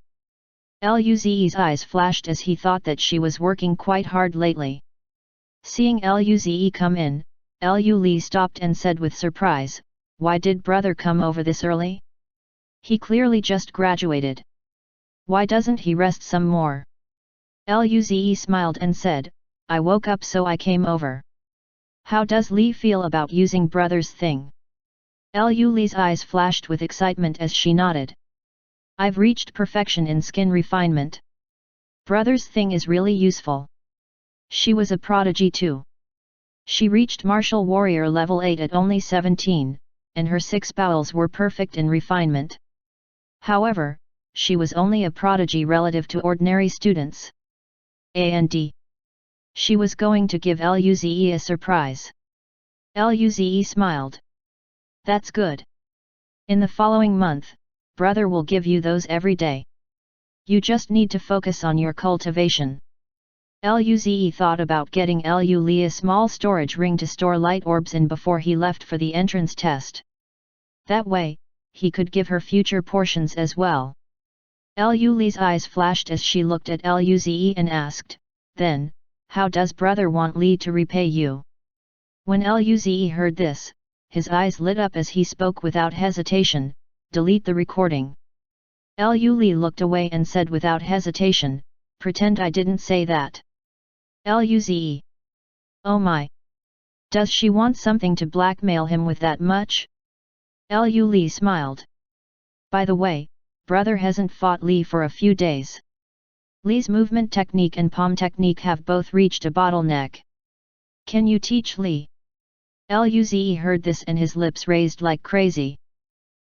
A: Luze's eyes flashed as he thought that she was working quite hard lately. Seeing Luze come in, Lu stopped and said with surprise, "Why did brother come over this early? He clearly just graduated. Why doesn't he rest some more?" Luze smiled and said, "I woke up so I came over. How does Li feel about using brother's thing?" Li's eyes flashed with excitement as she nodded. "I've reached perfection in skin refinement. Brother's thing is really useful." She was a prodigy too. She reached martial warrior level 8 at only 17, and her 6 bowels were perfect in refinement. However, she was only a prodigy relative to ordinary students. And she was going to give Luze a surprise. Luze smiled. "That's good. In the following month, brother will give you those every day. You just need to focus on your cultivation." Luze thought about getting Lu a small storage ring to store light orbs in before he left for the entrance test. That way, he could give her future portions as well. Lu's eyes flashed as she looked at Luze and asked, "Then, how does brother want Li to repay you?" When Luze heard this, his eyes lit up as he spoke without hesitation, "Delete the recording." Lu looked away and said without hesitation, "Pretend I didn't say that." Luze. "Oh my! Does she want something to blackmail him with that much?" Lu smiled. "By the way, brother hasn't fought Li for a few days. Li's movement technique and palm technique have both reached a bottleneck. Can you teach Li?" Luze heard this and his lips raised like crazy.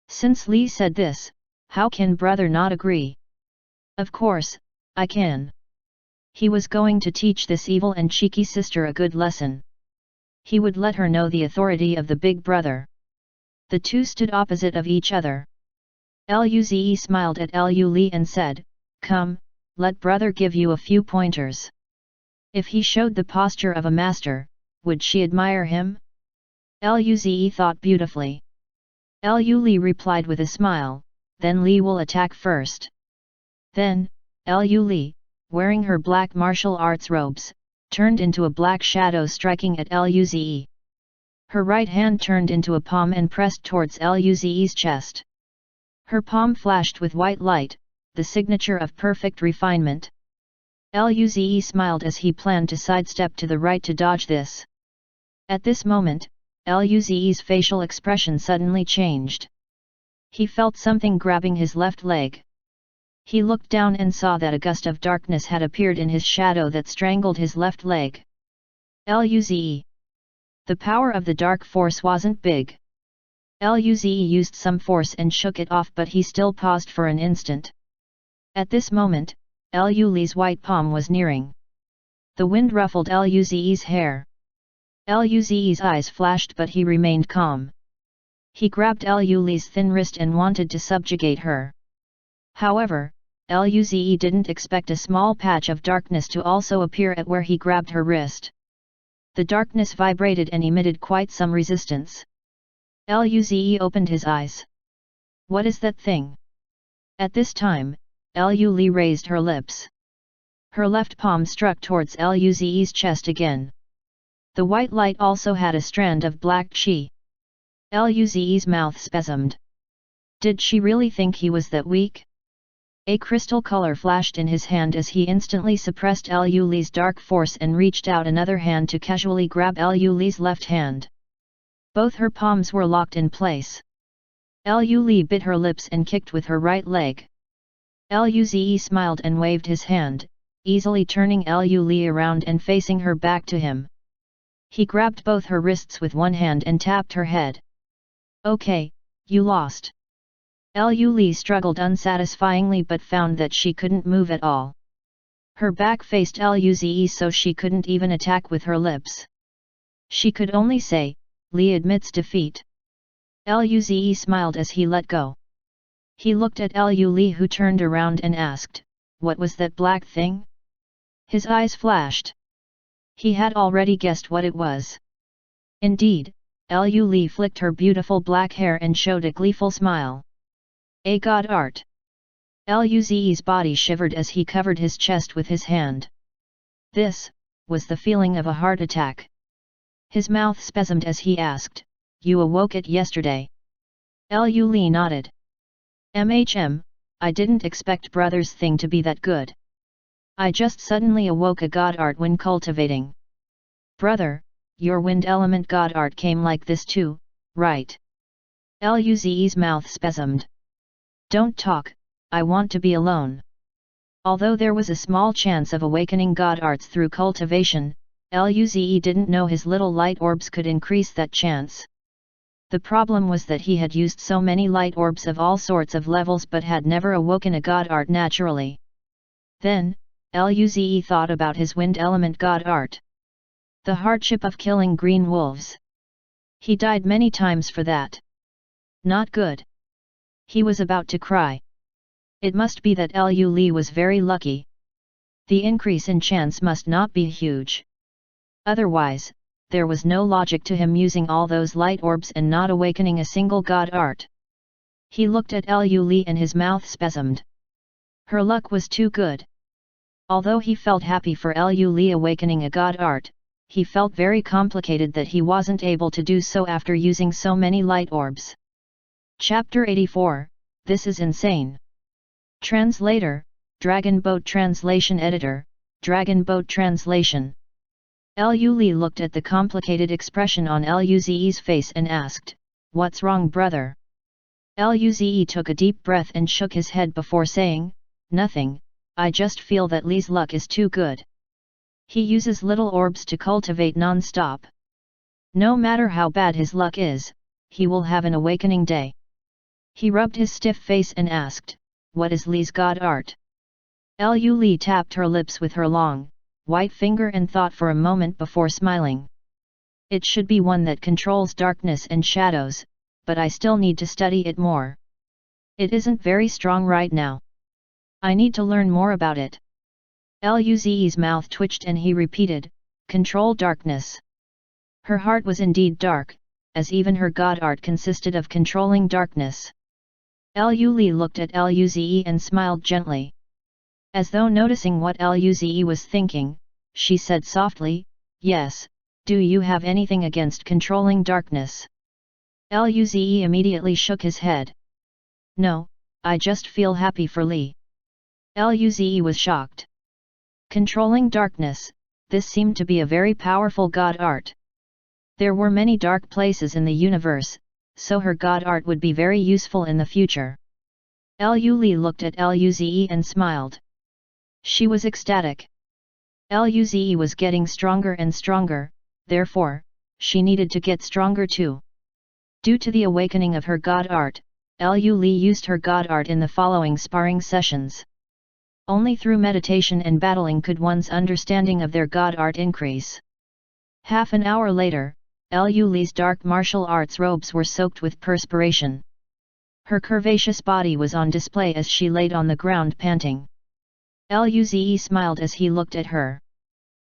A: Since Li said this, how can brother not agree? "Of course, I can." He was going to teach this evil and cheeky sister a good lesson. He would let her know the authority of the big brother. The two stood opposite of each other. Luze smiled at Lu and said, "Come, let brother give you a few pointers." If he showed the posture of a master, would she admire him? Luze thought beautifully. Lu replied with a smile, "Then Li will attack first." Then, Lu, wearing her black martial arts robes, turned into a black shadow striking at Luze. Her right hand turned into a palm and pressed towards Luze's chest. Her palm flashed with white light, the signature of perfect refinement. Luze smiled as he planned to sidestep to the right to dodge this. At this moment, Luze's facial expression suddenly changed. He felt something grabbing his left leg. He looked down and saw that a gust of darkness had appeared in his shadow that strangled his left leg. Luze. The power of the dark force wasn't big. Luze used some force and shook it off, but he still paused for an instant. At this moment, Lu's white palm was nearing. The wind ruffled Luze's hair. Luze's eyes flashed, but he remained calm. He grabbed Lu's thin wrist and wanted to subjugate her. However, Luze didn't expect a small patch of darkness to also appear at where he grabbed her wrist. The darkness vibrated and emitted quite some resistance. Luze opened his eyes. "What is that thing?" At this time, Lu raised her lips. Her left palm struck towards Luze's chest again. The white light also had a strand of black chi. Luze's mouth spasmed. Did she really think he was that weak? A crystal color flashed in his hand as he instantly suppressed Lu's dark force and reached out another hand to casually grab Lu's left hand. Both her palms were locked in place. Lu bit her lips and kicked with her right leg. Luze smiled and waved his hand, easily turning Lu around and facing her back to him. He grabbed both her wrists with one hand and tapped her head. "Okay, you lost." Lu struggled unsatisfyingly but found that she couldn't move at all. Her back faced Luze so she couldn't even attack with her lips. She could only say, "Li admits defeat." Luze smiled as he let go. He looked at Lu, who turned around and asked, "What was that black thing?" His eyes flashed. He had already guessed what it was. Indeed, Lu Li flicked her beautiful black hair and showed a gleeful smile. A god art. Luze's body shivered as he covered his chest with his hand. This was the feeling of a heart attack. His mouth spasmed as he asked, "You awoke it yesterday?" Lu Li nodded. I didn't expect brother's thing to be that good. I just suddenly awoke a god art when cultivating. Brother, your wind element god art came like this too, right? Luze's mouth spasmed. Don't talk, I want to be alone. Although there was a small chance of awakening god arts through cultivation, Luze didn't know his little light orbs could increase that chance. The problem was that he had used so many light orbs of all sorts of levels but had never awoken a god art naturally. Then, Luze thought about his wind element god art. The hardship of killing green wolves. He died many times for that. Not good. He was about to cry. It must be that Lu Li was very lucky. The increase in chance must not be huge. Otherwise, there was no logic to him using all those light orbs and not awakening a single god art. He looked at Lu Li and his mouth spasmed. Her luck was too good. Although he felt happy for Lu Li awakening a god art, he felt very complicated that he wasn't able to do so after using so many light orbs. Chapter 84, This is Insane. Translator, Dragon Boat Translation Editor, Dragon Boat Translation. Lu Li looked at the complicated expression on Luze's face and asked, "What's wrong, brother?" Luze took a deep breath and shook his head before saying, "Nothing, I just feel that Li's luck is too good. He uses little orbs to cultivate non-stop. No matter how bad his luck is, he will have an awakening day." He rubbed his stiff face and asked, "What is Li's god art?" Lu Li tapped her lips with her long, white finger and thought for a moment before smiling. "It should be one that controls darkness and shadows, but I still need to study it more. It isn't very strong right now. I need to learn more about it." Luze's mouth twitched and he repeated, "Control darkness." Her heart was indeed dark, as even her god art consisted of controlling darkness. Lu Li looked at Luze and smiled gently. As though noticing what Luze was thinking, she said softly, "Yes, do you have anything against controlling darkness?" Luze immediately shook his head. "No, I just feel happy for Li." Luze was shocked. Controlling darkness, this seemed to be a very powerful god art. There were many dark places in the universe, so her god art would be very useful in the future. Lu Li looked at Luze and smiled. She was ecstatic. Luze was getting stronger and stronger, therefore, she needed to get stronger too. Due to the awakening of her god art, Lu Li used her god art in the following sparring sessions. Only through meditation and battling could one's understanding of their god art increase. Half an hour later, Lu Li's dark martial arts robes were soaked with perspiration. Her curvaceous body was on display as she laid on the ground panting. Luze smiled as he looked at her.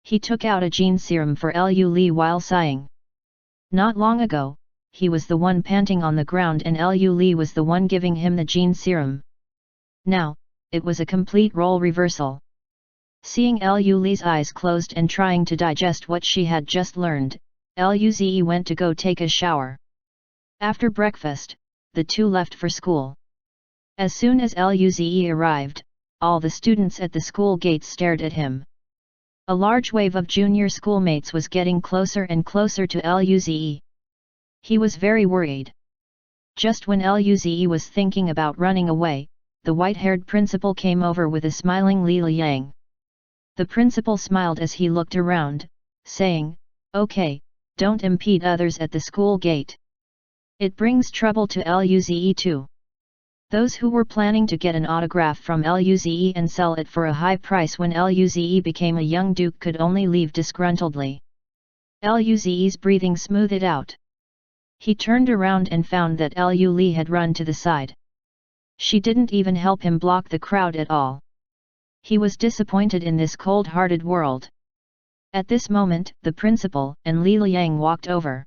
A: He took out a gene serum for Lu Li while sighing. Not long ago, he was the one panting on the ground and Lu Li was the one giving him the gene serum. Now, it was a complete role reversal. Seeing Lu Li's eyes closed and trying to digest what she had just learned, Luze went to go take a shower. After breakfast, the two left for school. As soon as Luze arrived, all the students at the school gates stared at him. A large wave of junior schoolmates was getting closer and closer to Luze. He was very worried. Just when Luze was thinking about running away, the white-haired principal came over with a smiling Li Liang. The principal smiled as he looked around, saying, "Okay, don't impede others at the school gate. It brings trouble to Luze too." Those who were planning to get an autograph from Luze and sell it for a high price when Luze became a young duke could only leave disgruntledly. Luze's breathing smoothed out. He turned around and found that Lu Li had run to the side. She didn't even help him block the crowd at all. He was disappointed in this cold-hearted world. At this moment, the principal and Li Liang walked over.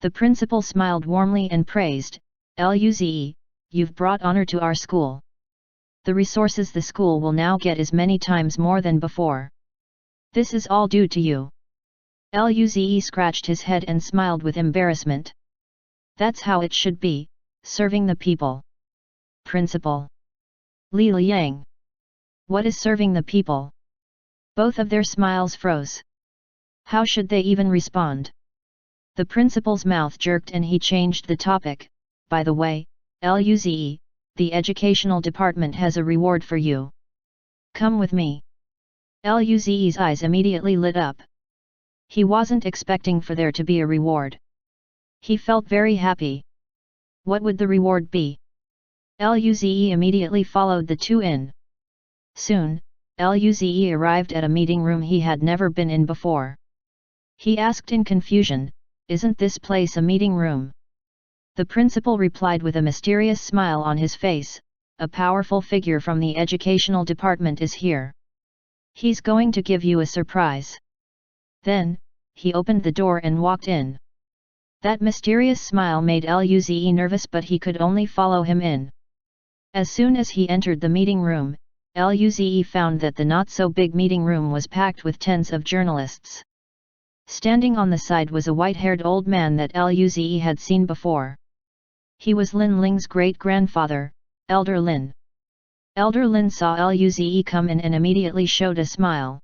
A: The principal smiled warmly and praised, "Luze, you've brought honor to our school. The resources the school will now get is many times more than before. This is all due to you." Luze scratched his head and smiled with embarrassment. "That's how it should be, serving the people." "Principal. Li Liang. What is serving the people?" Both of their smiles froze. How should they even respond? The principal's mouth jerked and he changed the topic. "By the way, Luze, the educational department has a reward for you. Come with me." Luze's eyes immediately lit up. He wasn't expecting for there to be a reward. He felt very happy. What would the reward be? Luze immediately followed the two in. Soon, Luze arrived at a meeting room he had never been in before. He asked in confusion, "Isn't this place a meeting room?" The principal replied with a mysterious smile on his face, "A powerful figure from the educational department is here. He's going to give you a surprise." Then, he opened the door and walked in. That mysterious smile made Luze nervous, but he could only follow him in. As soon as he entered the meeting room, Luze found that the not-so-big meeting room was packed with tens of journalists. Standing on the side was a white-haired old man that Luze had seen before. He was Lin Ling's great-grandfather, Elder Lin. Elder Lin saw Luze come in and immediately showed a smile.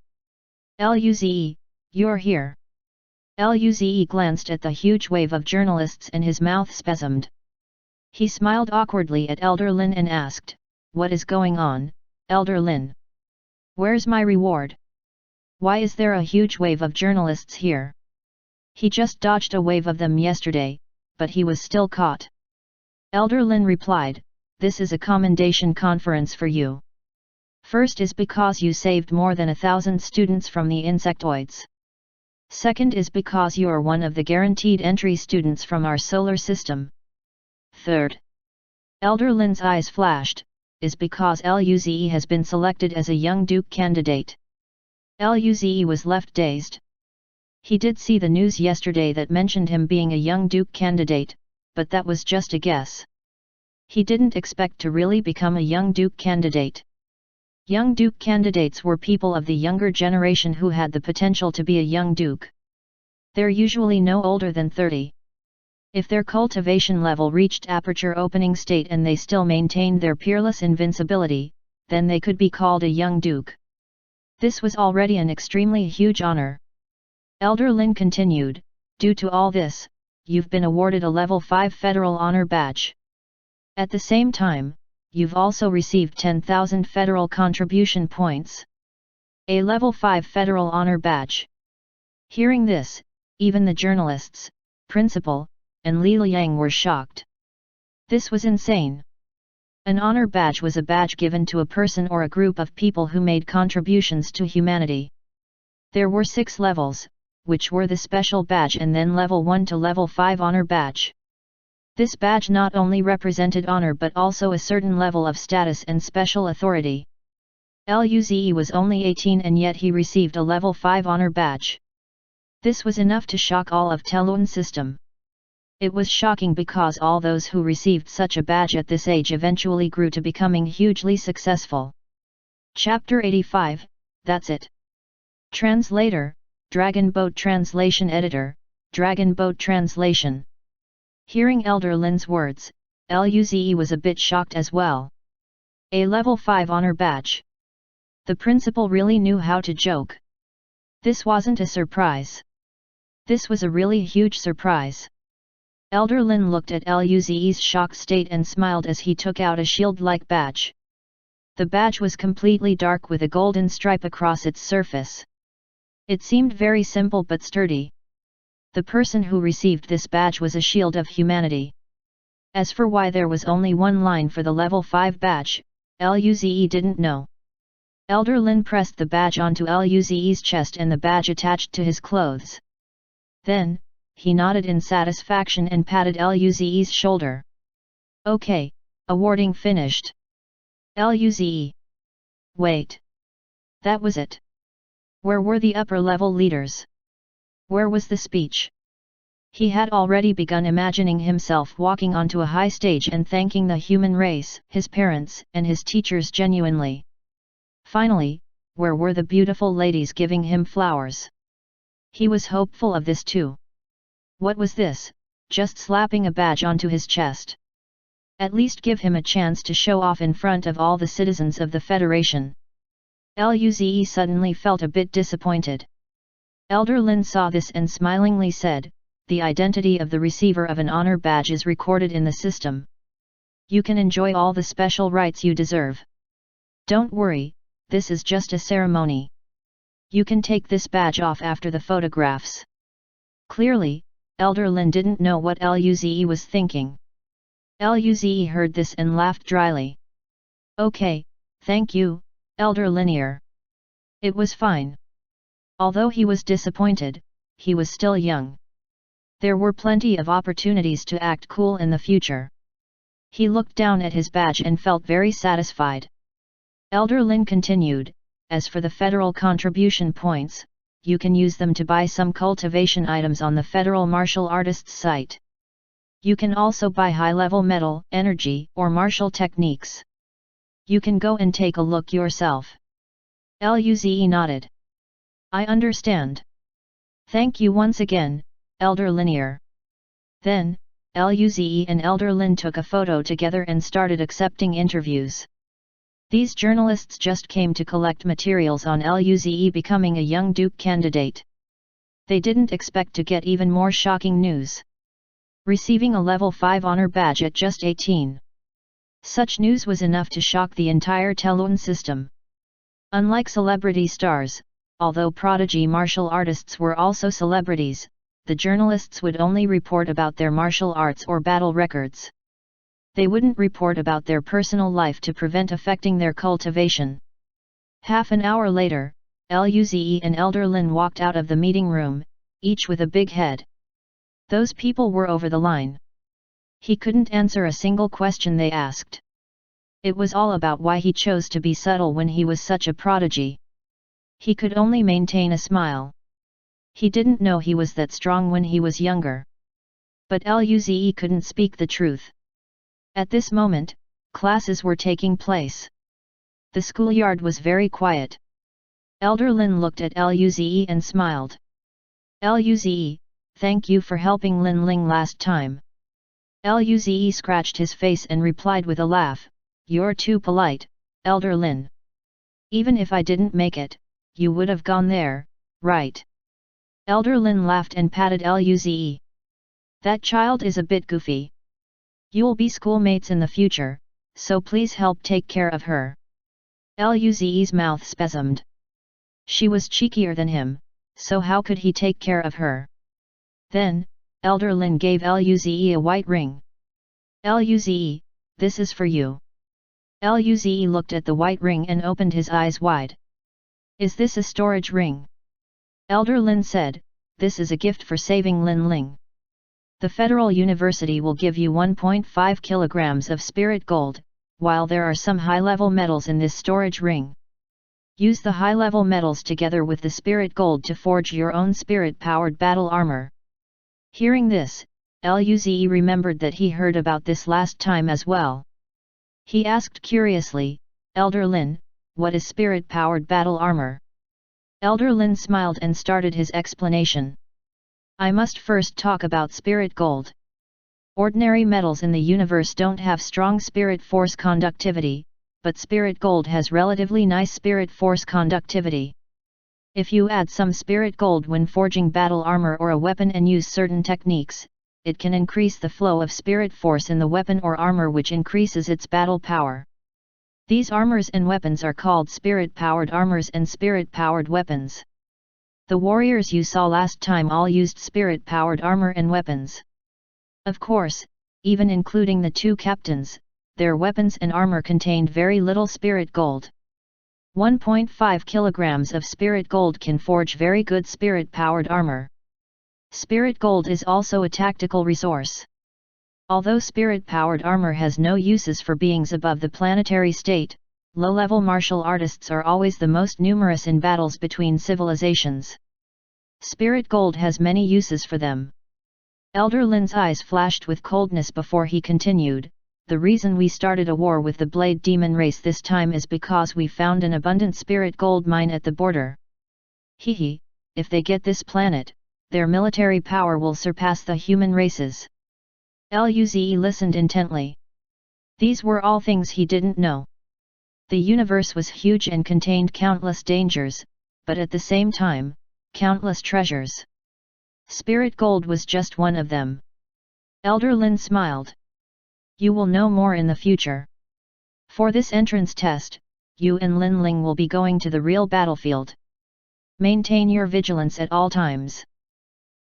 A: "Luze, you're here." Luze glanced at the huge wave of journalists and his mouth spasmed. He smiled awkwardly at Elder Lin and asked, "What is going on, Elder Lin? Where's my reward? Why is there a huge wave of journalists here?" "He just dodged a wave of them yesterday, but he was still caught." Elder Lin replied, "This is a commendation conference for you. First is because you saved more than 1,000 students from the insectoids. Second is because you are one of the guaranteed entry students from our solar system. Third," Elder Lin's eyes flashed, "is because Luze has been selected as a young duke candidate." Luze was left dazed. He did see the news yesterday that mentioned him being a young duke candidate, but that was just a guess. He didn't expect to really become a young duke candidate. Young duke candidates were people of the younger generation who had the potential to be a young duke. They're usually no older than 30. If their cultivation level reached aperture opening state and they still maintained their peerless invincibility, then they could be called a young duke. This was already an extremely huge honor. Elder Lin continued, "Due to all this, you've been awarded a level 5 federal honor badge. At the same time, you've also received 10,000 federal contribution points. A level 5 federal honor badge." Hearing this, even the journalists, principal, and Li Liang were shocked. This was insane. An honor badge was a badge given to a person or a group of people who made contributions to humanity. There were 6 levels, which were the special badge and then level 1 to level 5 honor badge. This badge not only represented honor but also a certain level of status and special authority. Luze was only 18 and yet he received a level 5 honor badge. This was enough to shock all of Telun system. It was shocking because all those who received such a badge at this age eventually grew to becoming hugely successful. Chapter 85, That's it. Translator, Dragon Boat Translation Editor, Dragon Boat Translation. Hearing Elder Lin's words, Luze was a bit shocked as well. A level 5 honor badge. The principal really knew how to joke. This wasn't a surprise. This was a really huge surprise. Elder Lin looked at Luze's shocked state and smiled as he took out a shield-like badge. The badge was completely dark with a golden stripe across its surface. It seemed very simple but sturdy. The person who received this badge was a shield of humanity. As for why there was only one line for the level 5 badge, Luze didn't know. Elder Lin pressed the badge onto Luze's chest and the badge attached to his clothes. Then, he nodded in satisfaction and patted Luze's shoulder. "Okay, awarding finished." Luze. Wait. That was it. Where were the upper-level leaders? Where was the speech? He had already begun imagining himself walking onto a high stage and thanking the human race, his parents, and his teachers genuinely. Finally, where were the beautiful ladies giving him flowers? He was hopeful of this too. What was this, just slapping a badge onto his chest? At least give him a chance to show off in front of all the citizens of the Federation. Luze suddenly felt a bit disappointed. Elder Lin saw this and smilingly said, "The identity of the receiver of an honor badge is recorded in the system. You can enjoy all the special rights you deserve. Don't worry, this is just a ceremony. You can take this badge off after the photographs." Clearly, Elder Lin didn't know what Luze was thinking. Luze heard this and laughed dryly. "Okay, thank you, Elder Linear." It was fine. Although he was disappointed, he was still young. There were plenty of opportunities to act cool in the future. He looked down at his badge and felt very satisfied. Elder Lin continued, "As for the federal contribution points, you can use them to buy some cultivation items on the Federal Martial Artists site. You can also buy high-level metal, energy, or martial techniques. You can go and take a look yourself." Luze nodded. "I understand. Thank you once again, Elder Linear." Then, Luze and Elder Lin took a photo together and started accepting interviews. These journalists just came to collect materials on Luze becoming a young Duke candidate. They didn't expect to get even more shocking news. Receiving a level 5 honor badge at just 18. Such news was enough to shock the entire Telun system. Unlike celebrity stars, although prodigy martial artists were also celebrities, the journalists would only report about their martial arts or battle records. They wouldn't report about their personal life to prevent affecting their cultivation. Half an hour later, Luze and Elder Lin walked out of the meeting room, each with a big head. Those people were over the line. He couldn't answer a single question they asked. It was all about why he chose to be subtle when he was such a prodigy. He could only maintain a smile. He didn't know he was that strong when he was younger. But Luze couldn't speak the truth. At this moment, classes were taking place. The schoolyard was very quiet. Elder Lin looked at Luze and smiled. "Luze, thank you for helping Lin Ling last time." Luze scratched his face and replied with a laugh, "You're too polite, Elder Lin. Even if I didn't make it, you would have gone there, right?" Elder Lin laughed and patted Luze. "That child is a bit goofy. You'll be schoolmates in the future, so please help take care of her." Luze's mouth spasmed. She was cheekier than him, so how could he take care of her? Then, Elder Lin gave Luze a white ring. "Luze, this is for you." Luze looked at the white ring and opened his eyes wide. "Is this a storage ring?" Elder Lin said, "This is a gift for saving Lin Ling. The Federal University will give you 1.5 kilograms of spirit gold, while there are some high-level metals in this storage ring. Use the high-level metals together with the spirit gold to forge your own spirit-powered battle armor." Hearing this, Luze remembered that he heard about this last time as well. He asked curiously, "Elder Lin, what is spirit-powered battle armor?" Elder Lin smiled and started his explanation. "I must first talk about spirit gold. Ordinary metals in the universe don't have strong spirit force conductivity, but spirit gold has relatively nice spirit force conductivity. If you add some spirit gold when forging battle armor or a weapon and use certain techniques, it can increase the flow of spirit force in the weapon or armor, which increases its battle power. These armors and weapons are called spirit-powered armors and spirit-powered weapons. The warriors you saw last time all used spirit-powered armor and weapons. Of course, even including the two captains, their weapons and armor contained very little spirit gold. 1.5 kilograms of spirit gold can forge very good spirit-powered armor. Spirit gold is also a tactical resource. Although spirit-powered armor has no uses for beings above the planetary state, low-level martial artists are always the most numerous in battles between civilizations. Spirit gold has many uses for them. Elder Lin's eyes flashed with coldness before he continued, "The reason we started a war with the Blade Demon race this time is because we found an abundant spirit gold mine at the border. Hehe, if they get this planet, their military power will surpass the human races." Luze listened intently. These were all things he didn't know. The universe was huge and contained countless dangers, but at the same time, countless treasures. Spirit gold was just one of them. Elder Lin smiled. "You will know more in the future. For this entrance test, you and Lin Ling will be going to the real battlefield. Maintain your vigilance at all times."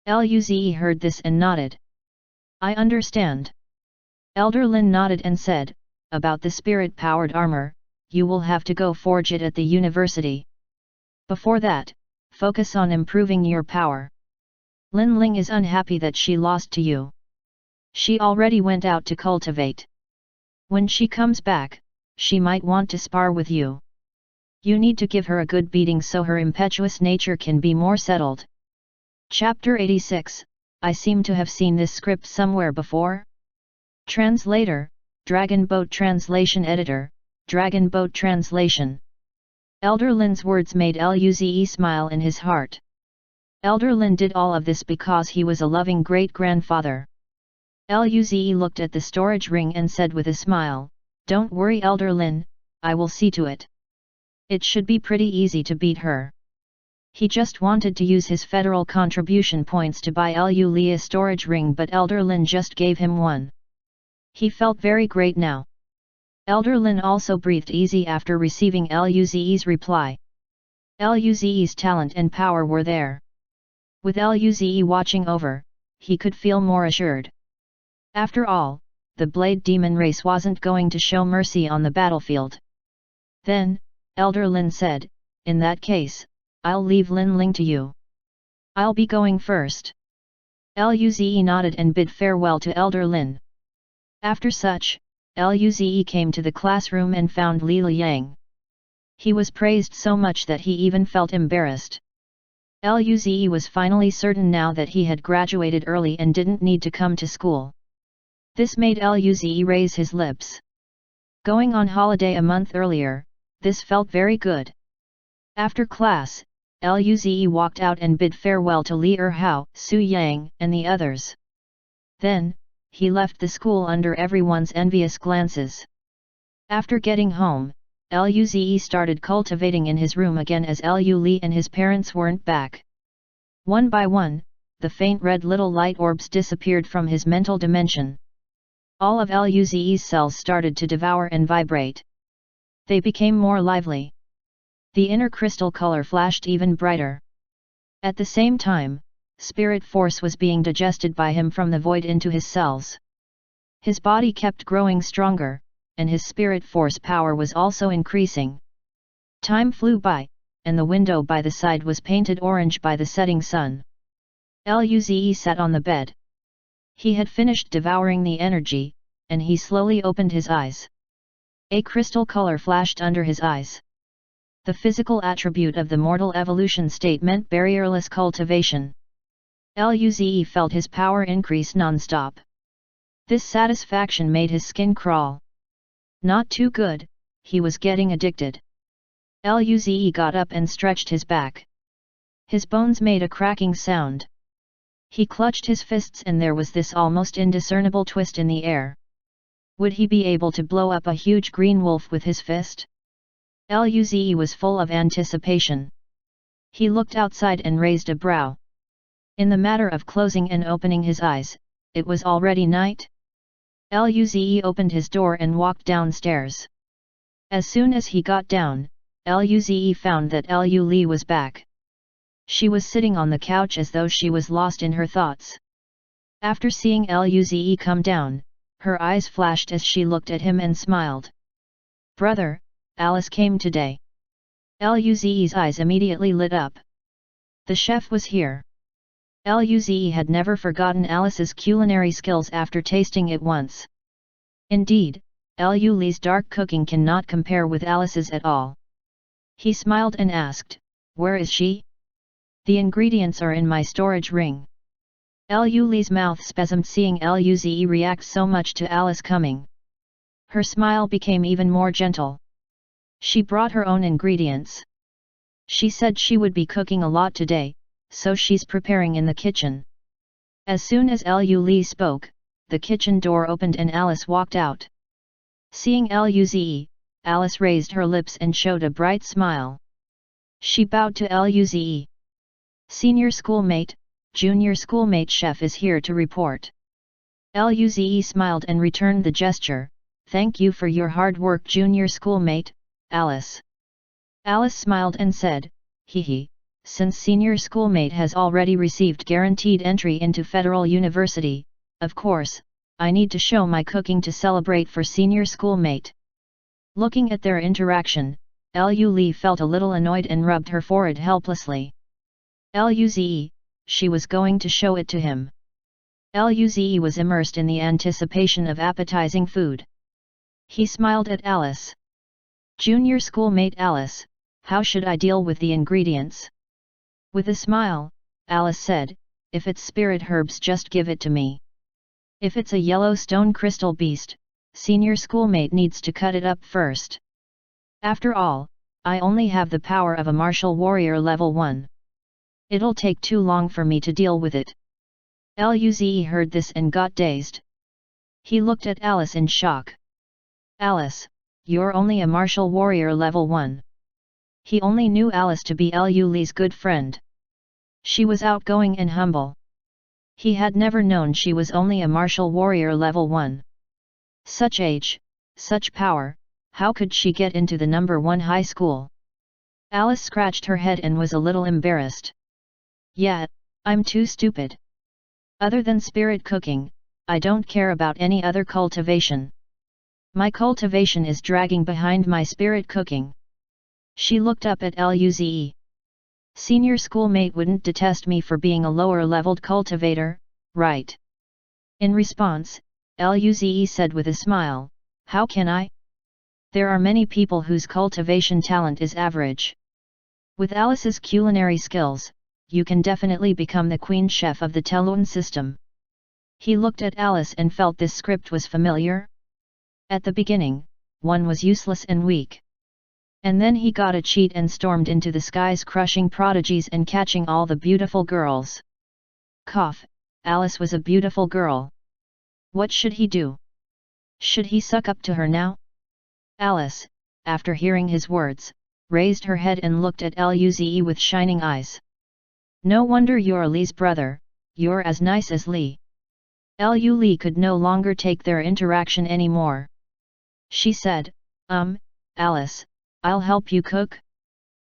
A: Luze heard this and nodded. "I understand." Elder Lin nodded and said, "About the spirit-powered armor, you will have to go forge it at the university. Before that, focus on improving your power. Lin Ling is unhappy that she lost to you. She already went out to cultivate. When she comes back, she might want to spar with you. You need to give her a good beating so her impetuous nature can be more settled." Chapter 86, I seem to have seen this script somewhere before. Translator, Dragon Boat Translation Editor, Dragon Boat Translation. Elder Lin's words made Luze smile in his heart. Elder Lin did all of this because he was a loving great-grandfather. Luze looked at the storage ring and said with a smile, "Don't worry Elder Lin, I will see to it. It should be pretty easy to beat her." He just wanted to use his federal contribution points to buy Lu a storage ring, but Elder Lin just gave him one. He felt very great now. Elder Lin also breathed easy after receiving Luze's reply. Luze's talent and power were there. With Luze watching over, he could feel more assured. After all, the Blade Demon race wasn't going to show mercy on the battlefield. Then, Elder Lin said, "In that case, I'll leave Lin Ling to you. I'll be going first." Luze nodded and bid farewell to Elder Lin. After such, Luze came to the classroom and found Li Liang. He was praised so much that he even felt embarrassed. Luze was finally certain now that he had graduated early and didn't need to come to school. This made Luze raise his lips. Going on holiday a month earlier, this felt very good. After class, Luze walked out and bid farewell to Li Erhao, Su Yang, and the others. Then, he left the school under everyone's envious glances. After getting home, Luze started cultivating in his room again as Li and his parents weren't back. One by one, the faint red little light orbs disappeared from his mental dimension. All of Luze's cells started to devour and vibrate. They became more lively. The inner crystal color flashed even brighter. At the same time, spirit force was being digested by him from the void into his cells. His body kept growing stronger, and his spirit force power was also increasing. Time flew by, and the window by the side was painted orange by the setting sun. Luze sat on the bed. He had finished devouring the energy, and he slowly opened his eyes. A crystal color flashed under his eyes. The physical attribute of the mortal evolution state meant barrierless cultivation. Luze felt his power increase non-stop. This satisfaction made his skin crawl. Not too good, he was getting addicted. Luze got up and stretched his back. His bones made a cracking sound. He clutched his fists and there was this almost indiscernible twist in the air. Would he be able to blow up a huge green wolf with his fist? Luze was full of anticipation. He looked outside and raised a brow. In the matter of closing and opening his eyes, it was already night. Luze opened his door and walked downstairs. As soon as he got down, Luze found that Li was back. She was sitting on the couch as though she was lost in her thoughts. After seeing Luze come down, her eyes flashed as she looked at him and smiled. "Brother, Alice came today." Luze's eyes immediately lit up. The chef was here. Luze had never forgotten Alice's culinary skills after tasting it once. Indeed, Luze's dark cooking cannot compare with Alice's at all. He smiled and asked, "Where is she?" "The ingredients are in my storage ring." Lu Li's mouth spasmed seeing Luze react so much to Alice coming. Her smile became even more gentle. She brought her own ingredients. She said she would be cooking a lot today, so she's preparing in the kitchen. As soon as Lu Li spoke, the kitchen door opened and Alice walked out. Seeing Luze, Alice raised her lips and showed a bright smile. She bowed to Luze. Senior schoolmate, junior schoolmate chef is here to report. Luze smiled and returned the gesture. Thank you for your hard work, junior schoolmate, Alice. Alice smiled and said, hee, since senior schoolmate has already received guaranteed entry into Federal University, of course, I need to show my cooking to celebrate for senior schoolmate. Looking at their interaction, Lu Li felt a little annoyed and rubbed her forehead helplessly. Luze, she was going to show it to him. Luze was immersed in the anticipation of appetizing food. He smiled at Alice. Junior schoolmate Alice, how should I deal with the ingredients? With a smile, Alice said, if it's spirit herbs, just give it to me. If it's a yellow stone crystal beast, senior schoolmate needs to cut it up first. After all, I only have the power of a martial warrior level 1. It'll take too long for me to deal with it. Luze heard this and got dazed. He looked at Alice in shock. Alice, you're only a martial warrior level 1. He only knew Alice to be Lu Li's good friend. She was outgoing and humble. He had never known she was only a martial warrior level 1. Such age, such power, how could she get into the number 1 high school? Alice scratched her head and was a little embarrassed. Yeah, I'm too stupid. Other than spirit cooking, I don't care about any other cultivation. My cultivation is dragging behind my spirit cooking. She looked up at Luze. Senior schoolmate wouldn't detest me for being a lower-leveled cultivator, right? In response, Luze said with a smile, how can I? There are many people whose cultivation talent is average. With Alice's culinary skills, you can definitely become the queen chef of the Telun system. He looked at Alice and felt this script was familiar. At the beginning, one was useless and weak. And then he got a cheat and stormed into the skies, crushing prodigies and catching all the beautiful girls. Cough, Alice was a beautiful girl. What should he do? Should he suck up to her now? Alice, after hearing his words, raised her head and looked at Luze with shining eyes. No wonder you're Li's brother, you're as nice as Li. Lu Li could no longer take their interaction anymore. She said, Alice, I'll help you cook?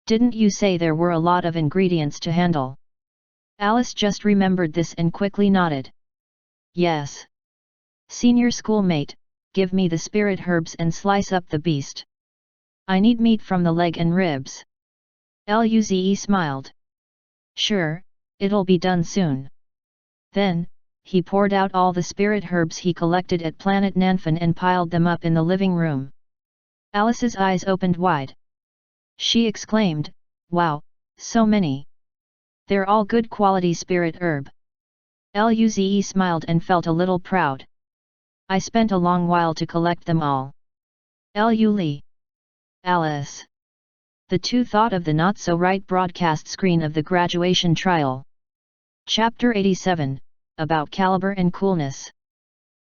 A: Didn't you say there were a lot of ingredients to handle? Alice just remembered this and quickly nodded. Yes. Senior schoolmate, give me the spirit herbs and slice up the beast. I need meat from the leg and ribs. Luze smiled. Sure, it'll be done soon. Then, he poured out all the spirit herbs he collected at Planet Nanfan and piled them up in the living room. Alice's eyes opened wide. She exclaimed, wow, so many. They're all good quality spirit herb. Luze smiled and felt a little proud. I spent a long while to collect them all. Lu Li. Alice. The two thought of the not-so-right broadcast screen of the graduation trial. Chapter 87, about caliber and coolness.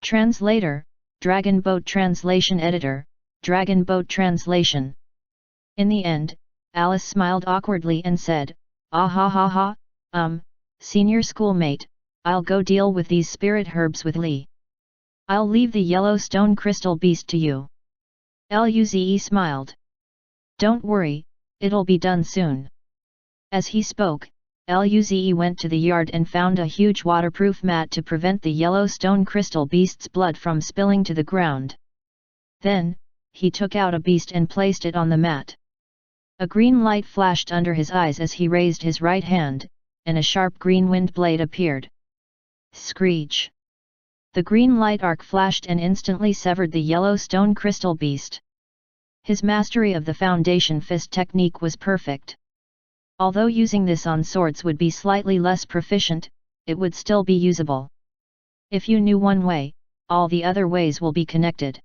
A: Translator, Dragon Boat Translation Editor, Dragon Boat Translation. In the end, Alice smiled awkwardly and said, ah ha ha ha, senior schoolmate, I'll go deal with these spirit herbs with Li. I'll leave the yellow stone crystal beast to you. Luze smiled. Don't worry, it'll be done soon. As he spoke, Luze went to the yard and found a huge waterproof mat to prevent the yellow stone crystal beast's blood from spilling to the ground. Then, he took out a beast and placed it on the mat. A green light flashed under his eyes as he raised his right hand, and a sharp green wind blade appeared. Screech! The green light arc flashed and instantly severed the yellow stone crystal beast. His mastery of the foundation fist technique was perfect. Although using this on swords would be slightly less proficient, it would still be usable. If you knew one way, all the other ways will be connected.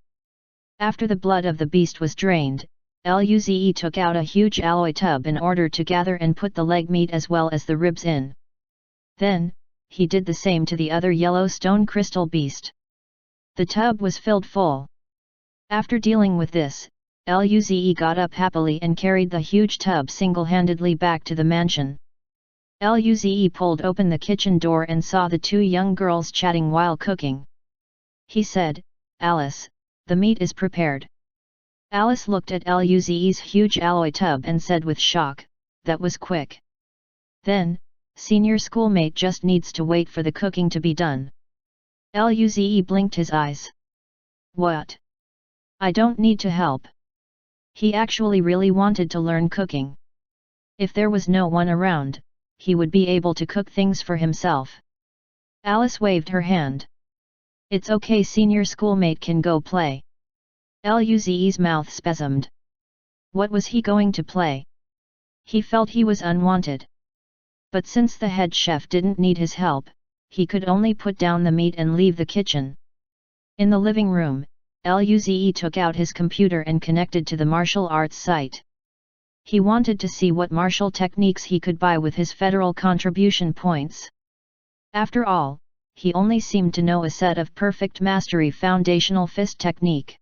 A: After the blood of the beast was drained, Luze took out a huge alloy tub in order to gather and put the leg meat as well as the ribs in. Then, he did the same to the other yellow stone crystal beast. The tub was filled full. After dealing with this, Luze got up happily and carried the huge tub single-handedly back to the mansion. Luze pulled open the kitchen door and saw the two young girls chatting while cooking. He said, "Alice, the meat is prepared." Alice looked at Luze's huge alloy tub and said with shock, "That was quick." Then, senior schoolmate just needs to wait for the cooking to be done. Luze blinked his eyes. What? I don't need to help. He actually really wanted to learn cooking. If there was no one around, he would be able to cook things for himself. Alice waved her hand. "It's okay, senior schoolmate can go play." Luze's mouth spasmed. What was he going to play? He felt he was unwanted. But since the head chef didn't need his help, he could only put down the meat and leave the kitchen. In the living room, Luze took out his computer and connected to the martial arts site. He wanted to see what martial techniques he could buy with his federal contribution points. After all, he only seemed to know a set of perfect mastery foundational fist technique.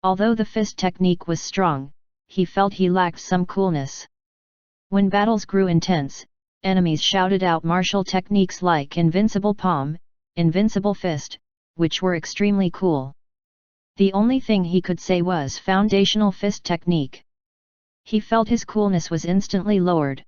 A: Although the fist technique was strong, he felt he lacked some coolness. When battles grew intense, enemies shouted out martial techniques like Invincible Palm, Invincible Fist, which were extremely cool. The only thing he could say was foundational fist technique. He felt his coolness was instantly lowered.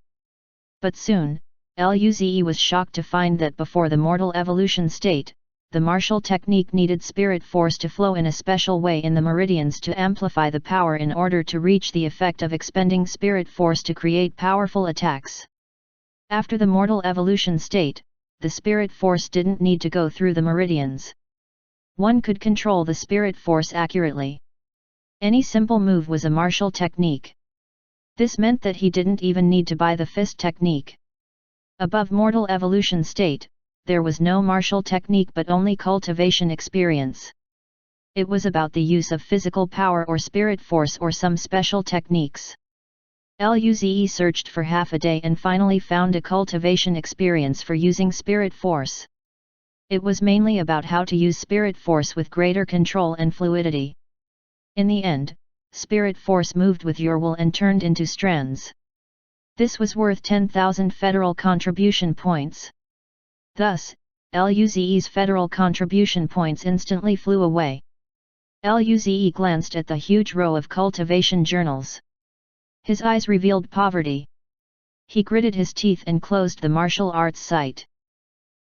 A: But soon, Luze was shocked to find that before the mortal evolution state, the martial technique needed spirit force to flow in a special way in the meridians to amplify the power in order to reach the effect of expending spirit force to create powerful attacks. After the mortal evolution state, the spirit force didn't need to go through the meridians. One could control the spirit force accurately. Any simple move was a martial technique. This meant that he didn't even need to buy the fist technique. Above mortal evolution state, there was no martial technique but only cultivation experience. It was about the use of physical power or spirit force or some special techniques. Luze searched for half a day and finally found a cultivation experience for using spirit force. It was mainly about how to use spirit force with greater control and fluidity. In the end, spirit force moved with your will and turned into strands. This was worth 10,000 federal contribution points. Thus, Luze's federal contribution points instantly flew away. Luze glanced at the huge row of cultivation journals. His eyes revealed poverty. He gritted his teeth and closed the martial arts site.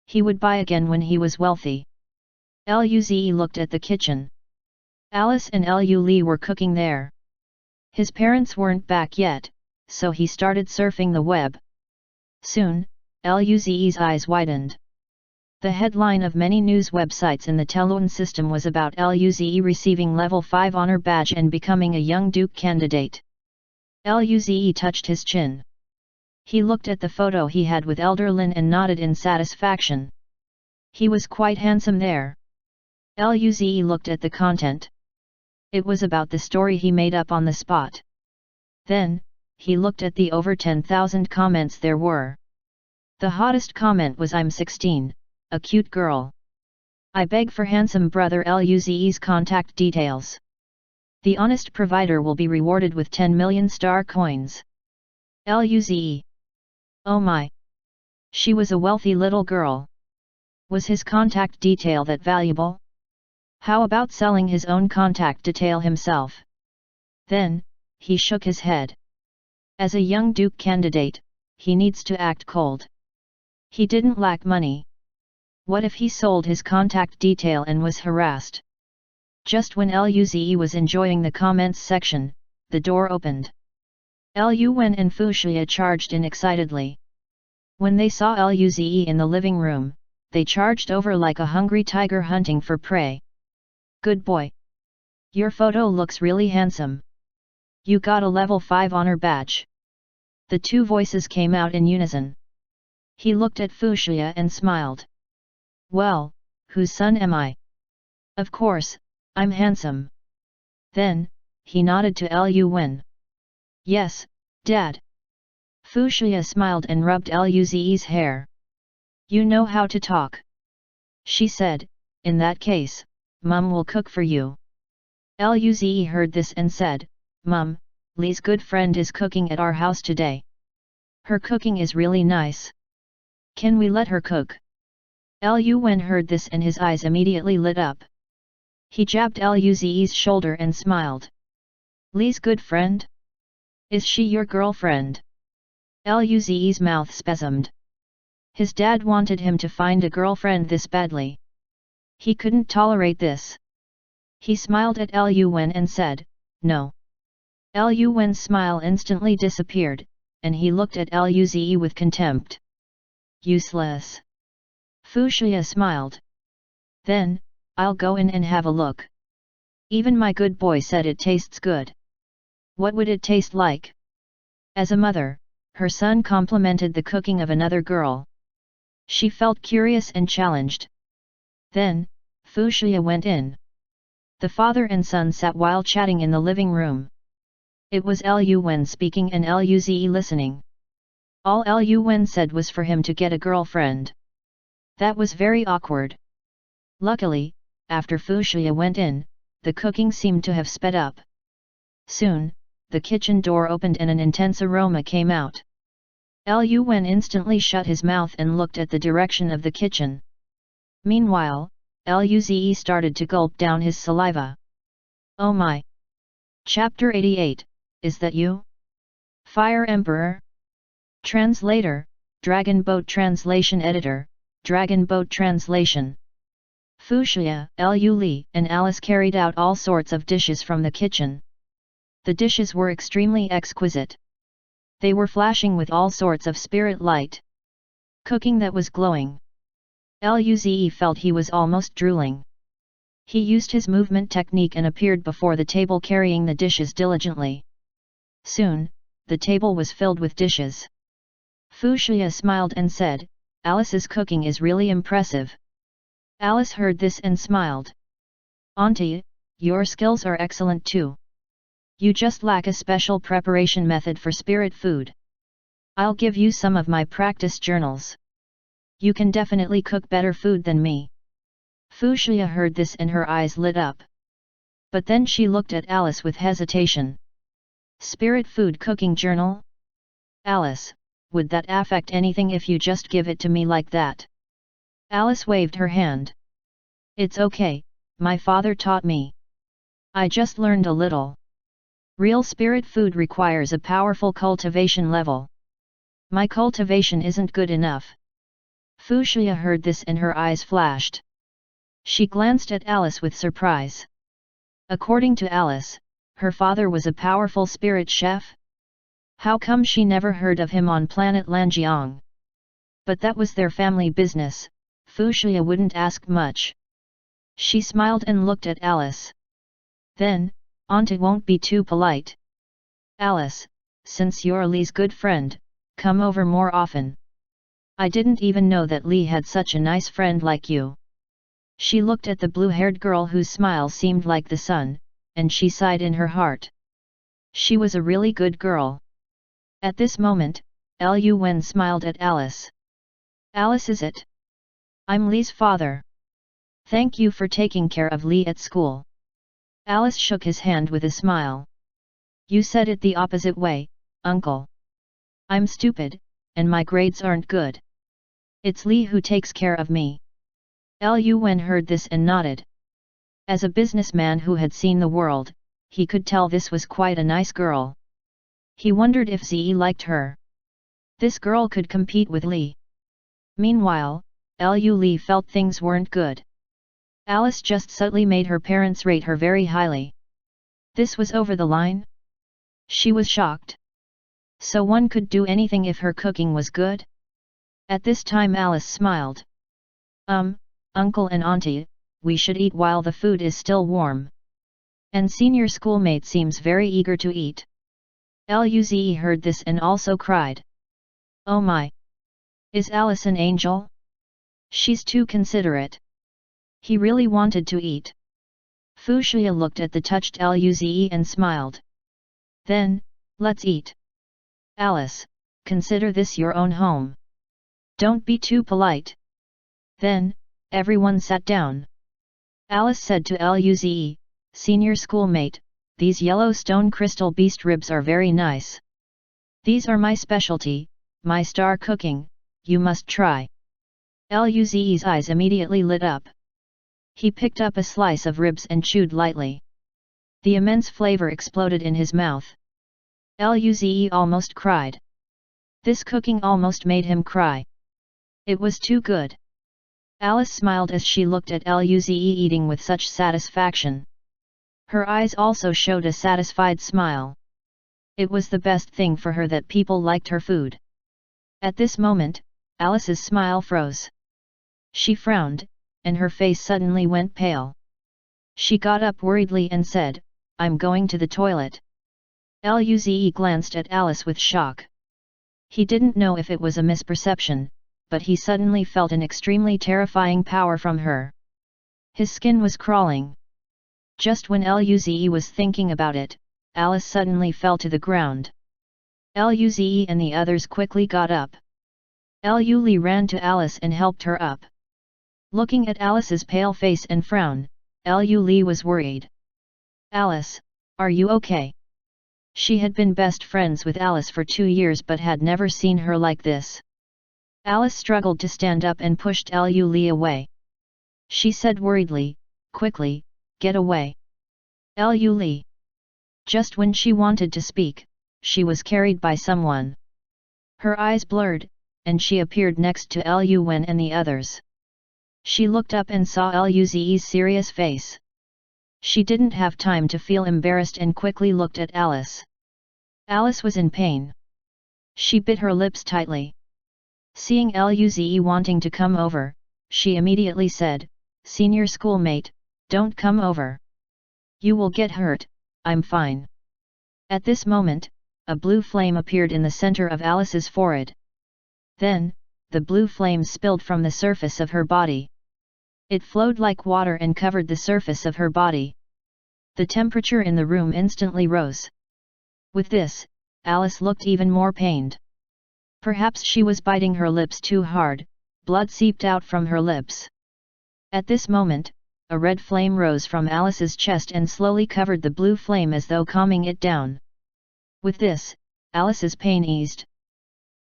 A: He would buy again when he was wealthy. Luze looked at the kitchen. Alice and Lu were cooking there. His parents weren't back yet, so he started surfing the web. Soon, Luze's eyes widened. The headline of many news websites in the Telun system was about Luze receiving level 5 honor badge and becoming a young duke candidate. Luze touched his chin. He looked at the photo he had with Elder Lin and nodded in satisfaction. He was quite handsome there. Luze looked at the content. It was about the story he made up on the spot. Then, he looked at the over 10,000 comments there were. The hottest comment was "I'm 16, a cute girl. I beg for handsome brother Luze's contact details. The honest provider will be rewarded with 10 million star coins." Luze. Oh my! She was a wealthy little girl. Was his contact detail that valuable? How about selling his own contact detail himself? Then, he shook his head. As a young duke candidate, he needs to act cold. He didn't lack money. What if he sold his contact detail and was harassed? Just when Luze was enjoying the comments section, the door opened. Lu Wen and Fu Xia charged in excitedly. When they saw Luze in the living room, they charged over like a hungry tiger hunting for prey. "Good boy. Your photo looks really handsome. You got a level 5 honor badge." The two voices came out in unison. He looked at Fuxia and smiled. Well, whose son am I? Of course, I'm handsome. Then, he nodded to Lu Wen. Yes, Dad. Fuxia smiled and rubbed Luze's hair. You know how to talk. She said, in that case, Mum will cook for you. Luze heard this and said, Mum, Li's good friend is cooking at our house today. Her cooking is really nice. Can we let her cook? Lu Wen heard this and his eyes immediately lit up. He jabbed Luze's shoulder and smiled. Li's good friend? Is she your girlfriend? Luze's mouth spasmed. His dad wanted him to find a girlfriend this badly. He couldn't tolerate this. He smiled at Lu Wen and said, no. Lu Wen's smile instantly disappeared, and he looked at Luze with contempt. Useless. Fuxia smiled. Then, I'll go in and have a look. Even my good boy said it tastes good. What would it taste like? As a mother, her son complimented the cooking of another girl. She felt curious and challenged. Then, Fuxia went in. The father and son sat while chatting in the living room. It was Lu Wen speaking and Luze listening. All Lu Wen said was for him to get a girlfriend. That was very awkward. Luckily, after Fuxia went in, the cooking seemed to have sped up. Soon, the kitchen door opened and an intense aroma came out. Lu Wen instantly shut his mouth and looked at the direction of the kitchen. Meanwhile, Luze started to gulp down his saliva. Oh my! Chapter 88, Is that you? Fire Emperor? Translator, Dragon Boat Translation Editor, Dragon Boat Translation. Fuxia, Lu Li and Alice carried out all sorts of dishes from the kitchen. The dishes were extremely exquisite. They were flashing with all sorts of spirit light. Cooking that was glowing. Luze felt he was almost drooling. He used his movement technique and appeared before the table carrying the dishes diligently. Soon, the table was filled with dishes. Fuxia smiled and said, Alice's cooking is really impressive. Alice heard this and smiled. Auntie, your skills are excellent too. You just lack a special preparation method for spirit food. I'll give you some of my practice journals. You can definitely cook better food than me. Fuxia heard this and her eyes lit up. But then she looked at Alice with hesitation. Spirit food cooking journal? Alice, would that affect anything if you just give it to me like that? Alice waved her hand. It's okay, my father taught me. I just learned a little. Real spirit food requires a powerful cultivation level. My cultivation isn't good enough. Fuxia heard this and her eyes flashed. She glanced at Alice with surprise. According to Alice, her father was a powerful spirit chef? How come she never heard of him on planet Lanjiang? But that was their family business, Fuxia wouldn't ask much. She smiled and looked at Alice. Then, Auntie won't be too polite. Alice, since you're Li's good friend, come over more often. I didn't even know that Li had such a nice friend like you. She looked at the blue-haired girl whose smile seemed like the sun, and she sighed in her heart. She was a really good girl. At this moment, Lu Wen smiled at Alice. Alice, is it? I'm Li's father. Thank you for taking care of Li at school. Alice shook his hand with a smile. You said it the opposite way, uncle. I'm stupid, and my grades aren't good. It's Li who takes care of me. Lu Wen heard this and nodded. As a businessman who had seen the world, he could tell this was quite a nice girl. He wondered if Zi liked her. This girl could compete with Li. Meanwhile, Lu Li felt things weren't good. Alice just subtly made her parents rate her very highly. This was over the line? She was shocked. So one could do anything if her cooking was good? At this time Alice smiled. Uncle and Auntie, we should eat while the food is still warm. And senior schoolmate seems very eager to eat. Luze heard this and also cried. Oh my! Is Alice an angel? She's too considerate. He really wanted to eat. Fu Shuya looked at the touched Luze and smiled. Then, let's eat. Alice, consider this your own home. Don't be too polite. Then, everyone sat down. Alice said to Luze, senior schoolmate, these Yellowstone crystal beast ribs are very nice. These are my specialty, my star cooking, you must try. Luze's eyes immediately lit up. He picked up a slice of ribs and chewed lightly. The immense flavor exploded in his mouth. Luze almost cried. This cooking almost made him cry. It was too good. Alice smiled as she looked at Luze eating with such satisfaction. Her eyes also showed a satisfied smile. It was the best thing for her that people liked her food. At this moment, Alice's smile froze. She frowned, and her face suddenly went pale. She got up worriedly and said, I'm going to the toilet. Luze glanced at Alice with shock. He didn't know if it was a misperception, but he suddenly felt an extremely terrifying power from her. His skin was crawling. Just when Luze was thinking about it, Alice suddenly fell to the ground. Luze and the others quickly got up. Lu ran to Alice and helped her up. Looking at Alice's pale face and frown, Lu was worried. Alice, are you okay? She had been best friends with Alice for 2 years but had never seen her like this. Alice struggled to stand up and pushed Lu away. She said worriedly, quickly, get away. Lu. Just when she wanted to speak, she was carried by someone. Her eyes blurred, and she appeared next to Lu Wen and the others. She looked up and saw Luze's serious face. She didn't have time to feel embarrassed and quickly looked at Alice. Alice was in pain. She bit her lips tightly. Seeing Luze wanting to come over, she immediately said, Senior schoolmate, don't come over. You will get hurt, I'm fine. At this moment, a blue flame appeared in the center of Alice's forehead. Then, the blue flame spilled from the surface of her body. It flowed like water and covered the surface of her body. The temperature in the room instantly rose. With this, Alice looked even more pained. Perhaps she was biting her lips too hard, blood seeped out from her lips. At this moment, a red flame rose from Alice's chest and slowly covered the blue flame as though calming it down. With this, Alice's pain eased.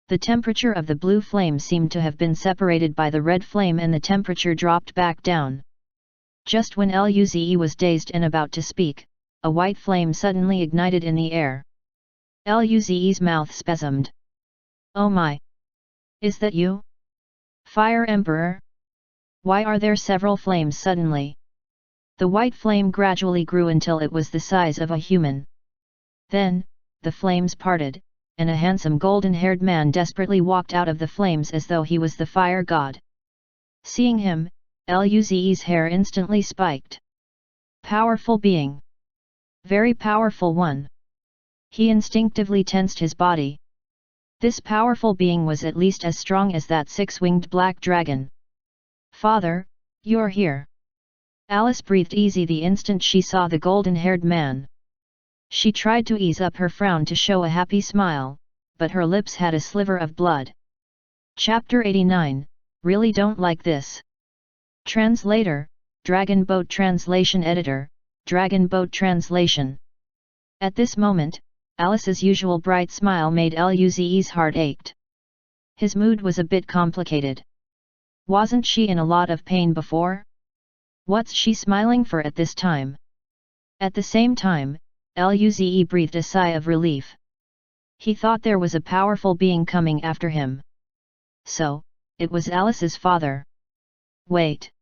A: The temperature of the blue flame seemed to have been separated by the red flame and the temperature dropped back down. Just when Luze was dazed and about to speak, a white flame suddenly ignited in the air. Luze's mouth spasmed. Oh my! Is that you? Fire Emperor? Why are there several flames suddenly? The white flame gradually grew until it was the size of a human. Then, the flames parted, and a handsome golden-haired man desperately walked out of the flames as though he was the fire god. Seeing him, Luze's hair instantly spiked. Powerful being. Very powerful one. He instinctively tensed his body. This powerful being was at least as strong as that six-winged black dragon. Father, you're here. Alice breathed easy the instant she saw the golden-haired man. She tried to ease up her frown to show a happy smile, but her lips had a sliver of blood. Chapter 89, Really Don't Like This. Translator, Dragon Boat Translation Editor, Dragon Boat Translation. At this moment, Alice's usual bright smile made Luze's heart ached. His mood was a bit complicated. Wasn't she in a lot of pain before? What's she smiling for at this time? At the same time, Luze breathed a sigh of relief. He thought there was a powerful being coming after him. So, it was Alice's father. Wait.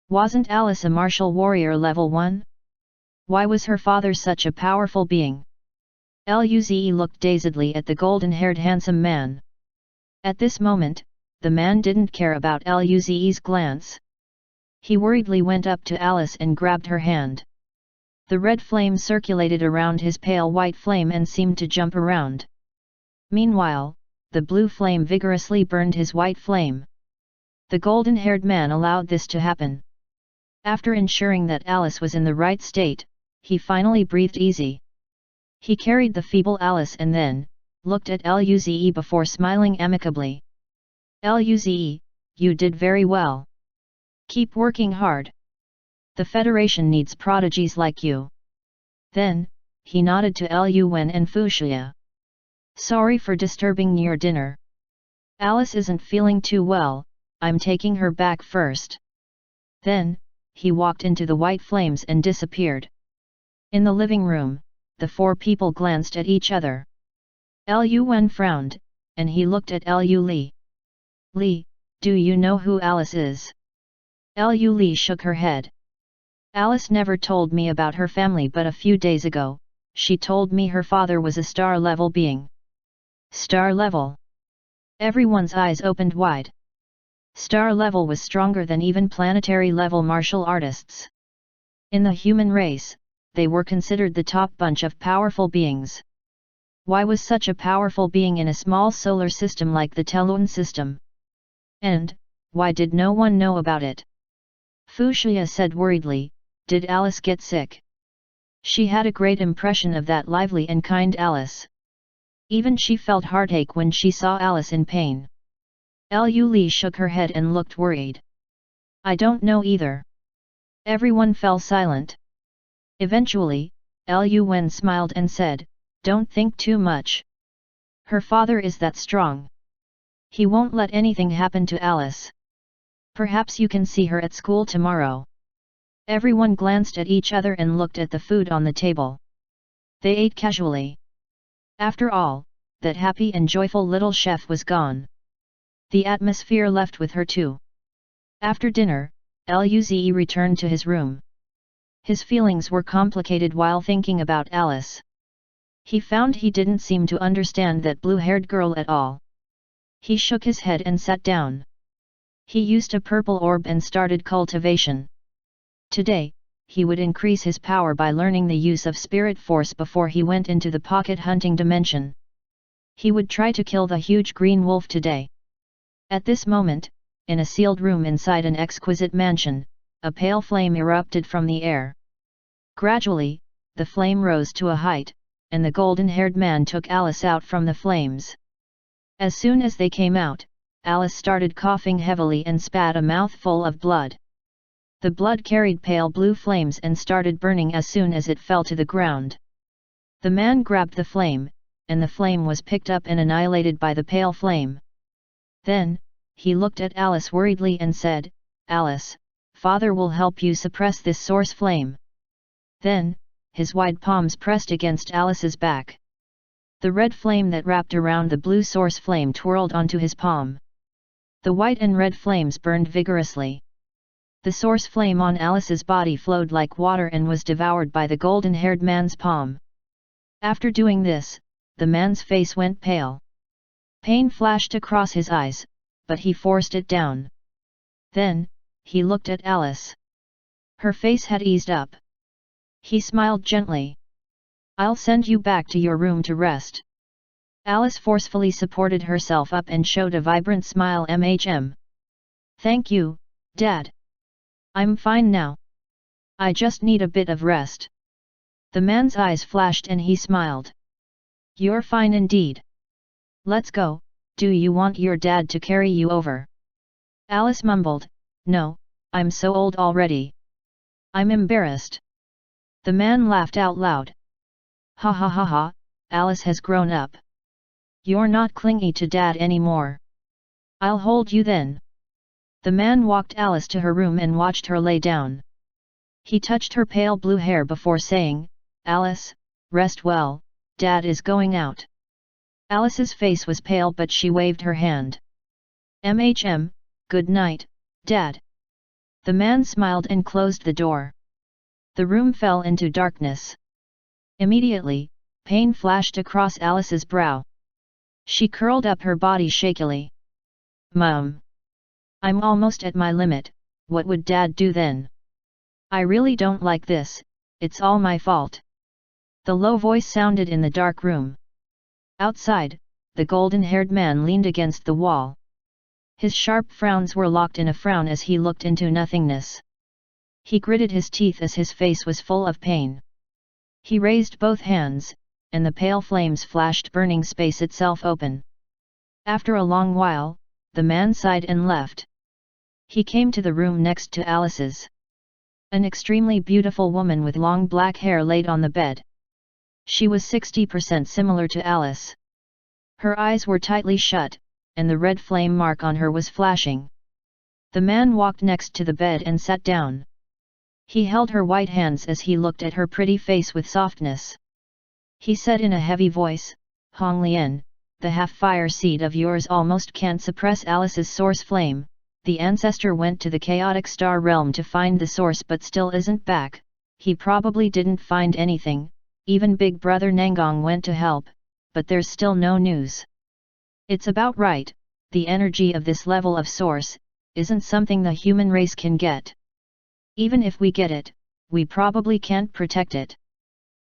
A: Wasn't Alice a martial warrior level 1? Why was her father such a powerful being? Luze looked dazedly at the golden-haired handsome man. At this moment, the man didn't care about Luze's glance. He worriedly went up to Alice and grabbed her hand. The red flame circulated around his pale white flame and seemed to jump around. Meanwhile, the blue flame vigorously burned his white flame. The golden-haired man allowed this to happen. After ensuring that Alice was in the right state, he finally breathed easy. He carried the feeble Alice and then looked at Luze before smiling amicably. Luze, you did very well. Keep working hard. The Federation needs prodigies like you. Then, he nodded to Lu Wen and Fuxia. Sorry for disturbing your dinner. Alice isn't feeling too well, I'm taking her back first. Then, he walked into the white flames and disappeared. In the living room, the four people glanced at each other. Lu Wen frowned, and he looked at Lu Li. Li, do you know who Alice is? Lu Li shook her head. Alice never told me about her family, but a few days ago, she told me her father was a star-level being. Star-level? Everyone's eyes opened wide. Star-level was stronger than even planetary-level martial artists. In the human race, they were considered the top bunch of powerful beings. Why was such a powerful being in a small solar system like the Telun system? And, why did no one know about it? Fuxia said worriedly, did Alice get sick? She had a great impression of that lively and kind Alice. Even she felt heartache when she saw Alice in pain. Lu Li shook her head and looked worried. I don't know either. Everyone fell silent. Eventually, Lu Wen smiled and said, don't think too much. Her father is that strong. He won't let anything happen to Alice. Perhaps you can see her at school tomorrow. Everyone glanced at each other and looked at the food on the table. They ate casually. After all, that happy and joyful little chef was gone. The atmosphere left with her too. After dinner, Luze returned to his room. His feelings were complicated while thinking about Alice. He found he didn't seem to understand that blue-haired girl at all. He shook his head and sat down. He used a purple orb and started cultivation. Today, he would increase his power by learning the use of spirit force before he went into the pocket hunting dimension. He would try to kill the huge green wolf today. At this moment, in a sealed room inside an exquisite mansion, a pale flame erupted from the air. Gradually, the flame rose to a height, and the golden-haired man took Alice out from the flames. As soon as they came out, Alice started coughing heavily and spat a mouthful of blood. The blood carried pale blue flames and started burning as soon as it fell to the ground. The man grabbed the flame, and the flame was picked up and annihilated by the pale flame. Then, he looked at Alice worriedly and said, Alice, father will help you suppress this source flame. Then, his wide palms pressed against Alice's back. The red flame that wrapped around the blue source flame twirled onto his palm. The white and red flames burned vigorously. The source flame on Alice's body flowed like water and was devoured by the golden-haired man's palm. After doing this, the man's face went pale. Pain flashed across his eyes, but he forced it down. Then, he looked at Alice. Her face had eased up. He smiled gently. I'll send you back to your room to rest. Alice forcefully supported herself up and showed a vibrant smile. Thank you, Dad. I'm fine now. I just need a bit of rest. The man's eyes flashed and he smiled. You're fine indeed. Let's go, do you want your dad to carry you over? Alice mumbled, no, I'm so old already. I'm embarrassed. The man laughed out loud. Ha ha ha ha, Alice has grown up. You're not clingy to Dad anymore. I'll hold you then. The man walked Alice to her room and watched her lay down. He touched her pale blue hair before saying, Alice, rest well, Dad is going out. Alice's face was pale but she waved her hand. Good night, Dad. The man smiled and closed the door. The room fell into darkness. Immediately, pain flashed across Alice's brow. She curled up her body shakily. Mum. I'm almost at my limit, what would Dad do then? I really don't like this, it's all my fault. The low voice sounded in the dark room. Outside, the golden-haired man leaned against the wall. His sharp frowns were locked in a frown as he looked into nothingness. He gritted his teeth as his face was full of pain. He raised both hands, and the pale flames flashed, burning space itself open. After a long while, the man sighed and left. He came to the room next to Alice's. An extremely beautiful woman with long black hair laid on the bed. She was 60% similar to Alice. Her eyes were tightly shut, and the red flame mark on her was flashing. The man walked next to the bed and sat down. He held her white hands as he looked at her pretty face with softness. He said in a heavy voice, "Hong Lian, the half-fire seed of yours almost can't suppress Alice's source flame. The ancestor went to the chaotic star realm to find the source but still isn't back. He probably didn't find anything, even Big Brother Nangong went to help, but there's still no news. It's about right, the energy of this level of source, isn't something the human race can get. Even if we get it, we probably can't protect it."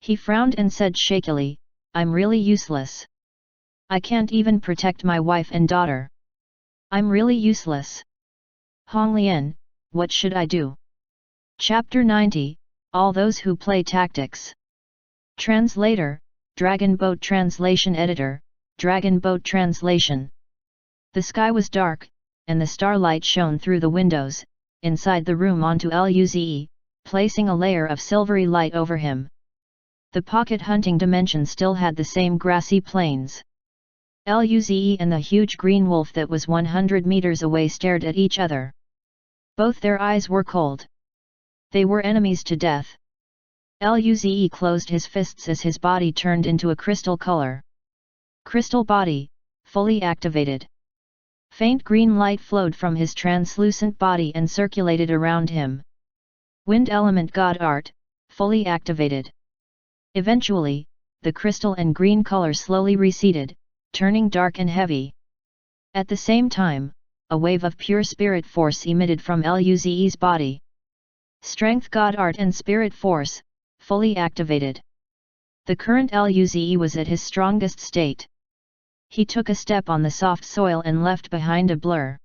A: He frowned and said shakily, "I'm really useless. I can't even protect my wife and daughter. I'm really useless. Hong Lian, what should I do?" Chapter 90, All Those Who Play Tactics. Translator, Dragon Boat Translation Editor, Dragon Boat Translation. The sky was dark, and the starlight shone through the windows, inside the room onto Luze, placing a layer of silvery light over him. The pocket hunting dimension still had the same grassy plains. Luze and the huge green wolf that was 100 meters away stared at each other. Both their eyes were cold. They were enemies to death. Luze closed his fists as his body turned into a crystal color. Crystal body, fully activated. Faint green light flowed from his translucent body and circulated around him. Wind element god art, fully activated. Eventually, the crystal and green color slowly receded, turning dark and heavy. At the same time, a wave of pure spirit force emitted from Luze's body. Strength god art and spirit force, fully activated. The current Luze was at his strongest state. He took a step on the soft soil and left behind a blur.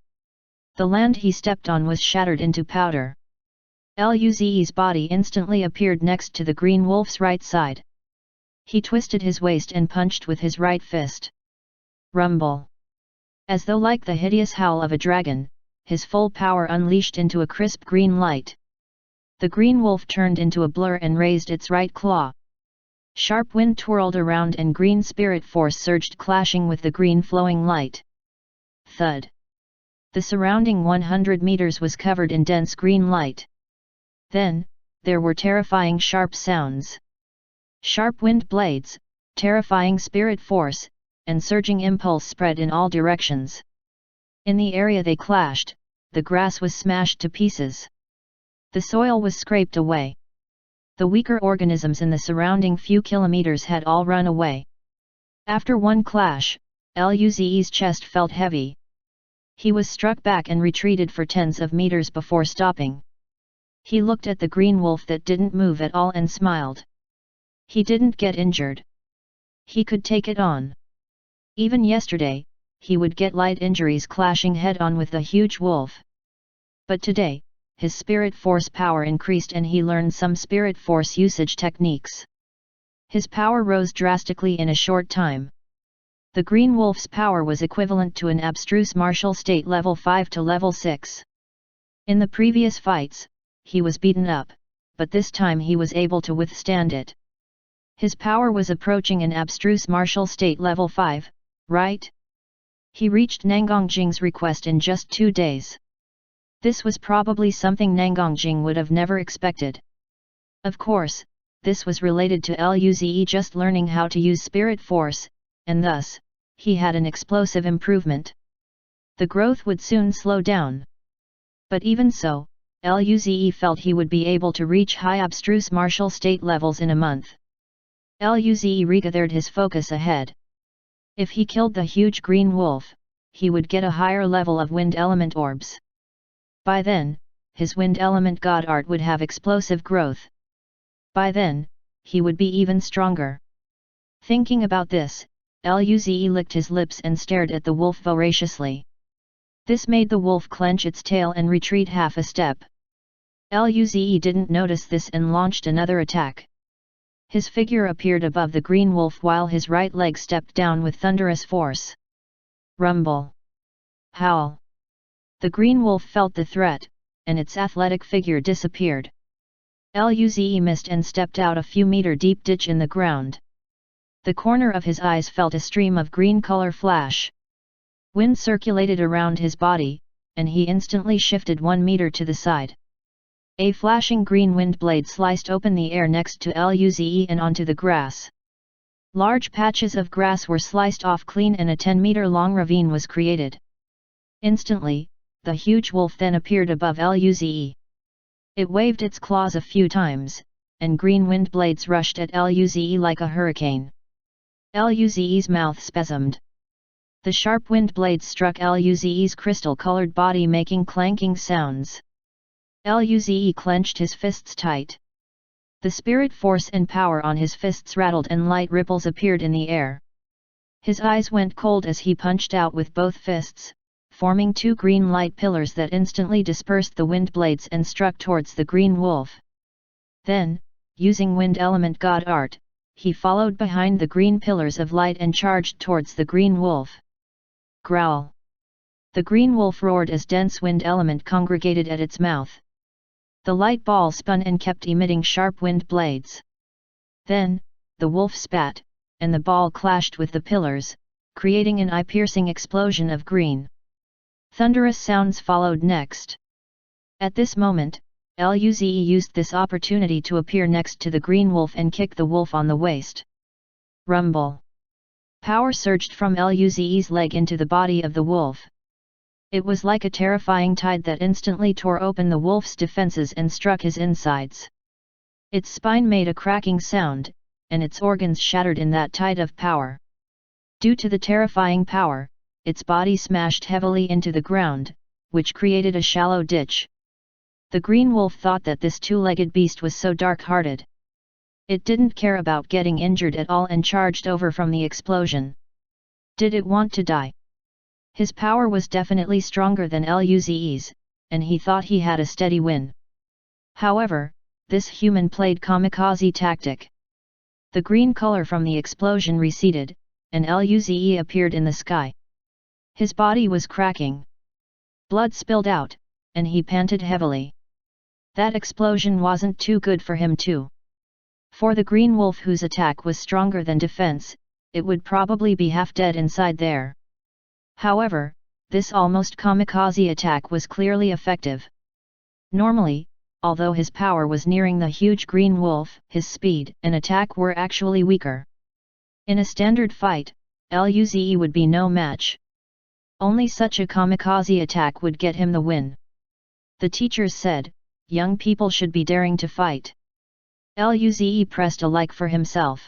A: The land he stepped on was shattered into powder. Luze's body instantly appeared next to the green wolf's right side. He twisted his waist and punched with his right fist. Rumble. As though like the hideous howl of a dragon, his full power unleashed into a crisp green light. The green wolf turned into a blur and raised its right claw. Sharp wind twirled around and green spirit force surged, clashing with the green flowing light. Thud. The surrounding 100 meters was covered in dense green light. Then, there were terrifying sharp sounds. Sharp wind blades, terrifying spirit force, and surging impulse spread in all directions. In the area they clashed, the grass was smashed to pieces. The soil was scraped away. The weaker organisms in the surrounding few kilometers had all run away. After one clash, Luze's chest felt heavy. He was struck back and retreated for tens of meters before stopping. He looked at the green wolf that didn't move at all and smiled. He didn't get injured. He could take it on. Even yesterday, he would get light injuries clashing head-on with the huge wolf. But today, his spirit force power increased and he learned some spirit force usage techniques. His power rose drastically in a short time. The green wolf's power was equivalent to an abstruse martial state level 5 to level 6. In the previous fights, he was beaten up, but this time he was able to withstand it. His power was approaching an abstruse martial state level 5, right? He reached Nangongjing's request in just 2 days. This was probably something Nangongjing would have never expected. Of course, this was related to Luze just learning how to use spirit force, and thus, he had an explosive improvement. The growth would soon slow down. But even so, Luze felt he would be able to reach high abstruse martial state levels in a month. Luze regathered his focus ahead. If he killed the huge green wolf, he would get a higher level of wind element orbs. By then, his wind element god art would have explosive growth. By then, he would be even stronger. Thinking about this, Luze licked his lips and stared at the wolf voraciously. This made the wolf clench its tail and retreat half a step. Luze didn't notice this and launched another attack. His figure appeared above the green wolf while his right leg stepped down with thunderous force. Rumble. Howl. The green wolf felt the threat, and its athletic figure disappeared. Luze missed and stepped out a few-meter deep ditch in the ground. The corner of his eyes felt a stream of green color flash. Wind circulated around his body, and he instantly shifted 1 meter to the side. A flashing green wind blade sliced open the air next to Luze and onto the grass. Large patches of grass were sliced off clean and a 10-meter-long ravine was created. Instantly, the huge wolf then appeared above Luze. It waved its claws a few times, and green wind blades rushed at Luze like a hurricane. Luze's mouth spasmed. The sharp wind blades struck Luze's crystal-colored body making clanking sounds. Luze clenched his fists tight. The spirit force and power on his fists rattled and light ripples appeared in the air. His eyes went cold as he punched out with both fists, forming 2 green light pillars that instantly dispersed the wind blades and struck towards the green wolf. Then, using wind element god art, he followed behind the green pillars of light and charged towards the green wolf. Growl. The green wolf roared as dense wind element congregated at its mouth. The light ball spun and kept emitting sharp wind blades. Then, the wolf spat, and the ball clashed with the pillars, creating an eye-piercing explosion of green. Thunderous sounds followed next. At this moment, Luze used this opportunity to appear next to the green wolf and kick the wolf on the waist. Rumble. Power surged from Luze's leg into the body of the wolf. It was like a terrifying tide that instantly tore open the wolf's defenses and struck his insides. Its spine made a cracking sound, and its organs shattered in that tide of power. Due to the terrifying power, its body smashed heavily into the ground, which created a shallow ditch. The green wolf thought that this 2-legged beast was so dark-hearted. It didn't care about getting injured at all and charged over from the explosion. Did it want to die? His power was definitely stronger than Luze's, and he thought he had a steady win. However, this human played kamikaze tactic. The green color from the explosion receded, and Luze appeared in the sky. His body was cracking. Blood spilled out, and he panted heavily. That explosion wasn't too good for him too. For the green wolf whose attack was stronger than defense, it would probably be half dead inside there. However, this almost kamikaze attack was clearly effective. Normally, although his power was nearing the huge green wolf, his speed and attack were actually weaker. In a standard fight, Luze would be no match. Only such a kamikaze attack would get him the win. The teachers said, young people should be daring to fight. Luze pressed a like for himself.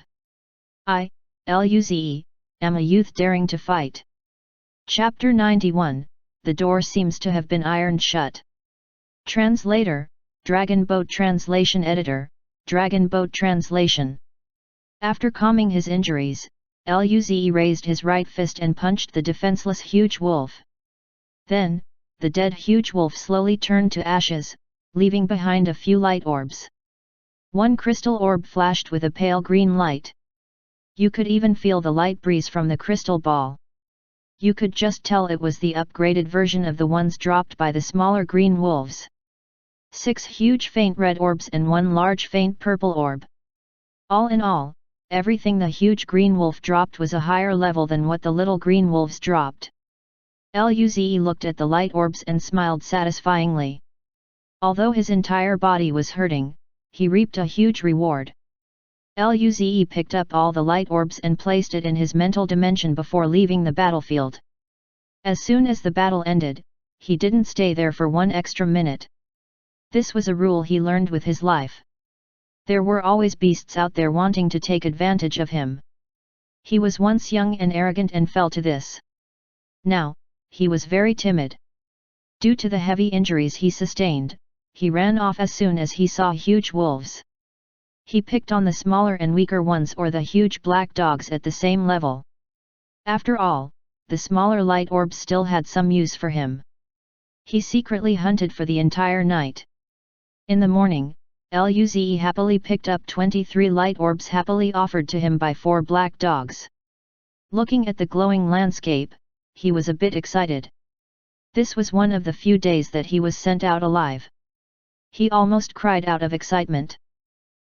A: I, Luze, am a youth daring to fight. Chapter 91, The door seems to have been ironed shut. Translator, Dragon Boat Translation Editor, Dragon Boat Translation. After calming his injuries, Luze raised his right fist and punched the defenseless huge wolf. Then, the dead huge wolf slowly turned to ashes, leaving behind a few light orbs. One crystal orb flashed with a pale green light. You could even feel the light breeze from the crystal ball. You could just tell it was the upgraded version of the ones dropped by the smaller green wolves. 6 huge faint red orbs and 1 large faint purple orb. All in all, everything the huge green wolf dropped was a higher level than what the little green wolves dropped. Luze looked at the light orbs and smiled satisfyingly. Although his entire body was hurting, he reaped a huge reward. Luze picked up all the light orbs and placed it in his mental dimension before leaving the battlefield. As soon as the battle ended, he didn't stay there for 1 extra minute. This was a rule he learned with his life. There were always beasts out there wanting to take advantage of him. He was once young and arrogant and fell to this. Now, he was very timid. Due to the heavy injuries he sustained, he ran off as soon as he saw huge wolves. He picked on the smaller and weaker ones or the huge black dogs at the same level. After all, the smaller light orbs still had some use for him. He secretly hunted for the entire night. In the morning, Luze happily picked up 23 light orbs happily offered to him by 4 black dogs. Looking at the glowing landscape, he was a bit excited. This was one of the few days that he was sent out alive. He almost cried out of excitement.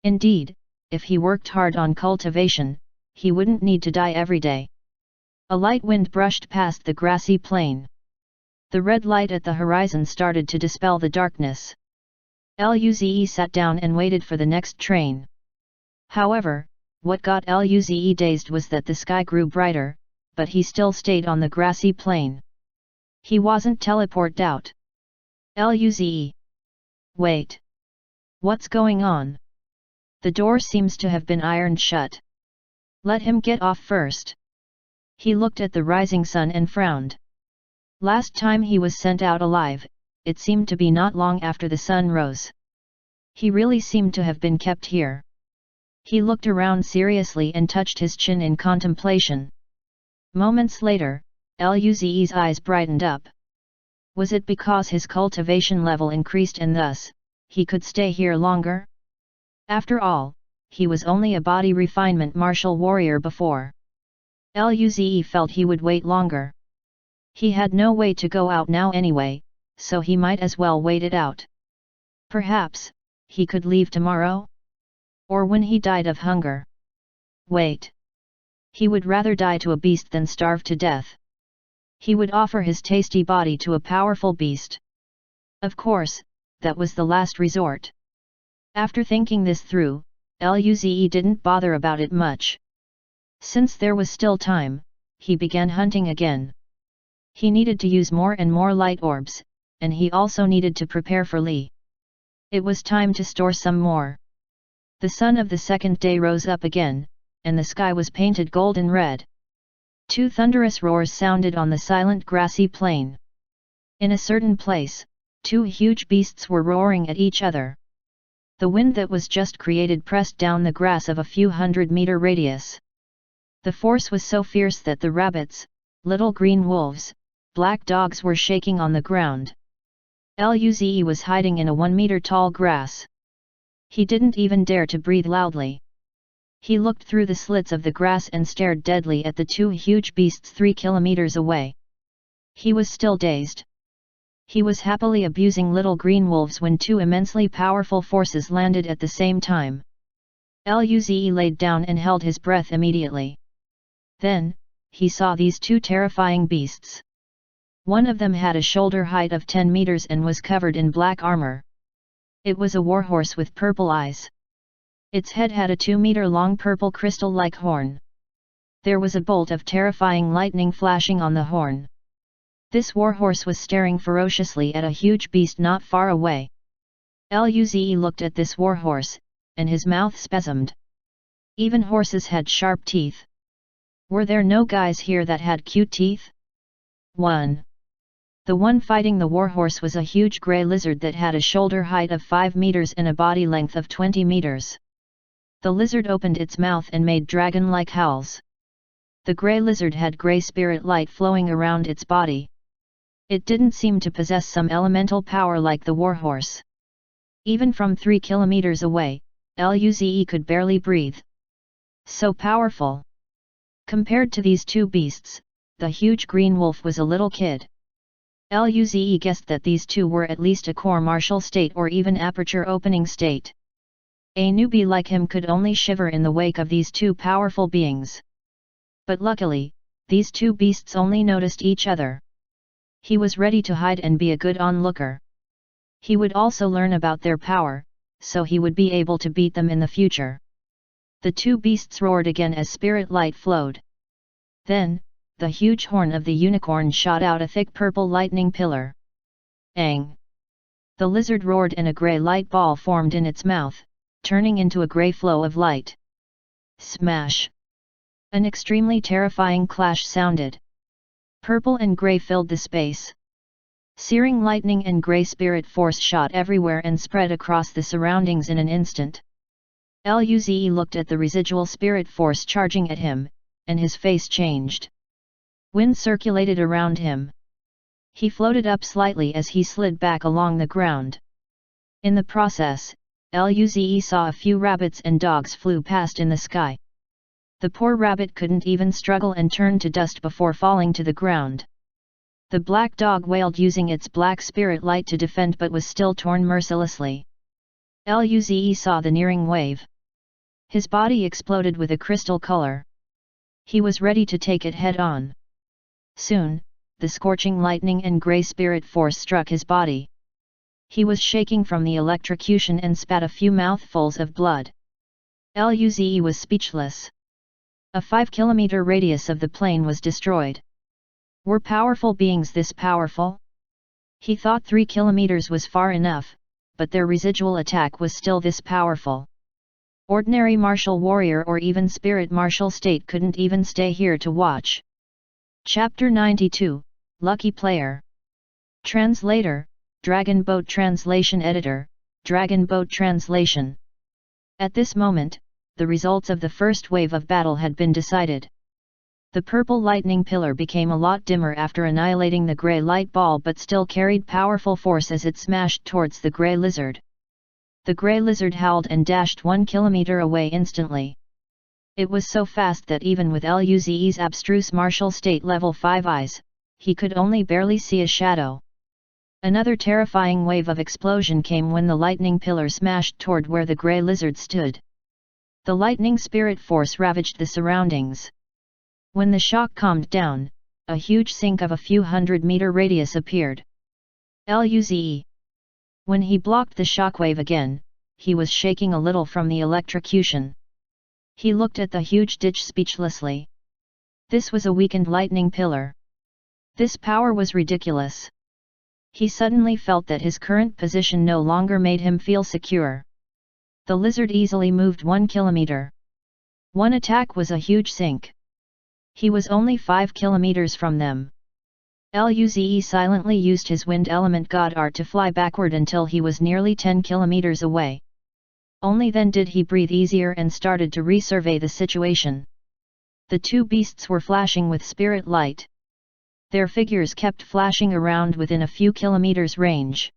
A: Indeed, if he worked hard on cultivation, he wouldn't need to die every day. A light wind brushed past the grassy plain. The red light at the horizon started to dispel the darkness. Luze sat down and waited for the next train. However, what got Luze dazed was that the sky grew brighter, but he still stayed on the grassy plain. He wasn't teleported out. Luze. Wait. What's going on? The door seems to have been ironed shut. Let him get off first. He looked at the rising sun and frowned. Last time he was sent out alive, it seemed to be not long after the sun rose. He really seemed to have been kept here. He looked around seriously and touched his chin in contemplation. Moments later, Luze's eyes brightened up. Was it because his cultivation level increased and thus, he could stay here longer? After all, he was only a body refinement martial warrior before. Luze felt he would wait longer. He had no way to go out now anyway, so he might as well wait it out. Perhaps, he could leave tomorrow? Or when he died of hunger. Wait. He would rather die to a beast than starve to death. He would offer his tasty body to a powerful beast. Of course, that was the last resort. After thinking this through, Luze didn't bother about it much. Since there was still time, he began hunting again. He needed to use more and more light orbs, and he also needed to prepare for Li. It was time to store some more. The sun of the second day rose up again, and the sky was painted golden red. 2 thunderous roars sounded on the silent grassy plain. In a certain place, 2 huge beasts were roaring at each other. The wind that was just created pressed down the grass of a few 100-meter radius. The force was so fierce that the rabbits, little green wolves, black dogs were shaking on the ground. Luze was hiding in a 1-meter-tall grass. He didn't even dare to breathe loudly. He looked through the slits of the grass and stared deadly at the 2 huge beasts 3 kilometers away. He was still dazed. He was happily abusing little green wolves when 2 immensely powerful forces landed at the same time. Luze laid down and held his breath immediately. Then, he saw these 2 terrifying beasts. One of them had a shoulder height of 10 meters and was covered in black armor. It was a warhorse with purple eyes. Its head had a 2-meter-long purple crystal-like horn. There was a bolt of terrifying lightning flashing on the horn. This warhorse was staring ferociously at a huge beast not far away. Luze looked at this warhorse, and his mouth spasmed. Even horses had sharp teeth. Were there no guys here that had cute teeth? 1. The one fighting the warhorse was a huge grey lizard that had a shoulder height of 5 meters and a body length of 20 meters. The lizard opened its mouth and made dragon-like howls. The grey lizard had grey spirit light flowing around its body. It didn't seem to possess some elemental power like the warhorse. Even from 3 kilometers away, Luze could barely breathe. So powerful. Compared to these 2 beasts, the huge green wolf was a little kid. Luze guessed that these 2 were at least a core martial state or even aperture opening state. A newbie like him could only shiver in the wake of these 2 powerful beings. But luckily, these 2 beasts only noticed each other. He was ready to hide and be a good onlooker. He would also learn about their power, so he would be able to beat them in the future. The 2 beasts roared again as spirit light flowed. Then, the huge horn of the unicorn shot out a thick purple lightning pillar. Ang! The lizard roared and a grey light ball formed in its mouth, turning into a grey flow of light. Smash! An extremely terrifying clash sounded. Purple and grey filled the space. Searing lightning and grey spirit force shot everywhere and spread across the surroundings in an instant. Luze looked at the residual spirit force charging at him, and his face changed. Wind circulated around him. He floated up slightly as he slid back along the ground. In the process, Luze saw a few rabbits and dogs flew past in the sky. The poor rabbit couldn't even struggle and turned to dust before falling to the ground. The black dog wailed using its black spirit light to defend but was still torn mercilessly. Luze saw the nearing wave. His body exploded with a crystal color. He was ready to take it head on. Soon, the scorching lightning and grey spirit force struck his body. He was shaking from the electrocution and spat a few mouthfuls of blood. Luze was speechless. A 5-kilometer radius of the plane was destroyed. Were powerful beings this powerful? He thought 3 kilometers was far enough, but their residual attack was still this powerful. Ordinary martial warrior or even spirit martial state couldn't even stay here to watch. Chapter 92, Lucky Player. Translator, Dragon Boat Translation Editor, Dragon Boat Translation. At this moment, the results of the first wave of battle had been decided. The purple lightning pillar became a lot dimmer after annihilating the grey light ball but still carried powerful force as it smashed towards the grey lizard. The grey lizard howled and dashed 1 kilometer away instantly. It was so fast that even with Luze's abstruse martial state level 5 eyes, he could only barely see a shadow. Another terrifying wave of explosion came when the lightning pillar smashed toward where the grey lizard stood. The lightning spirit force ravaged the surroundings. When the shock calmed down, a huge sink of a few 100-meter radius appeared. Luze. When he blocked the shockwave again, he was shaking a little from the electrocution. He looked at the huge ditch speechlessly. This was a weakened lightning pillar. This power was ridiculous. He suddenly felt that his current position no longer made him feel secure. The lizard easily moved 1 kilometer. One attack was a huge sink. He was only 5 kilometers from them. Luze silently used his wind element god art to fly backward until he was nearly 10 kilometers away. Only then did he breathe easier and started to resurvey the situation. The two beasts were flashing with spirit light. Their figures kept flashing around within a few kilometers range.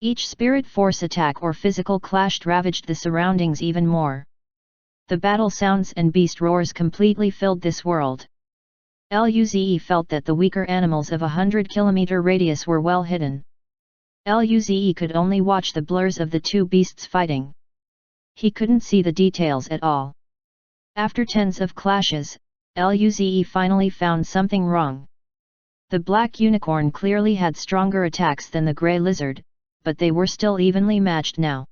A: Each spirit force attack or physical clash ravaged the surroundings even more. The battle sounds and beast roars completely filled this world. Luze felt that the weaker animals of a 100-kilometer radius were well hidden. Luze could only watch the blurs of the two beasts fighting. He couldn't see the details at all. After tens of clashes, Luze finally found something wrong. The black unicorn clearly had stronger attacks than the grey lizard, but they were still evenly matched now.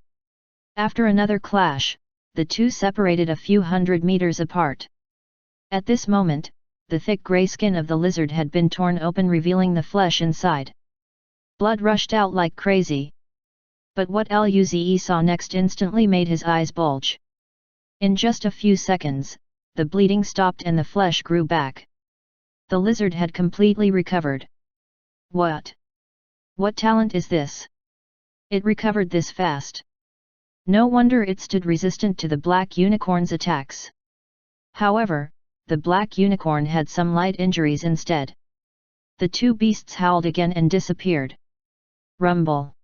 A: After another clash, the two separated a few 100 meters apart. At this moment, the thick grey skin of the lizard had been torn open, revealing the flesh inside. Blood rushed out like crazy. But what Luze saw next instantly made his eyes bulge. In just a few seconds, the bleeding stopped and the flesh grew back. The lizard had completely recovered. What? What talent is this? It recovered this fast. No wonder it stood resistant to the black unicorn's attacks. However, the black unicorn had some light injuries instead. The two beasts howled again and disappeared. Rumble.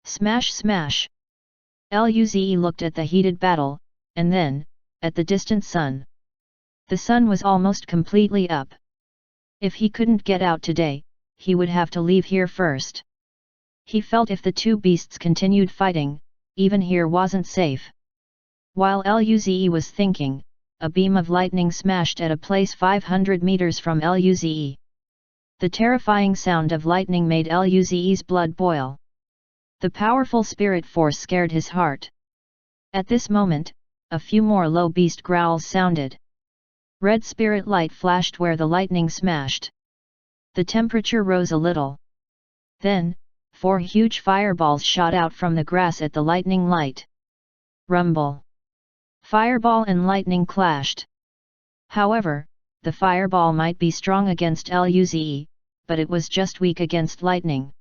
A: Smash smash. Luze looked at the heated battle, and then, at the distant sun. The sun was almost completely up. If he couldn't get out today, he would have to leave here first. He felt if the two beasts continued fighting, even here wasn't safe. While Luze was thinking, a beam of lightning smashed at a place 500 meters from Luze. The terrifying sound of lightning made Luze's blood boil. The powerful spirit force scared his heart. At this moment, a few more low beast growls sounded. Red spirit light flashed where the lightning smashed. The temperature rose a little. Then, 4 huge fireballs shot out from the grass at the lightning light. Rumble. Fireball and lightning clashed. However, the fireball might be strong against Luze, but it was just weak against lightning.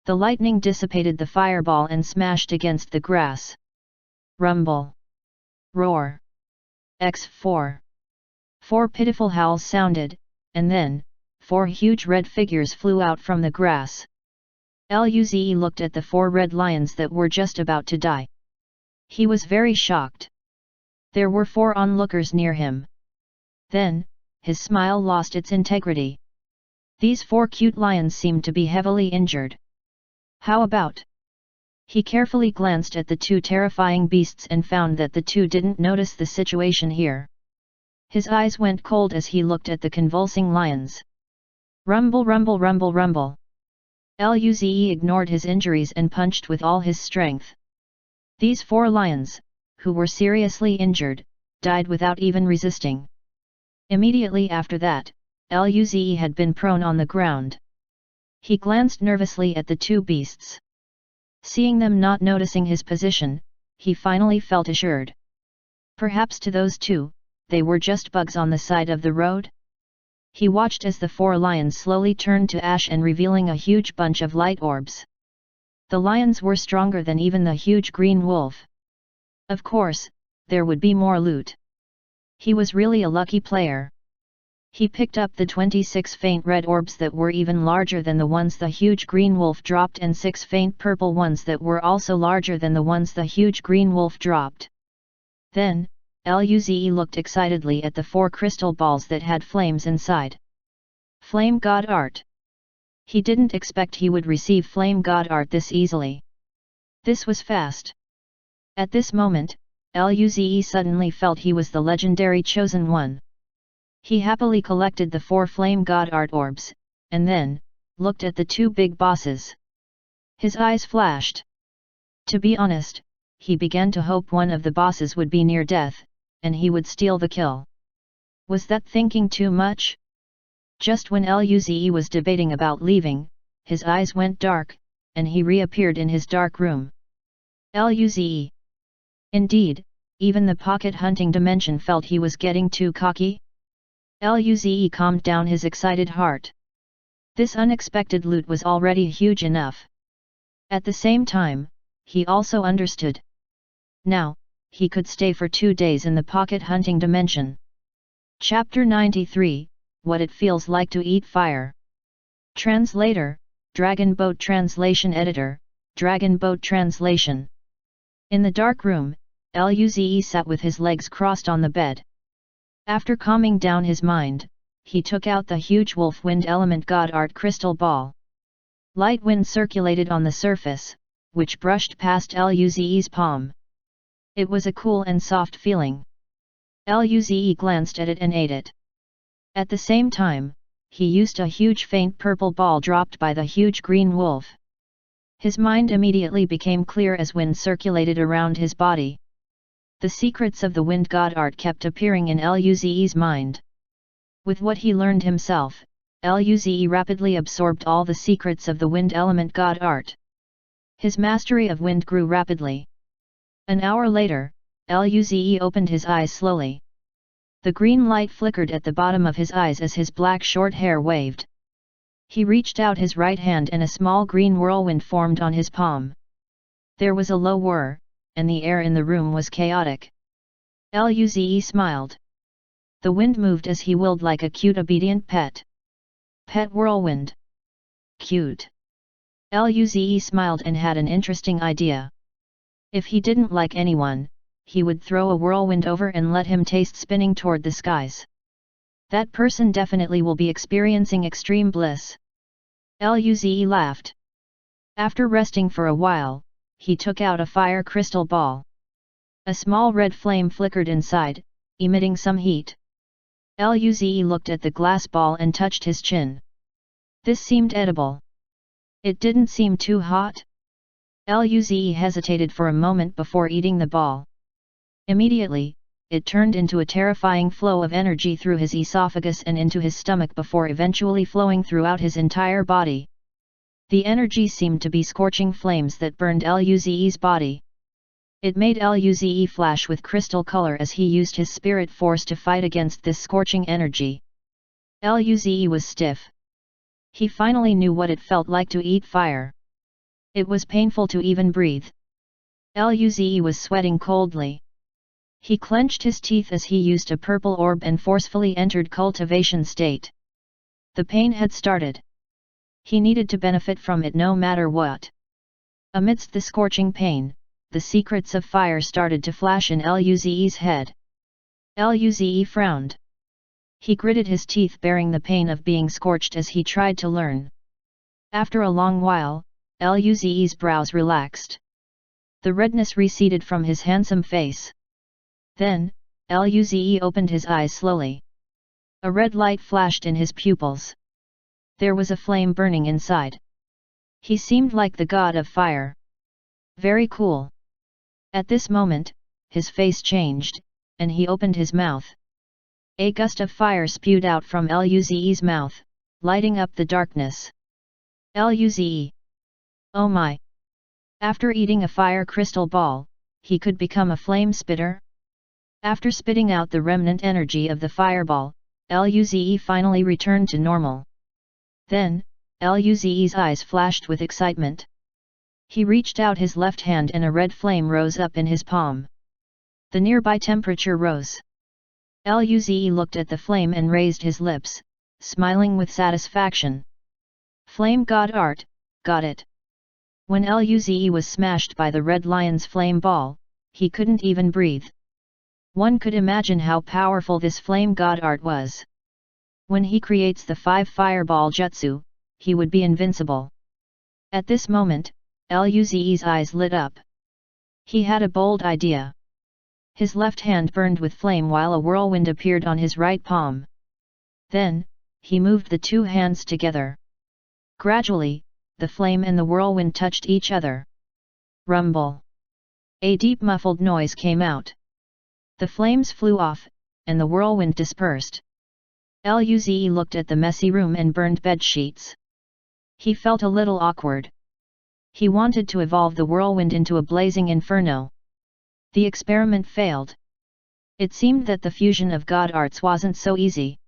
A: The lightning dissipated the fireball and smashed against the grass. Rumble. Roar. X4. 4 pitiful howls sounded, and then, 4 huge red figures flew out from the grass. Luze looked at the 4 red lions that were just about to die. He was very shocked. There were 4 onlookers near him. Then, his smile lost its integrity. These 4 cute lions seemed to be heavily injured. How about? He carefully glanced at the 2 terrifying beasts and found that the 2 didn't notice the situation here. His eyes went cold as he looked at the convulsing lions. Rumble, rumble, rumble, rumble. Luze ignored his injuries and punched with all his strength. These 4 lions, who were seriously injured, died without even resisting. Immediately after that, Luze had been prone on the ground. He glanced nervously at the 2 beasts. Seeing them not noticing his position, he finally felt assured. Perhaps to those 2, they were just bugs on the side of the road? He watched as the 4 lions slowly turned to ash and revealing a huge bunch of light orbs. The lions were stronger than even the huge green wolf. Of course, there would be more loot. He was really a lucky player. He picked up the 26 faint red orbs that were even larger than the ones the huge green wolf dropped and 6 faint purple ones that were also larger than the ones the huge green wolf dropped. Then, Luze looked excitedly at the 4 crystal balls that had flames inside. Flame God Art. He didn't expect he would receive Flame God Art this easily. This was fast. At this moment, Luze suddenly felt he was the legendary chosen one. He happily collected the 4 Flame God Art orbs, and then, looked at the 2 big bosses. His eyes flashed. To be honest, he began to hope one of the bosses would be near death, and he would steal the kill. Was that thinking too much? Just when Luze was debating about leaving, his eyes went dark, and he reappeared in his dark room. Luze. Indeed, even the pocket hunting dimension felt he was getting too cocky. Luze calmed down his excited heart. This unexpected loot was already huge enough. At the same time, he also understood. Now, he could stay for 2 days in the pocket hunting dimension. Chapter 93, What It Feels Like to Eat Fire. Translator, Dragon Boat Translation Editor, Dragon Boat Translation. In the dark room, Luze sat with his legs crossed on the bed. After calming down his mind, he took out the huge wolf wind element God Art crystal ball. Light wind circulated on the surface, which brushed past Luze's palm. It was a cool and soft feeling. Luze glanced at it and ate it. At the same time, he used a huge faint purple ball dropped by the huge green wolf. His mind immediately became clear as wind circulated around his body. The secrets of the wind god art kept appearing in Luze's mind. With what he learned himself, Luze rapidly absorbed all the secrets of the wind element god art. His mastery of wind grew rapidly. An hour later, Luze opened his eyes slowly. The green light flickered at the bottom of his eyes as his black short hair waved. He reached out his right hand and a small green whirlwind formed on his palm. There was a low whir, and the air in the room was chaotic. Luze smiled. The wind moved as he willed like a cute obedient pet. Pet whirlwind. Cute. Luze smiled and had an interesting idea. If he didn't like anyone, he would throw a whirlwind over and let him taste spinning toward the skies. That person definitely will be experiencing extreme bliss. Luze laughed. After resting for a while, he took out a fire crystal ball. A small red flame flickered inside, emitting some heat. Luze looked at the glass ball and touched his chin. This seemed edible. It didn't seem too hot. Luze hesitated for a moment before eating the ball. Immediately, it turned into a terrifying flow of energy through his esophagus and into his stomach before eventually flowing throughout his entire body. The energy seemed to be scorching flames that burned Luze's body. It made Luze flash with crystal color as he used his spirit force to fight against this scorching energy. Luze was stiff. He finally knew what it felt like to eat fire. It was painful to even breathe. Luze was sweating coldly. He clenched his teeth as he used a purple orb and forcefully entered cultivation state. The pain had started. He needed to benefit from it no matter what. Amidst the scorching pain, the secrets of fire started to flash in Luze's head. Luze frowned. He gritted his teeth, bearing the pain of being scorched as he tried to learn. After a long while, Luze's brows relaxed. The redness receded from his handsome face. Then, Luze opened his eyes slowly. A red light flashed in his pupils. There was a flame burning inside. He seemed like the god of fire. Very cool. At this moment, his face changed, and he opened his mouth. A gust of fire spewed out from Luze's mouth, lighting up the darkness. Luze! Oh my! After eating a fire crystal ball, he could become a flame spitter? After spitting out the remnant energy of the fireball, Luze finally returned to normal. Then, Luze's eyes flashed with excitement. He reached out his left hand and a red flame rose up in his palm. The nearby temperature rose. Luze looked at the flame and raised his lips, smiling with satisfaction. Flame god art, got it. When Luze was smashed by the red lion's flame ball, he couldn't even breathe. One could imagine how powerful this flame god art was. When he creates the 5 fireball jutsu, he would be invincible. At this moment, Luze's eyes lit up. He had a bold idea. His left hand burned with flame while a whirlwind appeared on his right palm. Then, he moved the 2 hands together. Gradually, the flame and the whirlwind touched each other. Rumble! A deep muffled noise came out. The flames flew off, and the whirlwind dispersed. Luze looked at the messy room and burned bedsheets. He felt a little awkward. He wanted to evolve the whirlwind into a blazing inferno. The experiment failed. It seemed that the fusion of god arts wasn't so easy.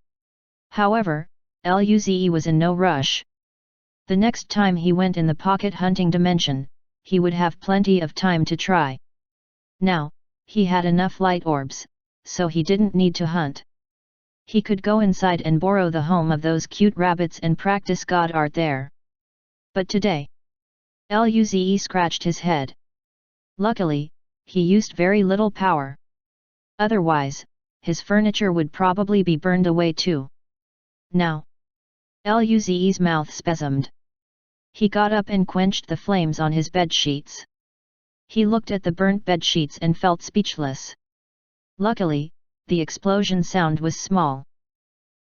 A: However, Luze was in no rush. The next time he went in the pocket hunting dimension, he would have plenty of time to try. Now, he had enough light orbs, so he didn't need to hunt. He could go inside and borrow the home of those cute rabbits and practice god art there. But today, Luze scratched his head. Luckily, he used very little power. Otherwise, his furniture would probably be burned away too. Now, Luze's mouth spasmed. He got up and quenched the flames on his bedsheets. He looked at the burnt bedsheets and felt speechless. Luckily, the explosion sound was small.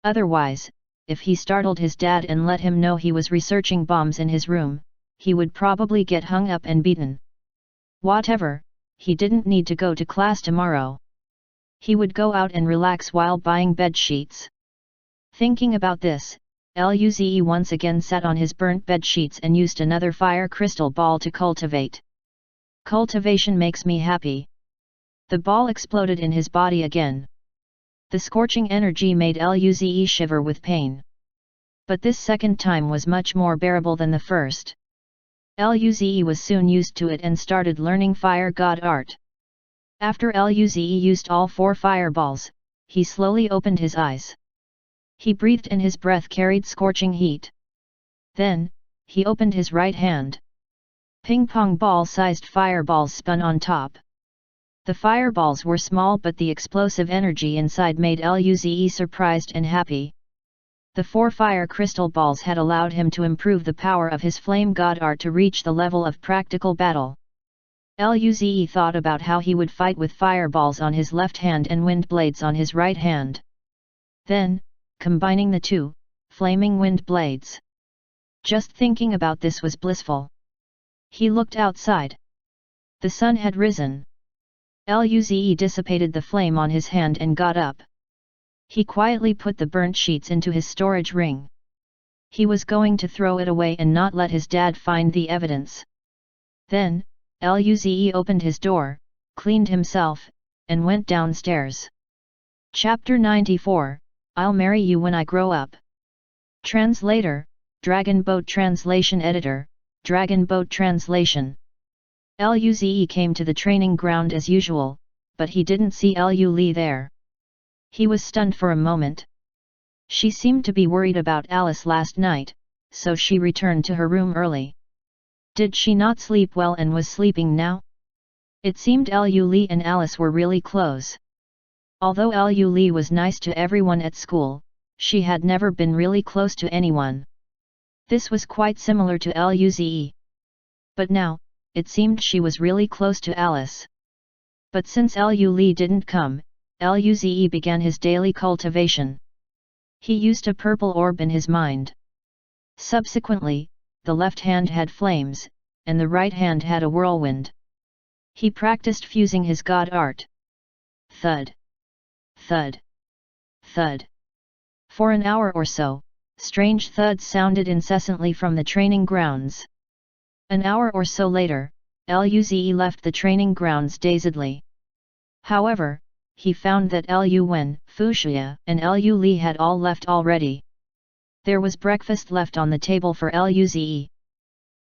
A: Otherwise, if he startled his dad and let him know he was researching bombs in his room, he would probably get hung up and beaten. Whatever, he didn't need to go to class tomorrow. He would go out and relax while buying bedsheets. Thinking about this, Luze once again sat on his burnt bedsheets and used another fire crystal ball to cultivate. Cultivation makes me happy. The ball exploded in his body again. The scorching energy made Luze shiver with pain. But this second time was much more bearable than the first. Luze was soon used to it and started learning fire god art. After Luze used all 4 fireballs, he slowly opened his eyes. He breathed and his breath carried scorching heat. Then, he opened his right hand. Ping-pong ball-sized fireballs spun on top. The fireballs were small, but the explosive energy inside made Luze surprised and happy. The 4 fire crystal balls had allowed him to improve the power of his flame god art to reach the level of practical battle. Luze thought about how he would fight with fireballs on his left hand and wind blades on his right hand. Then, combining the 2, flaming wind blades. Just thinking about this was blissful. He looked outside. The sun had risen. Luze dissipated the flame on his hand and got up. He quietly put the burnt sheets into his storage ring. He was going to throw it away and not let his dad find the evidence. Then, Luze opened his door, cleaned himself, and went downstairs. Chapter 94, I'll marry you when I grow up. Translator, Dragon Boat Translation Editor, Dragon Boat Translation. Luze came to the training ground as usual, but he didn't see Lu Li there. He was stunned for a moment. She seemed to be worried about Alice last night, so she returned to her room early. Did she not sleep well and was sleeping now? It seemed Lu Li and Alice were really close. Although Lu Li was nice to everyone at school, she had never been really close to anyone. This was quite similar to Luze. But now, it seemed she was really close to Alice. But since Lu Li didn't come, Luze began his daily cultivation. He used a purple orb in his mind. Subsequently, the left hand had flames, and the right hand had a whirlwind. He practiced fusing his god art. Thud. Thud. Thud. For an hour or so, strange thuds sounded incessantly from the training grounds. An hour or so later, Luze left the training grounds dazedly. However, he found that Lu Wen, Fuxia, and Lu Li had all left already. There was breakfast left on the table for Luze.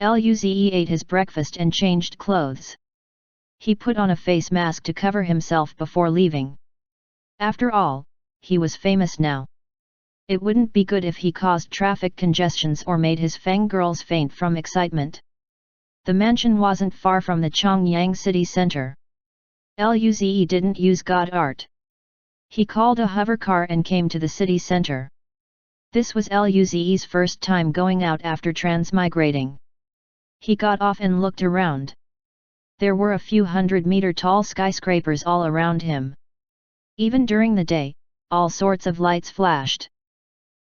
A: Luze ate his breakfast and changed clothes. He put on a face mask to cover himself before leaving. After all, he was famous now. It wouldn't be good if he caused traffic congestions or made his fangirls faint from excitement. The mansion wasn't far from the Chongyang city center. Luze didn't use god art. He called a hover car and came to the city center. This was Luze's first time going out after transmigrating. He got off and looked around. There were a few 100-meter tall skyscrapers all around him. Even during the day, all sorts of lights flashed.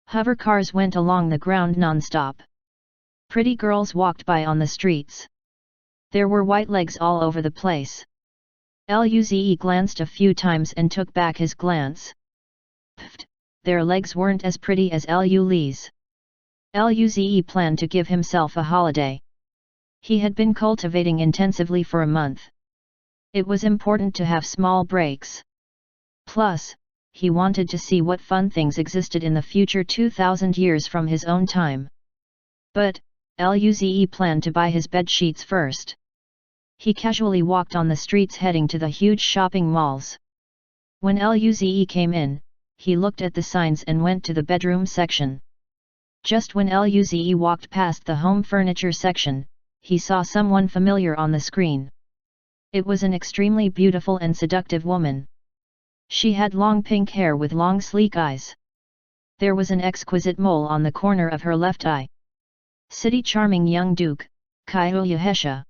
A: Hover cars went along the ground non-stop. Pretty girls walked by on the streets. There were white legs all over the place. Luze glanced a few times and took back his glance. Pfft, their legs weren't as pretty as Lu Li's. Luze planned to give himself a holiday. He had been cultivating intensively for a month. It was important to have small breaks. Plus, he wanted to see what fun things existed in the future 2000 years from his own time. But, Luze planned to buy his bed sheets first. He casually walked on the streets heading to the huge shopping malls. When Luze came in, he looked at the signs and went to the bedroom section. Just when Luze walked past the home furniture section, he saw someone familiar on the screen. It was an extremely beautiful and seductive woman. She had long pink hair with long sleek eyes. There was an exquisite mole on the corner of her left eye. City charming young Duke, Kaiyuhesha.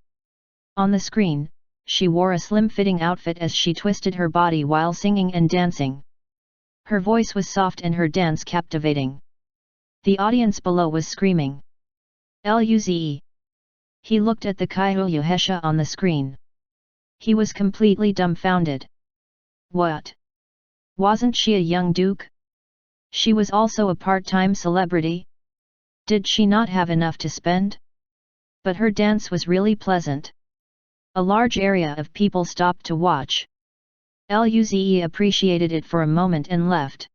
A: On the screen, she wore a slim-fitting outfit as she twisted her body while singing and dancing. Her voice was soft and her dance captivating. The audience below was screaming. Luze. He looked at the Kaiyuhesha on the screen. He was completely dumbfounded. What? Wasn't she a young duke? She was also a part-time celebrity? Did she not have enough to spend? But her dance was really pleasant. A large area of people stopped to watch. Luze appreciated it for a moment and left.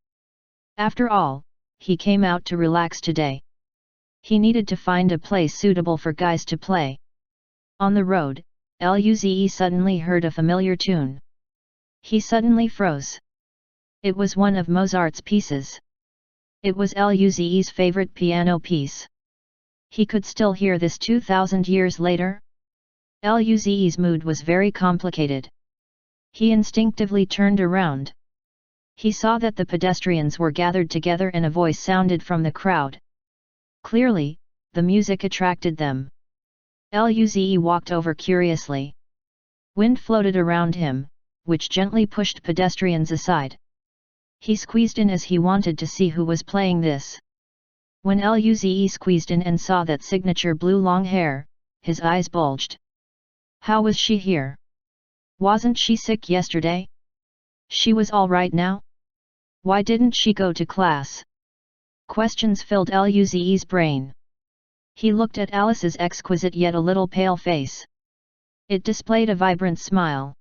A: After all, he came out to relax today. He needed to find a place suitable for guys to play. On the road, Luze suddenly heard a familiar tune. He suddenly froze. It was one of Mozart's pieces. It was Luze's favorite piano piece. He could still hear this 2000 years later. Luze's mood was very complicated. He instinctively turned around. He saw that the pedestrians were gathered together and a voice sounded from the crowd. Clearly, the music attracted them. Luze walked over curiously. Wind floated around him, which gently pushed pedestrians aside. He squeezed in as he wanted to see who was playing this. When Luze squeezed in and saw that signature blue long hair, his eyes bulged. How was she here? Wasn't she sick yesterday? She was all right now? Why didn't she go to class? Questions filled Luze's brain. He looked at Alice's exquisite yet a little pale face. It displayed a vibrant smile.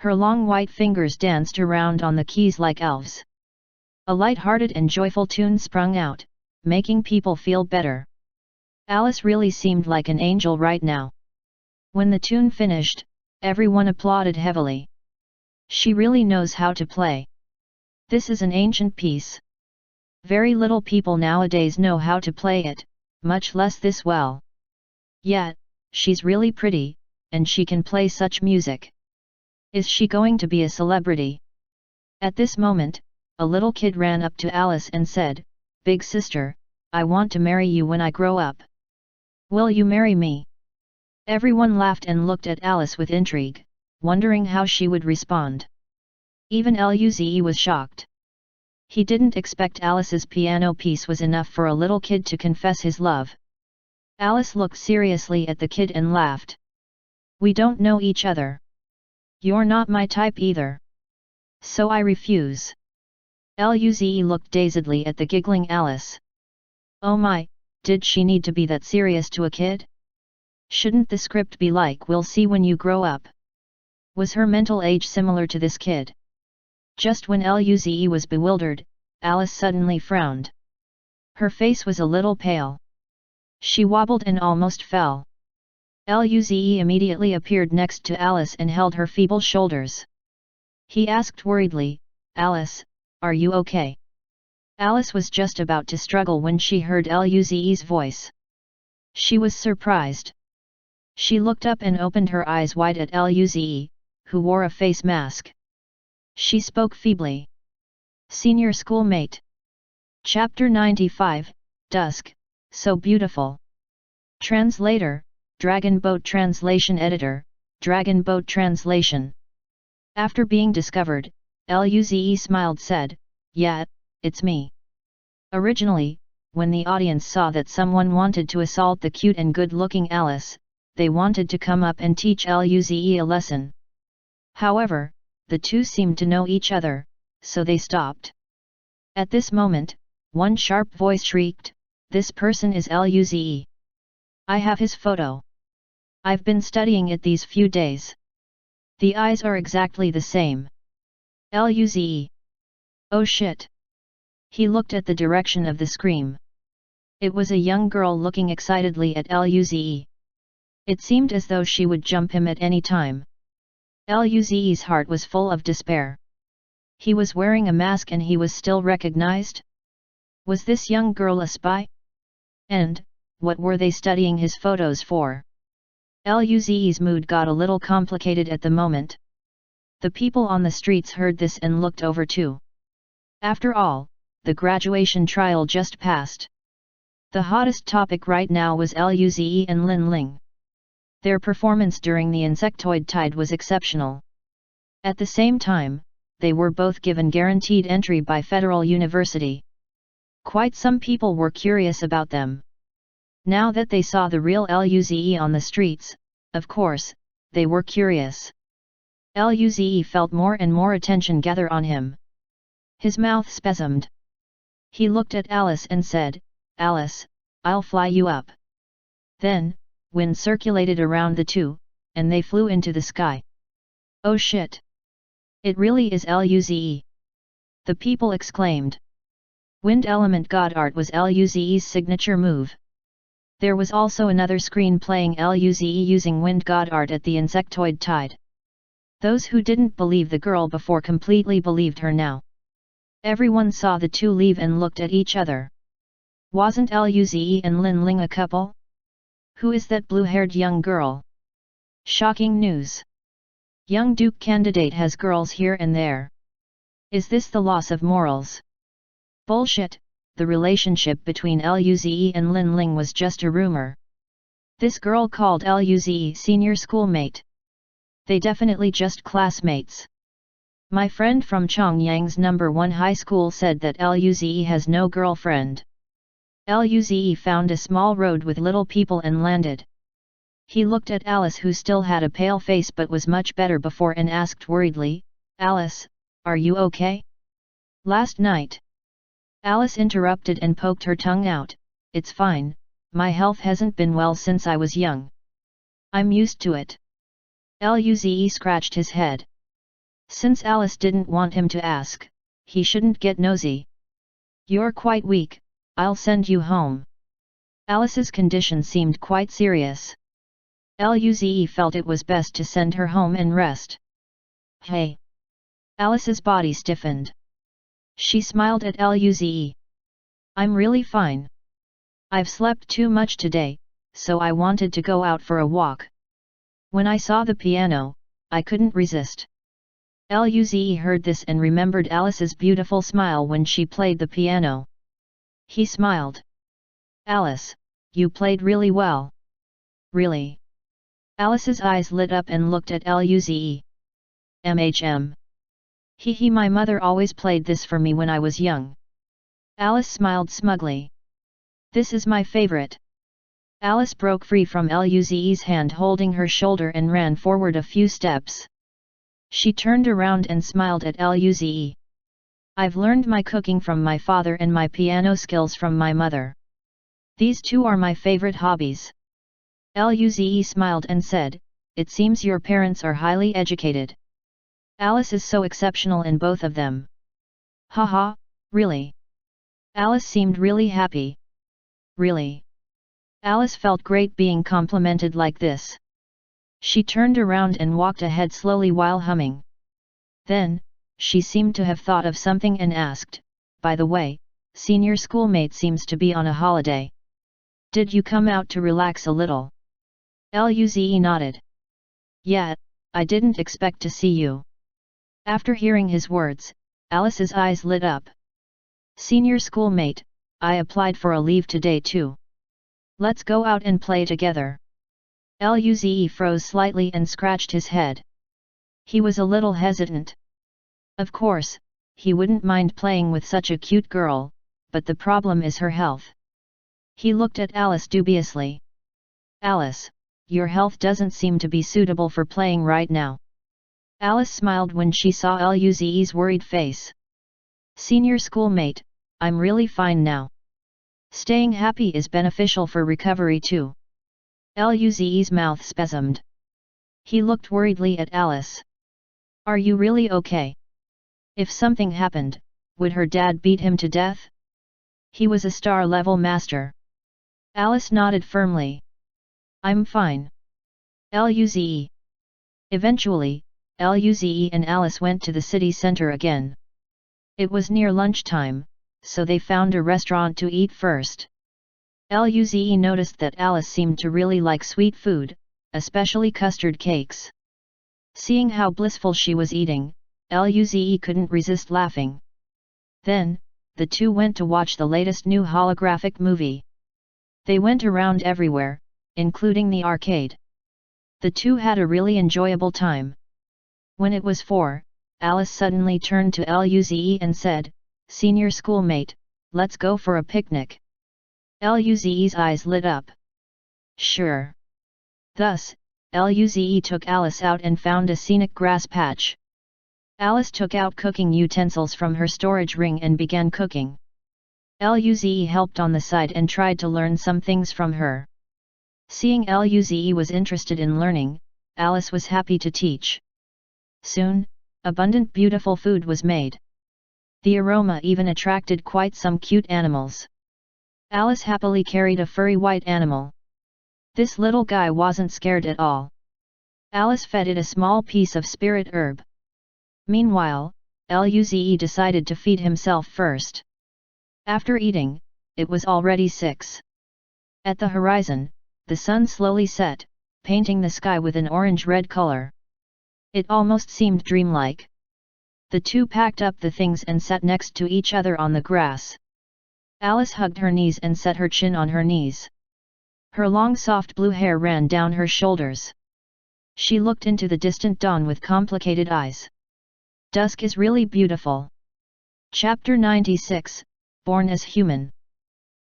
A: Her long white fingers danced around on the keys like elves. A light-hearted and joyful tune sprung out, making people feel better. Alice really seemed like an angel right now. When the tune finished, everyone applauded heavily. She really knows how to play. This is an ancient piece. Very little people nowadays know how to play it, much less this well. Yet, she's really pretty, and she can play such music. Is she going to be a celebrity? At this moment, a little kid ran up to Alice and said, "Big sister, I want to marry you when I grow up. Will you marry me?" Everyone laughed and looked at Alice with intrigue, wondering how she would respond. Even Luze was shocked. He didn't expect Alice's piano piece was enough for a little kid to confess his love. Alice looked seriously at the kid and laughed. "We don't know each other. You're not my type either. So I refuse." Luze looked dazedly at the giggling Alice. Oh my, did she need to be that serious to a kid? Shouldn't the script be like "we'll see when you grow up"? Was her mental age similar to this kid? Just when Luze was bewildered, Alice suddenly frowned. Her face was a little pale. She wobbled and almost fell. Luze immediately appeared next to Alice and held her feeble shoulders. He asked worriedly, "Alice, are you okay?" Alice was just about to struggle when she heard Luze's voice. She was surprised. She looked up and opened her eyes wide at Luze, who wore a face mask. She spoke feebly. "Senior schoolmate." Chapter 95, Dusk, So Beautiful. Translator, Dragon Boat Translation Editor, Dragon Boat Translation. After being discovered, Luze smiled said, "Yeah, it's me." Originally, when the audience saw that someone wanted to assault the cute and good-looking Alice, they wanted to come up and teach Luze a lesson. However, the two seemed to know each other, so they stopped. At this moment, one sharp voice shrieked, "This person is Luze. I have his photo. I've been studying it these few days. The eyes are exactly the same. Luze. Oh shit." He looked at the direction of the scream. It was a young girl looking excitedly at Luze. It seemed as though she would jump him at any time. Luze's heart was full of despair. He was wearing a mask and he was still recognized? Was this young girl a spy? And, what were they studying his photos for? Luze's mood got a little complicated at the moment. The people on the streets heard this and looked over too. After all, the graduation trial just passed. The hottest topic right now was Luze and Lin Ling. Their performance during the insectoid tide was exceptional. At the same time, they were both given guaranteed entry by Federal University. Quite some people were curious about them. Now that they saw the real Luze on the streets, of course, they were curious. Luze felt more and more attention gather on him. His mouth spasmed. He looked at Alice and said, "Alice, I'll fly you up." Then, wind circulated around the two, and they flew into the sky. "Oh shit! It really is Luze!" the people exclaimed. Wind element god art was Luze's signature move. There was also another screen playing Luze using wind god art at the insectoid tide. Those who didn't believe the girl before completely believed her now. Everyone saw the two leave and looked at each other. Wasn't Luze and Lin Ling a couple? Who is that blue-haired young girl? Shocking news. Young Duke candidate has girls here and there. Is this the loss of morals? Bullshit, the relationship between Luze and Lin Ling was just a rumor. This girl called Luze senior schoolmate. They definitely just classmates. My friend from Chongyang's number 1 high school said that Luze has no girlfriend. Luze found a small road with little people and landed. He looked at Alice, who still had a pale face but was much better before, and asked worriedly, "Alice, are you okay?" "Last night." Alice interrupted and poked her tongue out, "It's fine, my health hasn't been well since I was young. I'm used to it." Luze scratched his head. Since Alice didn't want him to ask, he shouldn't get nosy. "You're quite weak, I'll send you home." Alice's condition seemed quite serious. Luze felt it was best to send her home and rest. "Hey!" Alice's body stiffened. She smiled at Luze. I'm really fine. I've slept too much today, so I wanted to go out for a walk. When I saw the piano, I couldn't resist. Luze heard this and remembered Alice's beautiful smile when she played the piano. He smiled. Alice, you played really well. Really? Alice's eyes lit up and looked at Luze. He my mother always played this for me when I was young. Alice smiled smugly. This is my favorite. Alice broke free from Luze's hand holding her shoulder and ran forward a few steps. She turned around and smiled at Luze. I've learned my cooking from my father and my piano skills from my mother. These two are my favorite hobbies. Luze smiled and said, it seems your parents are highly educated. Alice is so exceptional in both of them. Haha, really? Alice seemed really happy. Really? Alice felt great being complimented like this. She turned around and walked ahead slowly while humming. Then, she seemed to have thought of something and asked, by the way, senior schoolmate seems to be on a holiday. Did you come out to relax a little? Luze nodded. Yeah, I didn't expect to see you. After hearing his words, Alice's eyes lit up. Senior schoolmate, I applied for a leave today too. Let's go out and play together. Luze froze slightly and scratched his head. He was a little hesitant. Of course, he wouldn't mind playing with such a cute girl, but the problem is her health. He looked at Alice dubiously. Alice, your health doesn't seem to be suitable for playing right now. Alice smiled when she saw Luze's worried face. Senior schoolmate, I'm really fine now. Staying happy is beneficial for recovery too. Luze's mouth spasmed. He looked worriedly at Alice. Are you really okay? If something happened, would her dad beat him to death? He was a star-level master. Alice nodded firmly. I'm fine. Luze. Eventually, Luze and Alice went to the city center again. It was near lunchtime, so they found a restaurant to eat first. Luze noticed that Alice seemed to really like sweet food, especially custard cakes. Seeing how blissful she was eating, Luze couldn't resist laughing. Then, the two went to watch the latest new holographic movie. They went around everywhere, including the arcade. The two had a really enjoyable time. When it was 4, Alice suddenly turned to Luze and said, Senior schoolmate, let's go for a picnic. Luze's eyes lit up. Sure. Thus, Luze took Alice out and found a scenic grass patch. Alice took out cooking utensils from her storage ring and began cooking. Luze helped on the side and tried to learn some things from her. Seeing Luze was interested in learning, Alice was happy to teach. Soon, abundant beautiful food was made. The aroma even attracted quite some cute animals. Alice happily carried a furry white animal. This little guy wasn't scared at all. Alice fed it a small piece of spirit herb. Meanwhile, Luze decided to feed himself first. After eating, it was already 6. At the horizon, the sun slowly set, painting the sky with an orange-red color. It almost seemed dreamlike. The two packed up the things and sat next to each other on the grass. Alice hugged her knees and set her chin on her knees. Her long soft blue hair ran down her shoulders. She looked into the distant dawn with complicated eyes. Dusk is really beautiful. Chapter 96, Born as Human.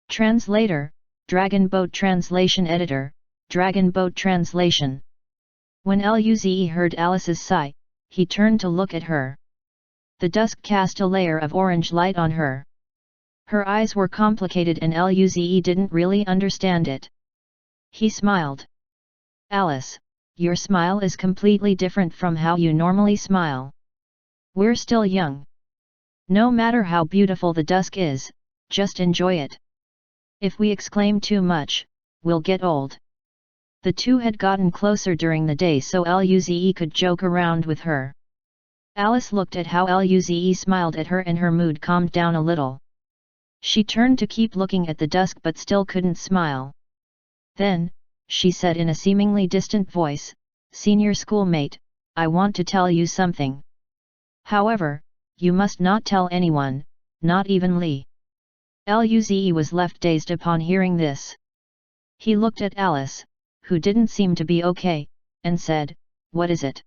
A: Translator, Dragon Boat Translation Editor, Dragon Boat Translation. When Luze heard Alice's sigh, he turned to look at her. The dusk cast a layer of orange light on her. Her eyes were complicated and Luze didn't really understand it. He smiled. Alice, your smile is completely different from how you normally smile. We're still young. No matter how beautiful the dusk is, just enjoy it. If we exclaim too much, we'll get old. The two had gotten closer during the day so Luze could joke around with her. Alice looked at how Luze smiled at her and her mood calmed down a little. She turned to keep looking at the dusk but still couldn't smile. Then, she said in a seemingly distant voice, "Senior schoolmate, I want to tell you something. However, you must not tell anyone, not even Lee." Luze was left dazed upon hearing this. He looked at Alice, who didn't seem to be okay, and said, "What is it?"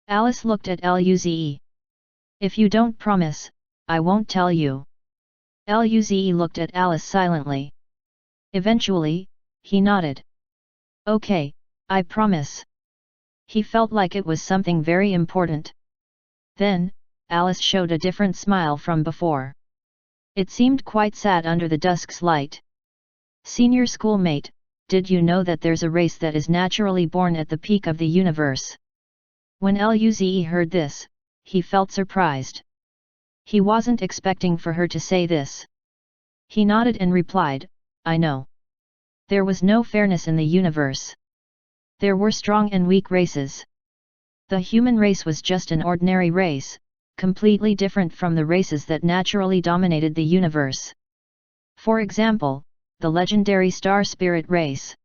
A: Alice looked at Luze. "If you don't promise, I won't tell you." Luze looked at Alice silently. Eventually, he nodded. "Okay, I promise." He felt like it was something very important. Then, Alice showed a different smile from before. It seemed quite sad under the dusk's light. "Senior schoolmate, did you know that there's a race that is naturally born at the peak of the universe?" When Luze heard this, he felt surprised. He wasn't expecting for her to say this. He nodded and replied, "I know. There was no fairness in the universe. There were strong and weak races. The human race was just an ordinary race, completely different from the races that naturally dominated the universe. For example, the legendary Star Spirit race.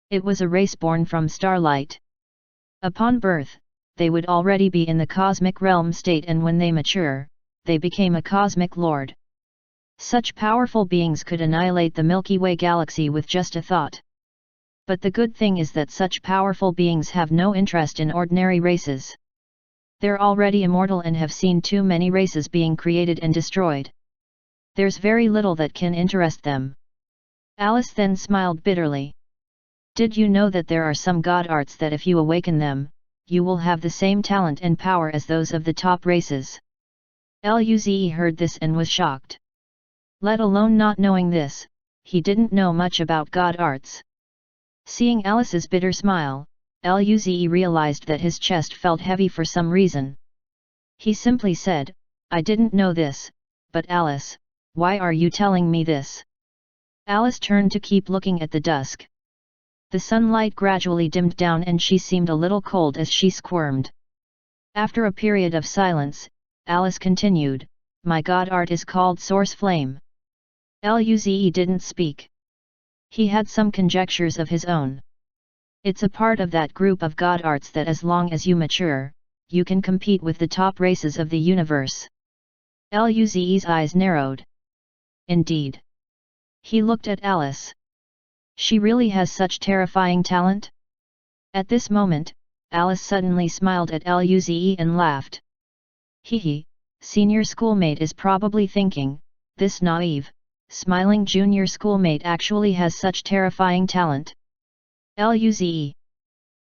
A: It was a race born from starlight. Upon birth, they would already be in the cosmic realm state, and when they mature, they became a cosmic lord. Such powerful beings could annihilate the Milky Way galaxy with just a thought. But the good thing is that such powerful beings have no interest in ordinary races. They're already immortal and have seen too many races being created and destroyed. There's very little that can interest them." Alice then smiled bitterly. "Did you know that there are some god arts that if you awaken them, you will have the same talent and power as those of the top races?" Luze heard this and was shocked. Let alone not knowing this, he didn't know much about god arts. Seeing Alice's bitter smile, Luze realized that his chest felt heavy for some reason. He simply said, "I didn't know this, but Alice, why are you telling me this?" Alice turned to keep looking at the dusk. The sunlight gradually dimmed down and she seemed a little cold as she squirmed. After a period of silence, Alice continued, "My god art is called Source Flame." Luze didn't speak. He had some conjectures of his own. It's a part of that group of god arts that as long as you mature, you can compete with the top races of the universe. Luze's eyes narrowed. Indeed. He looked at Alice. She really has such terrifying talent? At this moment, Alice suddenly smiled at Luze and laughed. Hee, senior schoolmate is probably thinking, this naive, smiling junior schoolmate actually has such terrifying talent. Luze.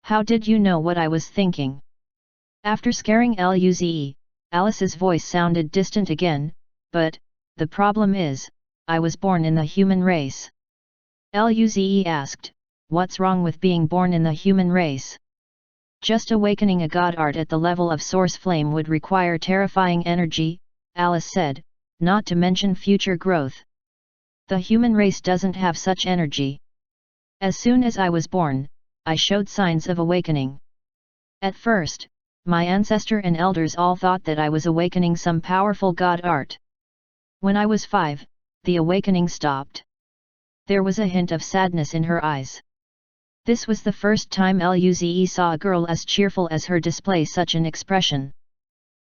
A: How did you know what I was thinking? After scaring Luze, Alice's voice sounded distant again, but, the problem is, I was born in the human race. Luze asked, what's wrong with being born in the human race? Just awakening a god art at the level of Source Flame would require terrifying energy, Alice said, not to mention future growth. The human race doesn't have such energy. As soon as I was born, I showed signs of awakening. At first, my ancestor and elders all thought that I was awakening some powerful god art. When I was 5, the awakening stopped. There was a hint of sadness in her eyes. This was the first time Luze saw a girl as cheerful as her display such an expression.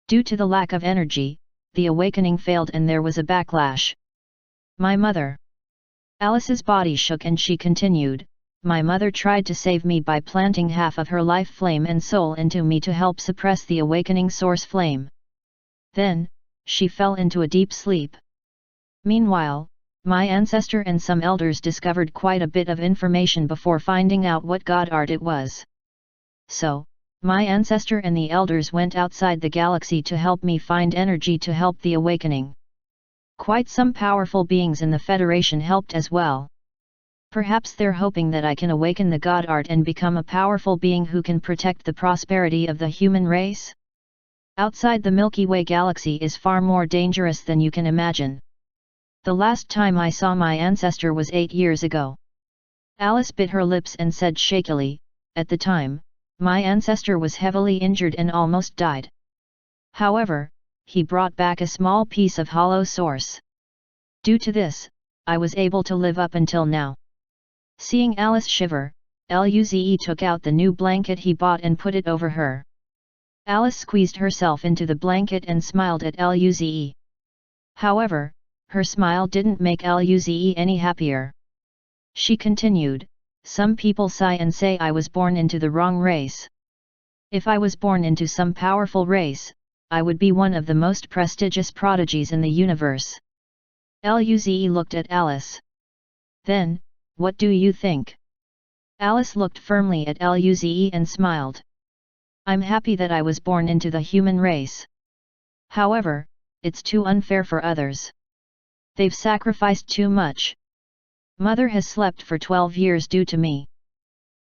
A: Due to the lack of energy, the awakening failed and there was a backlash. My mother. Alice's body shook and she continued, my mother tried to save me by planting half of her life flame and soul into me to help suppress the awakening source flame. Then, she fell into a deep sleep. Meanwhile, my ancestor and some elders discovered quite a bit of information before finding out what god art it was. So, my ancestor and the elders went outside the galaxy to help me find energy to help the awakening. Quite some powerful beings in the Federation helped as well. Perhaps they're hoping that I can awaken the god art and become a powerful being who can protect the prosperity of the human race? Outside the Milky Way galaxy is far more dangerous than you can imagine. The last time I saw my ancestor was 8 years ago. Alice bit her lips and said shakily, at the time, my ancestor was heavily injured and almost died. However, he brought back a small piece of hollow source. Due to this, I was able to live up until now. Seeing Alice shiver, Luze took out the new blanket he bought and put it over her. Alice squeezed herself into the blanket and smiled at Luze. However, her smile didn't make Luze any happier. She continued, "Some people sigh and say I was born into the wrong race. If I was born into some powerful race, I would be one of the most prestigious prodigies in the universe." Luze looked at Alice. "Then, what do you think?" Alice looked firmly at Luze and smiled. "I'm happy that I was born into the human race. However, it's too unfair for others. They've sacrificed too much. Mother has slept for 12 years due to me.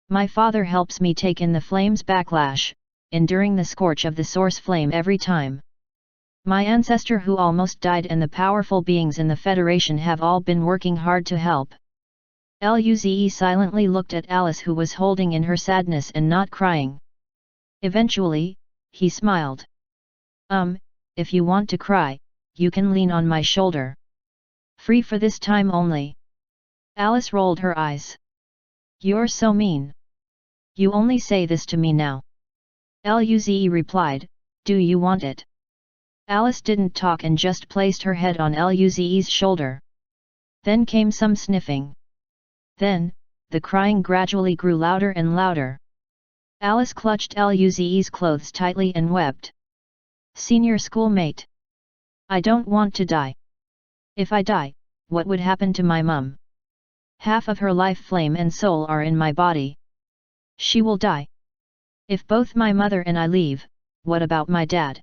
A: My father helps me take in the flame's backlash, enduring the scorch of the source flame every time. My ancestor who almost died and the powerful beings in the Federation have all been working hard to help." Luze silently looked at Alice, who was holding in her sadness and not crying. Eventually, he smiled. If you want to cry, you can lean on my shoulder. Free for this time only." Alice rolled her eyes. "You're so mean. You only say this to me now." Luze replied, "Do you want it?" Alice didn't talk and just placed her head on Luze's shoulder. Then came some sniffing. Then, the crying gradually grew louder and louder. Alice clutched Luze's clothes tightly and wept. "Senior schoolmate. I don't want to die. If I die, what would happen to my mum? Half of her life flame and soul are in my body. She will die. If both my mother and I leave, what about my dad?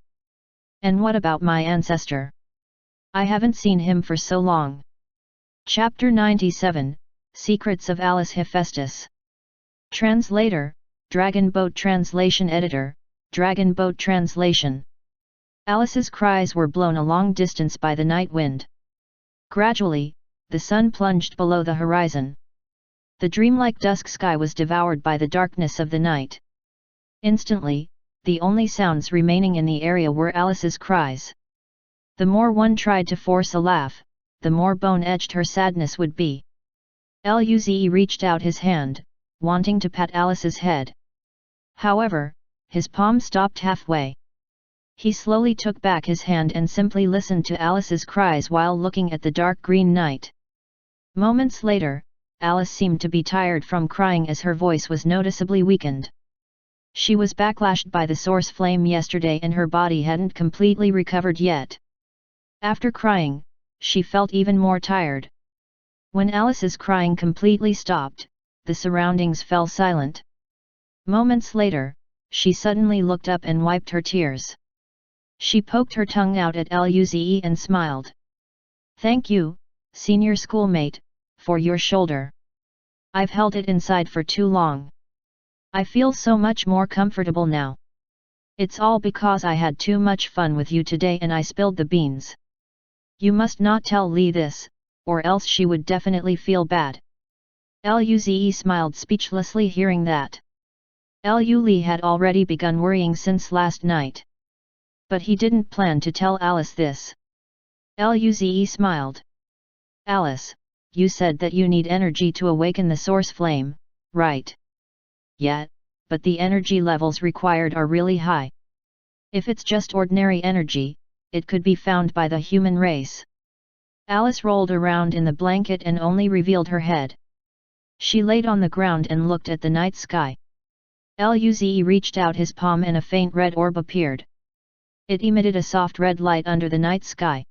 A: And what about my ancestor? I haven't seen him for so long." Chapter 97, Secrets of Alice Hephaestus. Translator, Dragon Boat Translation Editor, Dragon Boat Translation. Alice's cries were blown a long distance by the night wind. Gradually, the sun plunged below the horizon. The dreamlike dusk sky was devoured by the darkness of the night. Instantly, the only sounds remaining in the area were Alice's cries. The more one tried to force a laugh, the more bone-edged her sadness would be. Luze reached out his hand, wanting to pat Alice's head. However, his palm stopped halfway. He slowly took back his hand and simply listened to Alice's cries while looking at the dark green night. Moments later, Alice seemed to be tired from crying as her voice was noticeably weakened. She was backlashed by the source flame yesterday and her body hadn't completely recovered yet. After crying, she felt even more tired. When Alice's crying completely stopped, the surroundings fell silent. Moments later, she suddenly looked up and wiped her tears. She poked her tongue out at Luze and smiled. "Thank you, senior schoolmate, for your shoulder. I've held it inside for too long. I feel so much more comfortable now. It's all because I had too much fun with you today and I spilled the beans. You must not tell Lee this, or else she would definitely feel bad." Luze smiled speechlessly hearing that. Lee had already begun worrying since last night. But he didn't plan to tell Alice this. Luze smiled. "Alice, you said that you need energy to awaken the source flame, right? Yeah, but the energy levels required are really high. If it's just ordinary energy, it could be found by the human race." Alice rolled around in the blanket and only revealed her head. She laid on the ground and looked at the night sky. Luze reached out his palm and a faint red orb appeared. It emitted a soft red light under the night sky.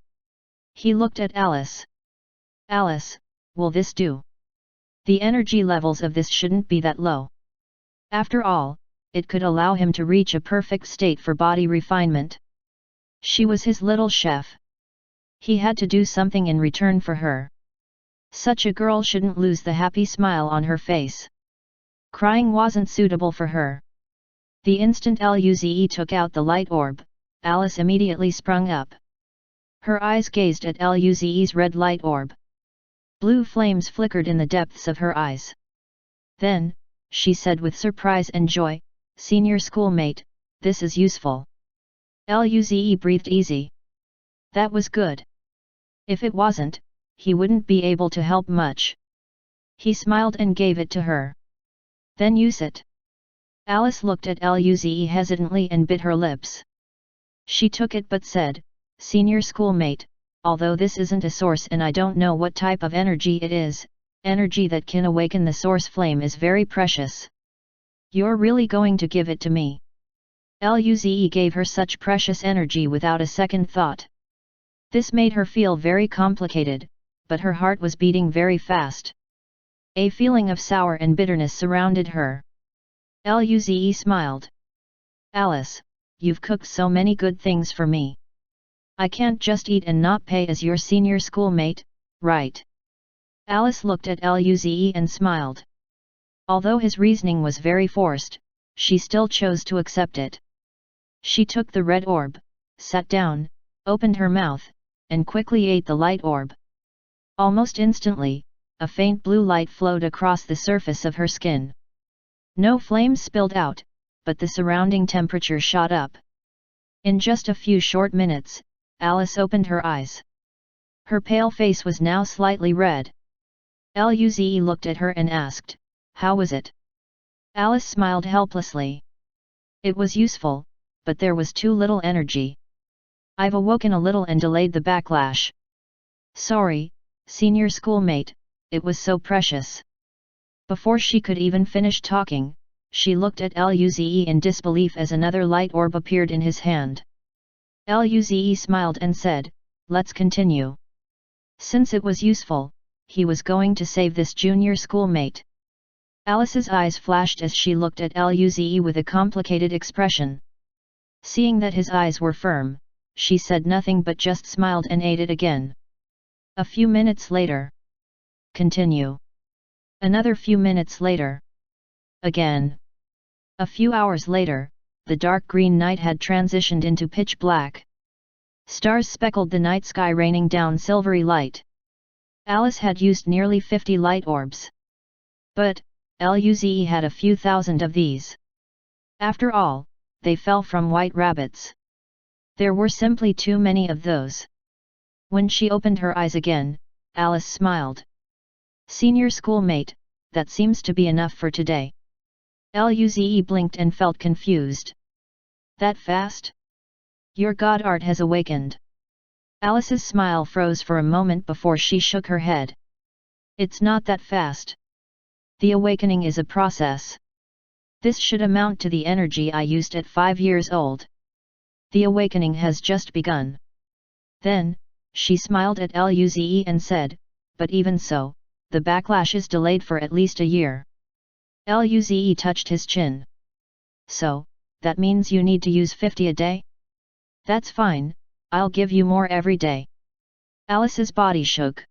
A: He looked at Alice. "Alice, will this do? The energy levels of this shouldn't be that low. After all, it could allow him to reach a perfect state for body refinement. She was his little chef. He had to do something in return for her. Such a girl shouldn't lose the happy smile on her face. Crying wasn't suitable for her." The instant Luze took out the light orb, Alice immediately sprung up. Her eyes gazed at Luze's red light orb. Blue flames flickered in the depths of her eyes. Then, she said with surprise and joy, "Senior schoolmate, this is useful." Luze breathed easy. That was good. If it wasn't, he wouldn't be able to help much. He smiled and gave it to her. Then use it. Alice looked at Luze hesitantly and bit her lips. She took it but said, "Senior schoolmate, although this isn't a source and I don't know what type of energy it is, energy that can awaken the source flame is very precious. You're really going to give it to me?" Luze gave her such precious energy without a second thought. This made her feel very complicated, but her heart was beating very fast. A feeling of sour and bitterness surrounded her. Luze smiled. "Alice, you've cooked so many good things for me. I can't just eat and not pay as your senior schoolmate, right?" Alice looked at Luze and smiled. Although his reasoning was very forced, she still chose to accept it. She took the red orb, sat down, opened her mouth, and quickly ate the light orb. Almost instantly, a faint blue light flowed across the surface of her skin. No flames spilled out, but the surrounding temperature shot up. In just a few short minutes, Alice opened her eyes. Her pale face was now slightly red. Luze looked at her and asked, "How was it?" Alice smiled helplessly. "It was useful, but there was too little energy. I've awoken a little and delayed the backlash. Sorry, senior schoolmate, it was so precious." Before she could even finish talking, she looked at Luze in disbelief as another light orb appeared in his hand. Luze smiled and said, "Let's continue." Since it was useful, he was going to save this junior schoolmate. Alice's eyes flashed as she looked at Luze with a complicated expression. Seeing that his eyes were firm, she said nothing but just smiled and ate it again. A few minutes later. Continue. Another few minutes later. Again. A few hours later, the dark green night had transitioned into pitch black. Stars speckled the night sky, raining down silvery light. Alice had used nearly 50 light orbs. But, Luze had a few thousand of these. After all, they fell from white rabbits. There were simply too many of those. When she opened her eyes again, Alice smiled. "Senior schoolmate, that seems to be enough for today." Luze blinked and felt confused. "That fast? Your god art has awakened." Alice's smile froze for a moment before she shook her head. "It's not that fast. The awakening is a process. This should amount to the energy I used at 5 years old. The awakening has just begun." Then, she smiled at Luze and said, "But even so, the backlash is delayed for at least a year." Luze touched his chin. "So, that means you need to use 50 a day?" "That's fine, I'll give you more every day." Alice's body shook.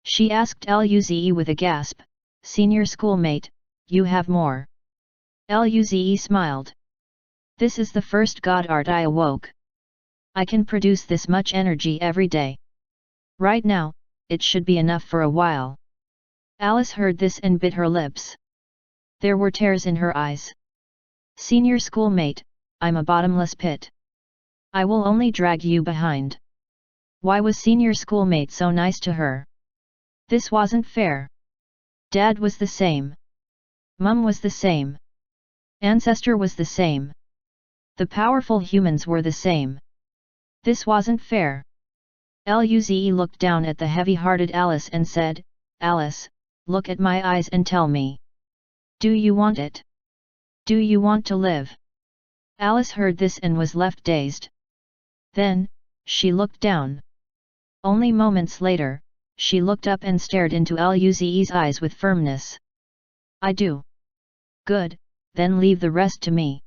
A: She asked Luze with a gasp, "Senior schoolmate, you have more?" Luze smiled. "This is the first god art I awoke. I can produce this much energy every day. Right now, it should be enough for a while." Alice heard this and bit her lips. There were tears in her eyes. "Senior schoolmate, I'm a bottomless pit. I will only drag you behind." Why was senior schoolmate so nice to her? This wasn't fair. Dad was the same. Mum was the same. Ancestor was the same. The powerful humans were the same. This wasn't fair. Luze looked down at the heavy-hearted Alice and said, "Alice, look at my eyes and tell me. Do you want it? Do you want to live?" Alice heard this and was left dazed. Then, she looked down. Only moments later, she looked up and stared into Luze's eyes with firmness. "I do." "Good, then leave the rest to me."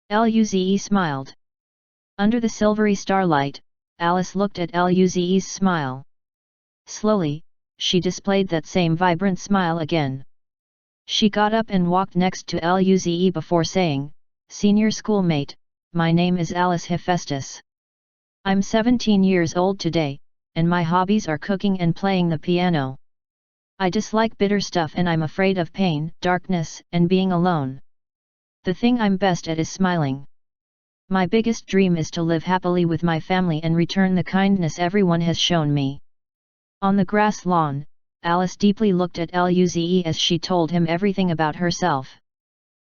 A: Luze smiled. Under the silvery starlight, Alice looked at Luze's smile. Slowly, she displayed that same vibrant smile again. She got up and walked next to Luze before saying, "Senior schoolmate, my name is Alice Hephaestus. I'm 17 years old today, and my hobbies are cooking and playing the piano. I dislike bitter stuff and I'm afraid of pain, darkness, and being alone. The thing I'm best at is smiling. My biggest dream is to live happily with my family and return the kindness everyone has shown me." On the grass lawn, Alice deeply looked at Luze as she told him everything about herself.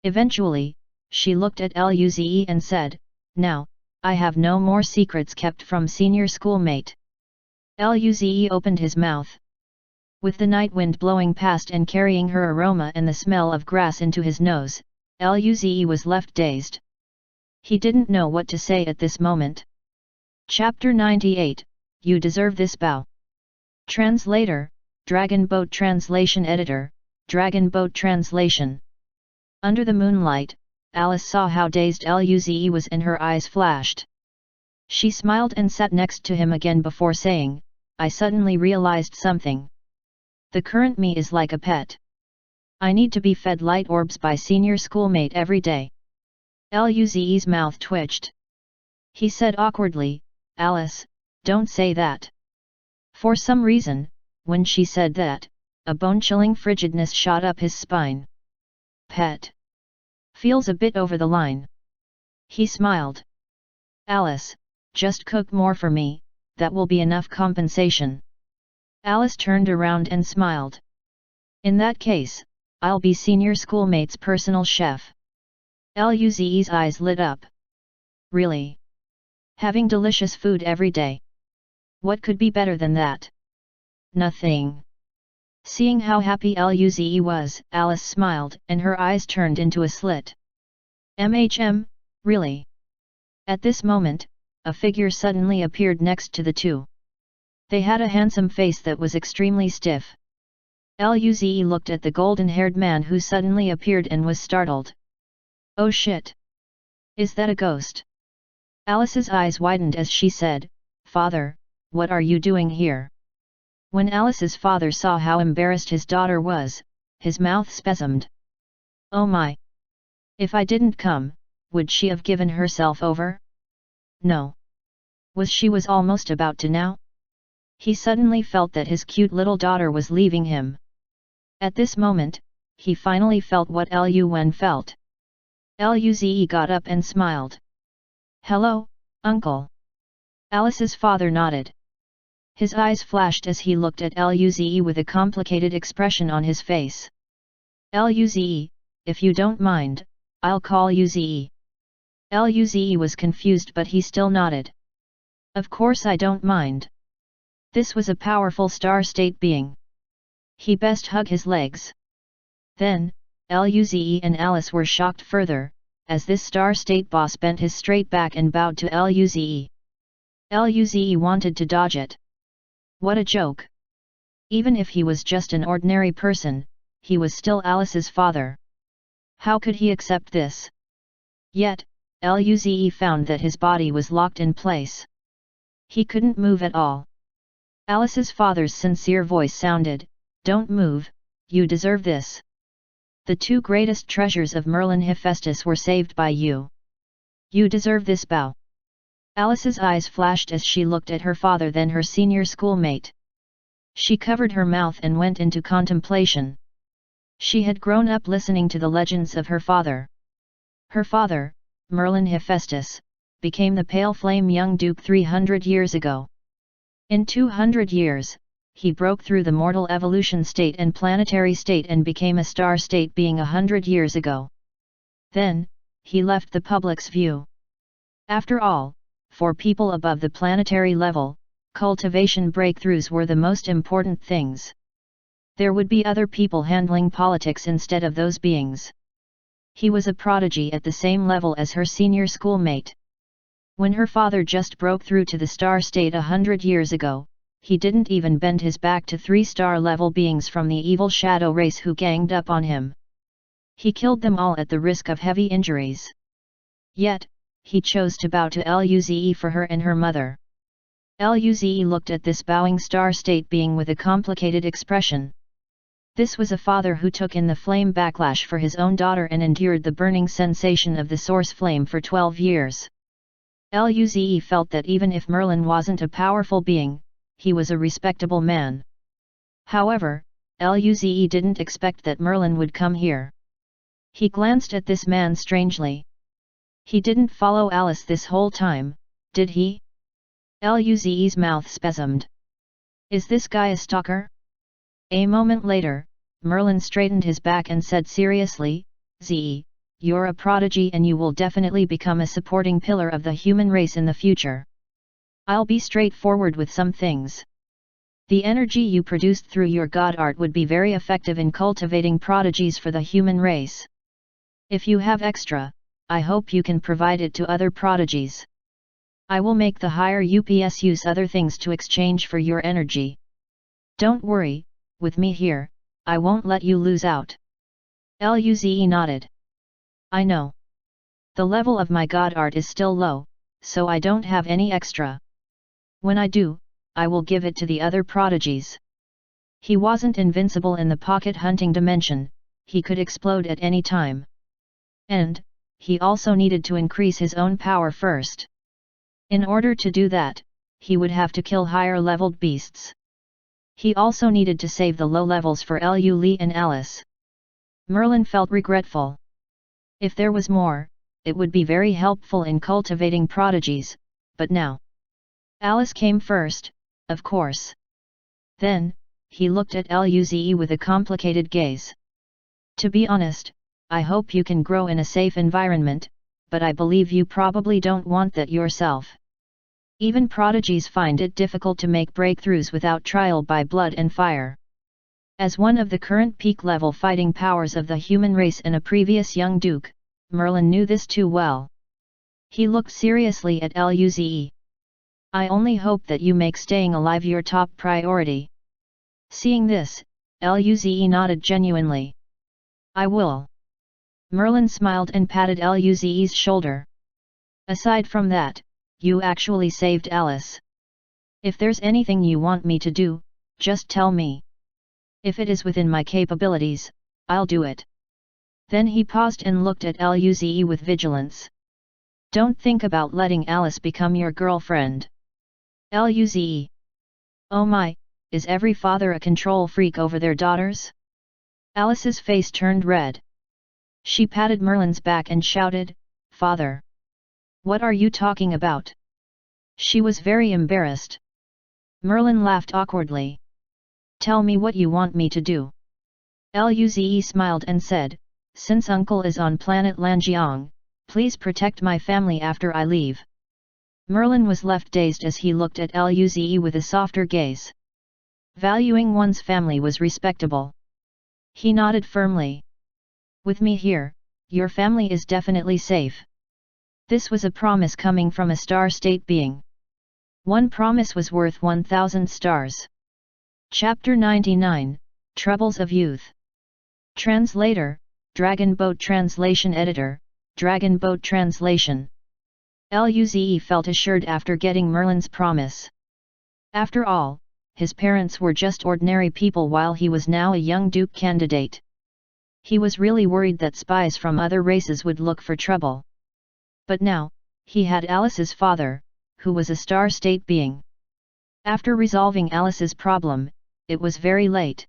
A: Eventually, she looked at Luze and said, "Now, I have no more secrets kept from senior schoolmate." Luze opened his mouth. With the night wind blowing past and carrying her aroma and the smell of grass into his nose, Luze was left dazed. He didn't know what to say at this moment. Chapter 98, You Deserve This Bow. Translator, Dragon Boat Translation Editor, Dragon Boat Translation. Under the moonlight, Alice saw how dazed Luze was and her eyes flashed. She smiled and sat next to him again before saying, "I suddenly realized something. The current me is like a pet. I need to be fed light orbs by senior schoolmate every day." Luze's mouth twitched. He said awkwardly, "Alice, don't say that." For some reason, when she said that, a bone-chilling frigidness shot up his spine. Pet. Feels a bit over the line. He smiled. "Alice, just cook more for me, that will be enough compensation." Alice turned around and smiled. "In that case, I'll be senior schoolmate's personal chef." Luze's eyes lit up. "Really? Having delicious food every day? What could be better than that?" "Nothing." Seeing how happy Luze was, Alice smiled and her eyes turned into a slit. Really?" At this moment, a figure suddenly appeared next to the two. They had a handsome face that was extremely stiff. Luze looked at the golden-haired man who suddenly appeared and was startled. "Oh shit! Is that a ghost?" Alice's eyes widened as she said, "Father, what are you doing here?" When Alice's father saw how embarrassed his daughter was, his mouth spasmed. "Oh my! If I didn't come, would she have given herself over? No. She was almost about to now?" He suddenly felt that his cute little daughter was leaving him. At this moment, he finally felt what Lu Wen felt. Luze got up and smiled. "Hello, uncle." Alice's father nodded. His eyes flashed as he looked at Luze with a complicated expression on his face. "Luze, if you don't mind, I'll call you Ze." Luze was confused but he still nodded. "Of course I don't mind." This was a powerful star state being. He best hug his legs. Then, Luze and Alice were shocked further, as this star state boss bent his straight back and bowed to Luze. Luze wanted to dodge it. What a joke! Even if he was just an ordinary person, he was still Alice's father. How could he accept this? Yet, Luze found that his body was locked in place. He couldn't move at all. Alice's father's sincere voice sounded, "Don't move, you deserve this. The two greatest treasures of Merlin Hephaestus were saved by you. You deserve this bow." Alice's eyes flashed as she looked at her father then her senior schoolmate. She covered her mouth and went into contemplation. She had grown up listening to the legends of her father. Her father, Merlin Hephaestus, became the pale flame young duke 300 years ago. In 200 years, he broke through the mortal evolution state and planetary state and became a star state being 100 years ago. Then, he left the public's view. After all, for people above the planetary level, cultivation breakthroughs were the most important things. There would be other people handling politics instead of those beings. He was a prodigy at the same level as her senior schoolmate. When her father just broke through to the star state 100 years ago, he didn't even bend his back to 3-star level beings from the evil shadow race who ganged up on him. He killed them all at the risk of heavy injuries. Yet, he chose to bow to Luze for her and her mother. Luze looked at this bowing star state being with a complicated expression. This was a father who took in the flame backlash for his own daughter and endured the burning sensation of the source flame for 12 years. Luze felt that even if Merlin wasn't a powerful being, he was a respectable man. However, Luze didn't expect that Merlin would come here. He glanced at this man strangely. He didn't follow Alice this whole time, did he? Luze's mouth spasmed. Is this guy a stalker? A moment later, Merlin straightened his back and said seriously, Ze, you're a prodigy and you will definitely become a supporting pillar of the human race in the future. I'll be straightforward with some things. The energy you produced through your god art would be very effective in cultivating prodigies for the human race. If you have extra, I hope you can provide it to other prodigies. I will make the higher UPS use other things to exchange for your energy. Don't worry, with me here, I won't let you lose out. Luze nodded. I know. The level of my god art is still low, so I don't have any extra. When I do, I will give it to the other prodigies. He wasn't invincible in the pocket hunting dimension, he could explode at any time. And, he also needed to increase his own power first. In order to do that, he would have to kill higher-leveled beasts. He also needed to save the low levels for Lu Li and Alice. Merlin felt regretful. If there was more, it would be very helpful in cultivating prodigies, but now. Alice came first, of course. Then, he looked at Luze with a complicated gaze. To be honest, I hope you can grow in a safe environment, but I believe you probably don't want that yourself. Even prodigies find it difficult to make breakthroughs without trial by blood and fire. As one of the current peak-level fighting powers of the human race and a previous young duke, Merlin knew this too well. He looked seriously at Luze. I only hope that you make staying alive your top priority. Seeing this, Luze nodded genuinely. I will. Merlin smiled and patted Luze's shoulder. Aside from that, you actually saved Alice. If there's anything you want me to do, just tell me. If it is within my capabilities, I'll do it. Then he paused and looked at Luze with vigilance. Don't think about letting Alice become your girlfriend. Luze. Oh my, is every father a control freak over their daughters? Alice's face turned red. She patted Merlin's back and shouted, Father! What are you talking about? She was very embarrassed. Merlin laughed awkwardly. Tell me what you want me to do. Luze smiled and said, Since Uncle is on planet Lanjiang, please protect my family after I leave. Merlin was left dazed as he looked at Luze with a softer gaze. Valuing one's family was respectable. He nodded firmly. With me here, your family is definitely safe. This was a promise coming from a star state being. One promise was worth 1,000 stars. Chapter 99, Troubles of Youth. Translator, Dragon Boat Translation Editor, Dragon Boat Translation. Luze felt assured after getting Merlin's promise. After all, his parents were just ordinary people while he was now a young duke candidate. He was really worried that spies from other races would look for trouble. But now, he had Alice's father, who was a star state being. After resolving Alice's problem, it was very late.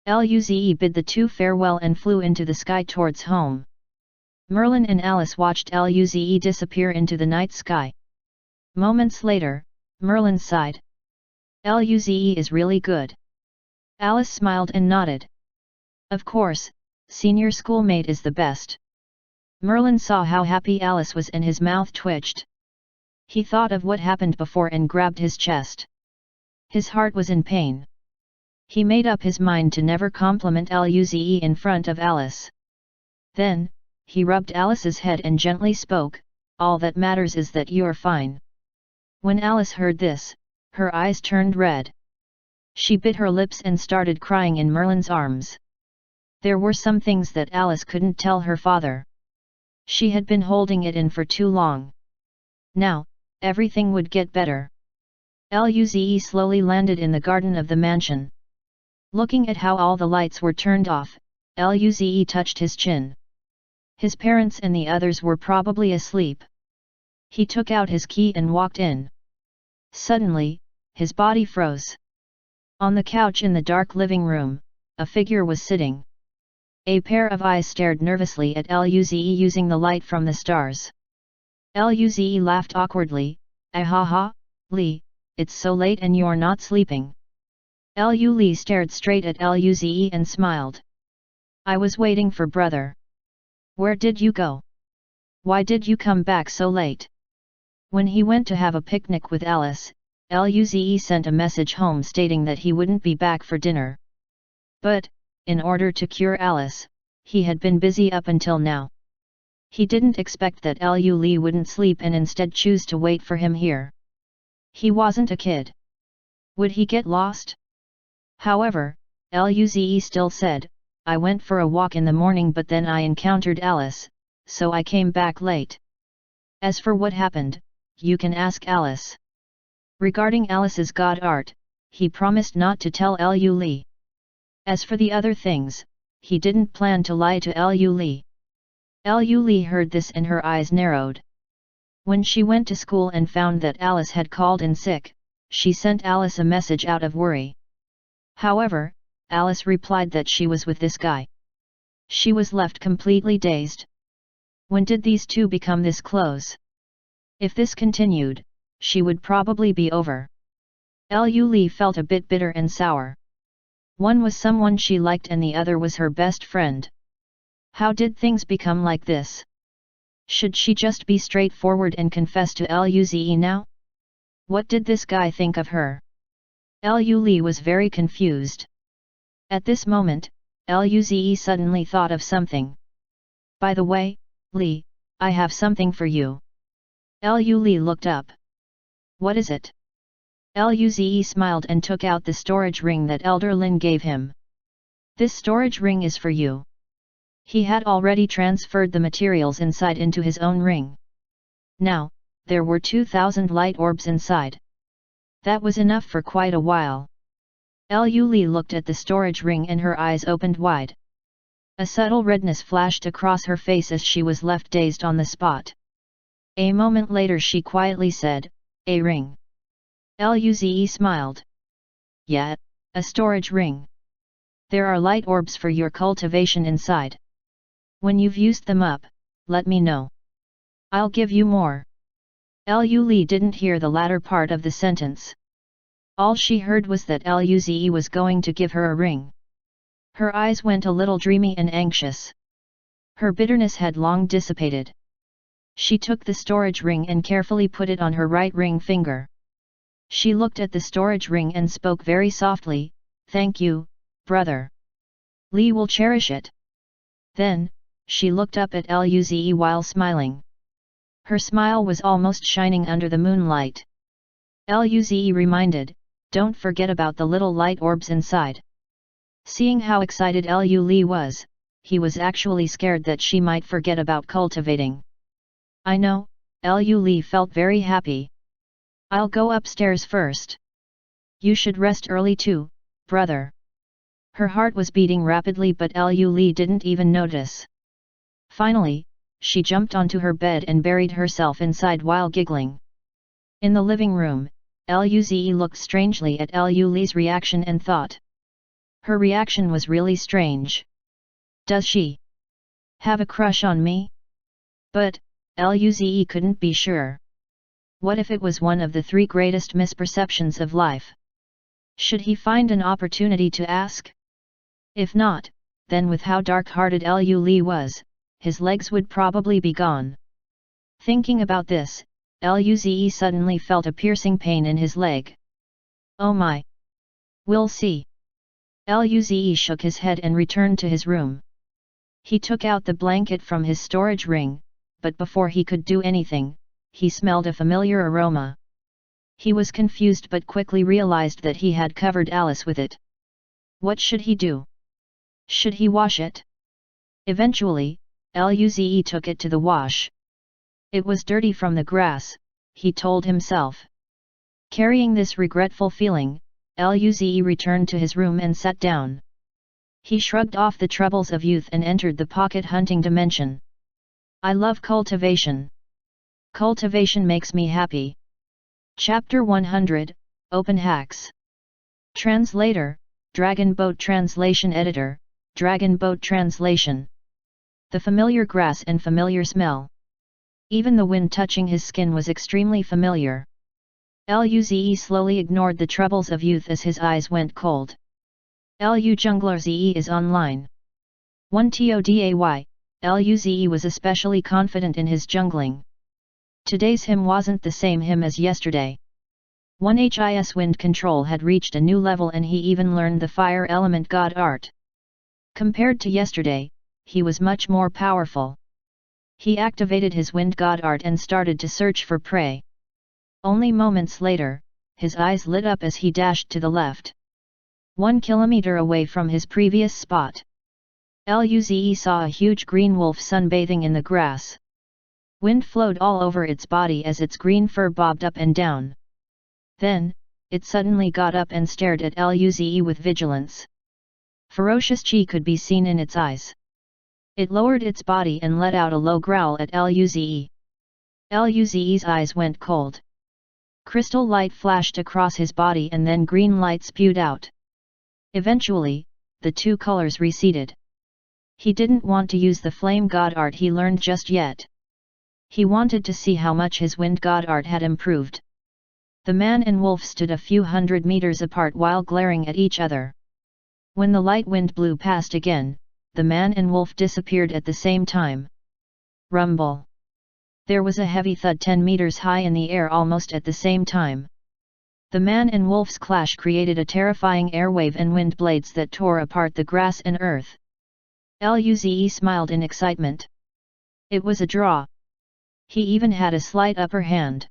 A: Luze bid the two farewell and flew into the sky towards home. Merlin and Alice watched Luze disappear into the night sky. Moments later, Merlin sighed. Luze is really good. Alice smiled and nodded. Of course, senior schoolmate is the best. Merlin saw how happy Alice was and his mouth twitched. He thought of what happened before and grabbed his chest. His heart was in pain. He made up his mind to never compliment Luze in front of Alice. Then, he rubbed Alice's head and gently spoke, All that matters is that you're fine. When Alice heard this, her eyes turned red. She bit her lips and started crying in Merlin's arms. There were some things that Alice couldn't tell her father. She had been holding it in for too long. Now, everything would get better. Luze slowly landed in the garden of the mansion. Looking at how all the lights were turned off, Luze touched his chin. His parents and the others were probably asleep. He took out his key and walked in. Suddenly, his body froze. On the couch in the dark living room, a figure was sitting. A pair of eyes stared nervously at Luze using the light from the stars. Luze laughed awkwardly, Ahaha, Li, it's so late and you're not sleeping. Lu Li stared straight at Luze and smiled. I was waiting for brother. Where did you go? Why did you come back so late? When he went to have a picnic with Alice, Luze sent a message home stating that he wouldn't be back for dinner. But, in order to cure Alice, he had been busy up until now. He didn't expect that Lu Li wouldn't sleep and instead choose to wait for him here. He wasn't a kid. Would he get lost? However, Luze still said, I went for a walk in the morning but then I encountered Alice, so I came back late. As for what happened, you can ask Alice. Regarding Alice's god art, he promised not to tell Lu Li. As for the other things, he didn't plan to lie to Lu Li. Lu Li heard this and her eyes narrowed. When she went to school and found that Alice had called in sick, she sent Alice a message out of worry. However, Alice replied that she was with this guy. She was left completely dazed. When did these two become this close? If this continued, she would probably be over. Lu Li felt a bit bitter and sour. One was someone she liked and the other was her best friend. How did things become like this? Should she just be straightforward and confess to Luze now? What did this guy think of her? Lu Li was very confused. At this moment, Luze suddenly thought of something. By the way, Li, I have something for you. Lu Li looked up. What is it? Luze smiled and took out the storage ring that Elder Lin gave him. This storage ring is for you. He had already transferred the materials inside into his own ring. Now, there were 2,000 light orbs inside. That was enough for quite a while. Lu Li looked at the storage ring and her eyes opened wide. A subtle redness flashed across her face as she was left dazed on the spot. A moment later she quietly said, a ring. Luze smiled. Yeah, a storage ring. There are light orbs for your cultivation inside. When you've used them up, let me know. I'll give you more. Lu Li didn't hear the latter part of the sentence. All she heard was that Luze was going to give her a ring. Her eyes went a little dreamy and anxious. Her bitterness had long dissipated. She took the storage ring and carefully put it on her right ring finger. She looked at the storage ring and spoke very softly, thank you, brother. Li will cherish it. Then, she looked up at Luze while smiling. Her smile was almost shining under the moonlight. Luze reminded, don't forget about the little light orbs inside. Seeing how excited Lu Li was, he was actually scared that she might forget about cultivating. I know, Lu Li felt very happy. I'll go upstairs first. You should rest early too, brother. Her heart was beating rapidly but Lu Li didn't even notice. Finally, she jumped onto her bed and buried herself inside while giggling. In the living room, Luze looked strangely at Lu Li's reaction and thought. Her reaction was really strange. Does she have a crush on me? But, Luze couldn't be sure. What if it was one of the 3 greatest misperceptions of life? Should he find an opportunity to ask? If not, then with how dark-hearted Lu Li was, his legs would probably be gone. Thinking about this, Luze suddenly felt a piercing pain in his leg. Oh my! We'll see. Luze shook his head and returned to his room. He took out the blanket from his storage ring, but before he could do anything, he smelled a familiar aroma. He was confused but quickly realized that he had covered Alice with it. What should he do? Should he wash it? Eventually, Luze took it to the wash. It was dirty from the grass, he told himself. Carrying this regretful feeling, Luze returned to his room and sat down. He shrugged off the troubles of youth and entered the pocket hunting dimension. I love cultivation. Cultivation makes me happy. Chapter 100, Open Hacks. Translator, Dragon Boat Translation Editor, Dragon Boat Translation. The familiar grass and familiar smell. Even the wind touching his skin was extremely familiar. Luze slowly ignored the troubles of youth as his eyes went cold. Lu Jungler Ze is online. 1 Today, Luze was especially confident in his jungling. Today's him wasn't the same him as yesterday. 1 His wind control had reached a new level and he even learned the fire element god art. Compared to yesterday, he was much more powerful. He activated his wind god art and started to search for prey. Only moments later, his eyes lit up as he dashed to the left. 1 kilometer away from his previous spot, Luze saw a huge green wolf sunbathing in the grass. Wind flowed all over its body as its green fur bobbed up and down. Then, it suddenly got up and stared at Luze with vigilance. Ferocious chi could be seen in its eyes. It lowered its body and let out a low growl at Luze. Luze's eyes went cold. Crystal light flashed across his body and then green light spewed out. Eventually, the two colors receded. He didn't want to use the flame god art he learned just yet. He wanted to see how much his wind god art had improved. The man and wolf stood a few hundred meters apart while glaring at each other. When the light wind blew past again, the man and wolf disappeared at the same time. Rumble. There was a heavy thud 10 meters high in the air almost at the same time. The man and wolf's clash created a terrifying airwave and wind blades that tore apart the grass and earth. Luze smiled in excitement. It was a draw. He even had a slight upper hand.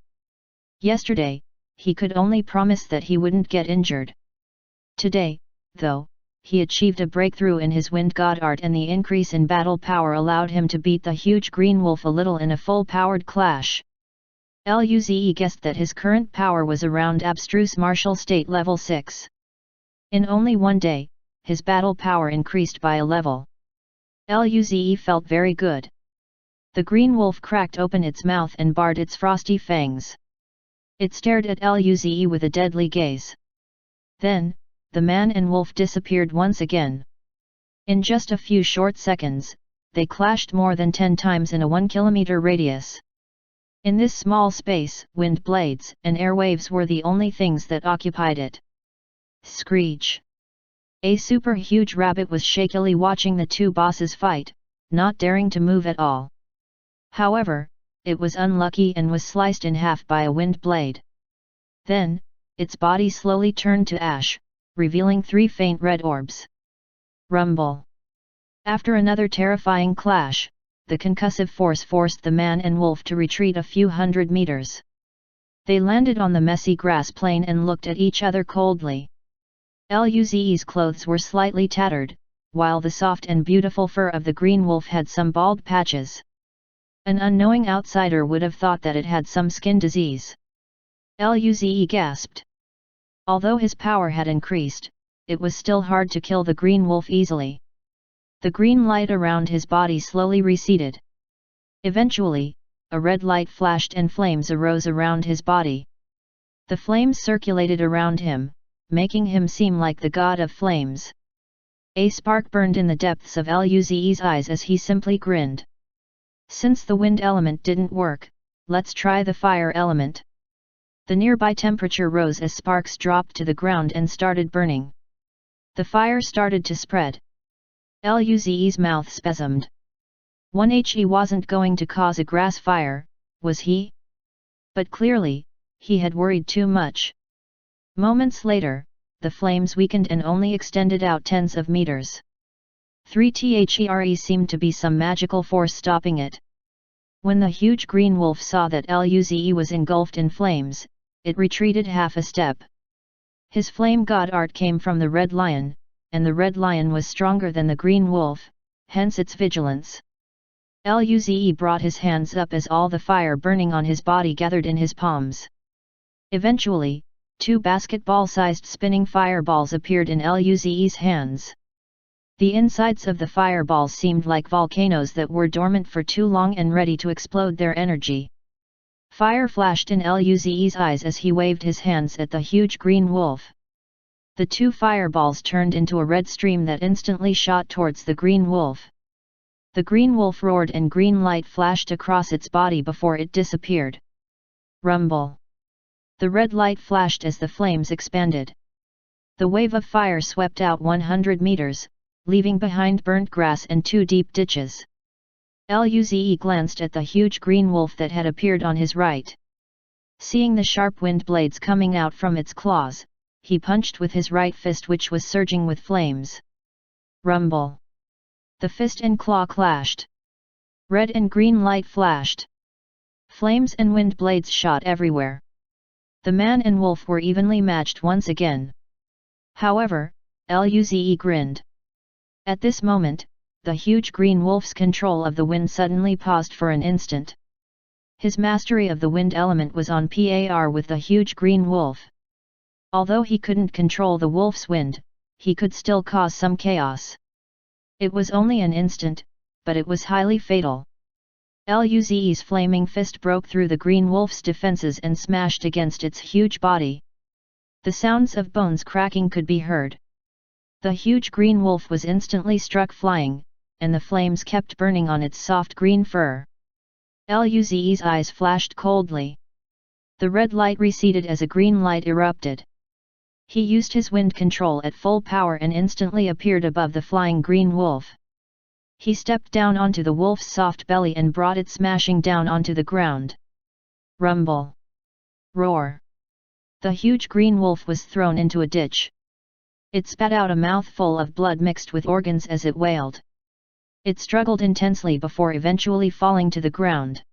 A: Yesterday, he could only promise that he wouldn't get injured. Today, though, he achieved a breakthrough in his wind god art and the increase in battle power allowed him to beat the huge green wolf a little in a full-powered clash. Luze guessed that his current power was around abstruse martial state level 6. In only one day, his battle power increased by a level. Luze felt very good. The green wolf cracked open its mouth and bared its frosty fangs. It stared at Luze with a deadly gaze. Then, the man and wolf disappeared once again. In just a few short seconds, they clashed more than 10 times in a 1 kilometer radius. In this small space, wind blades and airwaves were the only things that occupied it. Screech! A super huge rabbit was shakily watching the two bosses fight, not daring to move at all. However, it was unlucky and was sliced in half by a wind blade. Then, its body slowly turned to ash, revealing 3 faint red orbs. Rumble. After another terrifying clash, the concussive force forced the man and wolf to retreat a few hundred meters. They landed on the messy grass plain and looked at each other coldly. Luze's clothes were slightly tattered, while the soft and beautiful fur of the green wolf had some bald patches. An unknowing outsider would have thought that it had some skin disease. Luze gasped. Although his power had increased, it was still hard to kill the green wolf easily. The green light around his body slowly receded. Eventually, a red light flashed and flames arose around his body. The flames circulated around him, making him seem like the god of flames. A spark burned in the depths of Luze's eyes as he simply grinned. Since the wind element didn't work, let's try the fire element. The nearby temperature rose as sparks dropped to the ground and started burning. The fire started to spread. Luze's mouth spasmed. 1He wasn't going to cause a grass fire, was he? But clearly, he had worried too much. Moments later, the flames weakened and only extended out tens of meters. 3 seemed to be some magical force stopping it. When the huge green wolf saw that Luze was engulfed in flames, it retreated half a step. His flame god art came from the red lion, and the red lion was stronger than the green wolf, hence its vigilance. Luze brought his hands up as all the fire burning on his body gathered in his palms. Eventually, 2 basketball-sized spinning fireballs appeared in Luze's hands. The insides of the fireballs seemed like volcanoes that were dormant for too long and ready to explode their energy. Fire flashed in Luze's eyes as he waved his hands at the huge green wolf. The 2 fireballs turned into a red stream that instantly shot towards the green wolf. The green wolf roared and green light flashed across its body before it disappeared. Rumble. The red light flashed as the flames expanded. The wave of fire swept out 100 meters, leaving behind burnt grass and 2 deep ditches. Luze glanced at the huge green wolf that had appeared on his right. Seeing the sharp wind blades coming out from its claws, he punched with his right fist, which was surging with flames. Rumble! The fist and claw clashed. Red and green light flashed. Flames and wind blades shot everywhere. The man and wolf were evenly matched once again. However, Luze grinned. At this moment, the huge green wolf's control of the wind suddenly paused for an instant. His mastery of the wind element was on par with the huge green wolf. Although he couldn't control the wolf's wind, he could still cause some chaos. It was only an instant, but it was highly fatal. Luze's flaming fist broke through the green wolf's defenses and smashed against its huge body. The sounds of bones cracking could be heard. The huge green wolf was instantly struck flying, and the flames kept burning on its soft green fur. Luze's eyes flashed coldly. The red light receded as a green light erupted. He used his wind control at full power and instantly appeared above the flying green wolf. He stepped down onto the wolf's soft belly and brought it smashing down onto the ground. Rumble! Roar! The huge green wolf was thrown into a ditch. It spat out a mouthful of blood mixed with organs as it wailed. It struggled intensely before eventually falling to the ground.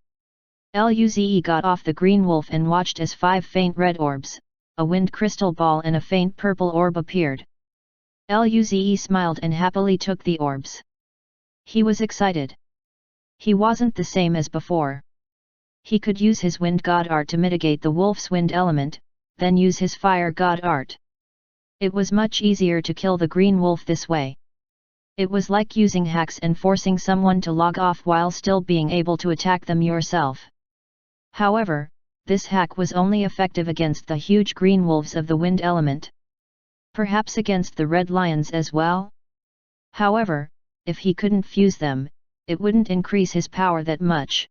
A: Luze got off the green wolf and watched as 5 faint red orbs, a wind crystal ball and a faint purple orb appeared. Luze smiled and happily took the orbs. He was excited. He wasn't the same as before. He could use his wind god art to mitigate the wolf's wind element, then use his fire god art. It was much easier to kill the green wolf this way. It was like using hacks and forcing someone to log off while still being able to attack them yourself. However, this hack was only effective against the huge green wolves of the wind element. Perhaps against the red lions as well? However, if he couldn't fuse them, it wouldn't increase his power that much.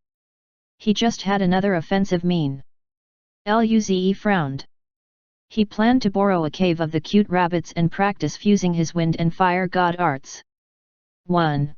A: He just had another offensive mean. Luze frowned. He planned to borrow a cave of the cute rabbits and practice fusing his wind and fire god arts. 1.